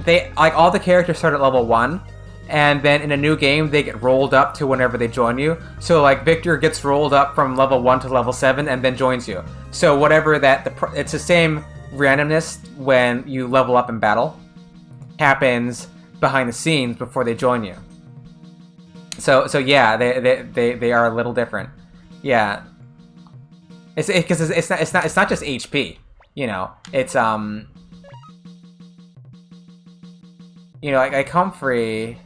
they like all the characters start at level 1. And then in a new game, they get rolled up to whenever they join you. So like Victor gets rolled up from level 1 to level 7 and then joins you. So whatever it's the same randomness when you level up in battle happens behind the scenes before they join you. So yeah, they are a little different. Yeah, it's not just HP. You know, it's you know, like Humphrey.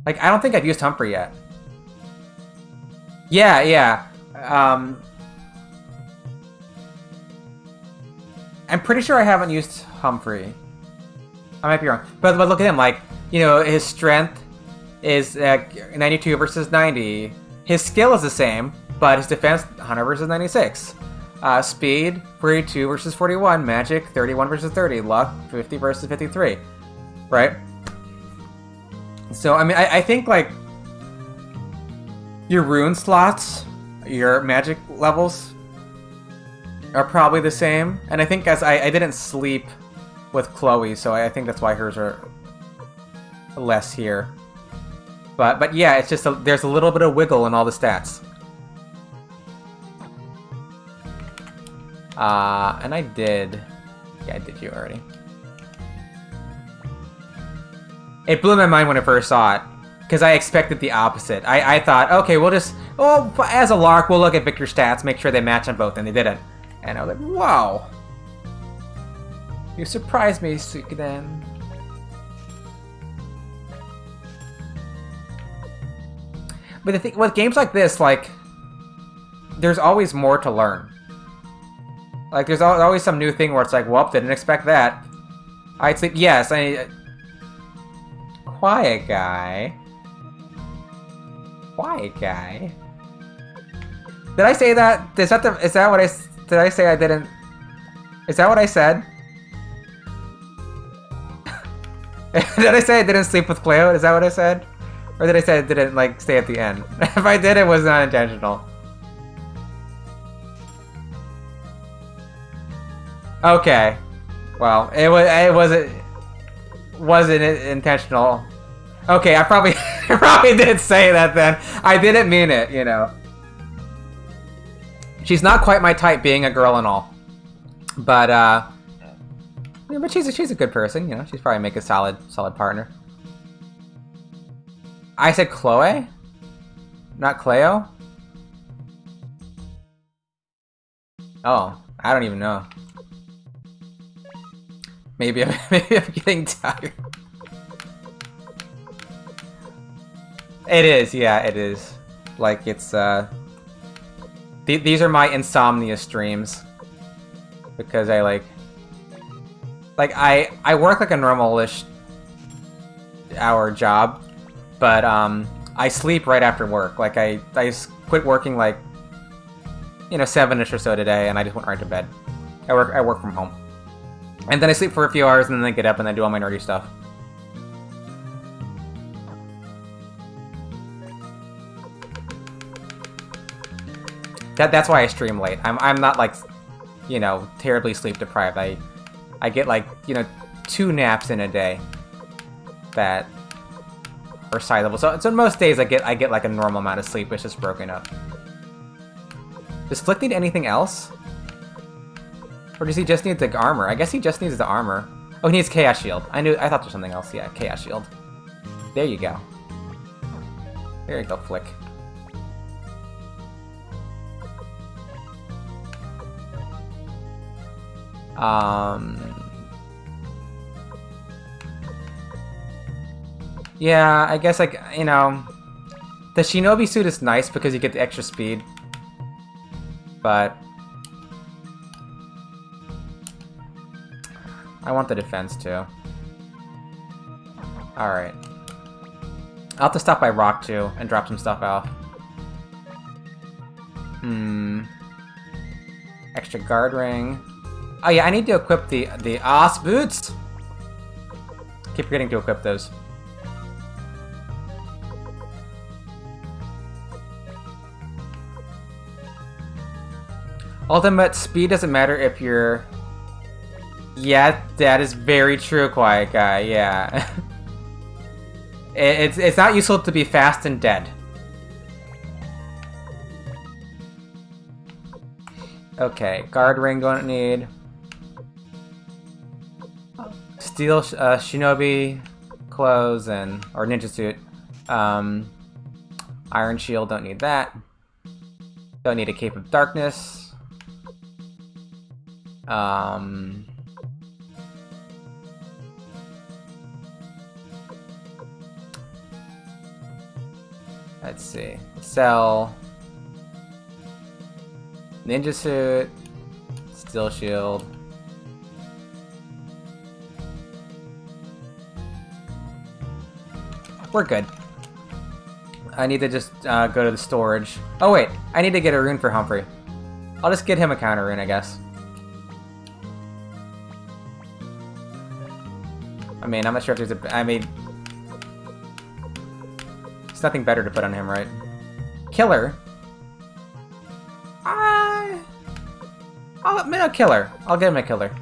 Like, I don't think I've used Humphrey yet. Yeah. I'm pretty sure I haven't used Humphrey. I might be wrong. But look at him, like, you know, his strength is 92 versus 90. His skill is the same, but his defense 100 versus 96. Speed 42 versus 41. Magic 31 versus 30. Luck 50 versus 53. Right? So, I mean, I think, like, your rune slots, your magic levels are probably the same. And I think as I didn't sleep with Chloe, so I think that's why hers are less here. But yeah, it's just there's a little bit of wiggle in all the stats. And I did... Yeah, I did you already. It blew my mind when I first saw it, because I expected the opposite. I thought, okay, we'll just... Well, as a lark, we'll look at Victor's stats, make sure they match on both, and they didn't. And I was like, wow. You surprised me, Suikoden. But the thing with games like this, like, there's always more to learn. Like, there's always some new thing where it's like, well, didn't expect that. I'd sleep. Yes, quiet guy. Quiet guy. Did I say that? Is that what I... Did I say I didn't... Is that what I said? Did I say I didn't sleep with Cleo? Is that what I said? Or did I say I didn't, like, stay at the end? If I did, it was not intentional. Okay. Well, it wasn't intentional. Okay, I probably did say that then. I didn't mean it, you know. She's not quite my type, being a girl and all. But yeah, but she's a good person, you know. She's probably make a solid partner. I said Chloe, not Cleo. Oh, I don't even know. Maybe I'm getting tired. It is, yeah, it is. Like, it's these are my insomnia streams, because I I work like a normal-ish hour job, but I sleep right after work. Like, I quit working, like, you know, 7-ish or so today, and I just went right to bed. I work from home. And then I sleep for a few hours, and then I get up and I do all my nerdy stuff. That's why I stream late. I'm not, like, you know, terribly sleep deprived. I get, like, you know, 2 naps in a day that are sizable. So most days I get like a normal amount of sleep. It's just broken up. Does Flick need anything else? Or does he just need the armor? I guess he just needs the armor. Oh, he needs Chaos Shield. I thought there's something else. Yeah, Chaos Shield. There you go. There you go, Flick. Yeah, I guess, like, you know, the Shinobi suit is nice because you get the extra speed, but I want the defense too. Alright. I'll have to stop by Rock too and drop some stuff off. Extra guard ring. Oh yeah, I need to equip the ass boots. Keep forgetting to equip those. Ultimate speed doesn't matter if you're... Yeah, that is very true, Quiet Guy, yeah. It's not useful to be fast and dead. Okay, guard ring don't need. Steel shinobi clothes or ninja suit. Iron shield, don't need that. Don't need a cape of darkness. Let's see. Sell. Ninja suit. Steel shield. We're good. I need to just go to the storage. Oh wait, I need to get a rune for Humphrey. I'll just get him a counter rune, I guess. I mean, I'm not sure if there's a... I mean... There's nothing better to put on him, right? Killer? I'll admit a killer. I'll give him a killer.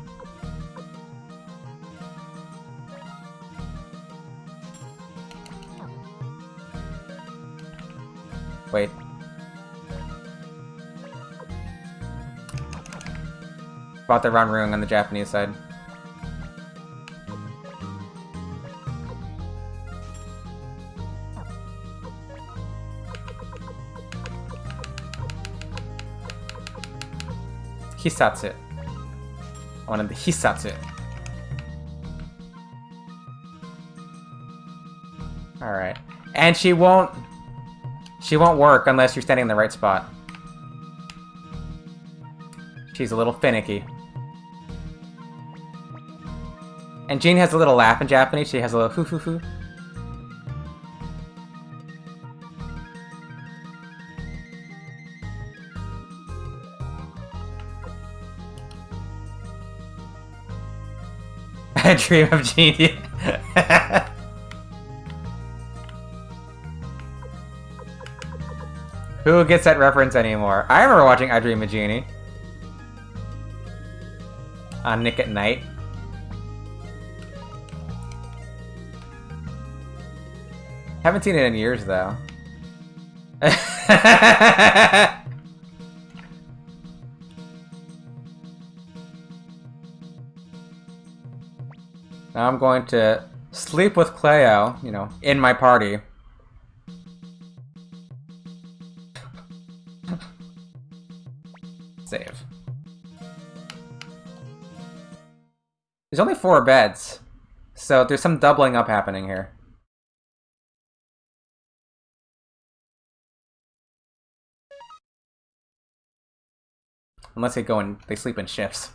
Wait. About the run ruin on the Japanese side. Hisatsu. I wanted the Hisatsu. Alright. And she won't work unless you're standing in the right spot. She's a little finicky. And Jean has a little laugh in Japanese. She has a little hoo hoo hoo. A dream of genius. Who gets that reference anymore? I remember watching I Dream of Jeannie on Nick at Night. Haven't seen it in years though. Now I'm going to sleep with Cleo, you know, in my party. Save. There's only 4 beds, so there's some doubling up happening here. Unless they sleep in shifts.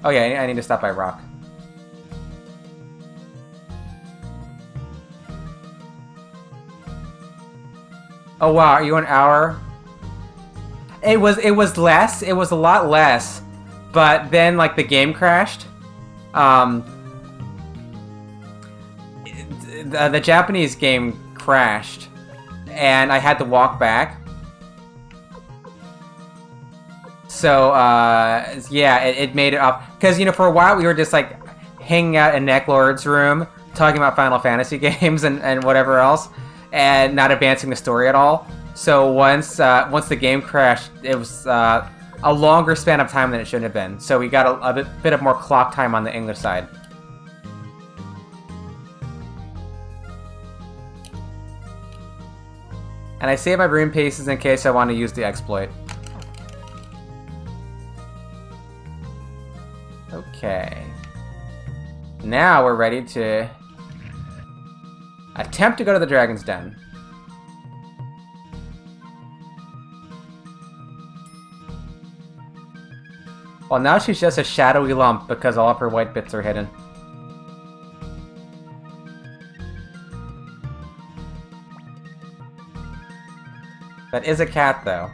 Oh yeah, I need to stop by Rock. Oh wow, are you an hour? It was less. It was a lot less, but then like the game crashed. The Japanese game crashed, and I had to walk back. So yeah, it made it up because, you know, for a while we were just like hanging out in Necklord's room talking about Final Fantasy games and whatever else, and not advancing the story at all. So once the game crashed, it was a longer span of time than it should have been. So we got a bit of more clock time on the English side. And I save my rune pieces in case I want to use the exploit. Okay. Now we're ready to attempt to go to the Dragon's Den. Well, now she's just a shadowy lump because all of her white bits are hidden. That is a cat, though.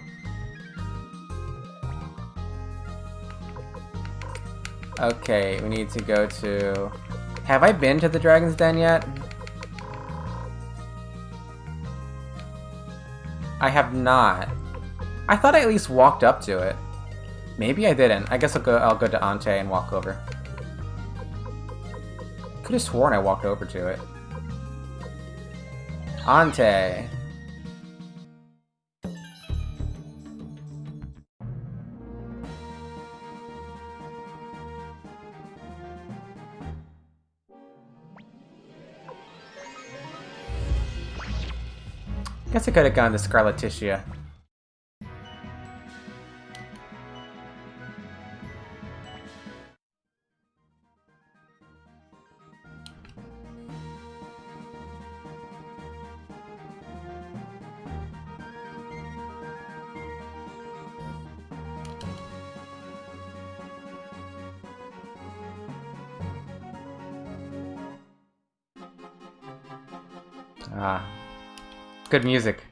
Okay, we need to go to... Have I been to the Dragon's Den yet? I have not. I thought I at least walked up to it. Maybe I didn't. I guess I'll go to Ante and walk over. Could have sworn I walked over to it. Ante. Guess I could have gone to Scarlet Titia. Ah. Good music.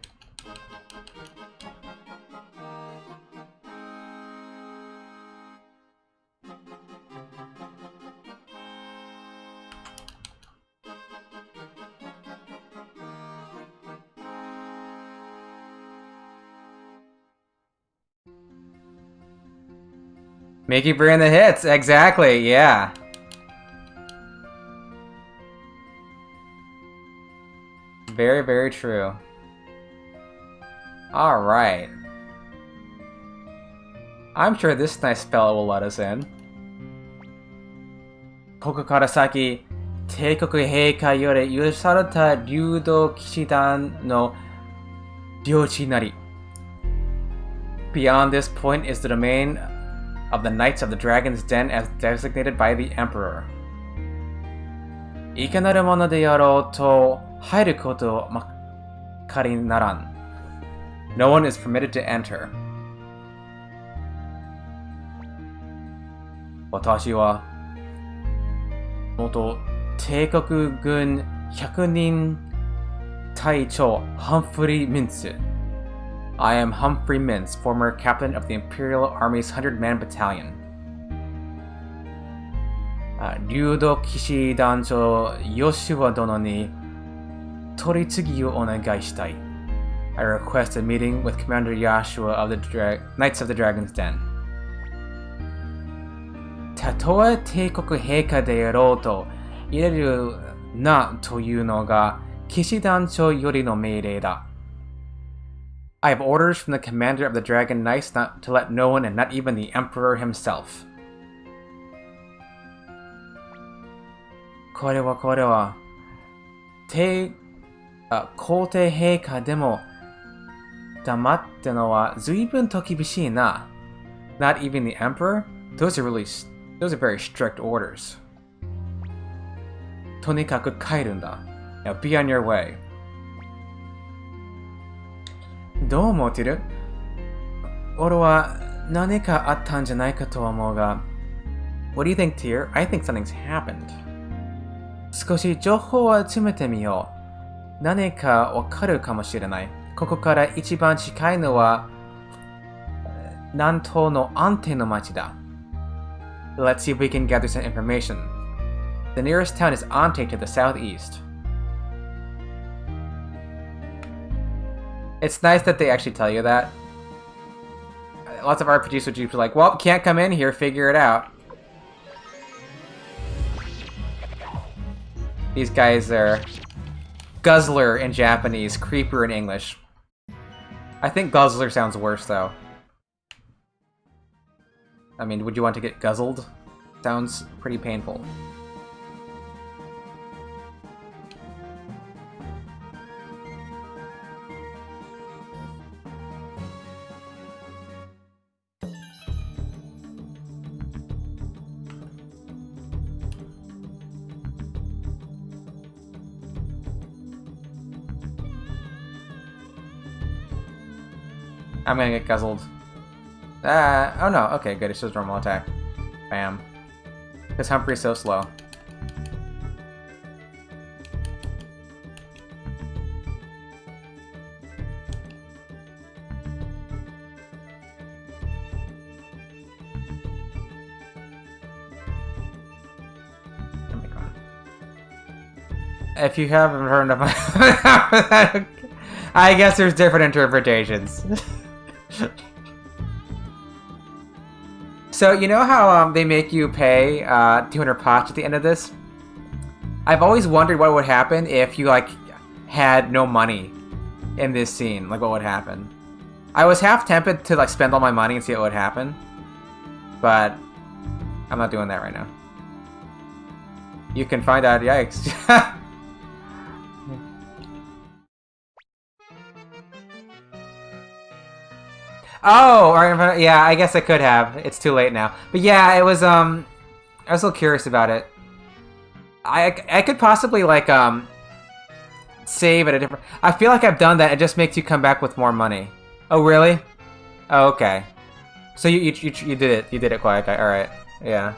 Mickey bringing the hits, exactly, yeah. Very, very true. Alright. I'm sure this nice fellow will let us in. ここから先、帝国陛下より許された流動騎士団の領地なり。Beyond this point is the domain of the Knights of the Dragon's Den as designated by the Emperor. いかなるものであろうと入ることをまかりならん。No one is permitted to enter. 私は元帝国軍100人隊長 Humphrey Mintz. I am Humphrey Mintz, former captain of the Imperial Army's 100-man battalion. 流動騎士団長ヨシュア殿に取り次ぎをお願いしたい。I request a meeting with Commander Yashua of the Knights of the Dragon's Den. たとえ帝国陛下であろうと入れるなというのが騎士団長よりの命令だ。I have orders from the commander of the Dragon Knights not to let no one, and not even the Emperor himself. これは皇帝陛下でも黙ってのは随分と厳しいな。Not even the Emperor? Those are very strict orders. とにかく帰るんだ。Now be on your way. どう思ってる？俺は何かあったんじゃないかと思うが。What do you think, Tyr? I think something's happened. 少し情報を集めてみよう。何かわかるかもしれない。ここから一番近いのは南東の安定の町だ。Let's see if we can gather some information. The nearest town is Ante to the southeast. It's nice that they actually tell you that. Lots of RPGs would be like, well, can't come in here, figure it out. These guys are Guzzler in Japanese, Creeper in English. I think Guzzler sounds worse, though. I mean, would you want to get guzzled? Sounds pretty painful. I'm gonna get guzzled. Oh no, okay, good, it's just normal attack. Bam. Because Humphrey's so slow. If you haven't heard of my... I guess there's different interpretations. So, you know how they make you pay 200 pots at the end of this? I've always wondered what would happen if you, like, had no money in this scene. Like, what would happen? I was half tempted to, like, spend all my money and see what would happen. But I'm not doing that right now. You can find out, yikes. Oh, yeah, I guess I could have. It's too late now. But yeah, it was, I was a little curious about it. I could possibly, like, save at a different... I feel like I've done that. It just makes you come back with more money. Oh, really? Oh, okay. So you did it. You did it quite okay. Alright. Yeah.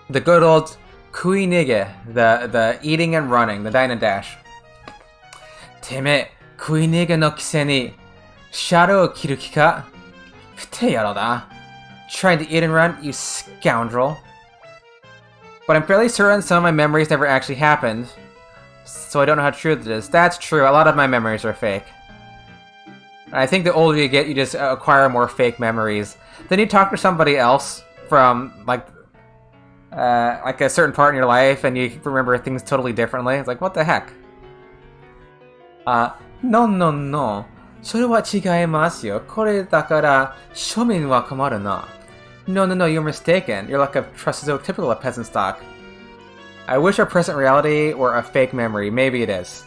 The good old kuinige. The eating and running. The dine and dash. てめえ、食い逃げのくせに、シャドウを切る気か？不定野郎だ。Trying to eat and run, you scoundrel. But I'm fairly certain some of my memories never actually happened, so I don't know how true it is. That's true, a lot of my memories are fake. I think the older you get, you just acquire more fake memories. Then you talk to somebody else from like a certain part in your life, and you remember things totally differently. It's like, what the heck? No, no, no. それは違いますよ。これだから庶民は困るな。No, no, no, you're mistaken. Your lack of trust is so typical of peasant stock. I wish our present reality were a fake memory. Maybe it is.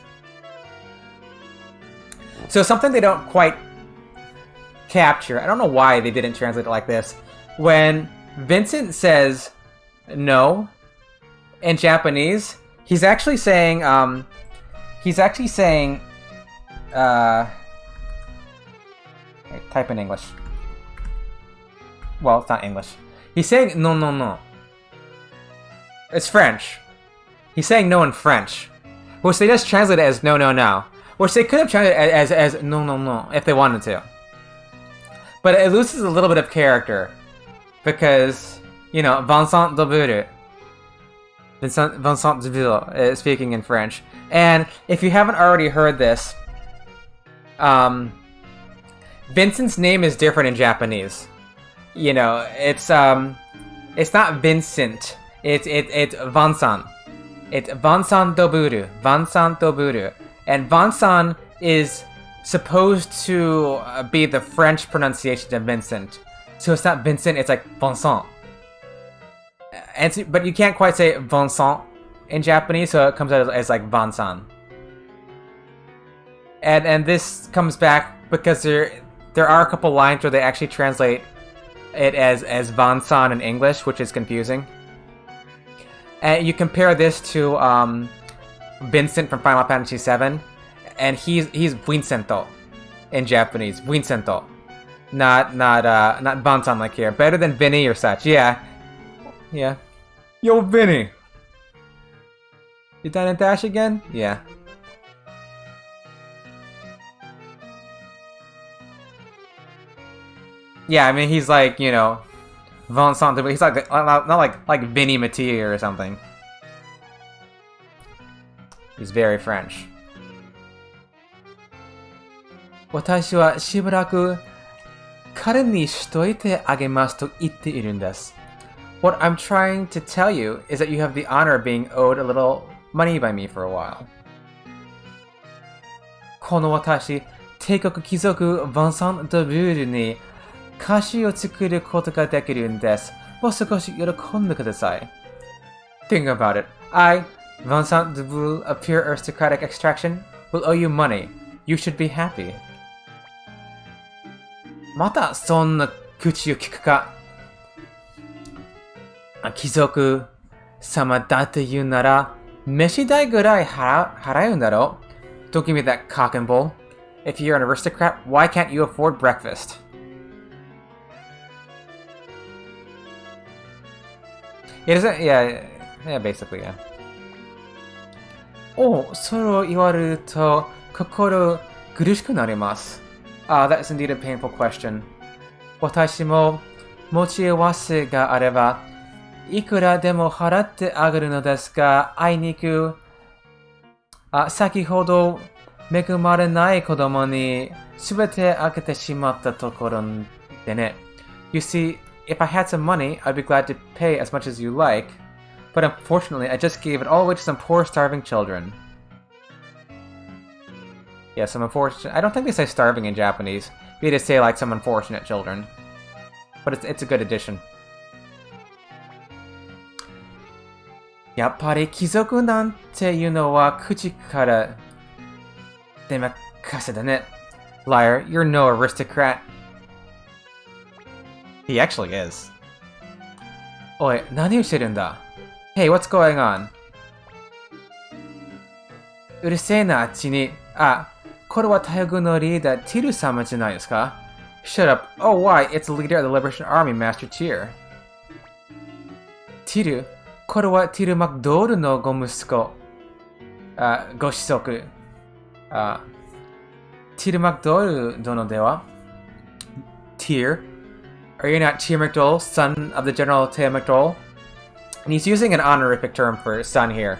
So something they don't quite capture, I don't know why they didn't translate it like this. When Vincent says no in Japanese, he's actually saying, type in English. Well, it's not English. He's saying no, no, no. It's French. He's saying no in French, which they just translate it as no, no, no. Which they could have translated as no, no, no if they wanted to. But it loses a little bit of character because, you know, Vincent de Ville is speaking in French. And if you haven't already heard this, Vincent's name is different in Japanese. You know, it's not Vincent. It's Vincent. It's Vincent Doburu. Vincent Doburu. And Vincent is supposed to be the French pronunciation of Vincent. So it's not Vincent, it's like Vincent. But you can't quite say Vincent in Japanese, so it comes out as like Vincent. And this comes back because there are a couple lines where they actually translate it as Vincent in English, which is confusing. And you compare this to Vincent from Final Fantasy VII, and he's Vincento in Japanese. Vincento, not Vincent like here. Better than Vinny or such. Yeah. Yo, Vinny. You done in Dash again? Yeah. Yeah, I mean, he's like, you know, Vincent, but he's like, not like Vinny Mattia or something. He's very French. 私はしばらく彼にしといてあげますと言っているんです。What I'm trying to tell you is that you have the honor of being owed a little money by me for a while. この私、帝国貴族ヴァンサン・ド・ブールに歌詞を作ることができるんです。もう少し喜んでください。Think about it. I, Vincent de Boule, of pure aristocratic extraction, will owe you money. You should be happy. またそんな口を聞くか。貴族様だって言うなら、飯代ぐらい払うんだろう。Don't give me that cock and bull. If you're an aristocrat, why can't you afford breakfast? It isn't, yeah, basically, yeah. お、それを言われると心苦しくなります。That's indeed a painful question. 私も持ち合わせがあれば、いくらでも払ってあげるのですが、あいにく、先ほど恵まれない子供に全てあげてしまったところでね。You see, if I had some money, I'd be glad to pay as much as you like, but unfortunately, I just gave it all away to some poor, starving children. Yeah, some unfortunate... I don't think they say starving in Japanese. They just say, like, some unfortunate children. But it's a good addition. やっぱり貴族なんていうのは口から出まかせだね。Liar, you're no aristocrat. He actually is. おい、何をしてるんだ? Hey, what's going on? うるせえな、あっちに。これは大軍のリーダー、ティル様じゃないですか? Shut up. Oh, why? It's the leader of the Liberation Army, Master Tyr. ティル? これはティル・マクドールのご息子。ご子息。ティル・マクドール殿では? Tyr? Are you not Tyr McDowell, son of the General Teo McDowell? And he's using an honorific term for son here.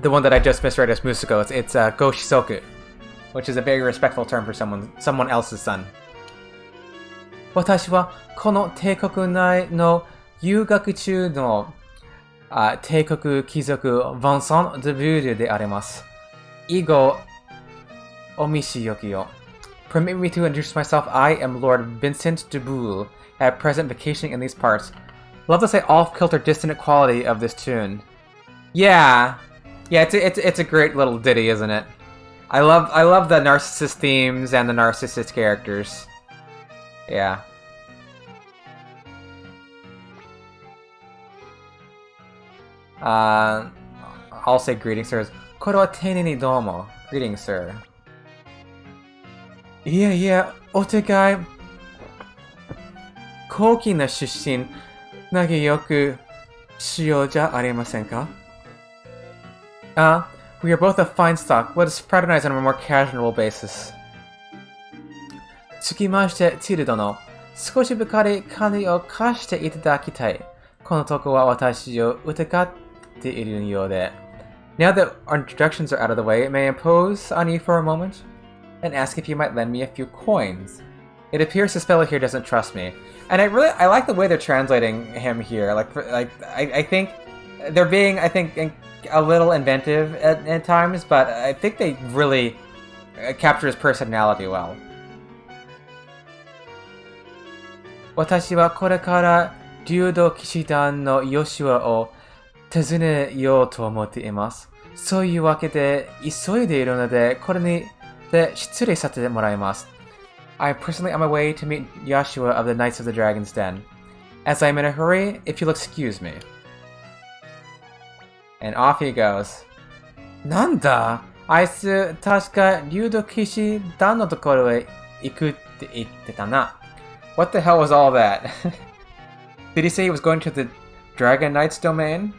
The one that I just misread as Musuko, it's Go Shisoku. which is a very respectful term for someone else's son. 私はこの帝国内の留学中の帝国貴族ヴァンサン・デ・ブールであります。以後、お見しよきよ。Permit me to introduce myself. I am Lord Vincent de Boule, at present vacationing in these parts. Love to say off-kilter dissonant quality of this tune. Yeah, it's a great little ditty, isn't it? I love the narcissist themes and the narcissist characters. Yeah. I'll say greetings, sirs. これは丁寧にどうも. Greetings, sir. いやいや、お互い高貴な出身、仲良くしようじゃありませんか? We are both a fine stock. Let us fraternize on a more casual basis. つきまして、ティル殿、少しばかり金を貸していただきたい。このとこは私を疑っているようで。Now that our introductions are out of the way, may I impose on you for a moment? And ask if you might lend me a few coins. It appears this fellow here doesn't trust me, and I like the way they're translating him here. I think they're being a little inventive at times, but I think they really capture his personality well. 私はこれから竜道騎士団のヨシュアを訪ねようと思っています。そういうわけで急いでいるのでこれにで失礼させてもらいます。I'm personally on my way to meet Yashua of the Knights of the Dragon's Den. As I'm in a hurry, if you'll excuse me. And off he goes. なんだ? あいつ確か竜道騎士団のところへ行くって言ってたな。What the hell was all that? Did he say he was going to the Dragon Knight's domain?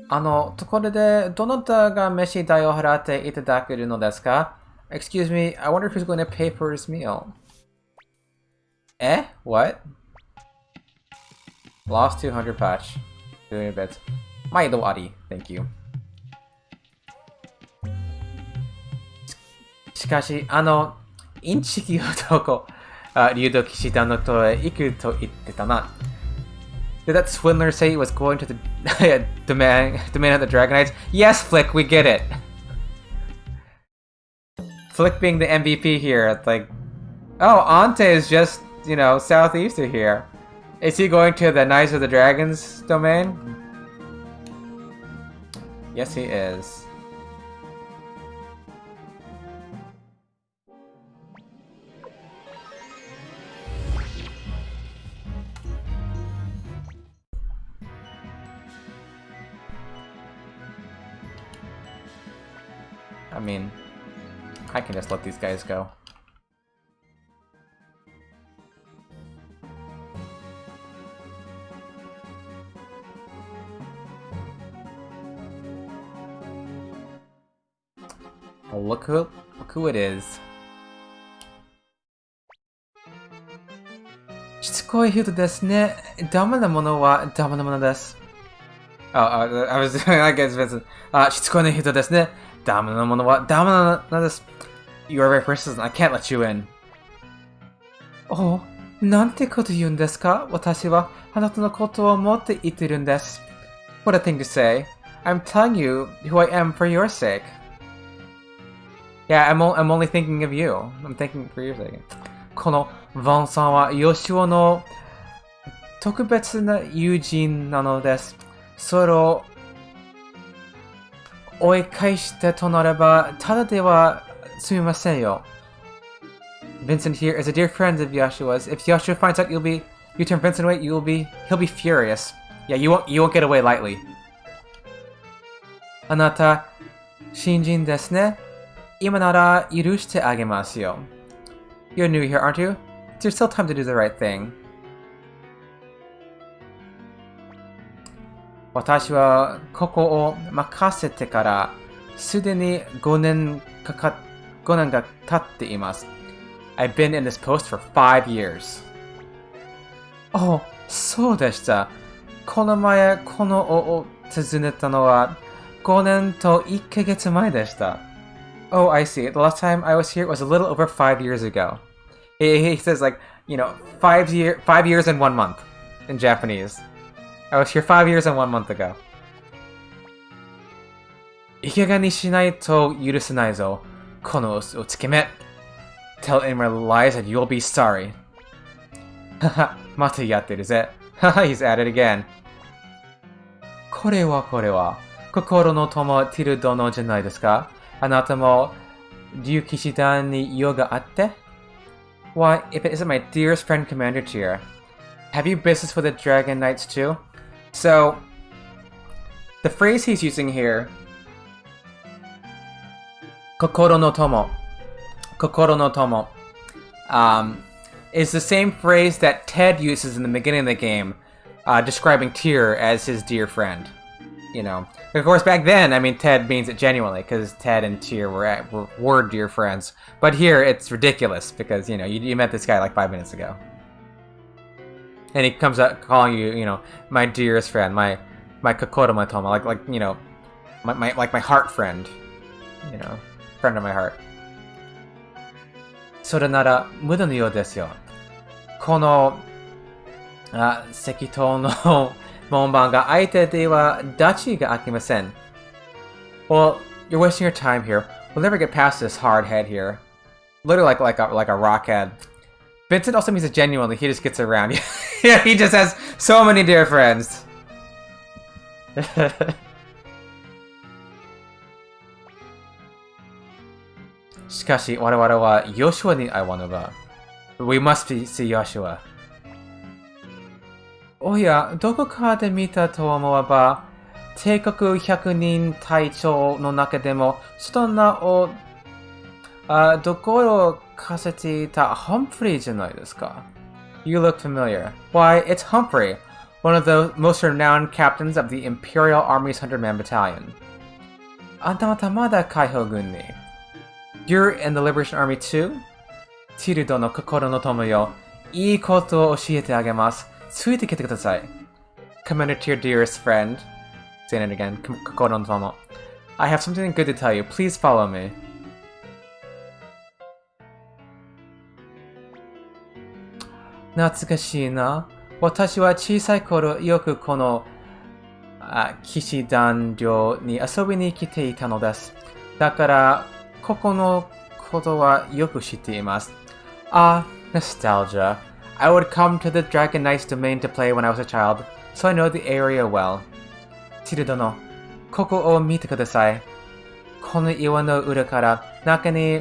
ところで、どなたが飯代を払っていただけるのですか? Excuse me, I wonder who's going to pay for his meal. Eh? What? Lost 200 patch. Doing a bit. Maido Ari, thank you. しかし、インチキ男、竜道騎士団のとへ行くと言ってたな。Did that swindler say he was going to the domain of the Dragon Knights? Yes, Flick, we get it. Flick being the MVP here, it's like, oh, Ante is just, southeast of here. Is he going to the Knights of the Dragons domain? Yes, he is. I mean, I can just let these guys go. Oh, look who it is. しつこい人ですね。ダメなものはダメなものです。Oh, I was doing like it's Vincent. しつこい人ですね。ダメなものはダメなのです。You are very persistent. I can't let you in. お、なんてこと言うんですか? 私はあなたのことを思って言ってるんです。What a thing to say. I'm telling you who I am for your sake. Yeah, I'm only thinking of you. I'm thinking for your sake. このヴァンさんはヨシオの特別な友人なのです。それを追い返してとなればただではすみませんよ。Vincent here is a dear friend of Yoshua's. If Yoshua finds out you turn Vincent away, he'll be furious. Yeah, you won't get away lightly. あなた新人ですね。今なら許してあげますよ。You're new here, aren't you? There's still time to do the right thing. 私はここを任せてからすでに5年が経っています。I've been in this post for 5 years. お、そうでした。この前このを訪ねたのは5年と1ヶ月前でした。Oh, I see. The last time I was here was a little over 5 years ago. He says like, 5 years and 1 month in Japanese. I was here 5 years and 1 month ago. いかがにしないと許せないぞ。この嘘をつけめ。Tell Imra lies and you'll be sorry. Haha, またやってるぜ。Haha, he's at it again. これは心の友ティル殿じゃないですか。あなたも竜騎士団に用があって Why, if it isn't my dearest friend Commander Tyr. Have you business with the Dragon Knights too? So, the phrase he's using here, 心の友, is the same phrase that Ted uses in the beginning of the game, describing Tyr as his dear friend. Of course, back then, Ted means it genuinely, because Ted and Tyr were dear friends. But here, it's ridiculous, because, you met this guy like 5 minutes ago. And he comes up calling you, my dearest friend, my kokoro mo tomo, like my heart friend. Friend of my heart. それなら、無駄のようですよ。この、石塔の門番が相手ではダチが飽きません。Well, you're wasting your time here. We'll never get past this hard head here. Literally like a rock head. Vincent also means it genuinely. He just gets around. Yeah, he just has so many dear friends. しかし我々はヨシュアに会わねば。We must see Joshua. おや、どこかで見たと思えば、帝国100人隊長の中でも、そんなを、どこをかせていたハンフリーじゃないですか。You look familiar. Why, it's Humphrey, one of the most renowned captains of the Imperial Army's 100-man battalion. あなたまだ解放軍に。You're in the Liberation Army too? ティルドの心の友よ。いいことを教えてあげます。ついてきてください。Commander to your dearest friend. Saying it again. Kokoro no tomo. I have something good to tell you. Please follow me. 懐かしいな。私は小さい頃よくこの騎士団寮に遊びに来ていたのです。だからここのことはよく知っています。Nostalgia. I would come to the Dragon Knight's domain to play when I was a child, so I know the area well. ティル殿、ここを見てください。この岩の裏から中に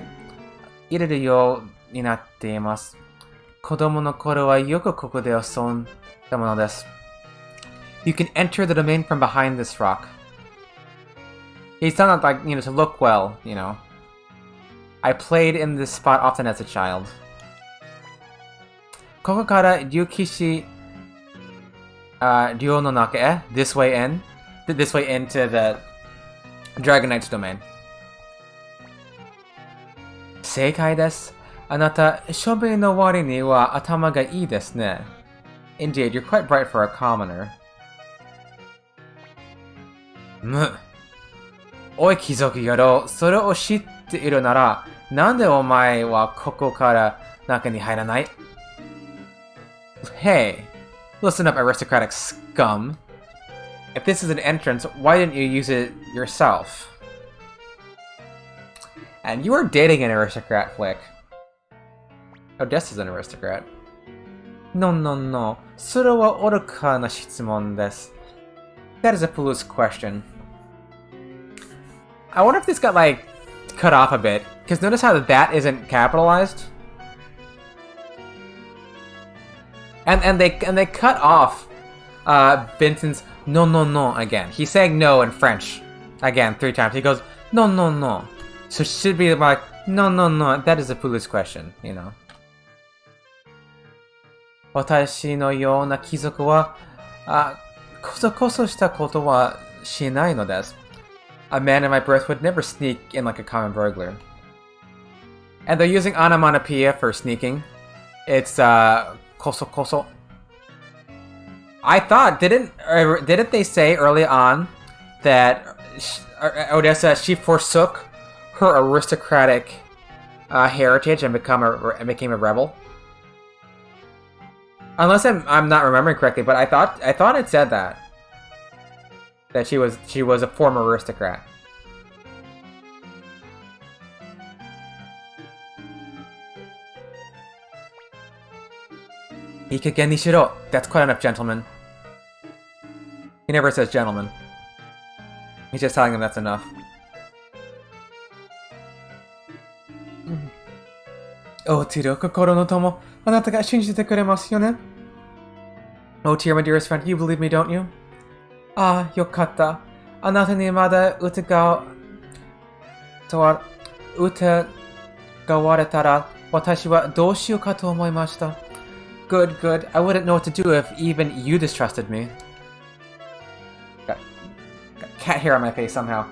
入れるようになっています。子供の頃はよくここで遊んだものです。You can enter the domain from behind this rock. He's done it like, to look well, I played in this spot often as a child. ここから竜騎士寮の中へ this way into the Dragon Knight's domain. 正解です。あなた、庶民の割には頭がいいですね。Indeed, you're quite bright for a commoner. おい貴族野郎、それを知っているなら、なんでお前はここから中に入らない？ Hey, listen up, aristocratic scum. If this is an entrance, why didn't you use it yourself? And you are dating an aristocrat, Flick. Odessa's an aristocrat. No. それは愚かな質問です。That is a foolish question. I wonder if this got, cut off a bit. Because notice how that isn't capitalized? And they cut off Vincent's no again. He's saying no in French again 3 times. He goes no. So it should be like no. That is a foolish question, 私のような貴族はこそこそしたことはしないのです。A man in my birth would never sneak in like a common burglar. And they're using onomatopoeia for sneaking. It's koso. I thought didn't they say early on that Odessa, she forsook her aristocratic heritage and became a rebel. Unless I'm not remembering correctly, but I thought it said that she was a former aristocrat. Ikagen Nishiro. That's quite enough, gentlemen. He never says gentlemen. He's just telling them that's enough. Oh, Tiro, kokoro no tomo. Anata ga shinjite kuremasu yo ne? Oh, Tiro, my dearest friend, you believe me, don't you? Ah, yokatta. Anata ni mada utagawaretara watashi wa dou shiyou ka to omoimashita. Good, good. I wouldn't know what to do if even you distrusted me. Got cat hair on my face somehow.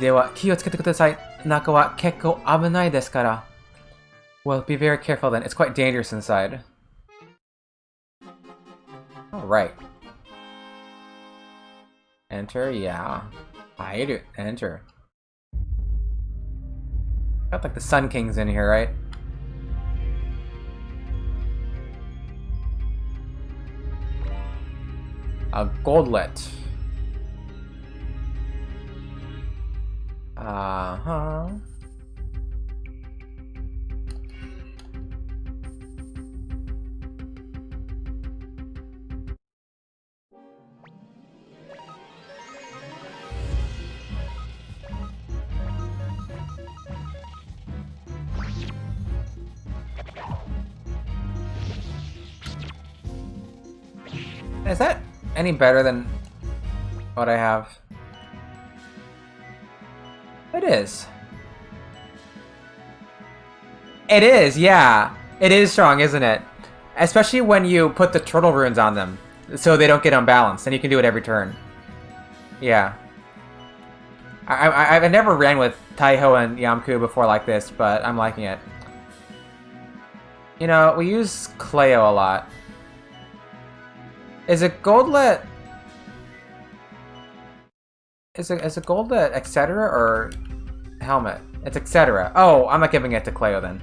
Dewa, ki o tsukete kudasai. Naka wa kekko abenai desu kara. Well, be very careful then. It's quite dangerous inside. Alright. Enter, yeah. Hide, enter. Got like the Sun Kings in here, right? A goldlet. Uh-huh. Is that any better than what I have? It is. It is, yeah. It is strong, isn't it? Especially when you put the turtle runes on them, so they don't get unbalanced, and you can do it every turn. Yeah. I've never ran with Taiho and Yamku before like this, but I'm liking it. You know, we use Cleo a lot. Is it Goldlet? Is it Goldlet, etc. or Helmet? It's etc. Oh, I'm not giving it to Cleo then.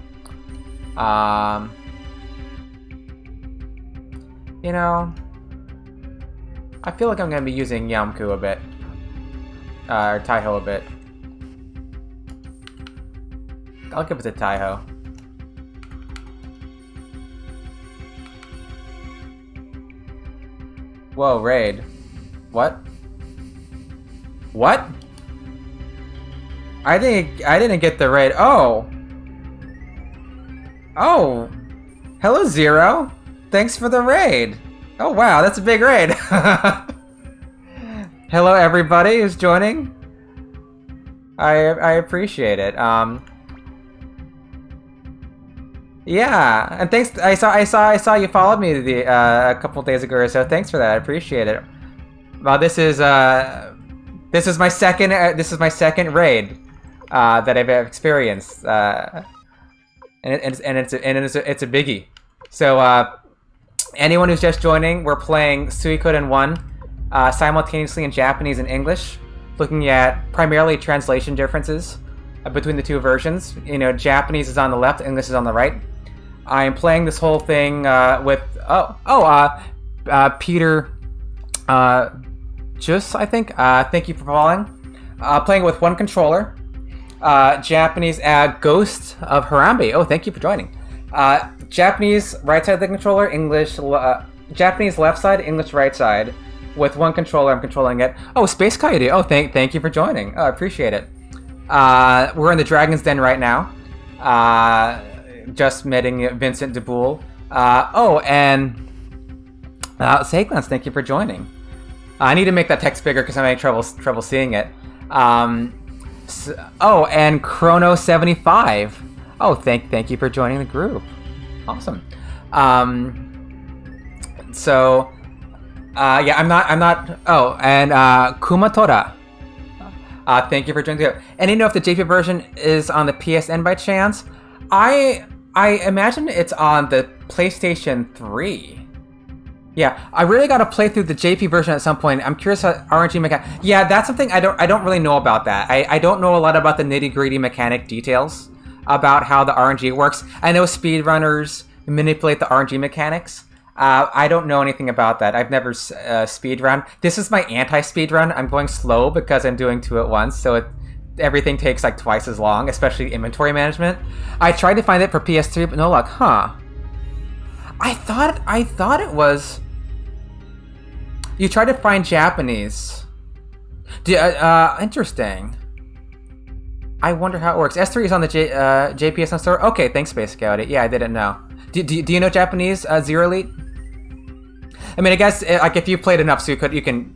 You know, I feel like I'm gonna be using Yamku a bit, or Taiho a bit. I'll give it to Taiho. Whoa, raid. What? What? I didn't get the raid. Oh. Oh. Hello, Zero. Thanks for the raid. Oh wow, that's a big raid. Hello everybody who's joining. I appreciate it. Yeah, and thanks. I saw you followed me a couple days ago or so. Thanks for that. I appreciate it. Well, this is my second raid that I've experienced, and it's a biggie. So anyone who's just joining, we're playing Suikoden 1 simultaneously in Japanese and English, looking at primarily translation differences between the two versions. You know, Japanese is on the left, English is on the right. I am playing this whole thing with Peter Just, I think. Thank you for following. Playing it with one controller. Japanese Ghost of Harambe. Oh, thank you for joining. Japanese right side of the controller, English Japanese left side, English right side. With one controller, I'm controlling it. Oh, Space Coyote. Oh, thank you for joining. Oh, I appreciate it. We're in the Dragon's Den right now. Just meeting Vincent DeBoule. And Saglance, thank you for joining. I need to make that text bigger because I'm having trouble seeing it. And Chrono75. Oh, thank you for joining the group. Awesome. Yeah, I'm not. Oh, and Kumatora. Thank you for joining. And you know if the JP version is on the PSN by chance? I imagine it's on the PlayStation 3. Yeah, I really got to play through the JP version at some point. I'm curious about RNG mechanic. Yeah, that's something I don't really know about that. I don't know a lot about the nitty-gritty mechanic details about how the RNG works. I know speedrunners manipulate the RNG mechanics. I don't know anything about that. I've never speedrun. This is my anti-speedrun. I'm going slow because I'm doing 2 at once, so everything takes like twice as long, especially inventory management. I tried to find it for PS3, but no luck. Huh. I thought it was... You tried to find Japanese. Interesting. I wonder how it works. S3 is on the JPSN store? Okay, thanks, Space Scout. Yeah, I didn't know. Do you know Japanese, Zero Elite? I mean, I guess, like, if you played enough, so you can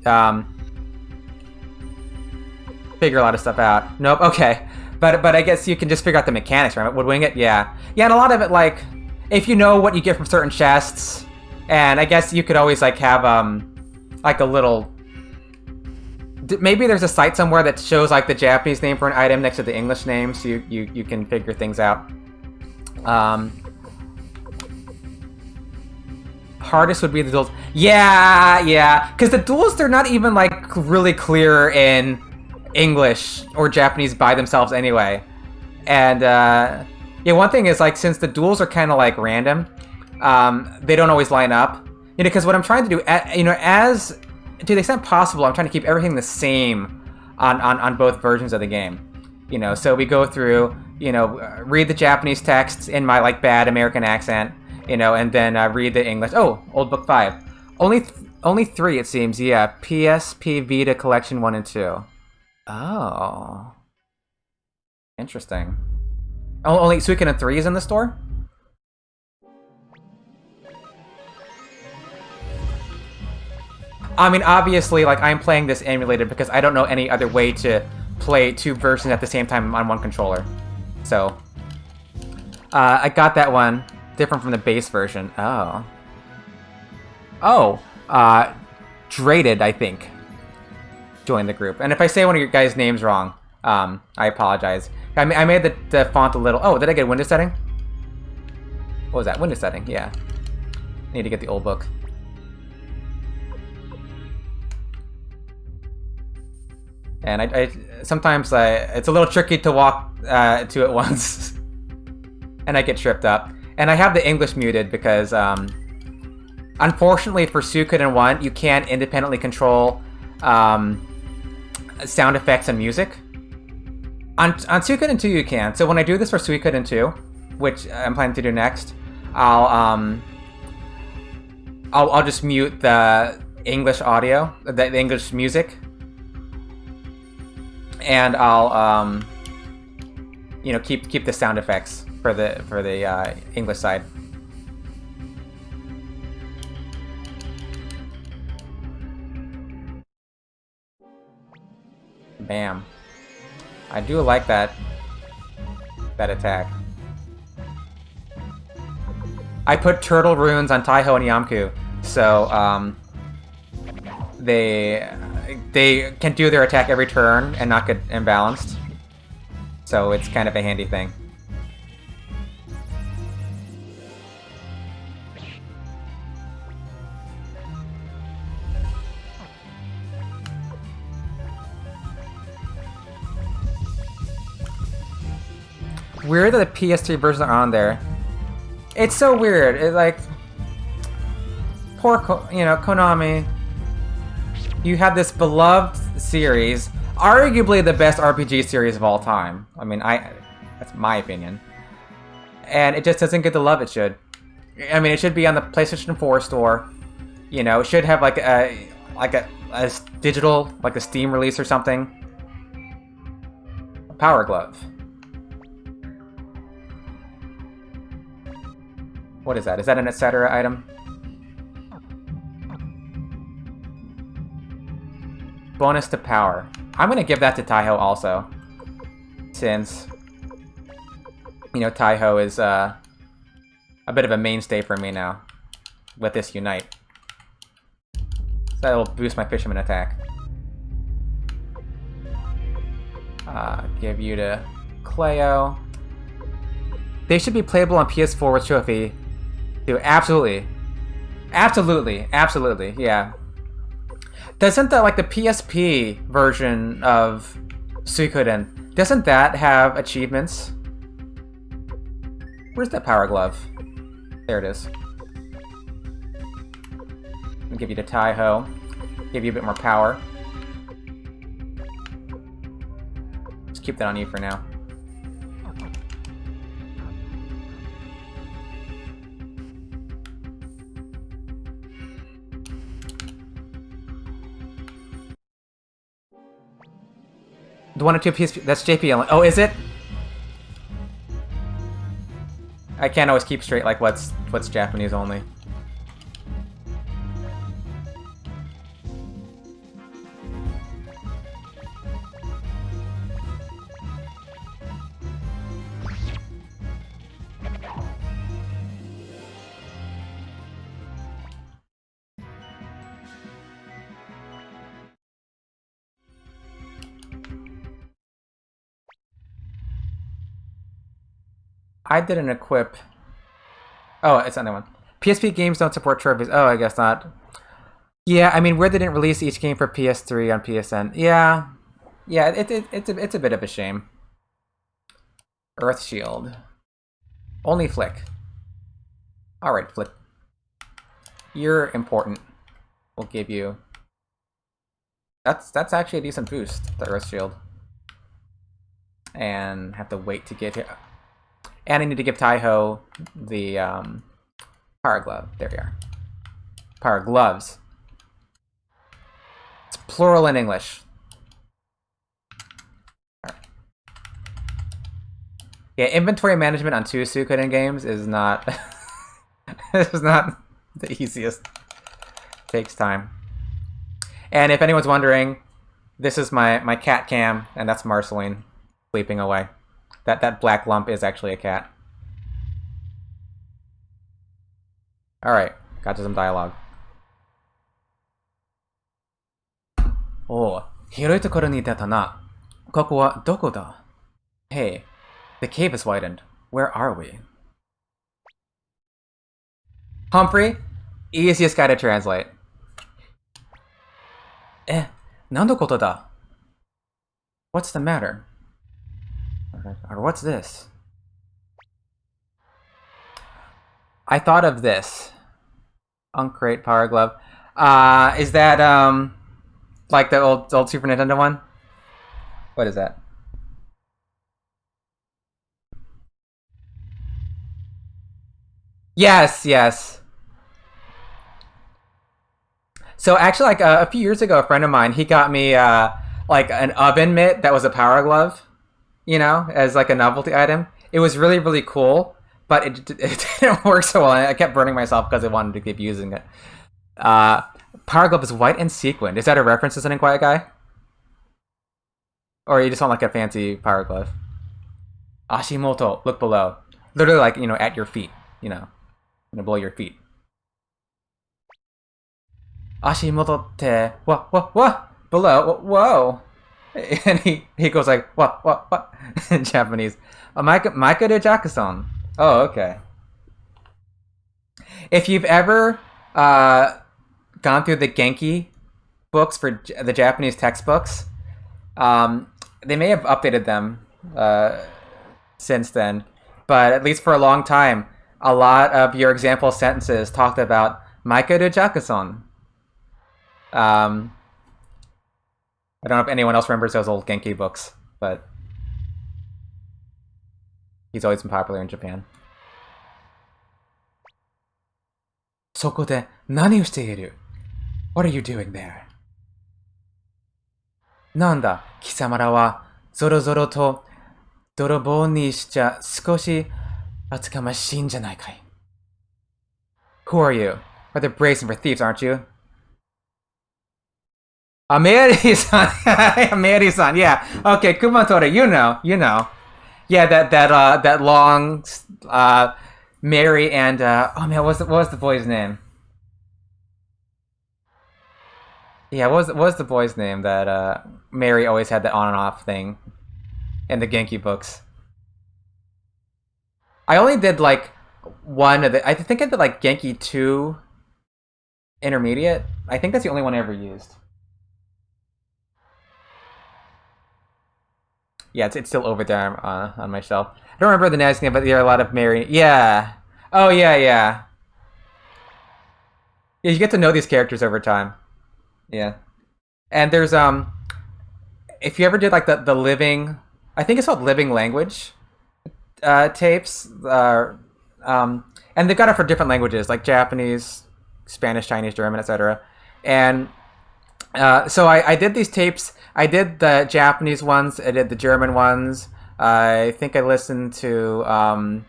figure a lot of stuff out. Nope, okay. But I guess you can just figure out the mechanics, right? Woodwing it? Yeah. Yeah, and a lot of it, like, if you know what you get from certain chests, and I guess you could always, like, have, like, a little... Maybe there's a site somewhere that shows, like, the Japanese name for an item next to the English name, so you can figure things out. Hardest would be the duels. Yeah. Because the duels, they're not even, like, really clear in English or Japanese by themselves anyway. And, yeah, one thing is, like, since the duels are kind of, like, random, they don't always line up. You know, because what I'm trying to do, you know, as to the extent possible, I'm trying to keep everything the same on both versions of the game. You know, so we go through, you know, read the Japanese text in my, like, bad American accent, you know, and then read the English. Oh, Old Book 5. Only 3, it seems. Yeah, PSP Vita Collection 1 and 2. Oh. Interesting. Oh, only Suikoden 3 is in the store? I mean, obviously, like, I'm playing this emulated because I don't know any other way to play 2 versions at the same time on 1 controller. So, I got that one different from the base version. Oh. Oh, Draded, I think, joined the group. And if I say one of your guys' names wrong, I apologize. I made the font a little... Oh, did I get window setting? What was that? Window setting, yeah. Need to get the old book. And I sometimes it's a little tricky to walk 2 at once. And I get tripped up. And I have the English muted because, unfortunately for Suikoden 1, you can't independently control sound effects and music. On Suikoden 2 you can. So when I do this for Suikoden 2, which I'm planning to do next, I'll just mute the English audio, the English music. And I'll you know, keep the sound effects for the English side. Bam. I do like that attack. I put turtle runes on Taiho and Yamku, so they can do their attack every turn and not get imbalanced. So it's kind of a handy thing. Weird that the PS3 versions are on there. It's so weird. It's like, poor, you know, Konami. You have this beloved series, arguably the best RPG series of all time. I mean, that's my opinion. And it just doesn't get the love it should. I mean, it should be on the PlayStation 4 store. You know, it should have like a digital, like a Steam release or something. A Power Glove. What is that? Is that an etc. item? Bonus to power. I'm gonna give that to Taiho also, since, you know, Taiho is a bit of a mainstay for me now with this Unite. So that'll boost my fisherman attack. Give you to Cleo. They should be playable on PS4 with Trophy. Absolutely. Absolutely, absolutely, yeah. Doesn't the like the PSP version of Suikoden, doesn't that have achievements? Where's that power glove? There it is. I'll give you the Tai-Ho. Give you a bit more power. Just keep that on you for now. The 1 and 2 PSP, that's JP only. Oh, is it? I can't always keep straight like what's Japanese only. I didn't equip. Oh, it's another one. PSP games don't support trophies. Oh, I guess not. Yeah, I mean, where they didn't release each game for PS3 on PSN. Yeah, yeah, it's a bit of a shame. Earth Shield. Only Flick. All right, Flick. You're important. We'll give you. That's actually a decent boost. The Earth Shield. And have to wait to get here. And I need to give Tai-Ho the power glove. There we are. Power gloves. It's plural in English. All right. Yeah, inventory management on 2 Suikoden games is not is not the easiest. Takes time. And if anyone's wondering, this is my cat cam, and that's Marceline sleeping away. That black lump is actually a cat. Alright, got to some dialogue. Oh, 広いところにいたな。ここはどこだ? Hey, the cave is widened. Where are we? Humphrey, easiest guy to translate. 何のことだ? What's the matter? Or what's this? I thought of this. Uncrate Power Glove. Is that like the old Super Nintendo one? What is that? Yes, yes. So actually, like a few years ago, a friend of mine, he got me like an oven mitt that was a power glove, you know, as like a novelty item. It was really, really cool, but it didn't work so well. I kept burning myself because I wanted to keep using it. Power glove is white and sequined. Is that a reference to something, Quiet Guy? Or you just want like a fancy power glove? Ashimoto, look below. Literally like, you know, at your feet, you know, below your feet. Ashimoto te, what? Below, whoa. And he goes like, what? In Japanese. Maika de Jackson. Oh, okay. If you've ever gone through the Genki books for the Japanese textbooks, they may have updated them since then, but at least for a long time, a lot of your example sentences talked about Maika de Jackson. I don't know if anyone else remembers those old Genki books, but he's always been popular in Japan. そこで何をしている? What are you doing there? なんだ、貴様らはゾロゾロと泥棒にしちゃ少し厚かましいんじゃないかい? Who are you? Rather bracing for thieves, aren't you? Ameri-san, Ameri-san, yeah. Okay, Kumatora, you know. Yeah, that long, Mary and oh man, what was the boy's name? Yeah, what was the boy's name that Mary always had that on and off thing in the Genki books? I only did like one of the. I think I did like Genki 2 intermediate. I think that's the only one I ever used. Yeah, it's still over there on my shelf. I don't remember the next name, but there are a lot of Mary. Yeah. Oh yeah, yeah. Yeah, you get to know these characters over time. Yeah. And there's if you ever did like the living, I think it's called living language tapes. And they've got it for different languages like Japanese, Spanish, Chinese, German, etc. And so I did these tapes. I did the Japanese ones. I did the German ones. I think I listened to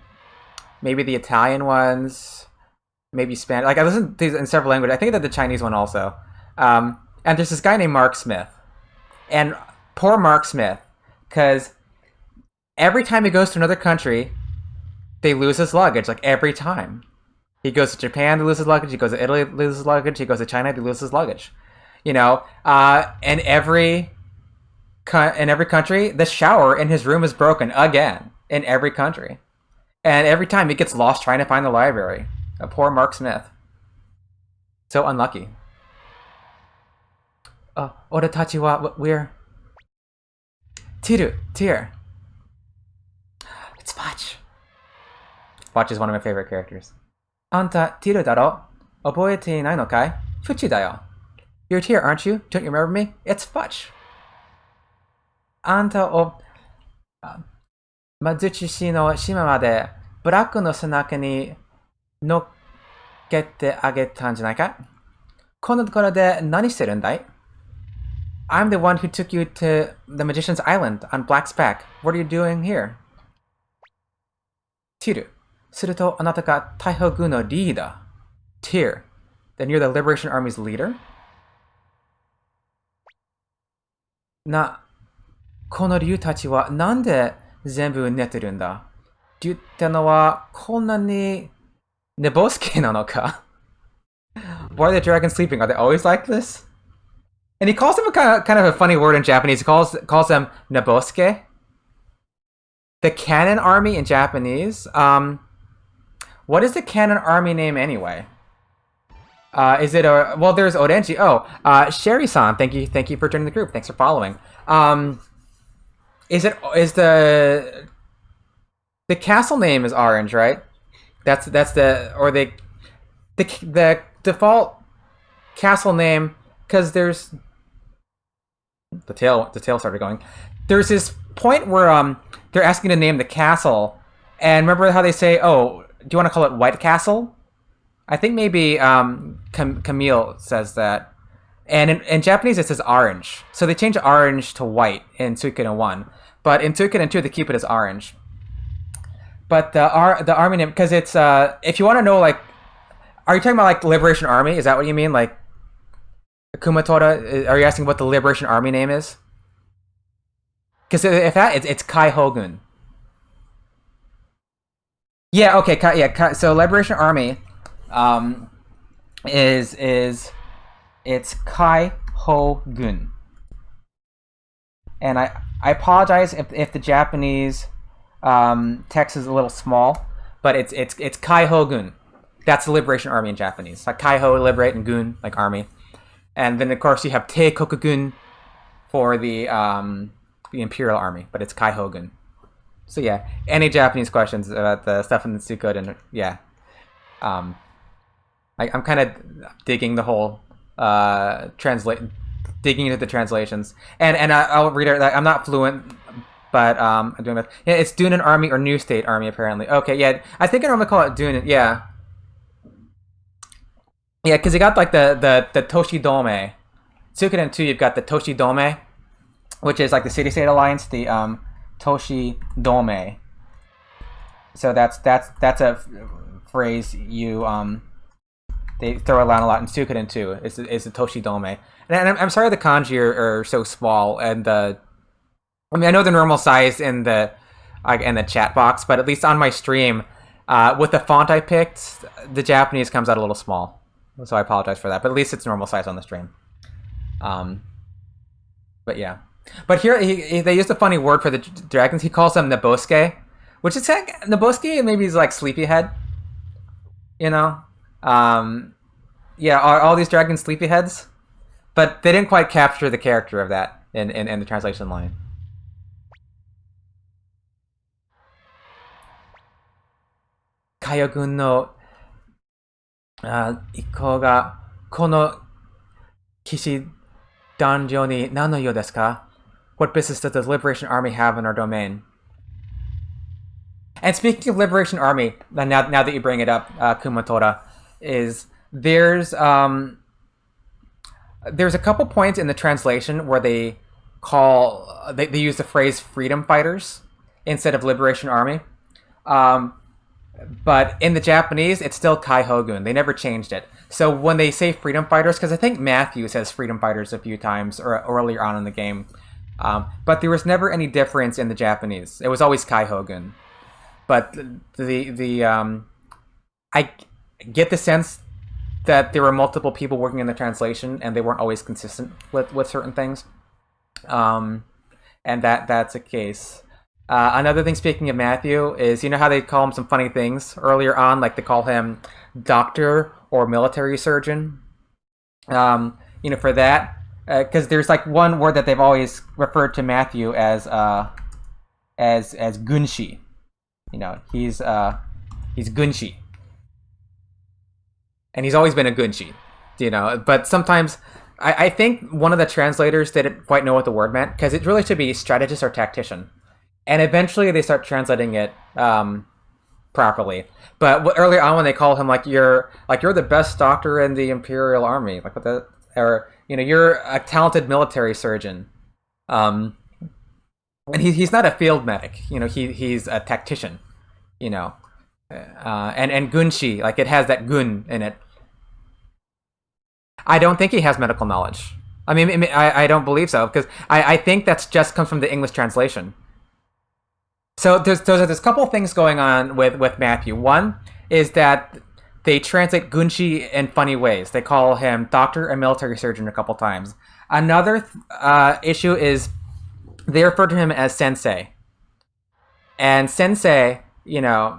maybe the Italian ones, maybe Spanish. Like I listened to these in several languages. I think I did the Chinese one also. And there's this guy named Mark Smith, and poor Mark Smith, because every time he goes to another country, they lose his luggage. Like every time. He goes to Japan, they lose his luggage. He goes to Italy, they lose his luggage. He goes to China, they lose his luggage. You know, in every country, the shower in his room is broken again. In every country, and every time he gets lost trying to find the library. A poor Mark Smith. So unlucky. Oratachi wa we're Tier. It's Fudge. Fudge is one of my favorite characters. Anta Tiru daro? Oboete nai no kai? Fuchi da yo. You're Tier, aren't you? Don't you remember me? It's Fudge. Anta o Mazuchishi no shima made Braku no sanaka ni nokkete agetaんじゃないか? Kono dokoro de nani shiteru n dai? I'm the one who took you to the Magician's Island on Black's back. What are you doing here? Tiru. Suruto anata ga Taihogu no leader. Tyr. Then you're the Liberation Army's leader? Na, kono ryu tachi wa nande zenbu neteru n da? Ryute no wa konna ni nebosuke nano ka? Why are the dragons sleeping? Are they always like this? And he calls them a kind of a funny word in Japanese. He calls them nebosuke. The cannon army in Japanese. What is the cannon army name anyway? Is it a well? There's Orenji. Sherry-san. Thank you for joining the group. Thanks for following. Is the castle name is orange, right? That's the default castle name, because there's the tail started going. There's this point where they're asking to name the castle, and remember how they say, "Oh, do you want to call it White Castle?" I think maybe Camille says that, and in Japanese it says orange. So they change orange to white in Suikoden 1, but in Suikoden 2 they keep it as orange. But the army name, because it's if you want to know, like, are you talking about like the Liberation Army? Is that what you mean, like? Kumatora, are you asking what the Liberation Army name is? Because if that, it's Kai Hogun. Yeah, okay, so Liberation Army, it's Kai Hogun. And I apologize if the Japanese text is a little small, but it's Kai Hogun. That's the Liberation Army in Japanese. Like Kai Ho, liberate, and Gun, like army. And then, of course, you have Teikokugun for the Imperial Army, but it's Kai Hogun. So, yeah, any Japanese questions about the stuff in the Suikoden, yeah. I'm kind of digging the whole digging into the translations. And I'll read it. I'm not fluent, but I'm doing it. Yeah, it's Dunan Army or New State Army, apparently. Okay, yeah, I think I normally call it Dunan, yeah. Yeah, because you got like the Toshidome. Suikoden 2, you've got the Toshidome, which is like the city-state alliance, the Toshidome. So that's a phrase they throw around a lot in Suikoden 2. Is the Toshidome. And I'm sorry the kanji are so small, and I mean, I know they're normal size in the chat box, but at least on my stream, with the font I picked, the Japanese comes out a little small. So I apologize for that, but at least it's normal size on the stream. But yeah. But here, they used a funny word for the dragons. He calls them Nebosuke, which is like, Nebosuke maybe is like sleepyhead. You know? Yeah, all these dragons sleepyheads, but they didn't quite capture the character of that in the translation line. 海洋軍の一行がこの騎士団領に何の用ですか? What business does the Liberation Army have in our domain? And speaking of Liberation Army, now that you bring it up, Kumatora, is there's a couple points in the translation where they use the phrase freedom fighters instead of Liberation Army. But in the Japanese, it's still Kai Hogun. They never changed it. So when they say freedom fighters, because I think Matthew says freedom fighters a few times or earlier on in the game, but there was never any difference in the Japanese. It was always Kai Hogun. But I get the sense that there were multiple people working in the translation and they weren't always consistent with certain things. And that's a case. Another thing, speaking of Matthew, is you know how they call him some funny things earlier on, like they call him doctor or military surgeon. For that, because there's like one word that they've always referred to Matthew as gunshi. He's gunshi, and he's always been a gunshi. But sometimes I think one of the translators didn't quite know what the word meant because it really should be strategist or tactician. And eventually they start translating it properly. But earlier on when they call him you're the best doctor in the Imperial Army, you're a talented military surgeon. And he's not a field medic. He's a tactician. And gunshi, it has that gun in it. I don't think he has medical knowledge. I don't believe so because I think that's just comes from the English translation. So there's a couple of things going on with Matthew. One is that they translate gunshi in funny ways. They call him doctor and military surgeon a couple times. Another issue is they refer to him as sensei. And sensei, are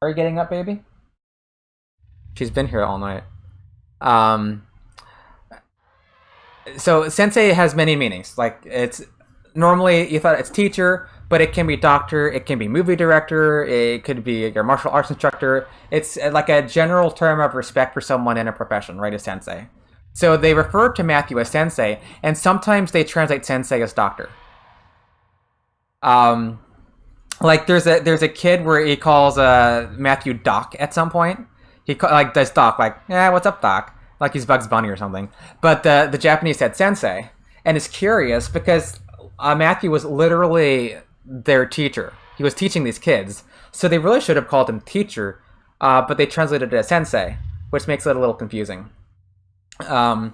you getting up, baby? She's been here all night. So sensei has many meanings. It's normally you thought it's teacher, but it can be doctor, it can be movie director, it could be your martial arts instructor. It's like a general term of respect for someone in a profession, right, as sensei. So they refer to Matthew as sensei, and sometimes they translate sensei as doctor. There's a kid where he calls Matthew Doc at some point. He does Doc, what's up, Doc? Like he's Bugs Bunny or something. But the Japanese said sensei, and it's curious because Matthew was literally their teacher. He was teaching these kids, so they really should have called him teacher, but they translated it as sensei, which makes it a little confusing. So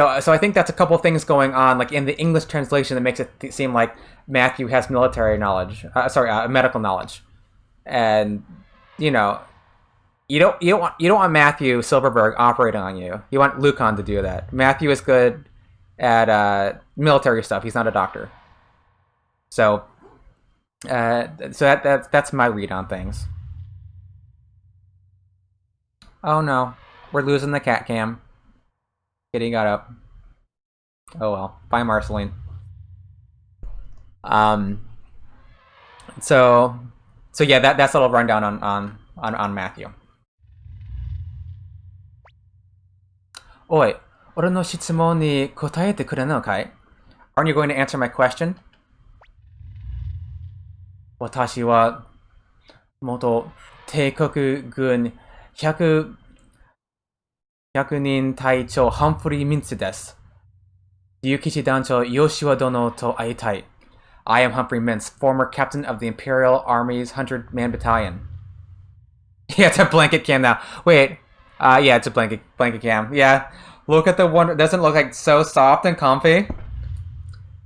I think that's a couple of things going on, in the English translation, that makes it seem like Matthew has military knowledge, medical knowledge, and you don't want Matthew Silverberg operating on you. You want Lucan to do that. Matthew is good at military stuff. He's not a doctor. So that's my read on things. Oh no, we're losing the cat cam. Kitty got up. Oh well. Bye, Marceline. So yeah, that's a little rundown on Matthew. Oi, 俺の質問に答えてくれるのかい? Aren't you going to answer my question? 私は元帝国軍100人隊長ハンフリー・ミンツです。竜騎士団長ヨシュア殿と会いたい。I am Humphrey Mintz, former captain of the Imperial Army's 100-man battalion. Yeah, it's a blanket cam now. Wait, yeah, it's a blanket cam. Yeah, look at the one. Doesn't it look so soft and comfy?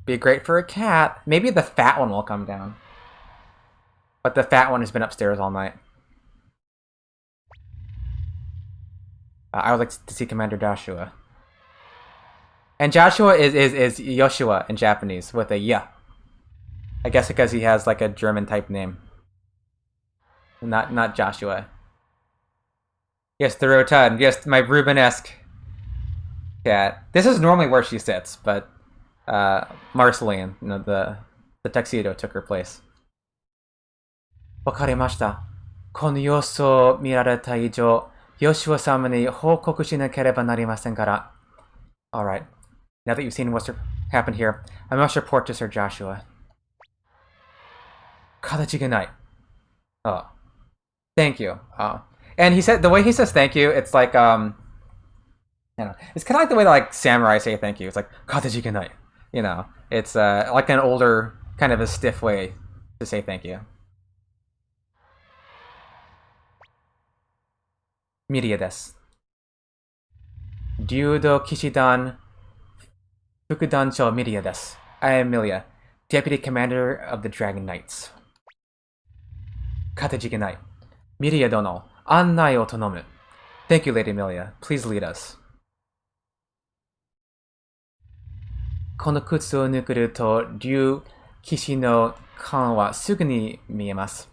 Be great for a cat. Maybe the fat one will come down. But the fat one has been upstairs all night. I would like to see Commander Joshua. And Joshua is Yoshua in Japanese with a ya. I guess because he has a German type name. Not Joshua. Yes, the rotund. Yes, my Rubenesque cat. This is normally where she sits, but Marceline, the tuxedo took her place. わかりました。この様子を見られた以上、ヨシュア様に報告しなければなりませんから。Alright. Now that you've seen what's happened here, I must report to Sir Joshua. 形がない. Oh. Thank you. And he said, the way he says thank you, it's like, I don't know. It's kind of like the way that, like, samurai say thank you. It's like, kataji ganai. You know, it's like an older, kind of a stiff way to say thank you. Miria desu. Ryudo Kishidan Fukudancho Miria desu. I am Milia, Deputy Commander of the Dragon Knights. Kataji ganai. Miria dono, annai o tonomu. Thank you, Lady Milia. Please lead us. この靴を抜けると、竜騎士の館はすぐに見えます。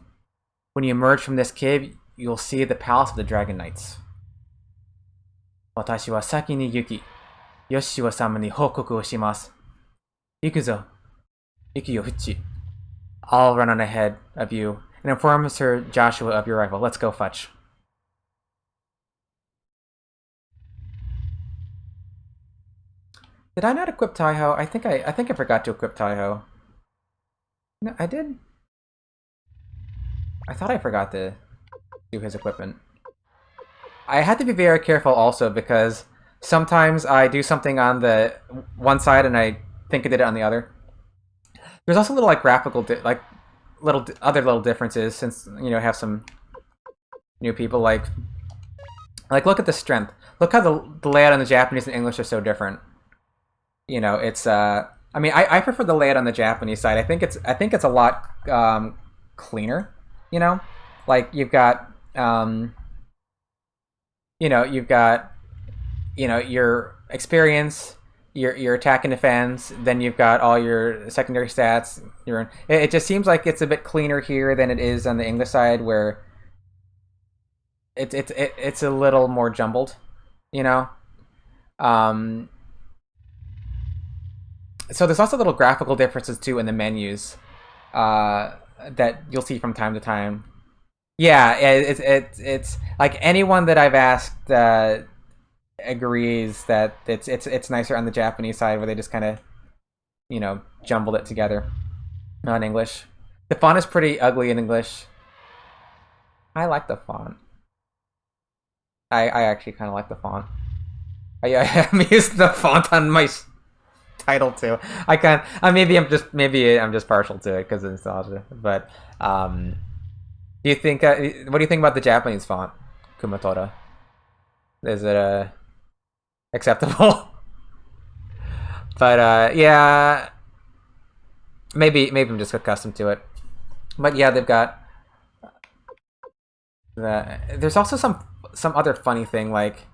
When you emerge from this cave, you'll see the palace of the Dragon Knights. 私は先に行き、ヨシュア様に報告をします。行くぞ。息を吹ち。I'll run on ahead of you and inform Sir Joshua of your arrival. Let's go fetch. Did I not equip Taiho? I think I forgot to equip Taiho. No, I did. I thought I forgot to do his equipment. I had to be very careful also because sometimes I do something on the one side and I think I did it on the other. There's also little like graphical other little differences since I have some new people like look at the strength. Look how the layout on the Japanese and English are so different. It's I mean I prefer the layout on the Japanese side. I think it's a lot cleaner. Like you've got you've got your experience, your attack and defense, then you've got all your secondary stats. It just seems like it's a bit cleaner here than it is on the English side, where it's a little more jumbled, So there's also little graphical differences too in the menus that you'll see from time to time. Yeah, it's like anyone that I've asked agrees that it's nicer on the Japanese side where they just kind of jumbled it together, not in English. The font is pretty ugly in English. I like the font. I actually kind of like the font. I'm using the font on my title too. I can't. Maybe I'm just partial to it because of nostalgia. But do you think? What do you think about the Japanese font, Kumatora? Is it acceptable? But yeah, maybe I'm just accustomed to it. But yeah, they've got. There's also some other funny thing like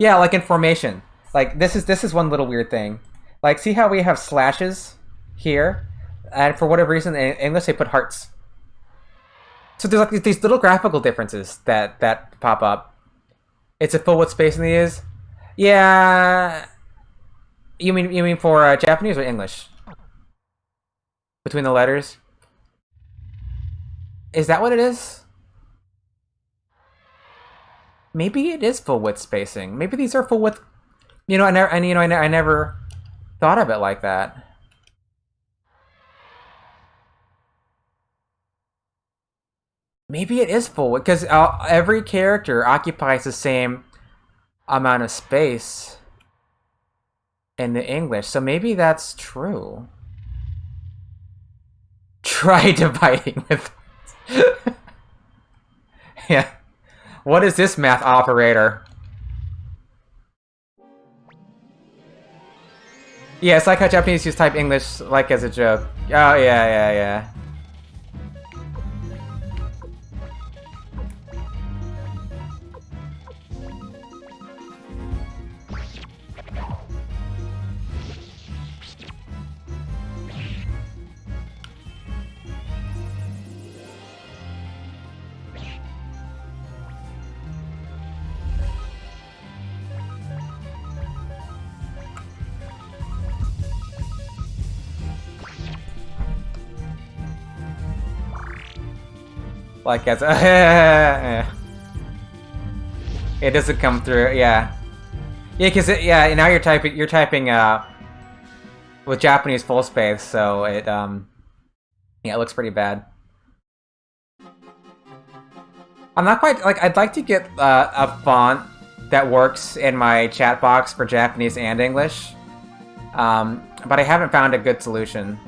in formation. Like this is one little weird thing. Like see how we have slashes here, and for whatever reason in English they put hearts. So there's like these little graphical differences that pop up. It's a full width spacing is. Yeah. You mean for Japanese or English? Between the letters? Is that what it is? Maybe it is full width spacing. Maybe these are full width. I never thought of it like that. Maybe it is full width because every character occupies the same amount of space in the English, so maybe that's true. Try dividing with. Yeah. What is this math operator? Yeah, it's like how Japanese use type English like as a joke. Oh yeah. Like as a it doesn't come through. Yeah, yeah, because now you're typing with Japanese full space, so it yeah, it looks pretty bad. I'm not quite like I'd like to get a font that works in my chat box for Japanese and English, but I haven't found a good solution.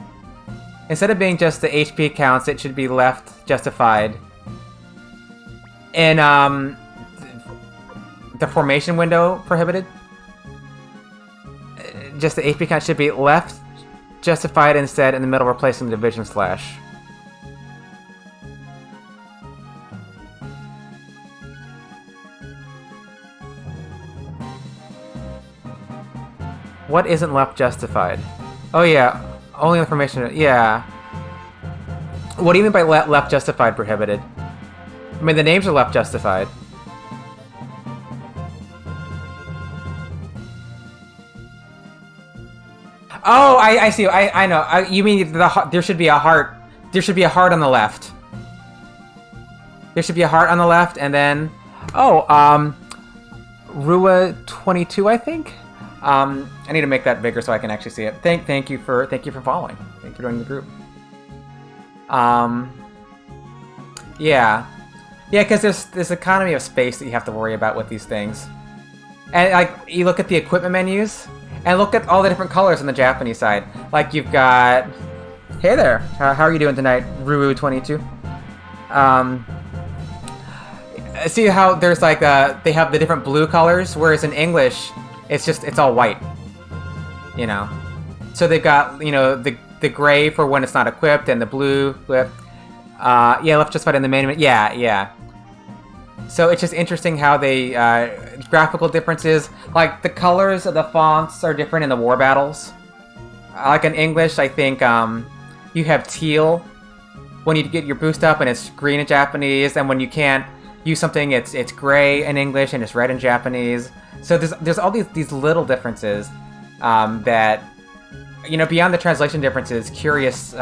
Instead of being just the HP counts, it should be left justified. In the formation window prohibited, just the HP count should be left justified instead, in the middle replacing the division slash. What isn't left justified? Oh yeah, only information. Yeah. What do you mean by left justified prohibited? I mean, the names are left justified. Oh, I see. I know. You mean there should be a heart. There should be a heart on the left. There should be a heart on the left, and then Rua 22, I think. I need to make that bigger so I can actually see it. Thank you for following. Thank you for joining the group. Yeah, because there's this economy of space that you have to worry about with these things, and like you look at the equipment menus and look at all the different colors on the Japanese side. Like you've got, hey there, how are you doing tonight, Ruru 22? See how there's like they have the different blue colors, whereas in English it's all white, you know. So they've got, you know, the gray for when it's not equipped and the blue equipped. Yeah, left justified in the main. Yeah. So it's just interesting how they graphical differences, like the colors of the fonts are different in the war battles. Like in English, I think you have teal when you get your boost up, and it's green in Japanese, and when you can't use something, it's gray in English and it's red in Japanese. So there's all these little differences that, you know, beyond the translation differences, curious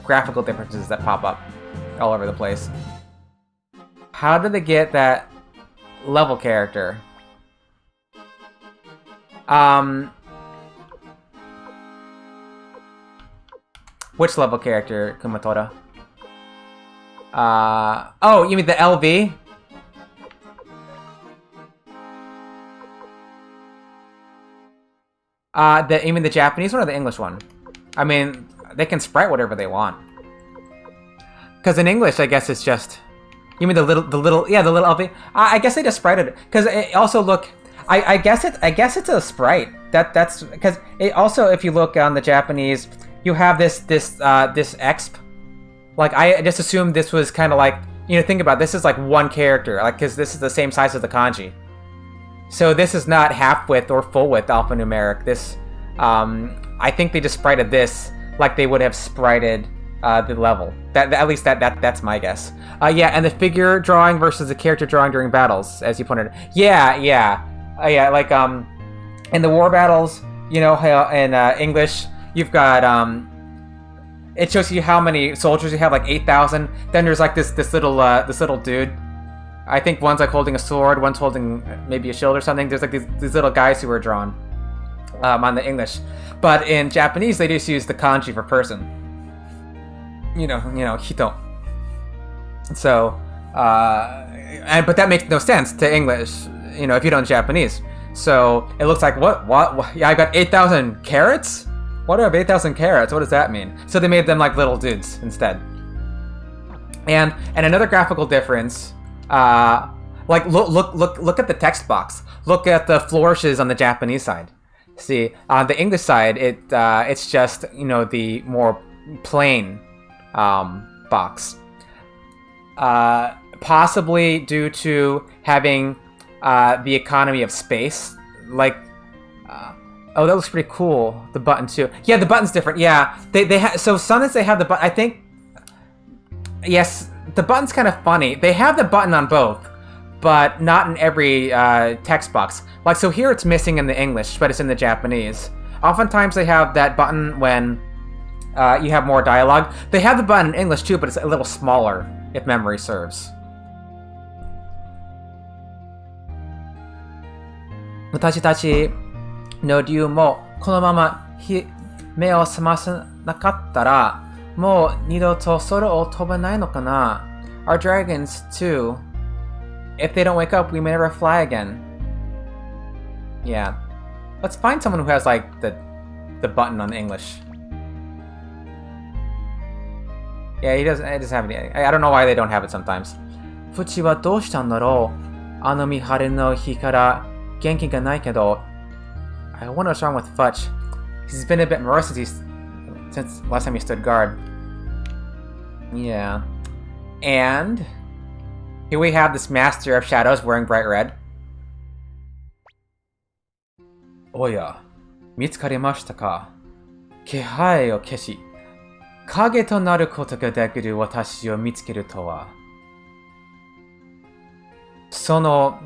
graphical differences that pop up all over the place. How did they get that level character? Which level character, Kumatora? Oh, you mean the LV? You mean the Japanese one or the English one? I mean, they can sprite whatever they want. Because in English, I guess it's just... You mean the little LV? I guess they just sprited it. Because it also look... I guess it's a sprite. That's... Because it also, if you look on the Japanese, you have this exp. Like, I just assumed this was kind of like... You know, think about it, this is like one character. Like, because this is the same size as the kanji. So this is not half width or full width alphanumeric. This, I think they just sprited this like they would have sprited the level. At least that's my guess. Yeah, and the figure drawing versus the character drawing during battles, as you pointed out. Yeah. Like in the war battles, you know, in English, you've got it shows you how many soldiers you have, like 8,000. Then there's like this little dude. I think one's like holding a sword, one's holding maybe a shield or something. There's like these little guys who are drawn on the English, but in Japanese they just use the kanji for person. You know, hito. So, but that makes no sense to English. You know, if you don't Japanese. So it looks like what? Yeah, I got 8,000 carrots. What are 8,000 carrots? What does that mean? So they made them like little dudes instead. And another graphical difference. Like look at the text box. Look at the flourishes on the Japanese side. See, on the English side, it's just, you know, the more plain box. Possibly due to having the economy of space. Like, oh, that looks pretty cool. The button too. Yeah, the button's different. Yeah, they so sometimes they have the button. I think, yes. The button's kind of funny. They have the button on both, but not in every text box. Like, so here it's missing in the English, but it's in the Japanese. Oftentimes they have that button when you have more dialogue. They have the button in English too, but it's a little smaller, if memory serves. 私たちの竜もこのまま目を覚まさなかったらもう二度と空を飛ばないのかな? Our dragons too. If they don't wake up, we may never fly again. Yeah. Let's find someone who has like the button on English. Yeah, he doesn't have any. I don't know why they don't have it sometimes. フチはどうしたんだろう? あの見晴れの日から元気がないけど I wonder what's wrong with Futch. He's been a bit morose since last time he stood guard. Yeah. And here we have this Master of Shadows wearing bright red. Oya, 見つかりましたか? 気配を消し、影となることができる私を見つけるとは。その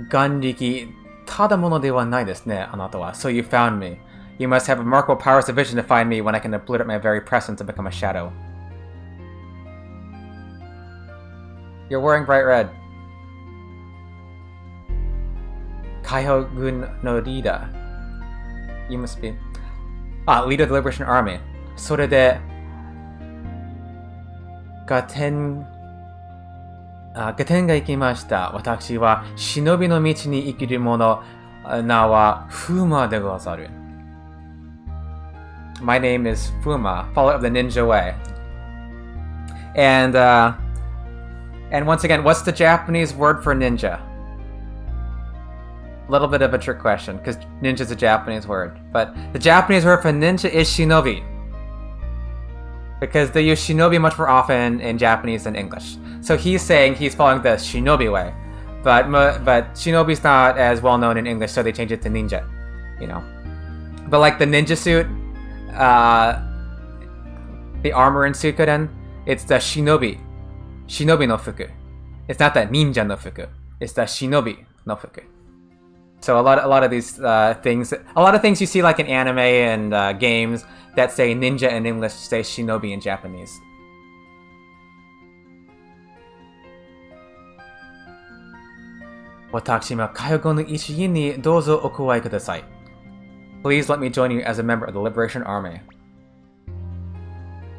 眼力、ただものではないですね、あなたは。So you found me. You must have remarkable powers of vision to find me when I can obliterate my very presence and become a shadow. You're wearing bright red. Kaiho-gun no leader. You must be... leader of the Liberation Army. それで、ガテンが行きました。私は忍びの道に生きる者、名はフーマでござる。My name is Fuma, follower of the ninja way. And once again, what's the Japanese word for ninja? A little bit of a trick question, because ninja is a Japanese word. But the Japanese word for ninja is shinobi. Because they use shinobi much more often in Japanese than English. So he's saying he's following the shinobi way. But shinobi's not as well known in English, so they changed it to ninja. You know. But like the ninja suit, the armor in Suikoden, it's the shinobi no fuku. It's not the ninja no fuku. It's the shinobi no fuku. So a lot of these things you see like in anime and games that say ninja in English say shinobi in Japanese. Please let me join you as a member of the Liberation Army.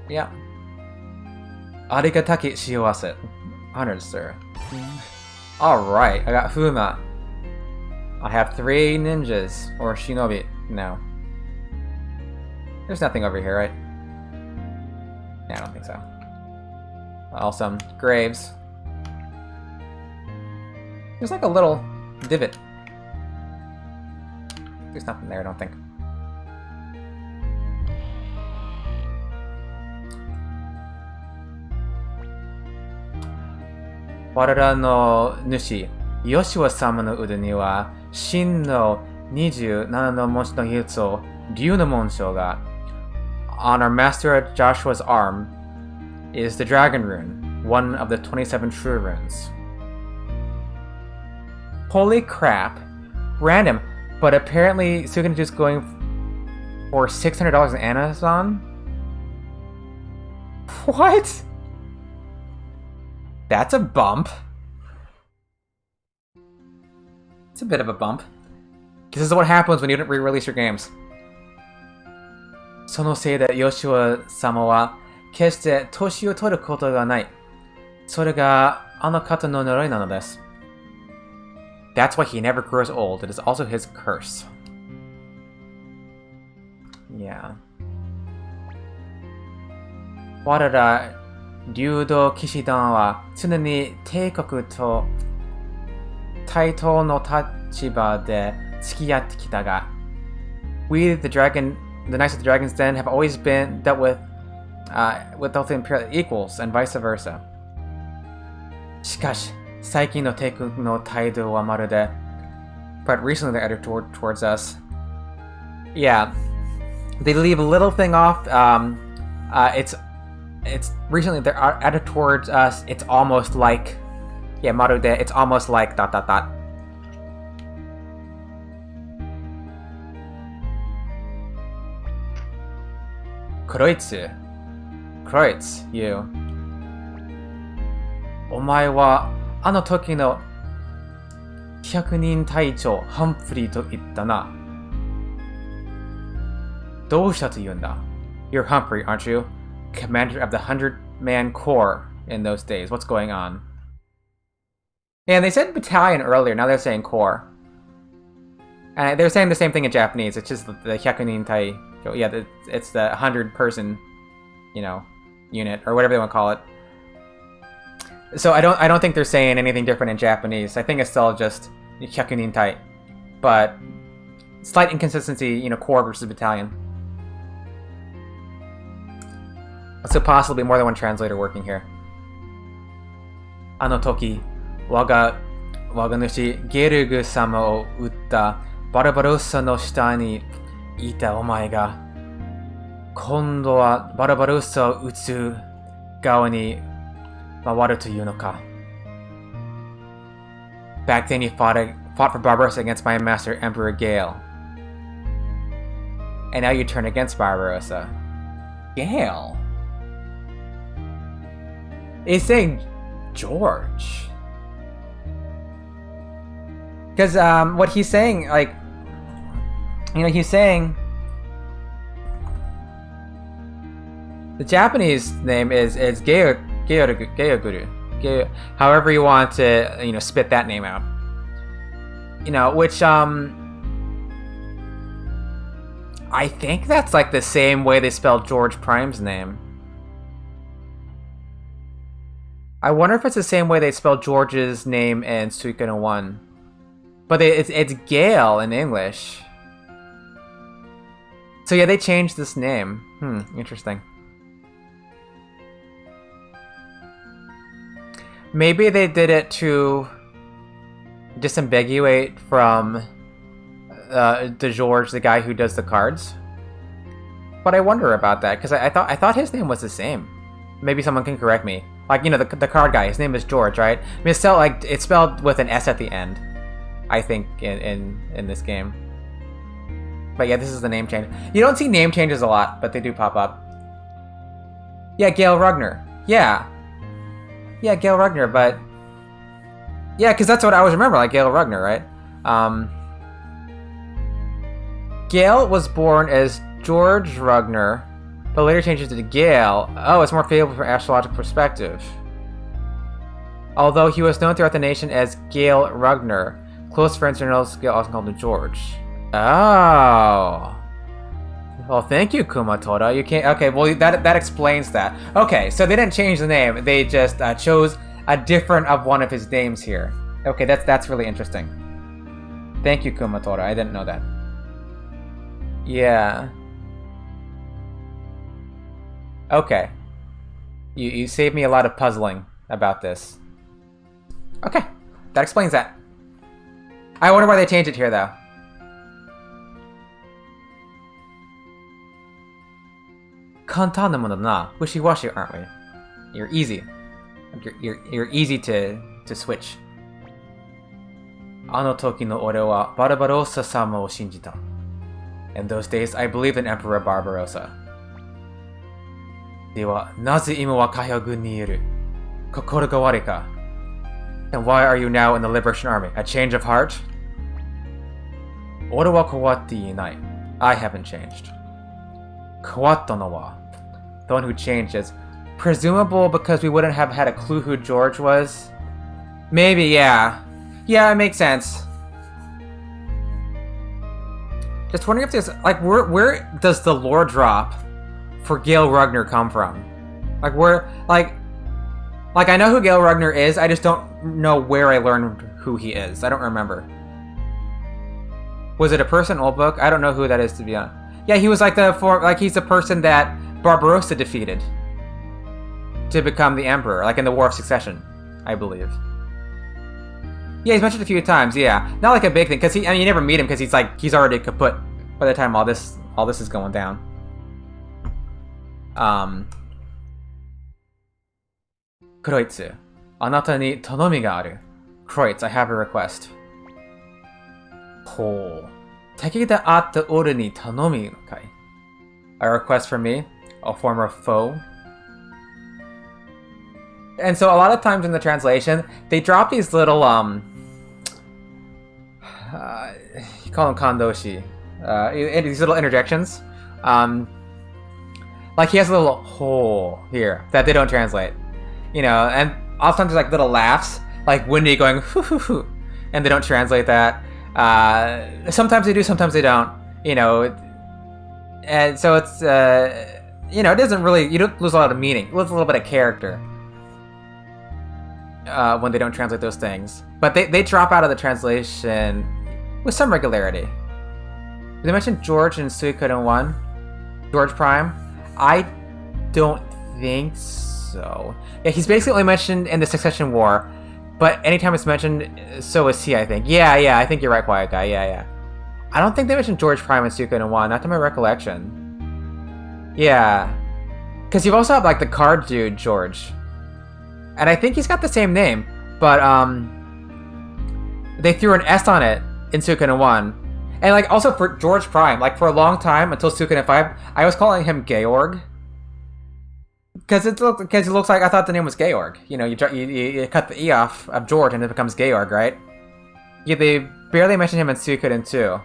Yeah. Arigataki shiawase. Honored, sir. Alright, I got Fuma. I have 3 ninjas, or shinobi, now. There's nothing over here, right? Yeah, I don't think so. Also, graves. There's like a little divot. There's nothing there, I don't think. Warara no nushi, Yoshiwa-sama no ude ni wa, Shin no 27の文字の一つを、竜の紋章が On our master Joshua's arm is the dragon rune, one of the 27 true runes. Holy crap. Random, but apparently Suikoden is going for $600 on Amazon? What? That's a bump. It's a bit of a bump. This is what happens when you don't re-release your games. そのせいでヨシュア様は決して年を取ることがない。それがあの方の呪いなのです。That's why he never grows old. It is also his curse. Yeah. 我ら竜道騎士団は常に帝国と対等の立場で付き合ってきたが We, the Knights of the Dragon's Den, have always been dealt with both the Imperial equals and vice versa. しかし、最近の帝国の態度はまるで But recently they're attitude towards us. Yeah. They leave a little thing off. It's recently their attitude towards us, it's almost like marude, it's almost like ... Kreutz. Kreutz, you. お前はあの時の100人隊長ハンフリーと言ったな。どうしたと言うんだ? You're Humphrey, aren't you? Commander of the 100-man corps in those days. What's going on? Yeah, they said battalion earlier, now they're saying corps. And they're saying the same thing in Japanese, it's just the 100人隊長. Yeah, it's the 100-person, you know, unit, or whatever they want to call it. So I don't think they're saying anything different in Japanese. I think it's still just 100人隊. But slight inconsistency, you know, corps versus battalion. So possibly more than one translator working here. あの時、我が主ゲルグ様を撃ったバルバロッサの下にいたお前が、今度はバルバロッサを撃つ側に回るというのか。Back then you fought for Barbarossa against my master Emperor Gale. And now you turn against Barbarossa. Gale? He's saying George. Because what he's saying, like, you know, he's saying the Japanese name is Geoguru. However you want to, you know, spit that name out. You know, which I think that's like the same way they spelled George Prime's name. I wonder if it's the same way they spelled George's name in Suikoden 1. But it's Gale in English. So yeah, they changed this name. Interesting. Maybe they did it to disambiguate from the George, the guy who does the cards. But I wonder about that, because I thought his name was the same. Maybe someone can correct me. Like, you know, the card guy, his name is George, right? I mean, it's spelled with an S at the end, I think, in this game. But yeah, this is the name change. You don't see name changes a lot, but they do pop up. Yeah, Gale Rugner. Yeah. Yeah, Gale Rugner, but... Yeah, because that's what I always remember, like Gale Rugner, right? Gale was born as George Rugner, but later changes to Gale. Oh, it's more favorable from astrological perspective. Although he was known throughout the nation as Gale Rugner, close friends and relatives also called him George. Oh. Well, thank you, Kumatora. You can't. Okay, well that explains that. Okay, so they didn't change the name. They just chose a different of one of his names here. Okay, that's really interesting. Thank you, Kumatora. I didn't know that. Yeah. Okay. You saved me a lot of puzzling about this. Okay, that explains that. I wonder why they changed it here, though. Kantan na na, wishy-washy, aren't we? You're easy. You're easy to switch. Ano toki no ore wa Barbarossa-sama o shinjita. In those days, I believed in Emperor Barbarossa. Dewa, naze ima wa Kaihogun ni iru? Kokoro ga ware ka? And why are you now in the Liberation Army? A change of heart? Ore wa kawatte inai. I haven't changed. Kawatta no wa. The one who changed is presumable because we wouldn't have had a clue who George was. Maybe, yeah. Yeah, it makes sense. Just wondering if there's, like, where does the lore drop for Gale Rugner come from? Like, where, like I know who Gale Rugner is, I just don't know where I learned who he is. I don't remember. Was it a person, old book? I don't know who that is, to be honest. Yeah, he was like he's the person that Barbarossa defeated to become the emperor, like in the War of Succession, I believe. Yeah, he's mentioned a few times. Yeah, not like a big thing, because you never meet him because he's already kaput by the time all this is going down. Kreutz, anata ni tonomi ga aru. Kreutz, I have a request. Ho. Teki da atta oru ni tanomi no kai. A request from me? a former foe. And so a lot of times in the translation, they drop these little, you call them kandoshi, these little interjections. Like he has a little hole here that they don't translate, you know, and oftentimes there's like little laughs, like Wendy going hoo hoo hoo, and they don't translate that. Sometimes they do, sometimes they don't, you know, and so it's, you know, it doesn't really, you don't lose a lot of meaning, you lose a little bit of character when they don't translate those things. But they drop out of the translation with some regularity. They mentioned George in Suikoden 1, George Prime. I don't think so. Yeah, he's basically only mentioned in the Succession War, but anytime it's mentioned, so is he, I think. Yeah, I think you're right, Quiet Guy. Yeah. I don't think they mentioned George Prime in Suikoden 1, not to my recollection. Yeah. Because you've also have, like, the card dude, George. And I think he's got the same name, but, they threw an S on it in Suikoden 1. And, like, also for George Prime, like, for a long time, until Suikoden 5, I was calling him Georg. Because it looks like I thought the name was Georg. You know, you cut the E off of George and it becomes Georg, right? Yeah, they barely mention him in Suikoden 2.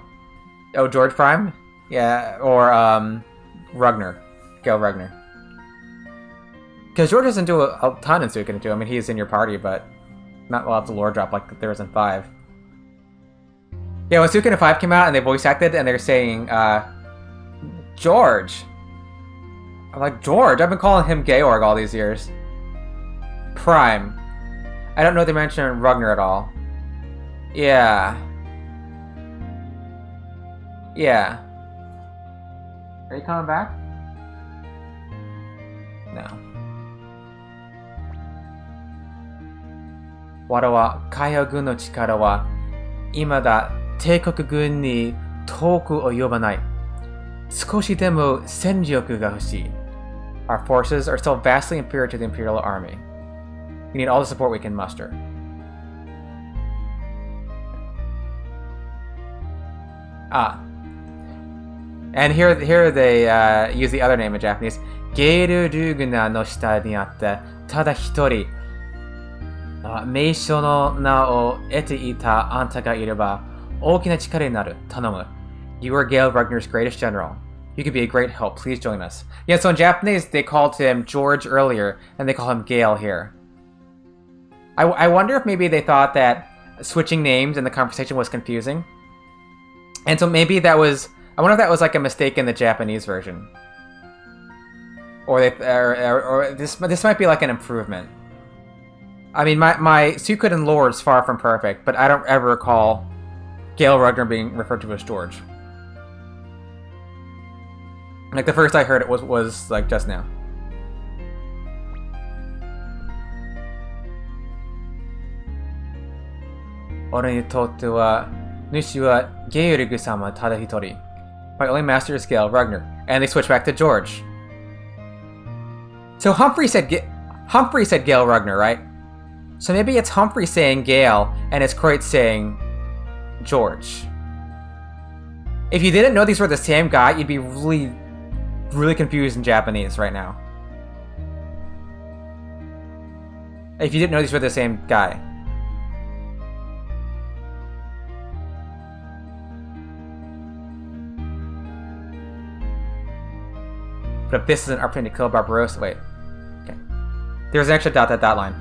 Oh, George Prime? Yeah, or, Ragnar. Gale Ragnar. Because George doesn't do a ton in Suikoden 2. I mean, he's in your party, but not lots of lore drop like there was in 5. Yeah, when Suikoden 5 came out and they voice acted and they're saying, George. I'm like, George? I've been calling him Georg all these years. Prime. I don't know if they mentioned Ragnar at all. Yeah. Are you coming back? No. わらは海洋軍の力は未だ帝国軍に遠く及ばない。少しでも戦力が欲しい。Our forces are still vastly inferior to the Imperial Army. We need all the support we can muster. And here they use the other name in Japanese. ゲール・ルーグナの下にあってただ一人名称の名を得ていたあんたがいれば大きな力になる。頼む。You are Gale Ragnar's greatest general. You could be a great help. Please join us. Yeah, so in Japanese, they called him George earlier, and they call him Gale here. I wonder if maybe they thought that switching names in the conversation was confusing. And so maybe that was... I wonder if that was like a mistake in the Japanese version. Or this might be like an improvement. I mean, my Suikoden lore is far from perfect, but I don't ever recall Gale Ragnar being referred to as George. Like, the first I heard it was like, just now. My only master is Gale Ragnar. And they switch back to George. So Humphrey said Gale Ragnar, right? So maybe it's Humphrey saying Gale, and it's Kreutz saying George. If you didn't know these were the same guy, you'd be really, really confused in Japanese right now. If you didn't know these were the same guy. But if this is an opportunity to kill Barbarossa, wait. Okay. There's an extra dot line.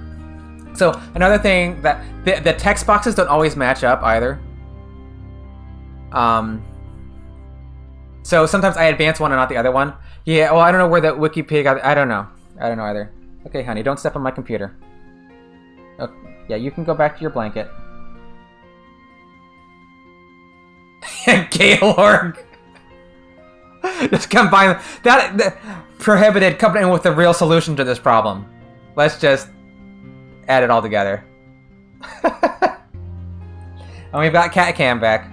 So another thing that the text boxes don't always match up either. So sometimes I advance one and not the other one. Yeah, well, I don't know where the wiki pig. I don't know either. Okay, honey, don't step on my computer. Okay, yeah, you can go back to your blanket. Gaylord. Just combine that prohibited coming with a real solution to this problem. Let's just add it all together. And we've got Cat Cam back.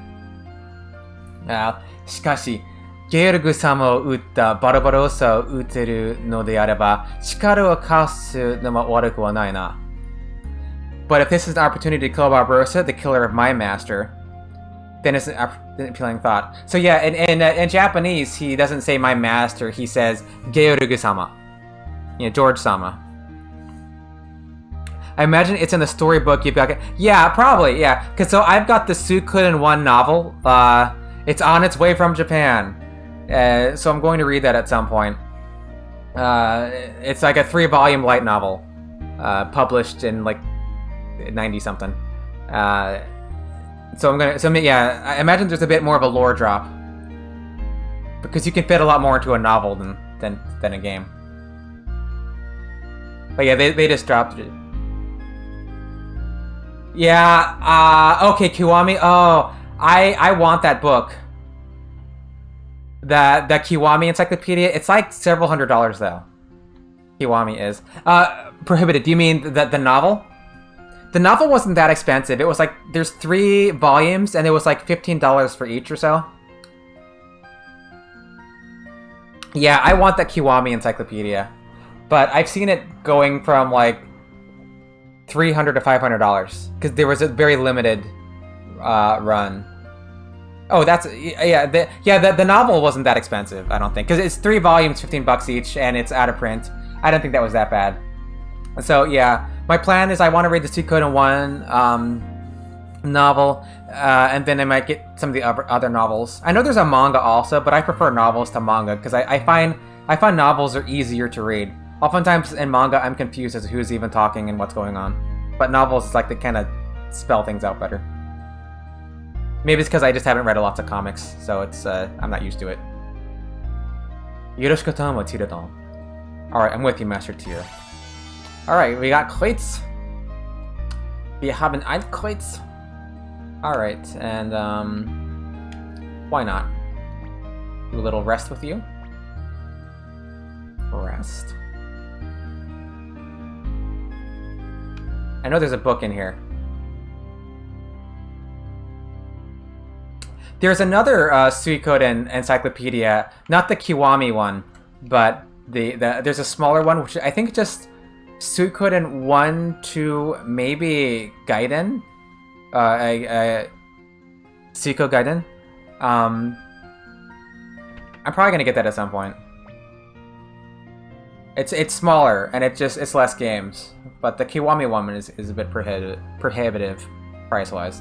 Now, しかし、ゲールグ様を撃ったバルバロッサを撃てるのであれば、力を貸すのも悪くはないな。But if this is an opportunity to kill Barbarossa, the killer of my master, then it's an appealing thought. So yeah, in Japanese, he doesn't say my master. He says Georg-sama. George-sama. I imagine it's in the storybook. You've got, yeah, probably, yeah. Cause so I've got the Suikoden 1 novel. It's on its way from Japan, so I'm going to read that at some point. It's like a 3-volume light novel, published in like 90 something. So yeah, I imagine there's a bit more of a lore drop, because you can fit a lot more into a novel than a game. But yeah, they just dropped it. Yeah, okay, Kiwami. Oh, I want that book. That Kiwami Encyclopedia. It's like several $100s though. Kiwami is. Prohibited. Do you mean the novel? The novel wasn't that expensive. It was like, there's 3 volumes and it was like $15 for each or so. Yeah, I want that Kiwami Encyclopedia. But I've seen it going from like $300 to $500 because there was a very limited run. Oh, that's the novel wasn't that expensive, I don't think, because it's 3 volumes, $15 each, and it's out of print. I don't think that was that bad. So yeah, my plan is I want to read the Suikoden 1 novel, and then I might get some of the other novels. I know there's a manga also, but I prefer novels to manga because I find novels are easier to read. Oftentimes in manga, I'm confused as to who's even talking and what's going on. But novels, it's like they kind of spell things out better. Maybe it's because I just haven't read lots of comics, so it's I'm not used to it. Yoroshiku tamo, Tira-don. Alright, I'm with you, Master Tier. Alright, we got Kreuz. We have an Kreuz. Alright, and why not? Do a little rest with you. Rest. I know there's a book in here. There's another Suikoden encyclopedia, not the Kiwami one, but there's a smaller one, which I think just Suikoden 1, 2, maybe Gaiden, Suiko Gaiden. I'm probably gonna get that at some point. It's smaller and it's less games, but the Kiwami one is a bit prohibitive price-wise.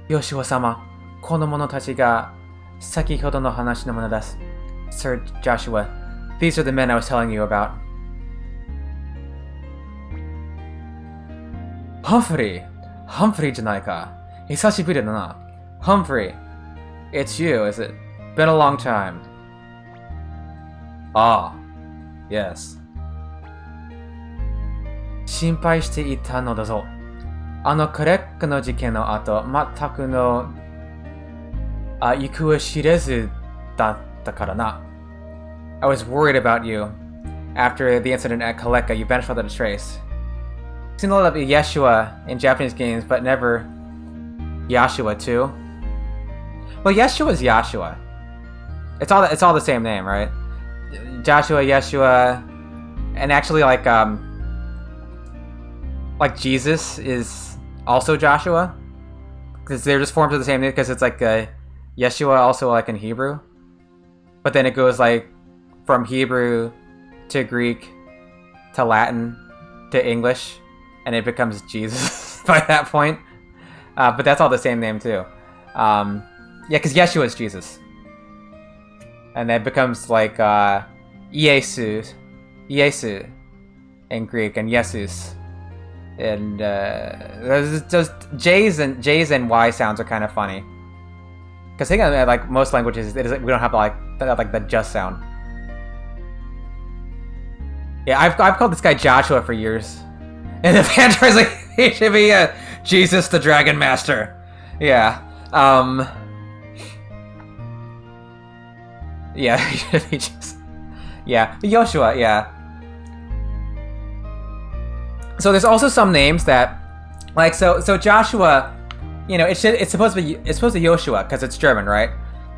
Yoshua-sama, この者たちが先ほどの話のものです。Sir Joshua, these are the men I was telling you about. Humphrey じゃないか。久しぶりだな。Humphrey, it's you, is it? Been a long time. Ah, yes. 心配していたのだぞ。あのクレックの事件の後、全くの行方知れずだったからな。I was worried about you. After the incident at Kaleka, you vanished without a trace. I've seen a lot of Yeshua in Japanese games, but never Yashua too. Well, Yeshua is Yashua. It's all the same name, right? Joshua, Yeshua, and actually like Jesus is also Joshua, because they're just forms of the same name. Because it's like Yeshua also like in Hebrew, but then it goes like from Hebrew to Greek to Latin to English, and it becomes Jesus by that point. But that's all the same name too. Yeah, because Yeshua is Jesus, and then it becomes like Iesu in Greek, and Jesus. And just J's and Y sounds are kind of funny. Because I think like most languages, we don't have like the just sound. Yeah, I've called this guy Joshua for years, and the fan is like he should be Jesus the Dragon Master. Yeah, yeah, he should be Jesus. Yeah, Joshua. Yeah. So there's also some names that, like so Joshua, you know, it's supposed to be Joshua because it's German, right?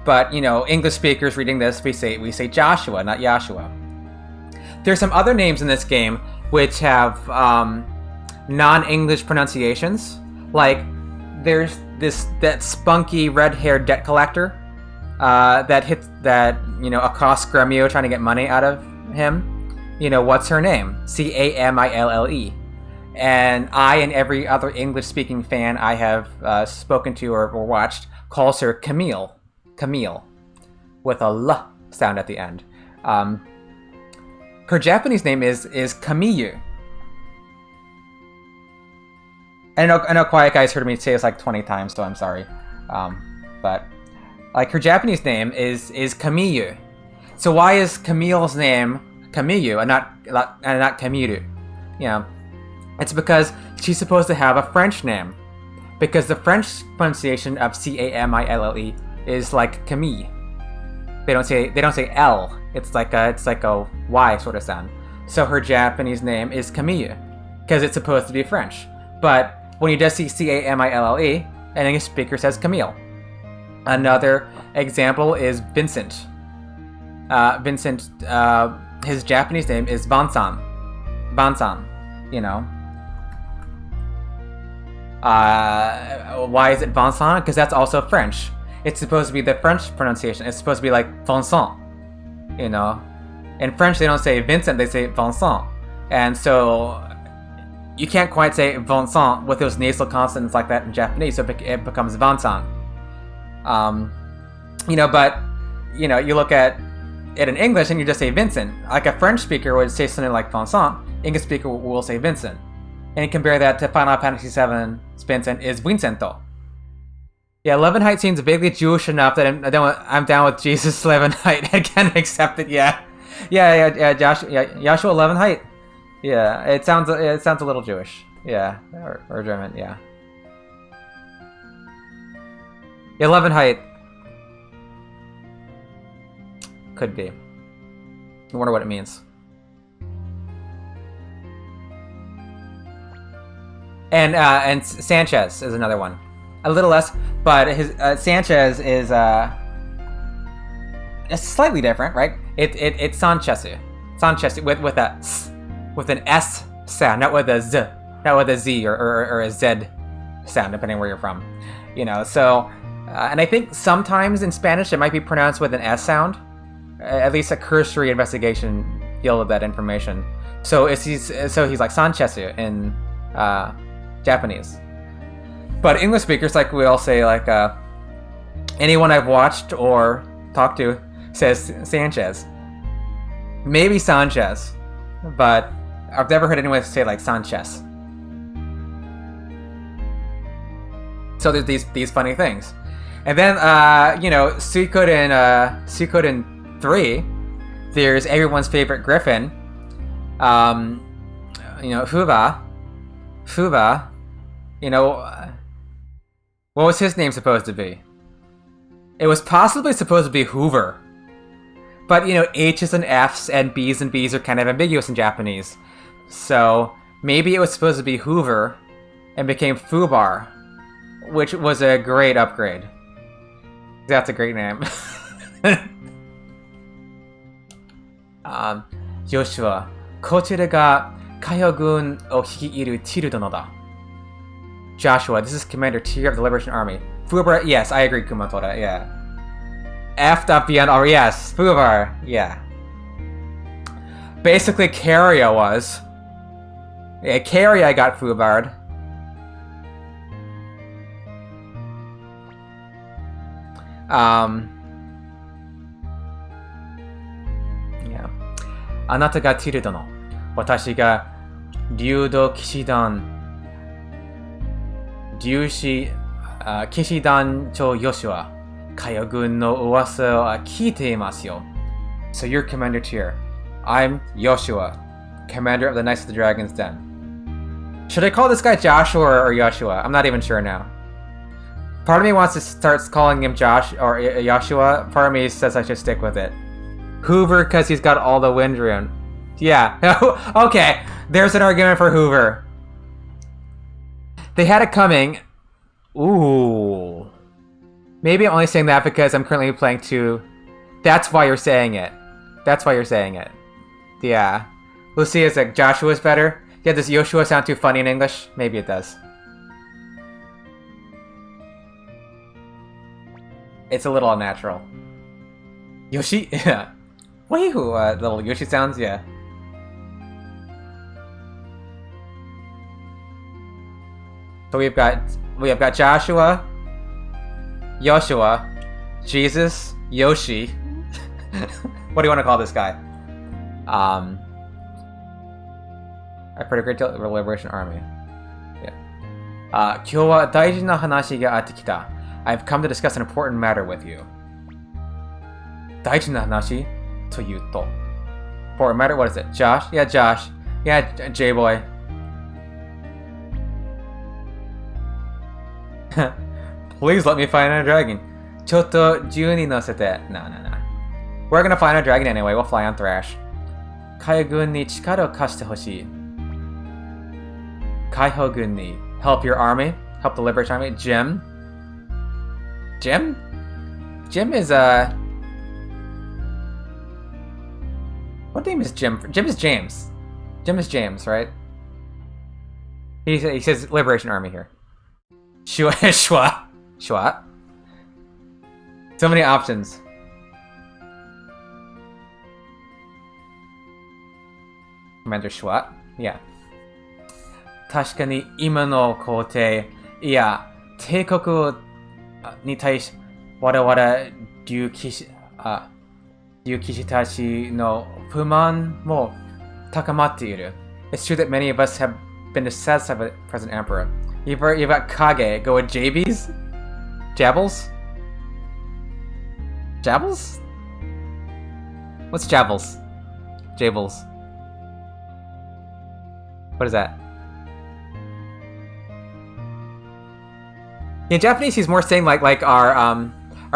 But you know, English speakers reading this, we say Joshua, not Yashua. There's some other names in this game which have non-English pronunciations. Like there's that spunky red-haired debt collector that accosts Gremio trying to get money out of him. What's her name? Camille. And I and every other English-speaking fan I have spoken to or watched calls her Camille. Camille. With a L sound at the end. Her Japanese name is Camille. I know Quiet Guy's heard me say this like 20 times, so I'm sorry. But like her Japanese name is Camille. So why is Camille's name Camille and not Camille? It's because she's supposed to have a French name. Because the French pronunciation of Camille is like Camille. They don't say L. It's like a Y sort of sound. So her Japanese name is Camille because it's supposed to be French. But when you just see Camille, an English speaker says Camille. Another example is Vincent. Vincent, his Japanese name is Vincent. Vincent, why is it Vincent? Because that's also French. It's supposed to be the French pronunciation. It's supposed to be like Vincent, In French, they don't say Vincent, they say Vincent. And so you can't quite say Vincent with those nasal consonants like that in Japanese, so it becomes Vincent. But you look at it in English and you just say Vincent. Like a French speaker would say something like Vincent, English speaker will say Vincent. And you compare that to Final Fantasy VII's Vincent is Vincento. Yeah, Leavenheit seems vaguely Jewish enough that I'm down with Jesus Leavenheit. I can accept it. Yeah, Joshua Leavenheit. Yeah, it sounds a little Jewish. Yeah, or German. Yeah. Yeah, Leavenheit. Could be. I wonder what it means. And Sanchez is another one. A little less, but his Sanchez is it's slightly different, right? It's Sanchez with an S sound, not with a Z or a Z sound, depending where you're from. So and I think sometimes in Spanish it might be pronounced with an S sound. At least a cursory investigation yielded that information. So he's like Sanchez in Japanese. But English speakers, like we all say, like anyone I've watched or talked to says Sanchez. Maybe Sanchez, but I've never heard anyone say like Sanchez. So there's these funny things. And then Suikoden 3, there's everyone's favorite Griffin. Fuba. What was his name supposed to be? It was possibly supposed to be Hoover. But, H's and F's and B's are kind of ambiguous in Japanese. So, maybe it was supposed to be Hoover and became Fubar, which was a great upgrade. That's a great name. Joshua, こちらが海洋軍を率いるティル殿だ. Joshua, this is Commander Tyr of the Liberation Army. Fubar, yes, I agree, Kumatora, yeah. F'd up beyond, or yes, Fubar, yeah. Basically, Carrier was. Yeah, Carrier got Fubar'd. Yeah. あなたがティル殿。私が竜道騎士団騎士団長ヨシュア、海洋軍の噂を聞いていますよ。So you're Commander Tyr. I'm Yoshua, Commander of the Knights of the Dragon's Den. Should I call this guy Joshua or Yoshua? I'm not even sure now. Part of me wants to start calling him Josh or Yoshua. Part of me says I should stick with it. Hoover, because he's got all the wind rune. Yeah. Okay. There's an argument for Hoover. They had it coming. Ooh. Maybe I'm only saying that because I'm currently playing 2. That's why you're saying it. That's why you're saying it. Yeah. Lucia's like, Joshua's better? Yeah, does Yoshua sound too funny in English? Maybe it does. It's a little unnatural. Yoshi, yeah. Waihu, little Yoshi sounds, yeah. So we've got Joshua, Jesus, Yoshi. What do you want to call this guy? I put a great deal of the Liberation Army. Yeah. 今日は大事な話があってきた. I've come to discuss an important matter with you. 大事な話というと. For a matter, what is it? Josh? Yeah, Josh. Yeah, J-boy. Please let me find a dragon. ちょっと銃に乗せて. No. We're gonna find a dragon anyway. We'll fly on Thrash. 海軍に力を貸してほしい. 海保軍に help your army, help the Liberation Army. Jim is what name is Jim? Jim is James. Jim is James, right? He says Liberation Army here. Shua. So many options. Commander Shua. Yeah. 確かに今の皇帝、いや、帝国に対し、我々竜騎士たちの不満も高まっている。It's true that many of us have been dissatisfied with the present emperor. You've got Kage. Go with JBs? Jabbles? Jabbles? What's Jabbles? Jables. What is that? In Japanese, he's more saying like our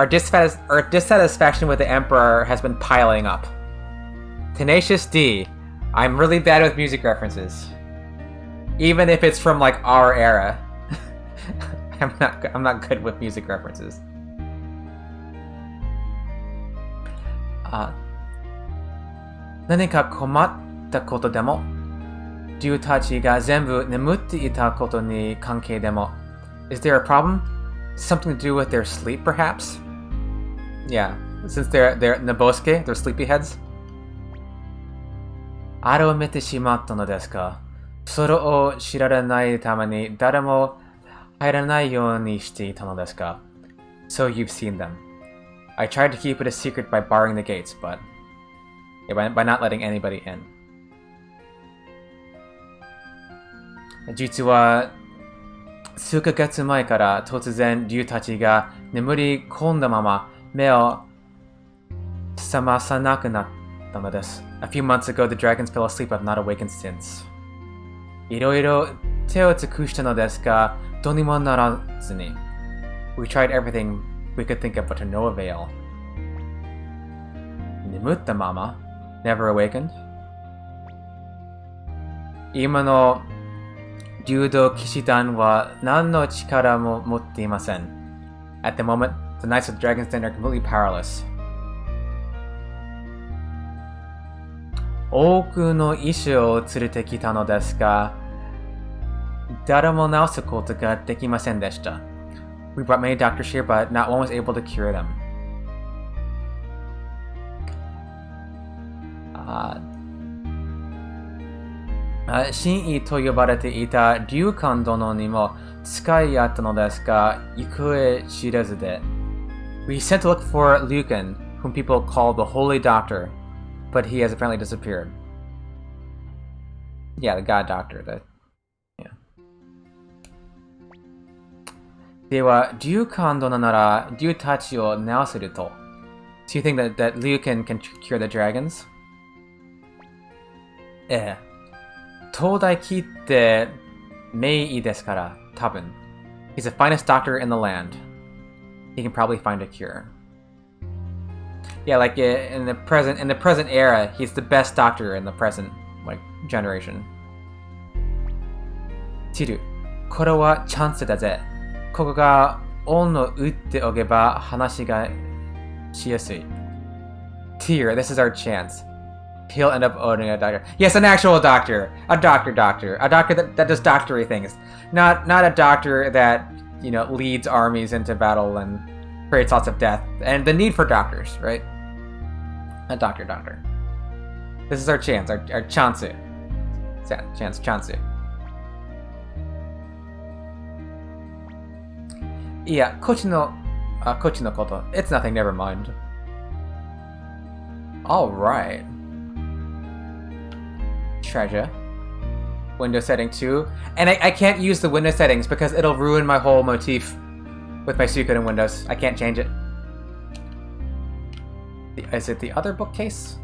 dissatisfaction with the emperor has been piling up. Tenacious D. I'm really bad with music references. Even if it's from like our era. I'm not good with music references. 何か困ったことでも、竜たちが全部眠っていたことに関係でも。Is there a problem? Something to do with their sleep, perhaps? Yeah, since they're Nabosuke, they're sleepyheads. あれを見てしまったのですか? それを知られないために誰も入らないようにしていたのですか? So you've seen them. I tried to keep it a secret by barring the gates, but by not letting anybody in. 実は数ヶ月前から突然竜たちが眠り込んだまま目を覚まさなくなったのです。A few months ago, the dragons fell asleep and have not awakened since. いろいろ手を尽くしたのですが、どうにもならずに。We tried everything we could think of, but to no avail. 眠ったまま Never awakened? 今の竜道騎士団は何の力も持っていません。At the moment, the Knights of the Dragon's Den are completely powerless. 多くの医師を連れてきたのですが、誰も治すことができませんでした。We brought many doctors here, but not one was able to cure them. 神医と呼ばれていた龍寛殿にも使い合ったのですが、行方知れずで。We sent to look for Lucan, whom people call the Holy Doctor, but he has apparently disappeared. Yeah, the God Doctor. Yeah. では、龍寛殿なら竜たちを治せると。Do you think that Lucan can cure the dragons? ええ。東大聞いて名医ですから、多分。He's the finest doctor in the land. He can probably find a cure. Yeah, like in the present era, he's the best doctor in the present generation. チル、これはチャンスだぜ。ここが恩を打っておけば話がしやすい。Tyr, this is our chance. He'll end up owning a doctor. Yes, an actual doctor. A doctor. A doctor that does doctory things. Not a doctor that, leads armies into battle and creates lots of death and the need for doctors, right? A doctor. This is our chance, our chance. Chance. Yeah, kochi no koto. It's nothing, never mind. Alright. Treasure. Window setting 2. And I can't use the window settings because it'll ruin my whole motif with my Suikoden windows. I can't change it. Is it the other bookcase?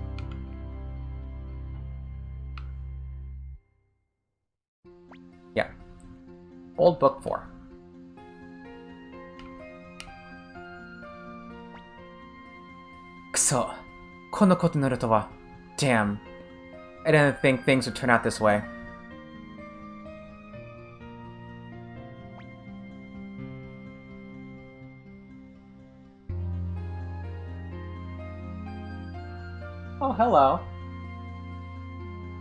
Yeah. Old book 4. Kuso. Kono koto naru to wa. Damn. I didn't think things would turn out this way. Oh, hello.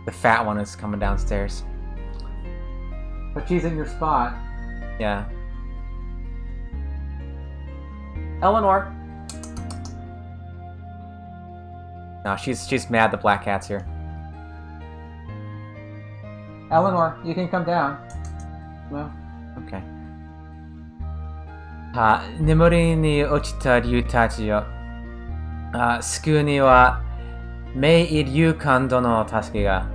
The fat one is coming downstairs. But she's in your spot. Yeah. Eleanor! No, she's mad the black cat's here. Eleanor, you can come down. No? Okay. 眠りに落ちた竜たちよ。救うには名医竜官殿の助けが。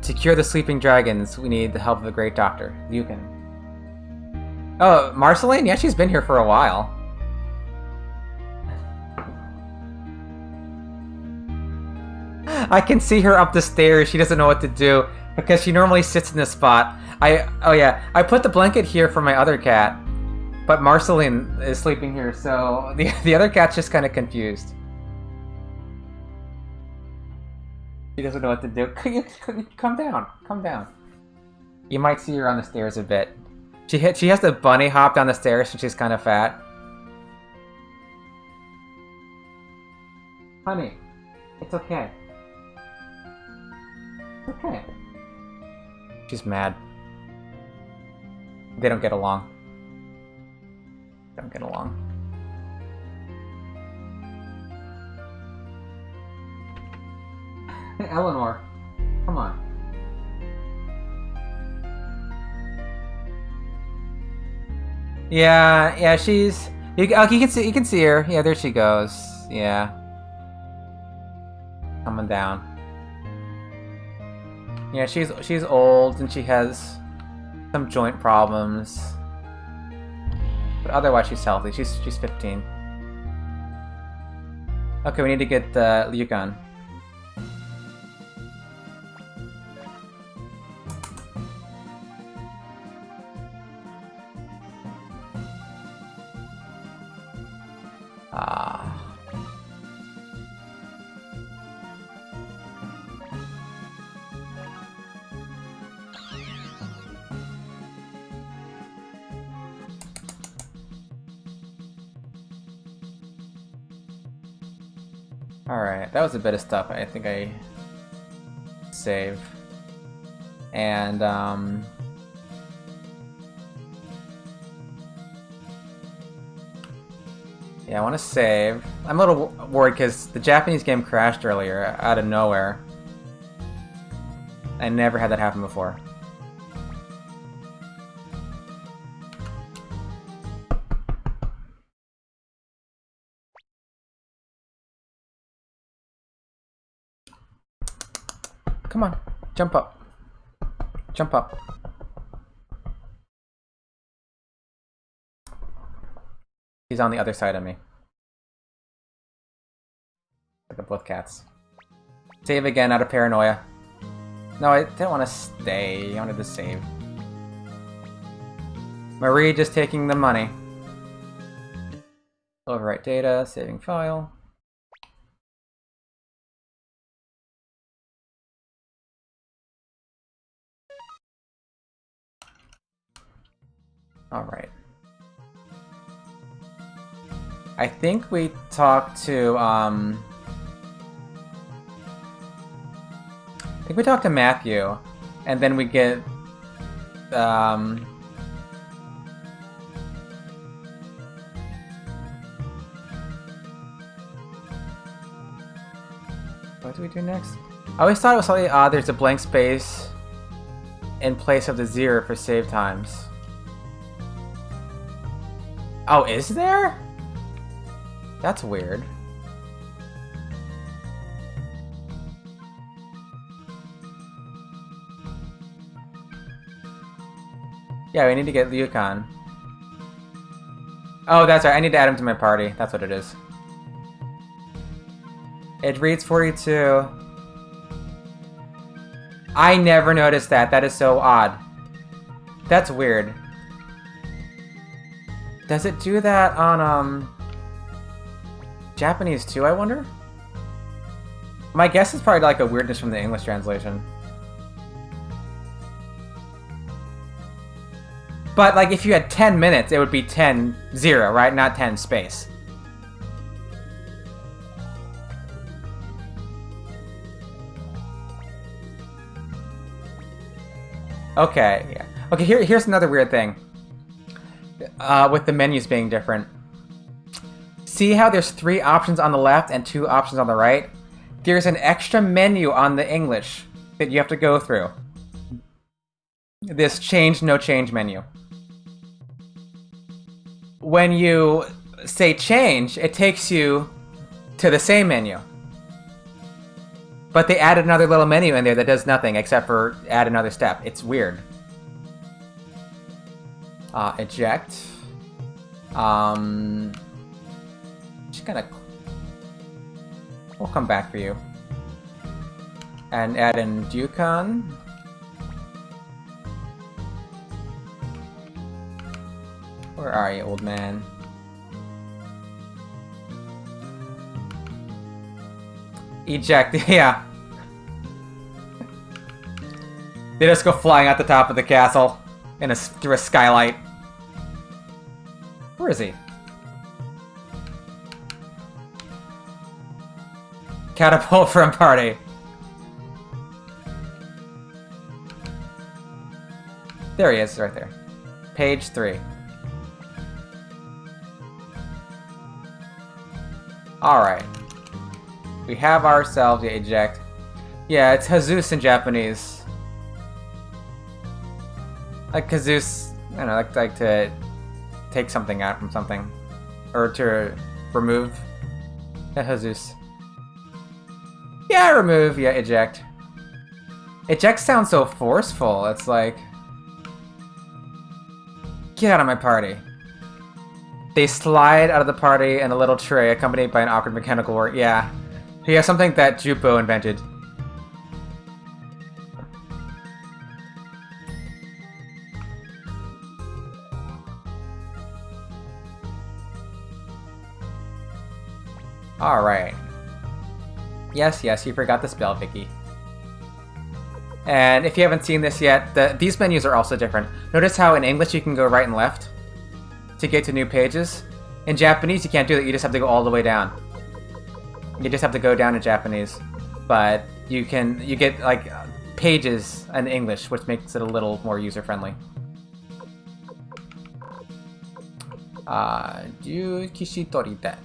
To cure the sleeping dragons, we need the help of a great doctor. Ryukan. Oh, Marceline? Yeah, she's been here for a while. I can see her up the stairs. She doesn't know what to do because she normally sits in this spot. Oh yeah, I put the blanket here for my other cat, but Marceline is sleeping here, so the other cat's just kind of confused. She doesn't know what to do. Come down. Come down. You might see her on the stairs a bit. She has to bunny hop down the stairs and she's kind of fat. Honey, it's okay. It's okay. She's mad. They don't get along. Don't get along. Eleanor, come on. Yeah, she's. You can see her. Yeah, there she goes. Yeah, coming down. Yeah, she's old and she has some joint problems, but otherwise she's healthy. She's 15. Okay, we need to get Ryukan. Alright, that was a bit of stuff I think I saved. And, yeah, I want to save. I'm a little worried because the Japanese game crashed earlier out of nowhere. I never had that happen before. Come on, jump up. Jump up. He's on the other side of me. Look at both cats. Save again out of paranoia. No, I didn't want to stay. I wanted to save. Marie just taking the money. Overwrite data, saving file. Alright. I think we talked to, I think we talked to Matthew, and then we get, do we do next? I always thought it was slightly odd there's a blank space in place of the 0 for save times. Oh, is there? That's weird. Yeah, we need to get Ryukan. Oh, that's right. I need to add him to my party. That's what it is. It reads 42. I never noticed that. That is so odd. That's weird. Does it do that on, Japanese too, I wonder? My guess is probably like a weirdness from the English translation. But, like, if you had 10 minutes, it would be 10-0, right? Not 10 space. Okay, yeah. Okay, here's another weird thing. With the menus being different. See how there's 3 options on the left and 2 options on the right? There's an extra menu on the English that you have to go through. This change, no change menu. When you say change, it takes you to the same menu. But they added another little menu in there that does nothing except for add another step. It's weird. Eject. Just gonna... We'll come back for you. And add in Ryukan. Where are you, old man? Eject, yeah. They just go flying out the top of the castle through a skylight. Where is he? Catapult from party. There he is, right there. Page 3. Alright. We have ourselves the eject. Yeah, it's Jesus in Japanese. Like Jesus, I don't know, like to take something out from something. Or to remove. Yeah, Jesus. Yeah, remove, yeah, eject. Eject sounds so forceful, it's like... Get out of my party. They slide out of the party in a little tray, accompanied by an awkward mechanical work. Yeah. He has something that Jupo invented. Alright. Yes, you forgot the spell, Vicky. And if you haven't seen this yet, these menus are also different. Notice how in English you can go right and left to get to new pages. In Japanese, you can't do that. You just have to go all the way down. You just have to go down in Japanese. But you get like pages in English, which makes it a little more user-friendly. Kishitorite.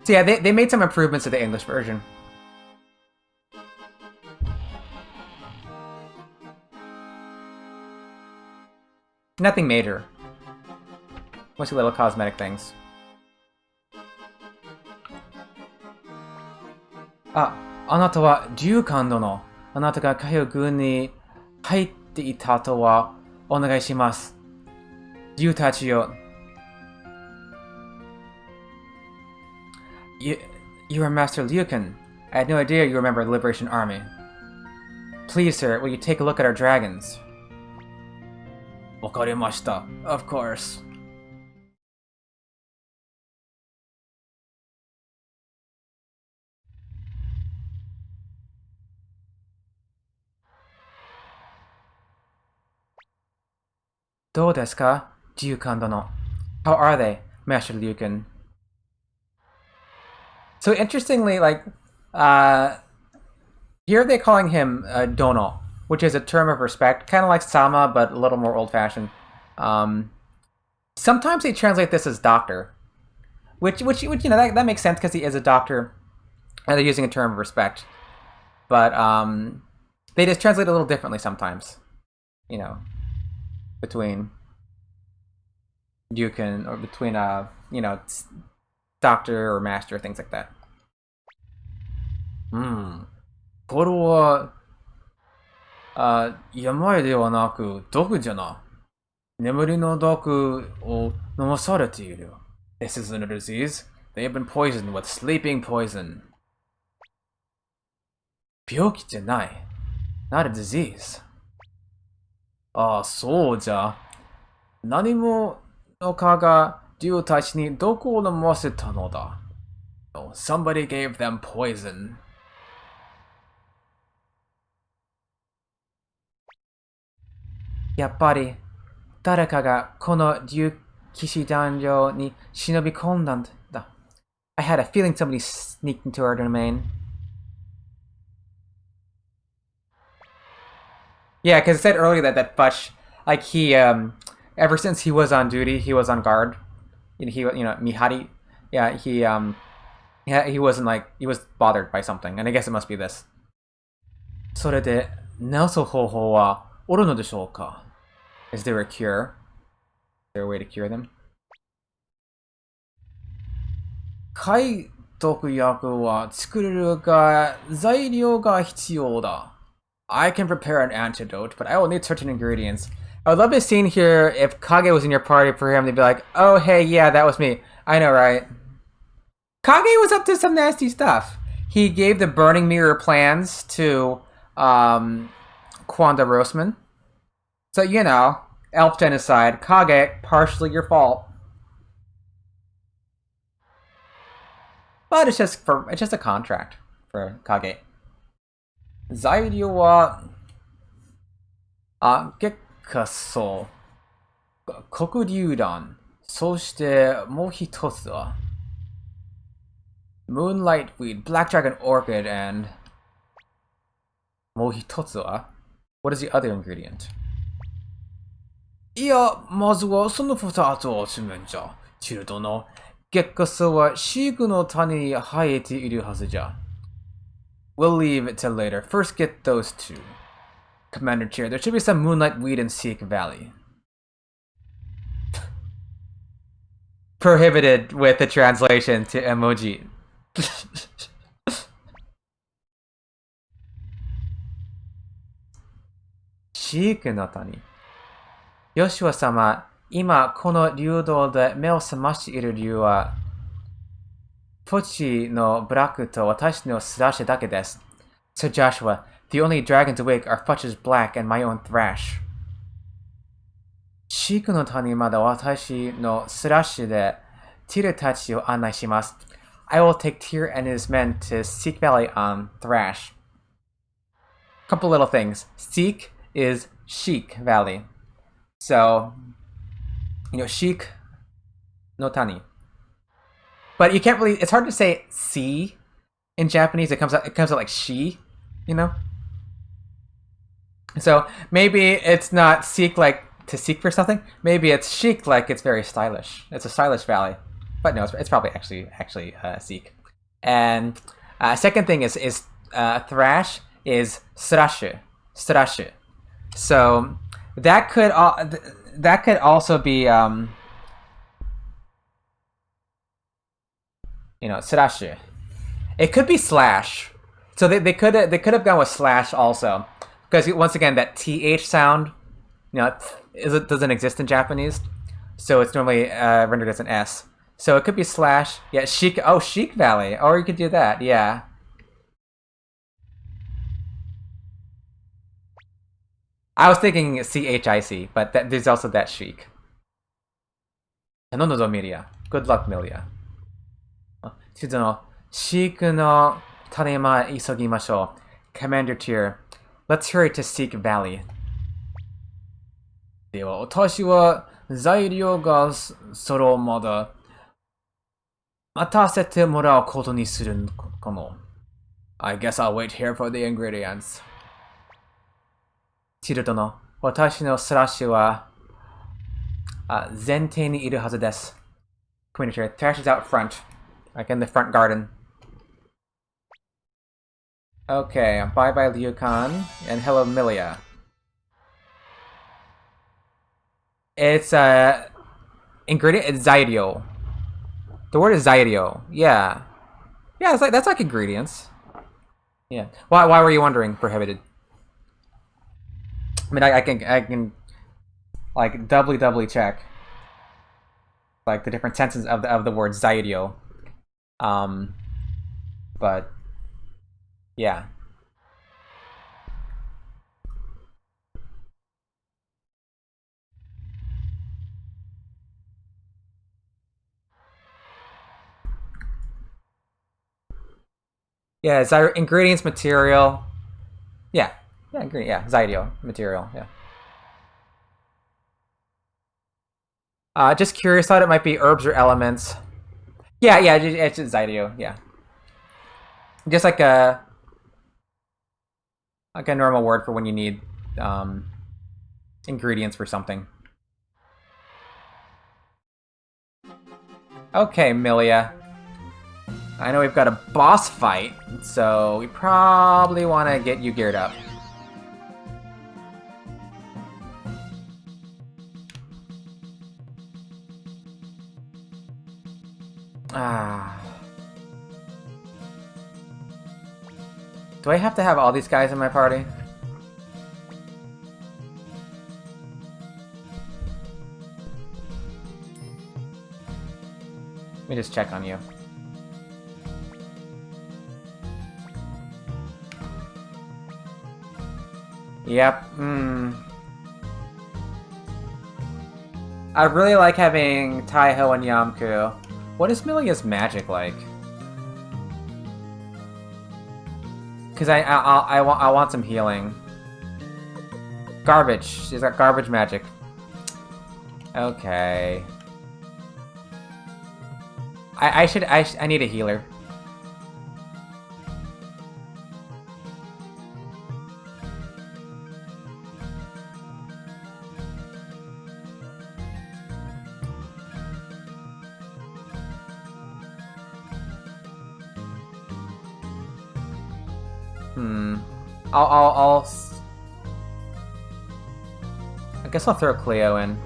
So yeah, they made some improvements to the English version. Nothing major. Mostly little cosmetic things. Ah, あなたはRyukan殿。あなたが海洋軍に入っていたとはお願いします。竜たちよ。You are Master Ryukan. I had no idea you remember the Liberation Army. Please, sir, will you take a look at our dragons? わかりました. Of course. How desu ka, Ryukan dono? How are they, Master Ryukan? So interestingly, like, here they're calling him Dono, which is a term of respect, kind of like Sama, but a little more old-fashioned. Sometimes they translate this as doctor, which you know that makes sense because he is a doctor, and they're using a term of respect. But they just translate a little differently sometimes, you know, between Ryukin or between you know, doctor or master, things like that. うん。これは、病ではなく毒じゃな。眠りの毒を飲まされている。This isn't a disease. They have been poisoned with sleeping poison. 病気じゃない。Not a disease. ああ、そうじゃ。何者かが竜たちに毒を飲ませたのだ。Oh, somebody gave them poison. やっぱり誰かがこの竜騎士団領に忍び込んだんだ。I had a feeling somebody sneaked into our domain. Yeah, because it said earlier that Butch, like he, ever since he was on duty, he was on guard. He, you know, Mihari, yeah, he wasn't like he was bothered by something, and I guess it must be this. それで治す方法はおるのでしょうか? Is there a cure? Is there a way to cure them? 解毒薬は作れるが材料が必要だ. I can prepare an antidote, but I will need certain ingredients. I would love to see here if Kage was in your party for him to be like, oh, hey, yeah, that was me. I know, right? Kage was up to some nasty stuff. He gave the Burning Mirror plans to Kwanda Roseman. So, you know, elf genocide. Kage, partially your fault. But it's just a contract for Kage. 材料は月下層、黒竜弾、そしてもう一つは Moonlight Weed, Black Dragon Orchid, and もう一つは What is the other ingredient? いや、まずはその二つを集めんじゃ。チルドの月下層は飼育の種に生えているはずじゃ。We'll leave it till later. First get those two. Commander Chair, there should be some Moonlight Weed in Seek Valley. Prohibited with the translation to emoji. 飼育の谷。ヨシュア様、今この流動で目を覚ましている理由は、ポチのブラックと私のスラッシュだけです。So Joshua, the only dragons awake are Futch's black and my own thrash. 飼育の谷まで私のスラッシュでティルたちを案内します。I will take Tyr and his men to Seek Valley on Thrash. Couple little things. Seek is Sheik Valley. So, you know, Sheik no Tani. But you can't really, it's hard to say C in Japanese. It comes out like she, you know? So maybe it's not seek like to seek for something. Maybe it's chic like it's very stylish. It's a stylish valley. But no, it's probably actually seek. And second thing is thrash is strashu. So that could also be you know, strashu. It could be slash. So they could have gone with slash also, because once again that th sound, you know, doesn't exist in Japanese, so it's normally rendered as an s. So it could be slash. Yeah, Chic. Oh, Chic Valley. Or you could do that. Yeah. I was thinking CHIC, but there's also that Chic. Anonozo Miria. Good luck, Milia. 地図の飼育の種ま急ぎましょう。Commander Tier, let's hurry to Seek Valley. では、私は材料が揃うまで待たせてもらうことにするかも。I guess I'll wait here for the ingredients. チルドの私のスラッシュは前提にいるはずです。Community area. Trash is out front. Like in the front garden. Okay, bye-bye Liukan, and hello Milia. It's, ingredient, it's Zydio. The word is Zydio, yeah. Yeah, it's like, that's like ingredients. Yeah. Why were you wondering, prohibited? I mean, I can, like, doubly check. Like, the different senses of the word Zydio. But... yeah. Yeah, ingredients, material. Yeah. Yeah, Zydio, material, yeah. Just curious, thought it might be herbs or elements. Yeah, it's just Zydio, yeah. Just like a normal word for when you need ingredients for something. Okay, Milia. I know we've got a boss fight, so we probably want to get you geared up. Do I have to have all these guys in my party? Let me just check on you. Yep, I really like having Taiho and Yamku. What is Milia's magic like? Because I want some healing. Garbage. She's got garbage magic. Okay. I need a healer. I guess I'll throw Cleo in.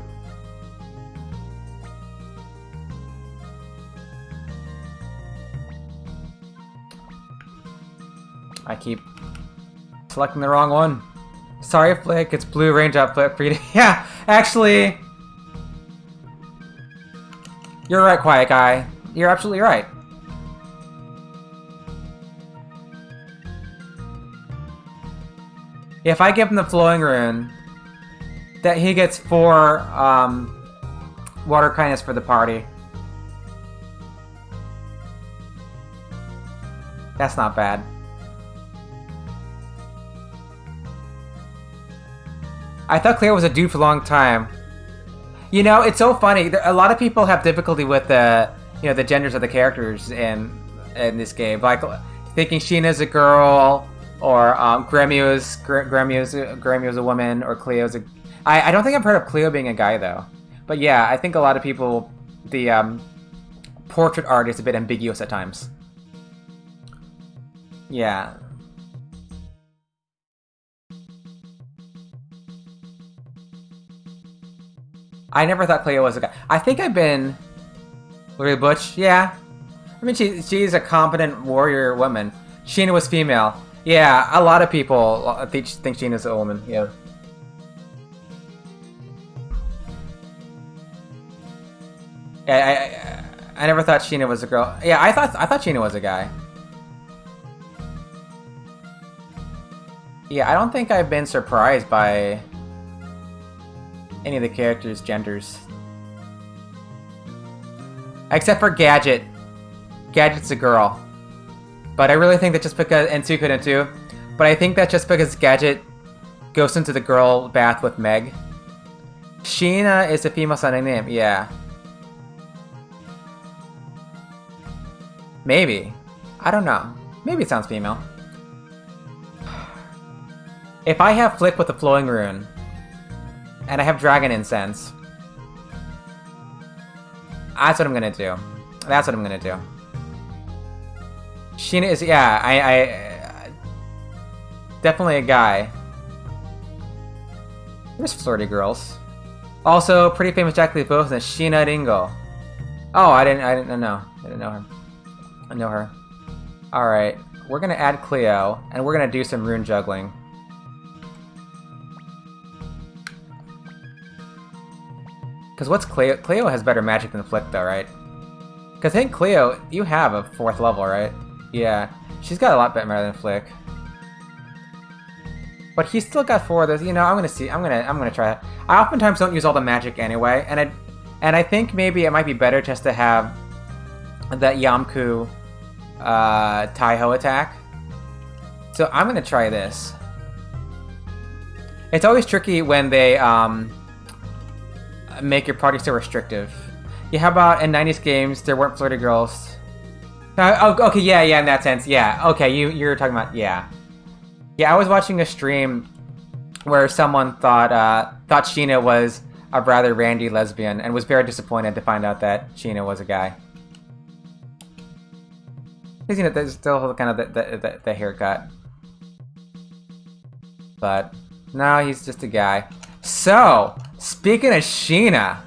I keep selecting the wrong one. Sorry, Flick, it's blue raindrop Flick for you to... Yeah, actually... You're right, Quiet Guy. You're absolutely right. If I give him the flowing rune, that he gets 4 water kindness for the party. That's not bad. I thought Claire was a dude for a long time. You know, it's so funny. A lot of people have difficulty with the, the genders of the characters in this game. Like thinking Sheena's a girl, or Gremio's a woman, or Cleo's a... I don't think I've heard of Cleo being a guy, though. But yeah, I think a lot of people... The portrait art is a bit ambiguous at times. Yeah. I never thought Cleo was a guy. I think I've been... Lily Butch? Yeah. I mean, she's a competent warrior woman. Sheena was female. Yeah, a lot of people think Sheena's a woman, yeah. Yeah, I never thought Sheena was a girl. Yeah, I thought Sheena was a guy. Yeah, I don't think I've been surprised by any of the characters' genders. Except for Gadget. Gadget's a girl. But I really think that just because... And Suikoden too. But I think that just because Gadget goes into the girl bath with Meg. Sheena is a female sounding name, yeah. Maybe. I don't know. Maybe it sounds female. If I have Flick with the flowing rune, and I have Dragon Incense, That's what I'm gonna do. That's what I'm gonna do. Sheena is, yeah, I definitely a guy. There's flirty girls. Also, pretty famous Jack Lee both and Sheena Ringo. Oh, I didn't know. I didn't know her. I know her. Alright, we're gonna add Cleo, and we're gonna do some rune juggling. Because what's Cleo? Cleo has better magic than Flick, though, right? Because I think Cleo, you have a 4th level, right? Yeah, she's got a lot better than Flick. But he's still got 4 of those. You know, I'm gonna try it. I oftentimes don't use all the magic anyway, and I think maybe it might be better just to have that Yamku Taiho attack. So I'm gonna try this. It's always tricky when they make your party so restrictive. Yeah, how about in 90s games there weren't flirty girls? Oh, okay, yeah, in that sense, yeah. Okay, you're talking about, yeah. Yeah, I was watching a stream where someone thought Sheena was a rather randy lesbian and was very disappointed to find out that Sheena was a guy. Because, you know, there's still kind of the haircut. But, no, he's just a guy. So, speaking of Sheena...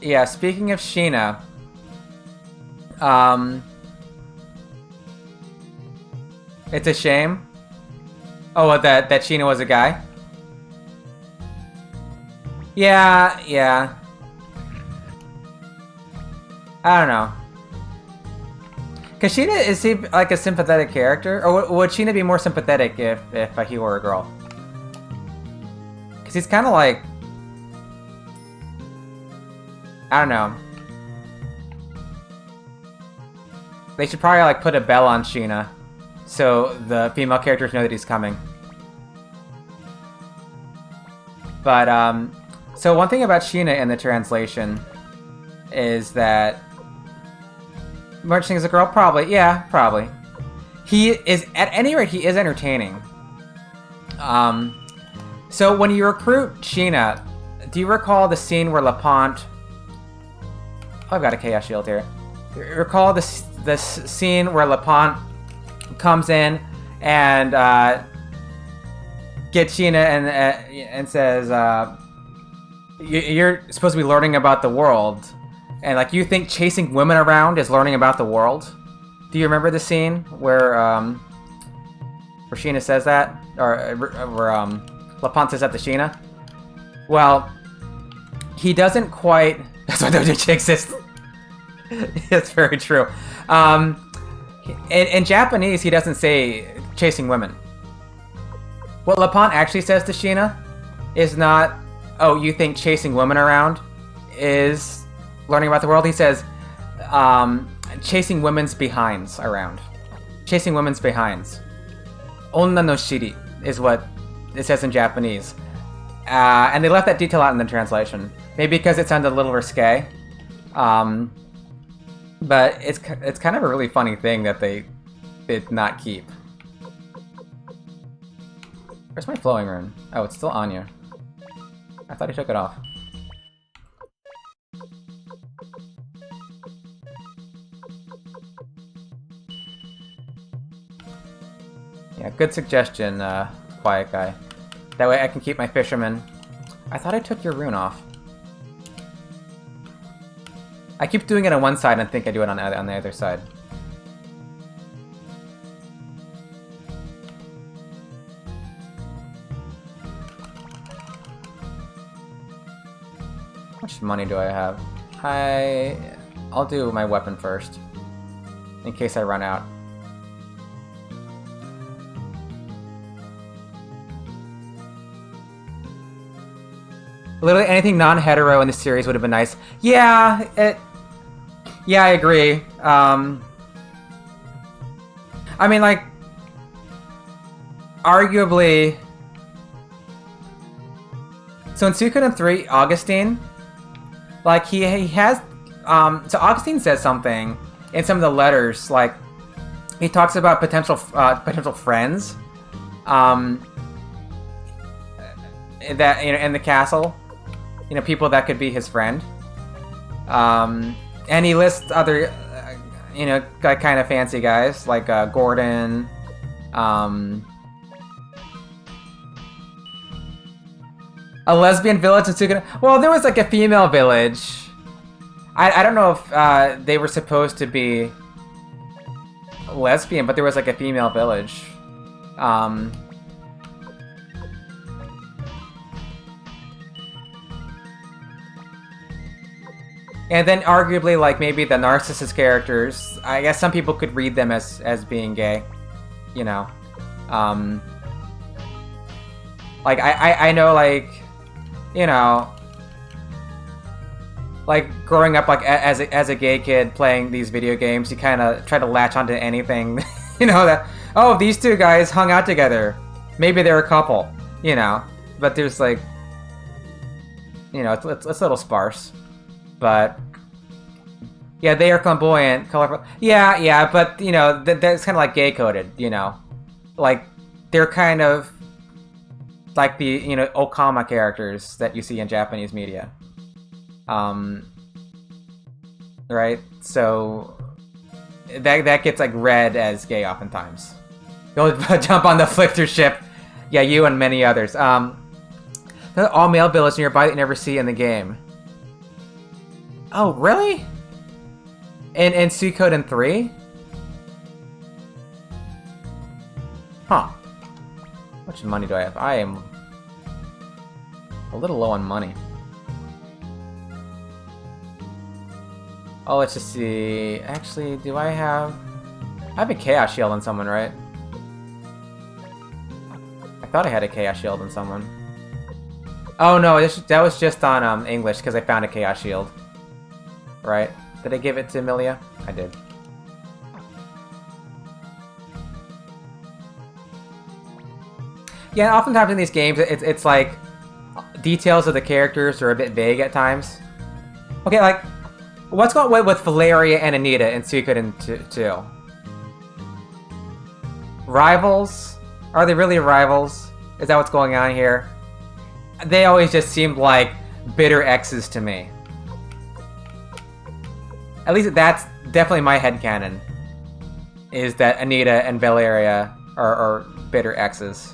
Yeah, speaking of Sheena... It's a shame. Oh, that Sheena was a guy? Yeah. I don't know. Cause Sheena, is he like a sympathetic character? Or would Sheena be more sympathetic if he were a girl? Cause he's kind of like... I don't know. They should probably like put a bell on Sheena, so the female characters know that he's coming. But so one thing about Sheena in the translation is that Merching is a girl, probably. Yeah, probably. He is, at any rate, he is entertaining. So when you recruit Sheena, do you recall the scene where LaPont... Oh, I've got a Chaos Shield here. You recall this scene where LaPont comes in and gets Sheena and says, "You're supposed to be learning about the world, and like you think chasing women around is learning about the world." Do you remember the scene where Sheena says that, or where LaPont says that to Sheena? Well, he doesn't quite. That's why the chick says. It's very true. In Japanese, he doesn't say chasing women. What LaPont actually says to Sheena is not, "Oh, you think chasing women around is learning about the world?" He says, chasing women's behinds around. Chasing women's behinds. Onna no shiri is what it says in Japanese. And they left that detail out in the translation. Maybe because it sounded a little risque. But it's kind of a really funny thing that they did not keep. Where's my flowing rune? Oh, it's still on you. I thought he took it off. Yeah, good suggestion, Quiet Guy. That way I can keep my fisherman. I thought I took your rune off. I keep doing it on one side and think I do it on the other side. How much money do I have? I'll do my weapon first, in case I run out. Literally anything non-hetero in the series would have been nice. Yeah, I agree. I mean, like, arguably... So in Suikoden 3, Augustine, like, he has... so Augustine says something in some of the letters, like, he talks about potential friends, that, you know, in the castle. people that could be his friend. And he lists other, kind of fancy guys like Gordon. A lesbian village in Suikoden. Well, there was like a female village. I don't know if they were supposed to be lesbian, but there was like a female village. And then arguably, like, maybe the narcissist characters, I guess some people could read them as being gay, Like, I know, like, like, growing up, like, as a gay kid playing these video games, you kind of try to latch onto anything, that, oh, these two guys hung out together. Maybe they're a couple, But there's, like, it's a little sparse. But yeah, they are flamboyant, colorful. Yeah, but that's kind of like gay coded, like they're kind of like the Okama characters that you see in Japanese media, right? So that gets like read as gay oftentimes. Go jump on the Flichter ship, yeah, you and many others. The all male village nearby that you never see in the game. Oh, really? In Suikoden 3? Huh. How much money do I have? I am a little low on money. Oh, let's just see. Actually, do I have a Chaos Shield on someone, right? I thought I had a Chaos Shield on someone. Oh no, that was just on English because I found a Chaos Shield. Right? Did I give it to Emilia? I did. Yeah, oftentimes in these games, it's like details of the characters are a bit vague at times. Okay, like what's going on with Valeria and Anita in Suikoden 2? Rivals? Are they really rivals? Is that what's going on here? They always just seemed like bitter exes to me. At least that's definitely my headcanon, is that Anita and Valeria are bitter exes.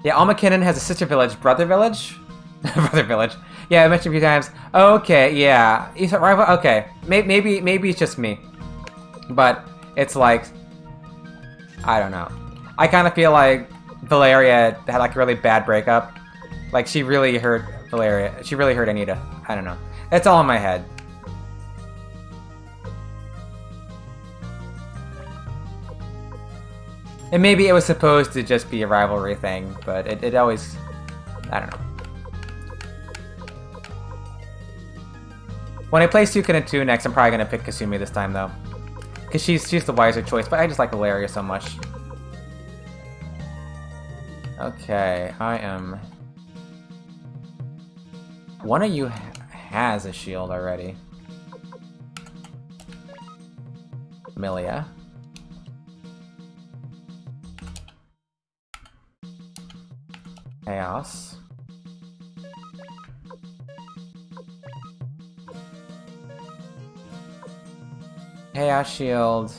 Yeah, Almakinnon has a sister village, brother village? Brother village. Yeah, I mentioned a few times. Okay, yeah. He's a rival? Okay. Maybe it's just me. But it's like, I don't know. I kind of feel like Valeria had like a really bad breakup. Like she really hurt Valeria. She really hurt Anita. I don't know. It's all in my head. And maybe it was supposed to just be a rivalry thing, but it always... I don't know. When I play Suikoden 2 next, I'm probably going to pick Kasumi this time, though. Because she's the wiser choice, but I just like Valeria so much. Okay, I am... One of you has a shield already. Emilia. Chaos. Chaos Shield.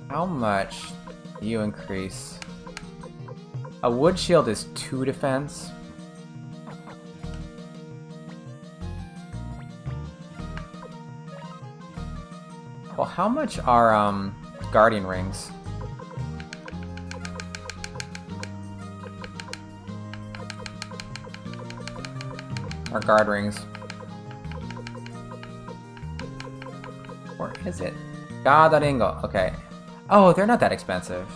How much do you increase? A wood shield is 2 defense. Well, how much are guardian rings? Or guard rings? Or is it? Gadaringo. Okay. Oh, they're not that expensive.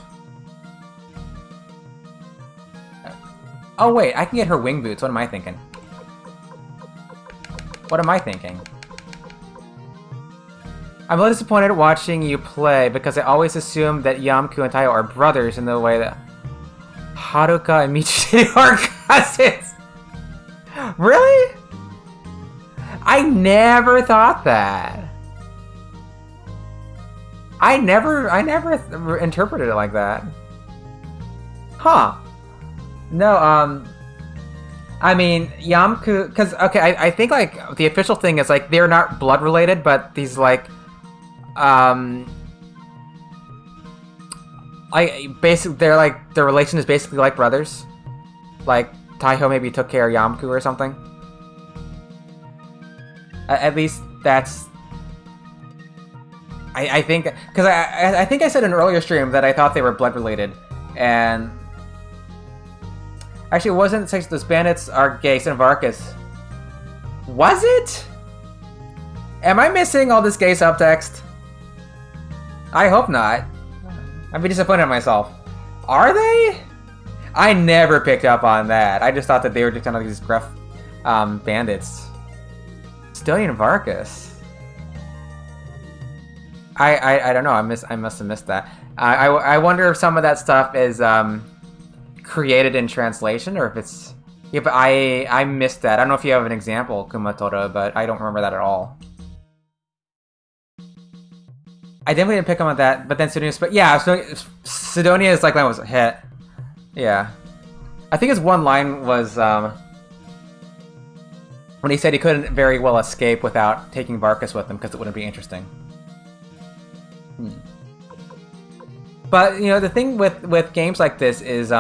Oh wait, I can get her wing boots. What am I thinking? What am I thinking? I'm a little disappointed watching you play because I always assumed that Yamku and Taiyo are brothers in the way that Haruka and Michiru are cousins. Really? I never thought that. I never interpreted it like that. Huh. No, I mean, Yamku, because, okay, I think, like, the official thing is, like, they're not blood related, but these, like, basically, they're, like, their relation is basically like brothers. Like, Taiho maybe took care of Yamku or something. At least that's... I think, because I think I said in an earlier stream that I thought they were blood related, and... Actually, it wasn't since those bandits are gay, Varkas. Was it? Am I missing all this gay subtext? I hope not. I'd be disappointed in myself. Are they? I never picked up on that. I just thought that they were just kind of these gruff bandits. Stillion Varkas. I don't know. I must have missed that. I wonder if some of that stuff is created in translation, or if it's... Yeah, but I missed that. I don't know if you have an example, Kumatora, but I don't remember that at all. I definitely didn't pick up on that, but then Sidonia... But yeah, Sidonia's like line was a hit. Yeah. I think his one line was when he said he couldn't very well escape without taking Varkas with him because it wouldn't be interesting. But, you know, the thing with games like this is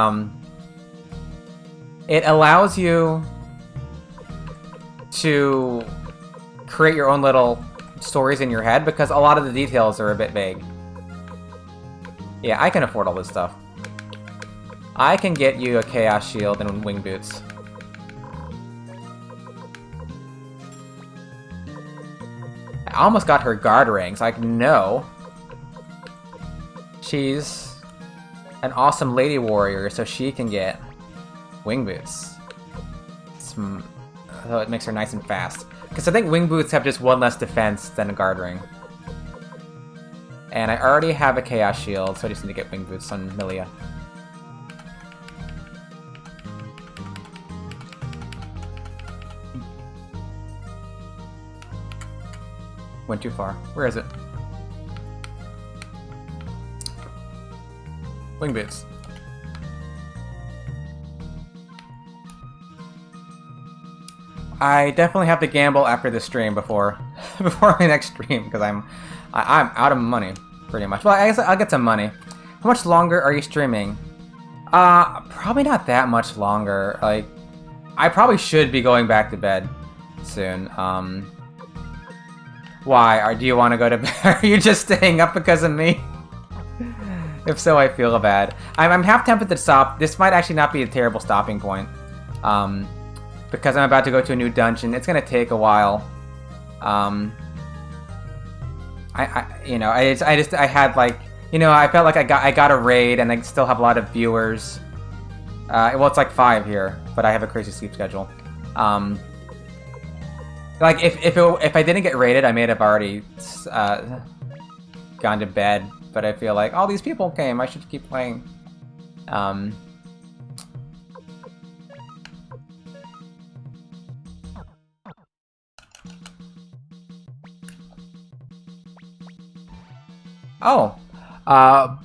it allows you to create your own little stories in your head because a lot of the details are a bit vague. Yeah, I can afford all this stuff. I can get you a Chaos Shield and Wing Boots. I almost got her Guard Rings. Like, no. She's an awesome lady warrior, so she can get Wing Boots. So it makes her nice and fast. Because I think Wing Boots have just one less defense than a Guard Ring. And I already have a Chaos Shield, so I just need to get Wing Boots on Milia. Went too far. Where is it? Wing Boots. I definitely have to gamble after this stream before my next stream because I'm out of money pretty much. Well, I guess I'll get some money. How much longer are you streaming? Probably not that much longer. Like, I probably should be going back to bed soon. Why? Do you want to go to bed? Are you just staying up because of me? If so, I feel bad. I'm half tempted to stop. This might actually not be a terrible stopping point. Because I'm about to go to a new dungeon. It's gonna take a while. I had like, you know, I felt like I got a raid and I still have a lot of viewers. Well, it's like 5 here, but I have a crazy sleep schedule. Like if I didn't get raided, I may have already gone to bed. But I feel like all these people came. I should keep playing. Oh,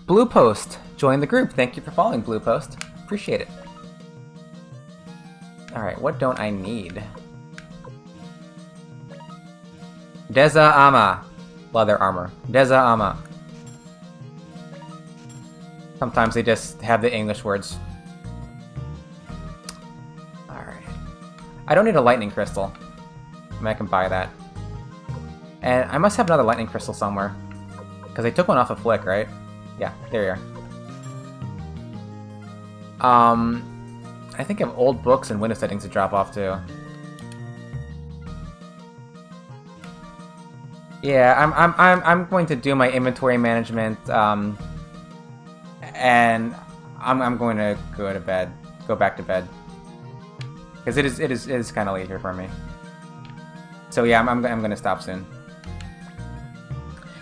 Blue Post joined the group. Thank you for following, Blue Post. Appreciate it. Alright, what don't I need? Deza Ama. Leather armor. Deza Ama. Sometimes they just have the English words. Alright. I don't need a lightning crystal. I mean, I can buy that. And I must have another lightning crystal somewhere. Because I took one off of Flick, right? Yeah, there you are. I think I have old books and window settings to drop off too. Yeah, I'm going to do my inventory management, and I'm going to go back to bed, because it is kind of late here for me. So yeah, I'm going to stop soon.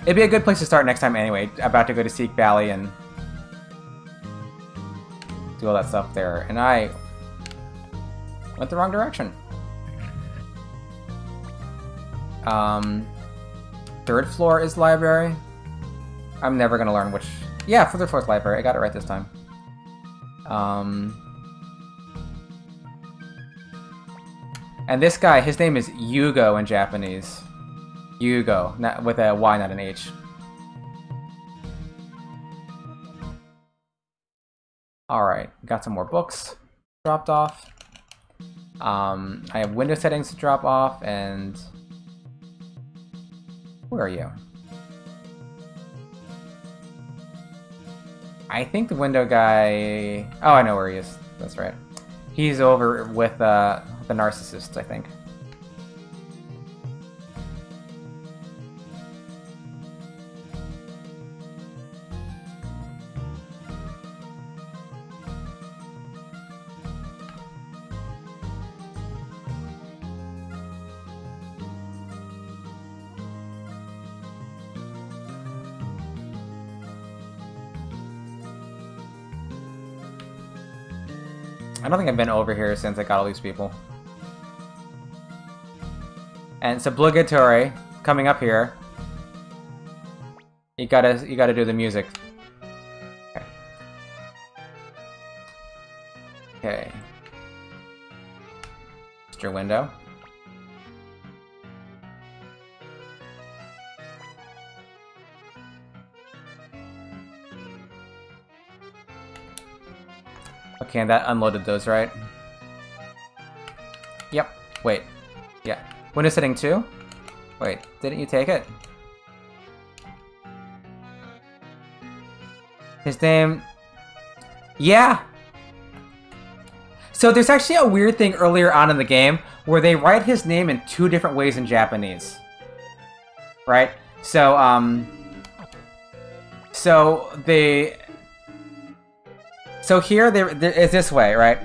It'd be a good place to start next time anyway. About to go to Seek Valley and do all that stuff there, and I went the wrong direction. Third floor is library. I'm never gonna learn which. Yeah, for the fourth library. I got it right this time. And this guy, his name is Yugo in Japanese. Yugo, not with a Y, not an H. Alright, got some more books dropped off. I have window settings to drop off, and... Where are you? I think the window guy... Oh, I know where he is. That's right. He's over with the narcissist, I think. I don't think I've been over here since I got all these people. And it's obligatory coming up here. You gotta do the music. Okay. Okay. Just your window. Okay, and that unloaded those, right? Yep. Wait. Yeah. Window setting 2? Wait, didn't you take it? His name... Yeah! So there's actually a weird thing earlier on in the game where they write his name in 2 different ways in Japanese. Right? So, So here, there is this way, right?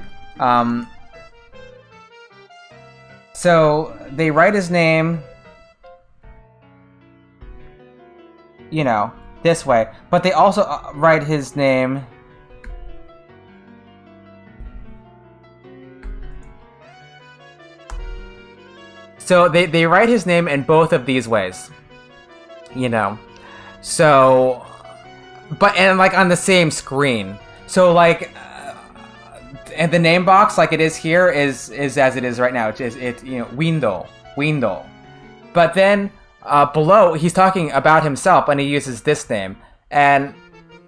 So they write his name, you know, this way, but they also write his name so they write his name in both of these ways, you know. So, and like on the same screen. So like, and the name box, like it is here, is as it is right now. It's you know, window. But then below, he's talking about himself, and he uses this name. And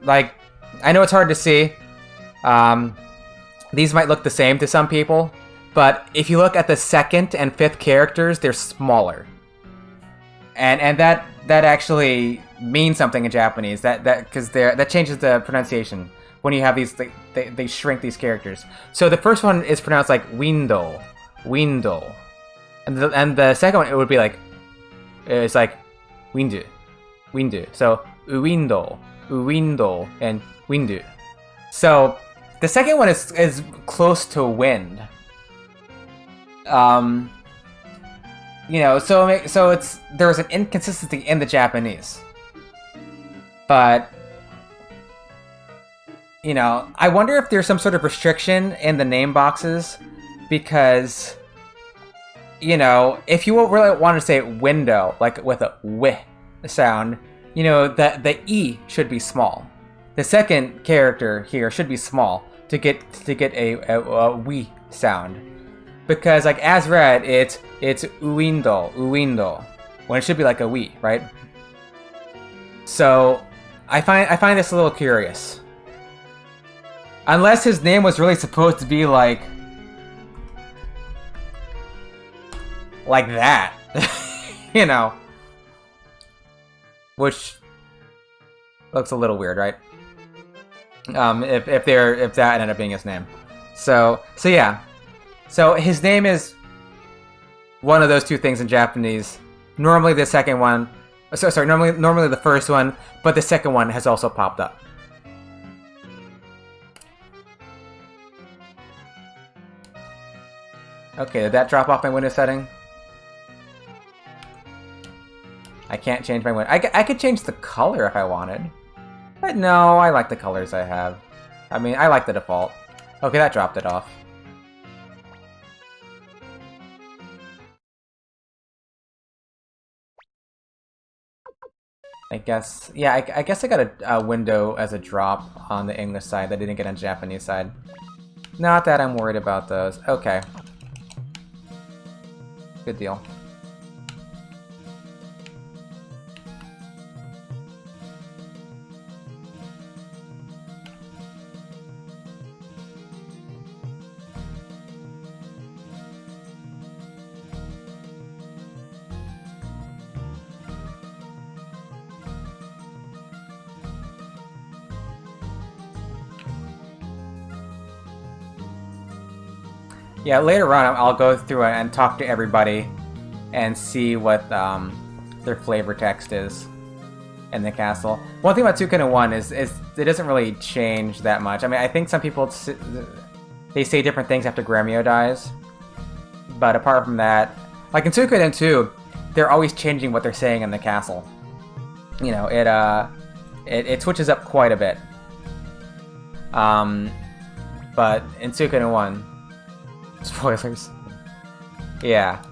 like, I know it's hard to see. These might look the same to some people, but if you look at the 2nd and 5th characters, they're smaller. And that actually means something in Japanese. That changes the pronunciation. When you have these, they shrink these characters. So the first one is pronounced like window, and the second one it would be like, it's like window. So window, and window. So the second one is close to wind. You know, so there's an inconsistency in the Japanese, but. You know, I wonder if there's some sort of restriction in the name boxes, because, you know, if you really want to say window, like with a w sound, you know, the E should be small. The second character here should be small to get a we sound, because like as read, it's window, when it should be like a we, right? So I find this a little curious. Unless his name was really supposed to be like that, you know, which looks a little weird, right? If that ended up being his name, so yeah, so his name is one of those 2 things in Japanese. Normally the second one, normally the first one, but the second one has also popped up. Okay, did that drop off my window setting? I can't change my window. I could change the color if I wanted. But no, I like the colors I have. I mean, I like the default. Okay, that dropped it off. I guess, yeah, I guess I got a window as a drop on the English side that I didn't get on the Japanese side. Not that I'm worried about those. Okay. Good deal. Yeah, later on I'll go through and talk to everybody and see what their flavor text is in the castle. One thing about Suikoden 1 is it doesn't really change that much. I mean, I think some people, they say different things after Gremio dies. But apart from that, like in Suikoden 2, they're always changing what they're saying in the castle. You know, it switches up quite a bit. But in Suikoden 1, spoilers. Yeah.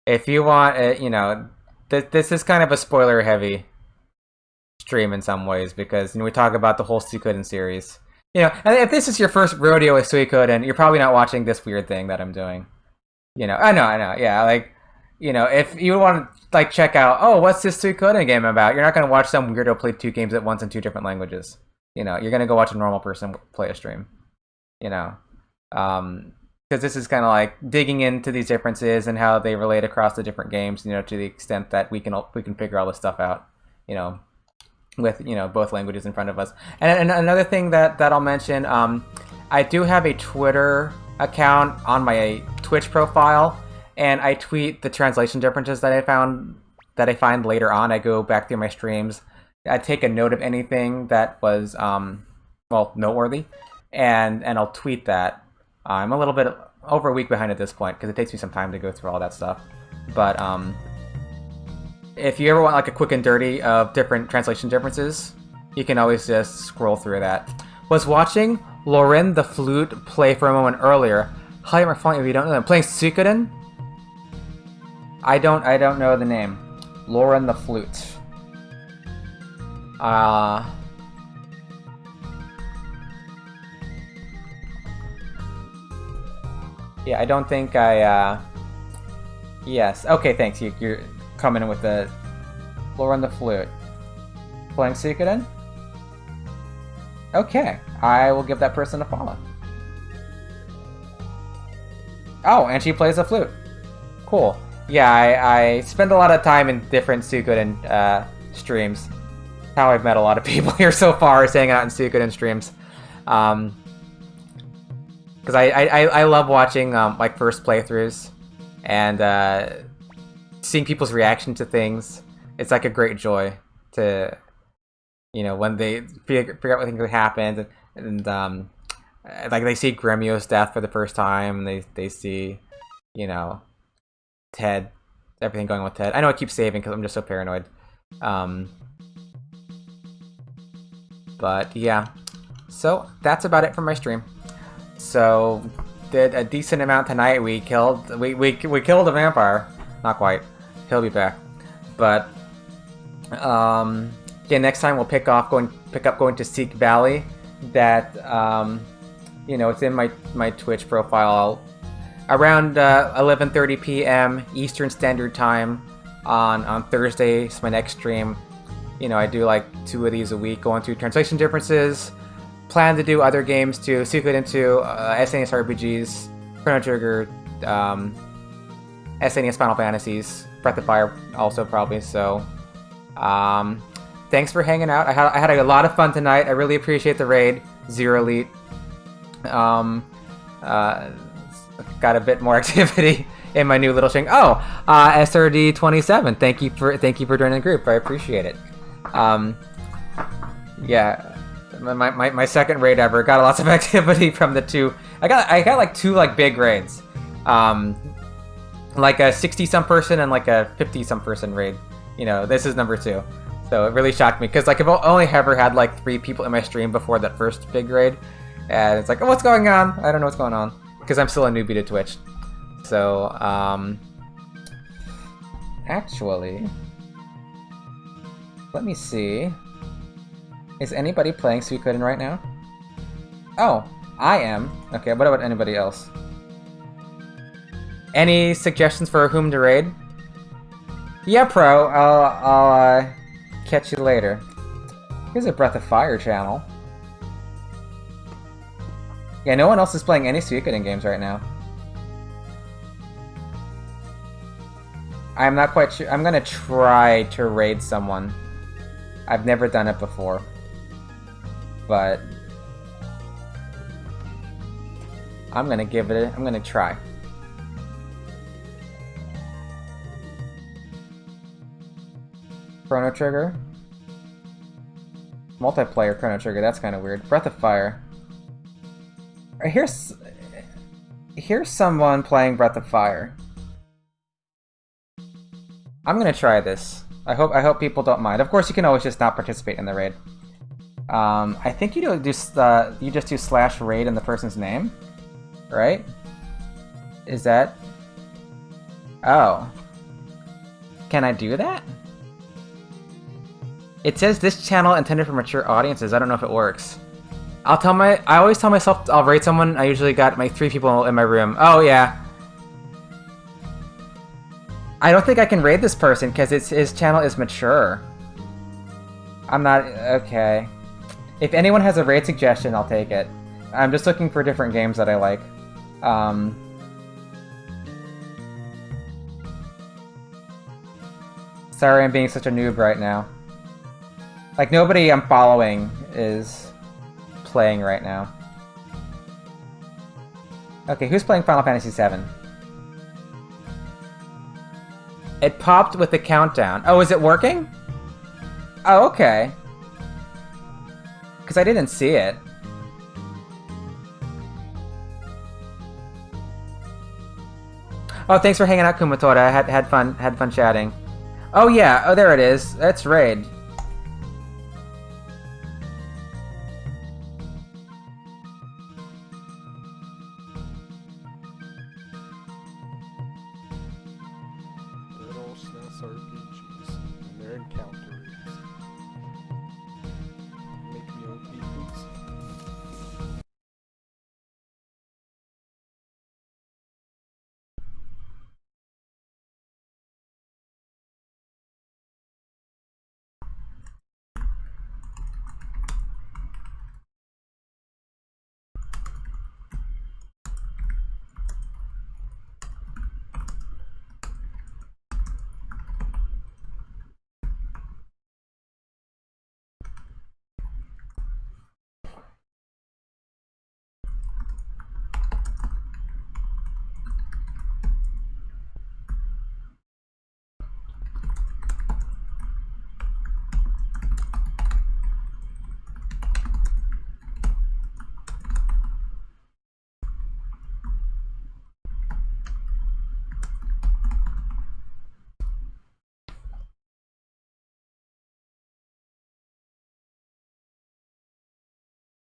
If you want, you know, this is kind of a spoiler-heavy stream in some ways because we talk about the whole Suikoden series. You know, and if this is your first rodeo with Suikoden, you're probably not watching this weird thing that I'm doing. You know, I know, yeah, like, you know, if you want to, like, check out, oh, what's this Suikoden game about? You're not going to watch some weirdo play 2 games at once in 2 different languages. You know, you're going to go watch a normal person play a stream. You know, because this is kind of like digging into these differences and how they relate across the different games. You know, to the extent that we can figure all this stuff out. You know, with both languages in front of us. And another thing that I'll mention, I do have a Twitter account on my Twitch profile, and I tweet the translation differences that I find later on. I go back through my streams. I take a note of anything that was noteworthy. And I'll tweet that. I'm a little bit over a week behind at this point because it takes me some time to go through all that stuff. But if you ever want like a quick and dirty of different translation differences, you can always just scroll through that. Was watching Lauren the Flute play for a moment earlier. Hi, my phone if you don't know them. Playing Suikoden? I don't know the name. Lauren the Flute. Yeah, I don't think I, yes. Okay, thanks. You're coming in with the Lauren the Flute. Playing Suikoden? Okay, I will give that person a follow. Oh, and she plays the flute. Cool. Yeah, I spend a lot of time in different Suikoden streams. How I've met a lot of people here so far is hanging out in Suikoden streams. Because I love watching like first playthroughs and seeing people's reaction to things. It's like a great joy to, you know, when they figure out what things happened and like they see Gremio's death for the first time. And they see, you know, Ted, everything going on with Ted. I know I keep saving because I'm just so paranoid. But yeah, so that's about it for my stream. So did a decent amount tonight. We killed a vampire. Not quite. He'll be back. But yeah, next time we'll pick up going to Seek Valley. That you know, it's in my Twitch profile around 11:30 p.m. Eastern Standard Time on Thursday. It's my next stream. You know, I do like 2 of these a week, going through translation differences. Plan to do other games too. Suikoden 2, SNES RPGs, Chrono Trigger, SNES Final Fantasies, Breath of Fire also probably. So, thanks for hanging out. I had a lot of fun tonight. I really appreciate the raid, Zero Elite. Got a bit more activity in my new little thing. Oh, SRD27. Thank you for joining the group. I appreciate it. Yeah. My second raid ever got lots of activity from the 2. I got like 2 like big raids, like a 60-some person and like a 50-some person raid. You know, this is number 2, so it really shocked me because like I've only ever had like 3 people in my stream before that first big raid, and it's like, oh, what's going on? I don't know what's going on because I'm still a newbie to Twitch. So actually, let me see. Is anybody playing Suikoden right now? Oh, I am. Okay, what about anybody else? Any suggestions for whom to raid? Yeah, Pro. I'll catch you later. Here's a Breath of Fire channel. Yeah, no one else is playing any Suikoden games right now. I'm not quite sure. I'm gonna try to raid someone. I've never done it before. But I'm gonna give it I'm gonna try. Chrono Trigger? Multiplayer Chrono Trigger, that's kind of weird. Breath of Fire. Here's someone playing Breath of Fire. I'm gonna try this. I hope people don't mind. Of course, you can always just not participate in the raid. I think you just do slash raid in the person's name, right? Is that? Oh, can I do that? It says this channel intended for mature audiences. I don't know if it works. I always tell myself I'll raid someone. I usually got like 3 people in my room. Oh yeah. I don't think I can raid this person because his channel is mature. I'm not okay. If anyone has a raid suggestion, I'll take it. I'm just looking for different games that I like. Sorry, I'm being such a noob right now. Like nobody I'm following is playing right now. Okay, who's playing Final Fantasy VII? It popped with the countdown. Oh, is it working? Oh, okay. Because I didn't see it. Oh, thanks for hanging out, Kumatora. I had fun chatting. Oh yeah, oh there it is. That's raid. Good old SNES RPGs and their encounters.